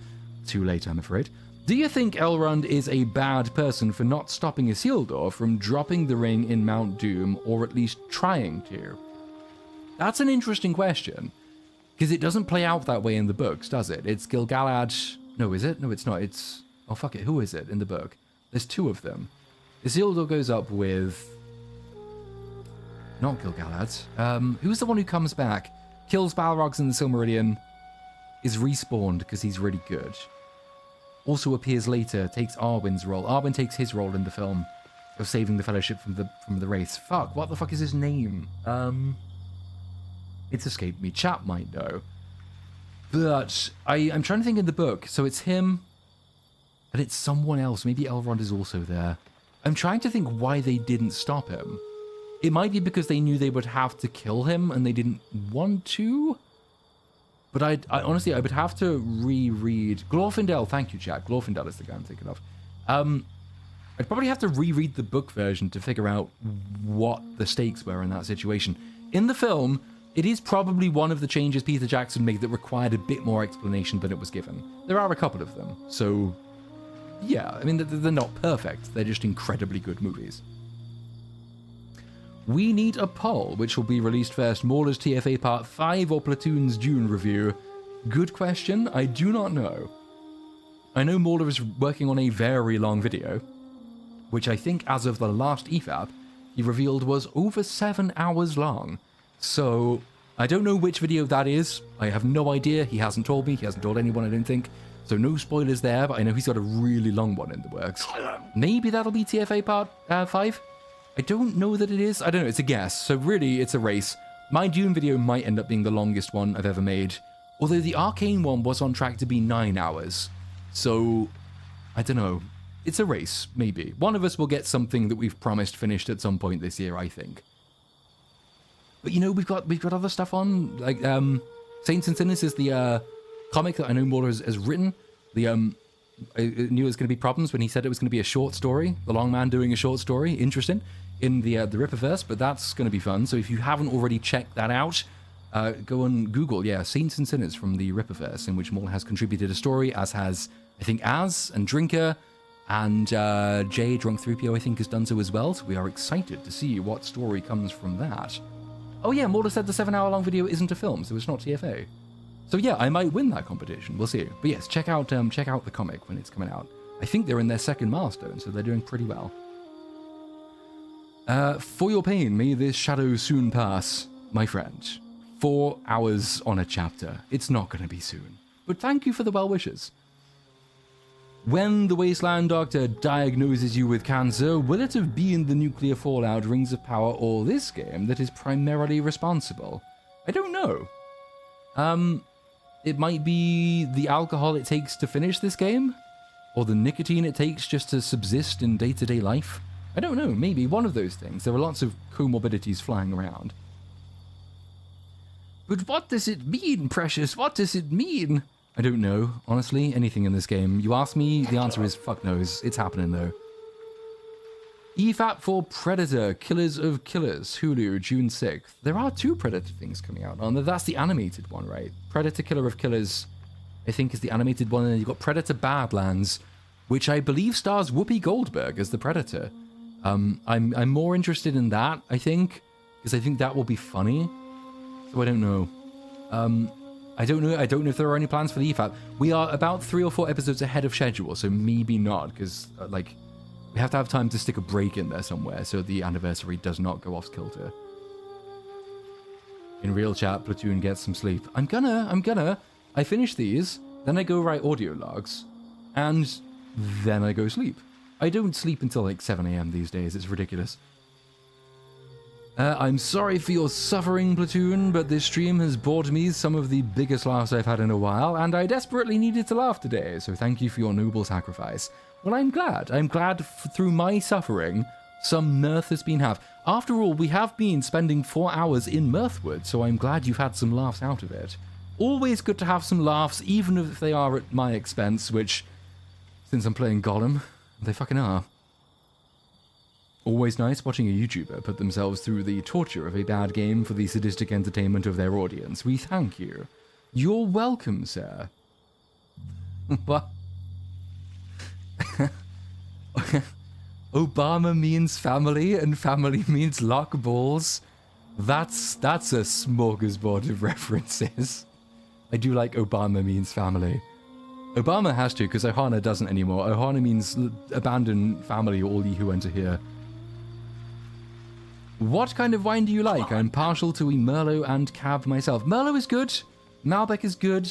Speaker 1: Too late, I'm afraid. Do you think Elrond is a bad person for not stopping Isildur from dropping the ring in Mount Doom, or at least trying to? That's an interesting question, because it doesn't play out that way in the books, does it? It's Gil-galad. No, is it? No, it's not. It's... Oh, fuck it. Who is it in the book? There's 2 of them. Isildur goes up with... Not Gil-galad. Who's the one who comes back, kills Balrogs in the Silmarillion, is respawned because he's really good. Also appears later, takes Arwen's role. Arwen takes his role in the film of saving the Fellowship from the Wraiths. Fuck, what the fuck is his name? It's escaped me. Chat might know. But I'm trying to think in the book. So it's him, and it's someone else. Maybe Elrond is also there. I'm trying to think why they didn't stop him. It might be because they knew they would have to kill him, and they didn't want to. But I honestly, I would have to reread... Glorfindel, thank you, chat. Glorfindel is the guy I'm thinking of. I'd probably have to reread the book version to figure out what the stakes were in that situation. In the film... It is probably one of the changes Peter Jackson made that required a bit more explanation than it was given. There are a couple of them, so yeah, I mean, they're not perfect, they're just incredibly good movies. We need a poll, which will be released first, Mauler's TFA Part 5 or Platoon's Dune review. Good question, I do not know. I know Mauler is working on a very long video, which I think as of the last EFAP, he revealed was over 7 hours long. So, I don't know which video that is. I have no idea. He hasn't told me. He hasn't told anyone, I don't think. So no spoilers there, but I know he's got a really long one in the works. Maybe that'll be TFA Part 5? I don't know that it is. I don't know. It's a guess. So really, it's a race. My Dune video might end up being the longest one I've ever made. Although the Arcane one was on track to be 9 hours. So, I don't know. It's a race, maybe. One of us will get something that we've promised finished at some point this year, I think. But you know, we've got other stuff on, like Saints and Sinners is the comic that I know Mauler has written. I knew it was going to be problems when he said it was going to be a short story. The Long Man doing a short story, interesting, in the Ripperverse, but that's going to be fun. So if you haven't already checked that out, Go on Google, yeah, Saints and Sinners from the Ripperverse, in which Maul has contributed a story, as has, I think, Az and Drinker, and Jay, Drunk 3PO, I think, has done so as well, so we are excited to see what story comes from that. Oh yeah, Maul said the 7-hour-long video isn't a film, so it's not TFA. So yeah, I might win that competition, we'll see. But yes, check out the comic when it's coming out. I think they're in their second milestone, so they're doing pretty well. For your pain, may this shadow soon pass, my friend. 4 hours on a chapter. It's not going to be soon. But thank you for the well wishes. When the Wasteland Doctor diagnoses you with cancer, will it have been the nuclear fallout, Rings of Power, or this game that is primarily responsible? I don't know. It might be the alcohol it takes to finish this game? Or the nicotine it takes just to subsist in day-to-day life? I don't know, maybe one of those things. There are lots of comorbidities flying around. But what does it mean, Precious? What does it mean? I don't know, honestly, anything in this game. You ask me, the answer is fuck knows. It's happening, though. EFAP for Predator, Killers of Killers, Hulu, June 6th. There are 2 Predator things coming out. That's the animated one, right? Predator, Killer of Killers, I think, is the animated one. And then you've got Predator Badlands, which I believe stars Whoopi Goldberg as the Predator. I'm more interested in that, I think, because I think that will be funny. So I don't know. I don't know if there are any plans for the EFAP. We are about 3 or 4 episodes ahead of schedule, so maybe not, because like we have to have time to stick a break in there somewhere, so the anniversary does not go off kilter. In real chat, Platoon gets some sleep. I'm gonna. I finish these, then I go write audio logs, and then I go sleep. I don't sleep until like 7 AM these days. It's ridiculous. I'm sorry for your suffering, Platoon, but this stream has brought me some of the biggest laughs I've had in a while, and I desperately needed to laugh today, so thank you for your noble sacrifice. Well, I'm glad. I'm glad through my suffering, some mirth has been had. After all, we have been spending 4 hours in Mirthwood, so I'm glad you've had some laughs out of it. Always good to have some laughs, even if they are at my expense, which, since I'm playing Gollum, they fucking are. Always nice watching a YouTuber put themselves through the torture of a bad game for the sadistic entertainment of their audience. We thank you. You're welcome, sir. What? Obama means family, and family means lock balls. That's a smorgasbord of references. I do like Obama means family. Obama has to, because Ohana doesn't anymore. Ohana means abandon family, all ye who enter here. What kind of wine do you like? I'm partial to a Merlot and Cab myself. Merlot is good. Malbec is good.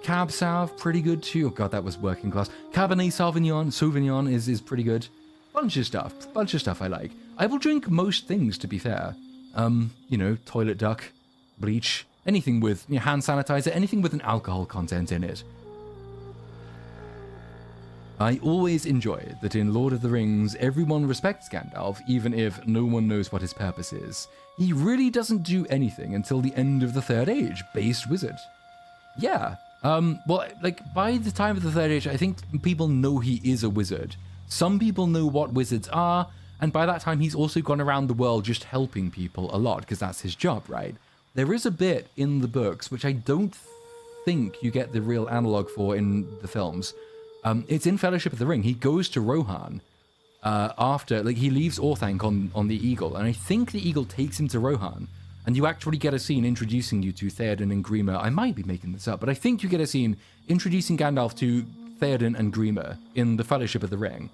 Speaker 1: Cab Sauv, pretty good too. Oh god, that was working class. Cabernet Sauvignon is pretty good. Bunch of stuff I like. I will drink most things, to be fair. You know, toilet duck, bleach, anything with hand sanitizer, anything with an alcohol content in it. I always enjoy that in Lord of the Rings, everyone respects Gandalf, even if no one knows what his purpose is. He really doesn't do anything until the end of the Third Age, based wizard. Yeah, well, like, by the time of the Third Age, I think people know he is a wizard. Some people know what wizards are, and by that time he's also gone around the world just helping people a lot, because that's his job, right? There is a bit in the books, which I don't think you get the real analog for in the films. It's in Fellowship of the Ring. He goes to Rohan after, like, he leaves Orthanc on the Eagle, and I think the Eagle takes him to Rohan, and you actually get a scene introducing you to Theoden and Grima. I might be making this up, but I think you get a scene introducing Gandalf to Theoden and Grima in the Fellowship of the Ring.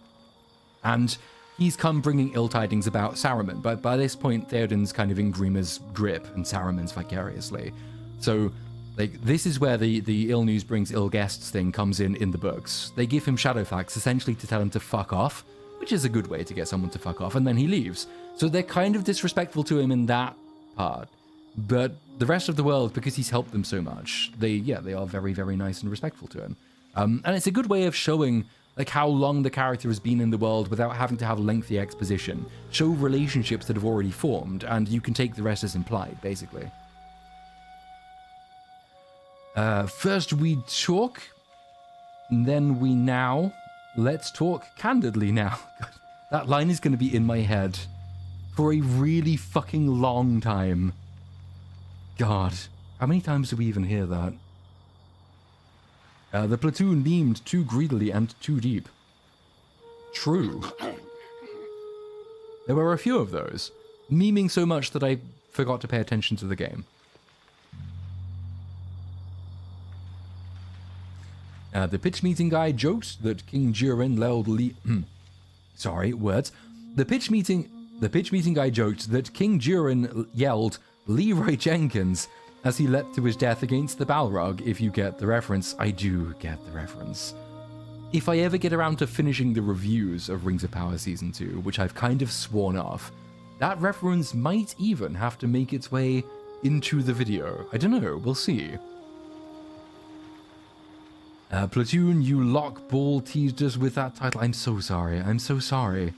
Speaker 1: And he's come bringing ill tidings about Saruman, but by this point, Theoden's kind of in Grima's grip and Saruman's vicariously. So, like, this is where the ill news brings ill guests thing comes in the books. They give him Shadowfax essentially to tell him to fuck off, which is a good way to get someone to fuck off, and then he leaves. So they're kind of disrespectful to him in that part. But the rest of the world, because he's helped them so much, they are very, very nice and respectful to him. And it's a good way of showing, like, how long the character has been in the world without having to have lengthy exposition. Show relationships that have already formed, and you can take the rest as implied, basically. First we talk, then we now. Let's talk candidly now. God, that line is going to be in my head for a really fucking long time. God, How many times do we even hear that? The platoon beamed too greedily and too deep. True. There were a few of those, memeing so much that I forgot to pay attention to the game. The pitch meeting guy joked that King Durin yelled sorry, words. The pitch meeting guy joked that King Durin yelled Leroy Jenkins as he leapt to his death against the Balrog. If you get the reference, I do get the reference. If I ever get around to finishing the reviews of Rings of Power Season 2, which I've kind of sworn off, that reference might even have to make its way into the video. I don't know, we'll see. Platoon, you lockball teased us with that title. I'm so sorry. I'm so sorry.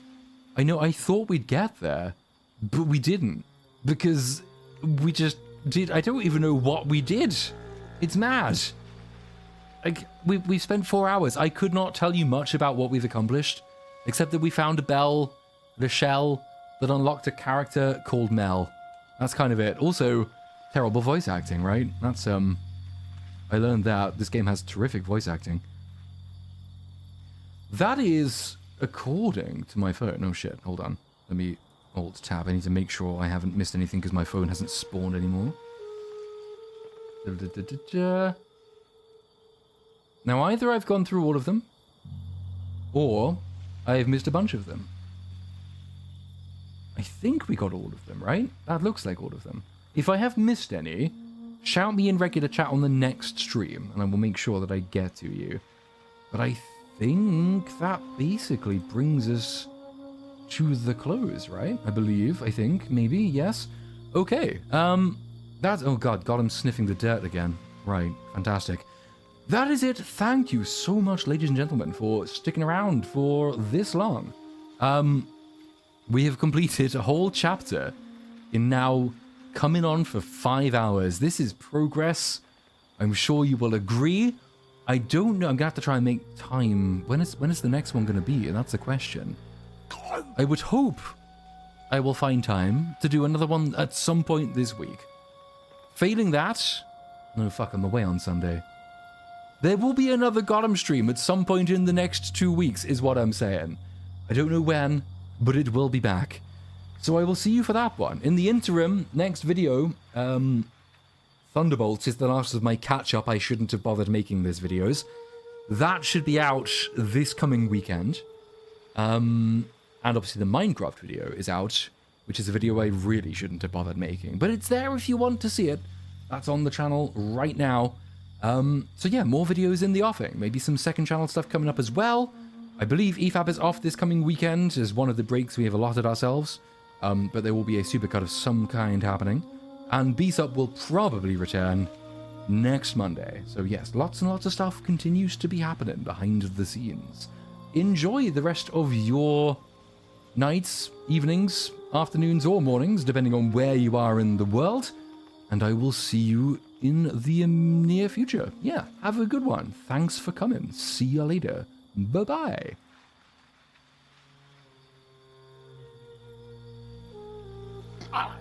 Speaker 1: I know, I thought we'd get there, but we didn't. Because we just did. I don't even know what we did. It's mad. Like, we spent 4 hours. I could not tell you much about what we've accomplished, except that we found a bell, the shell, that unlocked a character called Mel. That's kind of it. Also, terrible voice acting, right? That's, I learned that this game has terrific voice acting. That is according to my phone. Oh shit, hold on. Let me Alt-tab. I need to make sure I haven't missed anything because my phone hasn't spawned anymore. Now either I've gone through all of them, or I've missed a bunch of them. I think we got all of them, right? That looks like all of them. If I have missed any, shout me in regular chat on the next stream, and I will make sure that I get to you. But I think that basically brings us to the close, right? I believe, I think, maybe, yes. Okay, that's, oh god, Gollum sniffing the dirt again. Right, fantastic. That is it. Thank you so much, ladies and gentlemen, for sticking around for this long. We have completed a whole chapter in now coming on for 5 hours. This is progress. I'm sure you will agree. I don't know. I'm gonna have to try and make time. When is the next one gonna be? And that's the question. I would hope I will find time to do another one at some point this week. Failing that, no fuck, I'm away on Sunday. There will be another Gollum stream at some point in the next 2 weeks, is what I'm saying. I don't know when, but it will be back. So I will see you for that one. In the interim, next video, Thunderbolts is the last of my catch-up. I shouldn't have bothered making these videos. That should be out this coming weekend. And obviously the Minecraft video is out, which is a video I really shouldn't have bothered making. But it's there if you want to see it. That's on the channel right now. So yeah, more videos in the offing. Maybe some second channel stuff coming up as well. I believe EFAP is off this coming weekend as one of the breaks we have allotted ourselves. But there will be a supercut of some kind happening. And BSUP will probably return next Monday. So yes, lots and lots of stuff continues to be happening behind the scenes. Enjoy the rest of your nights, evenings, afternoons, or mornings, depending on where you are in the world. And I will see you in the near future. Yeah, have a good one. Thanks for coming. See you later. Bye-bye.
Speaker 2: Ah.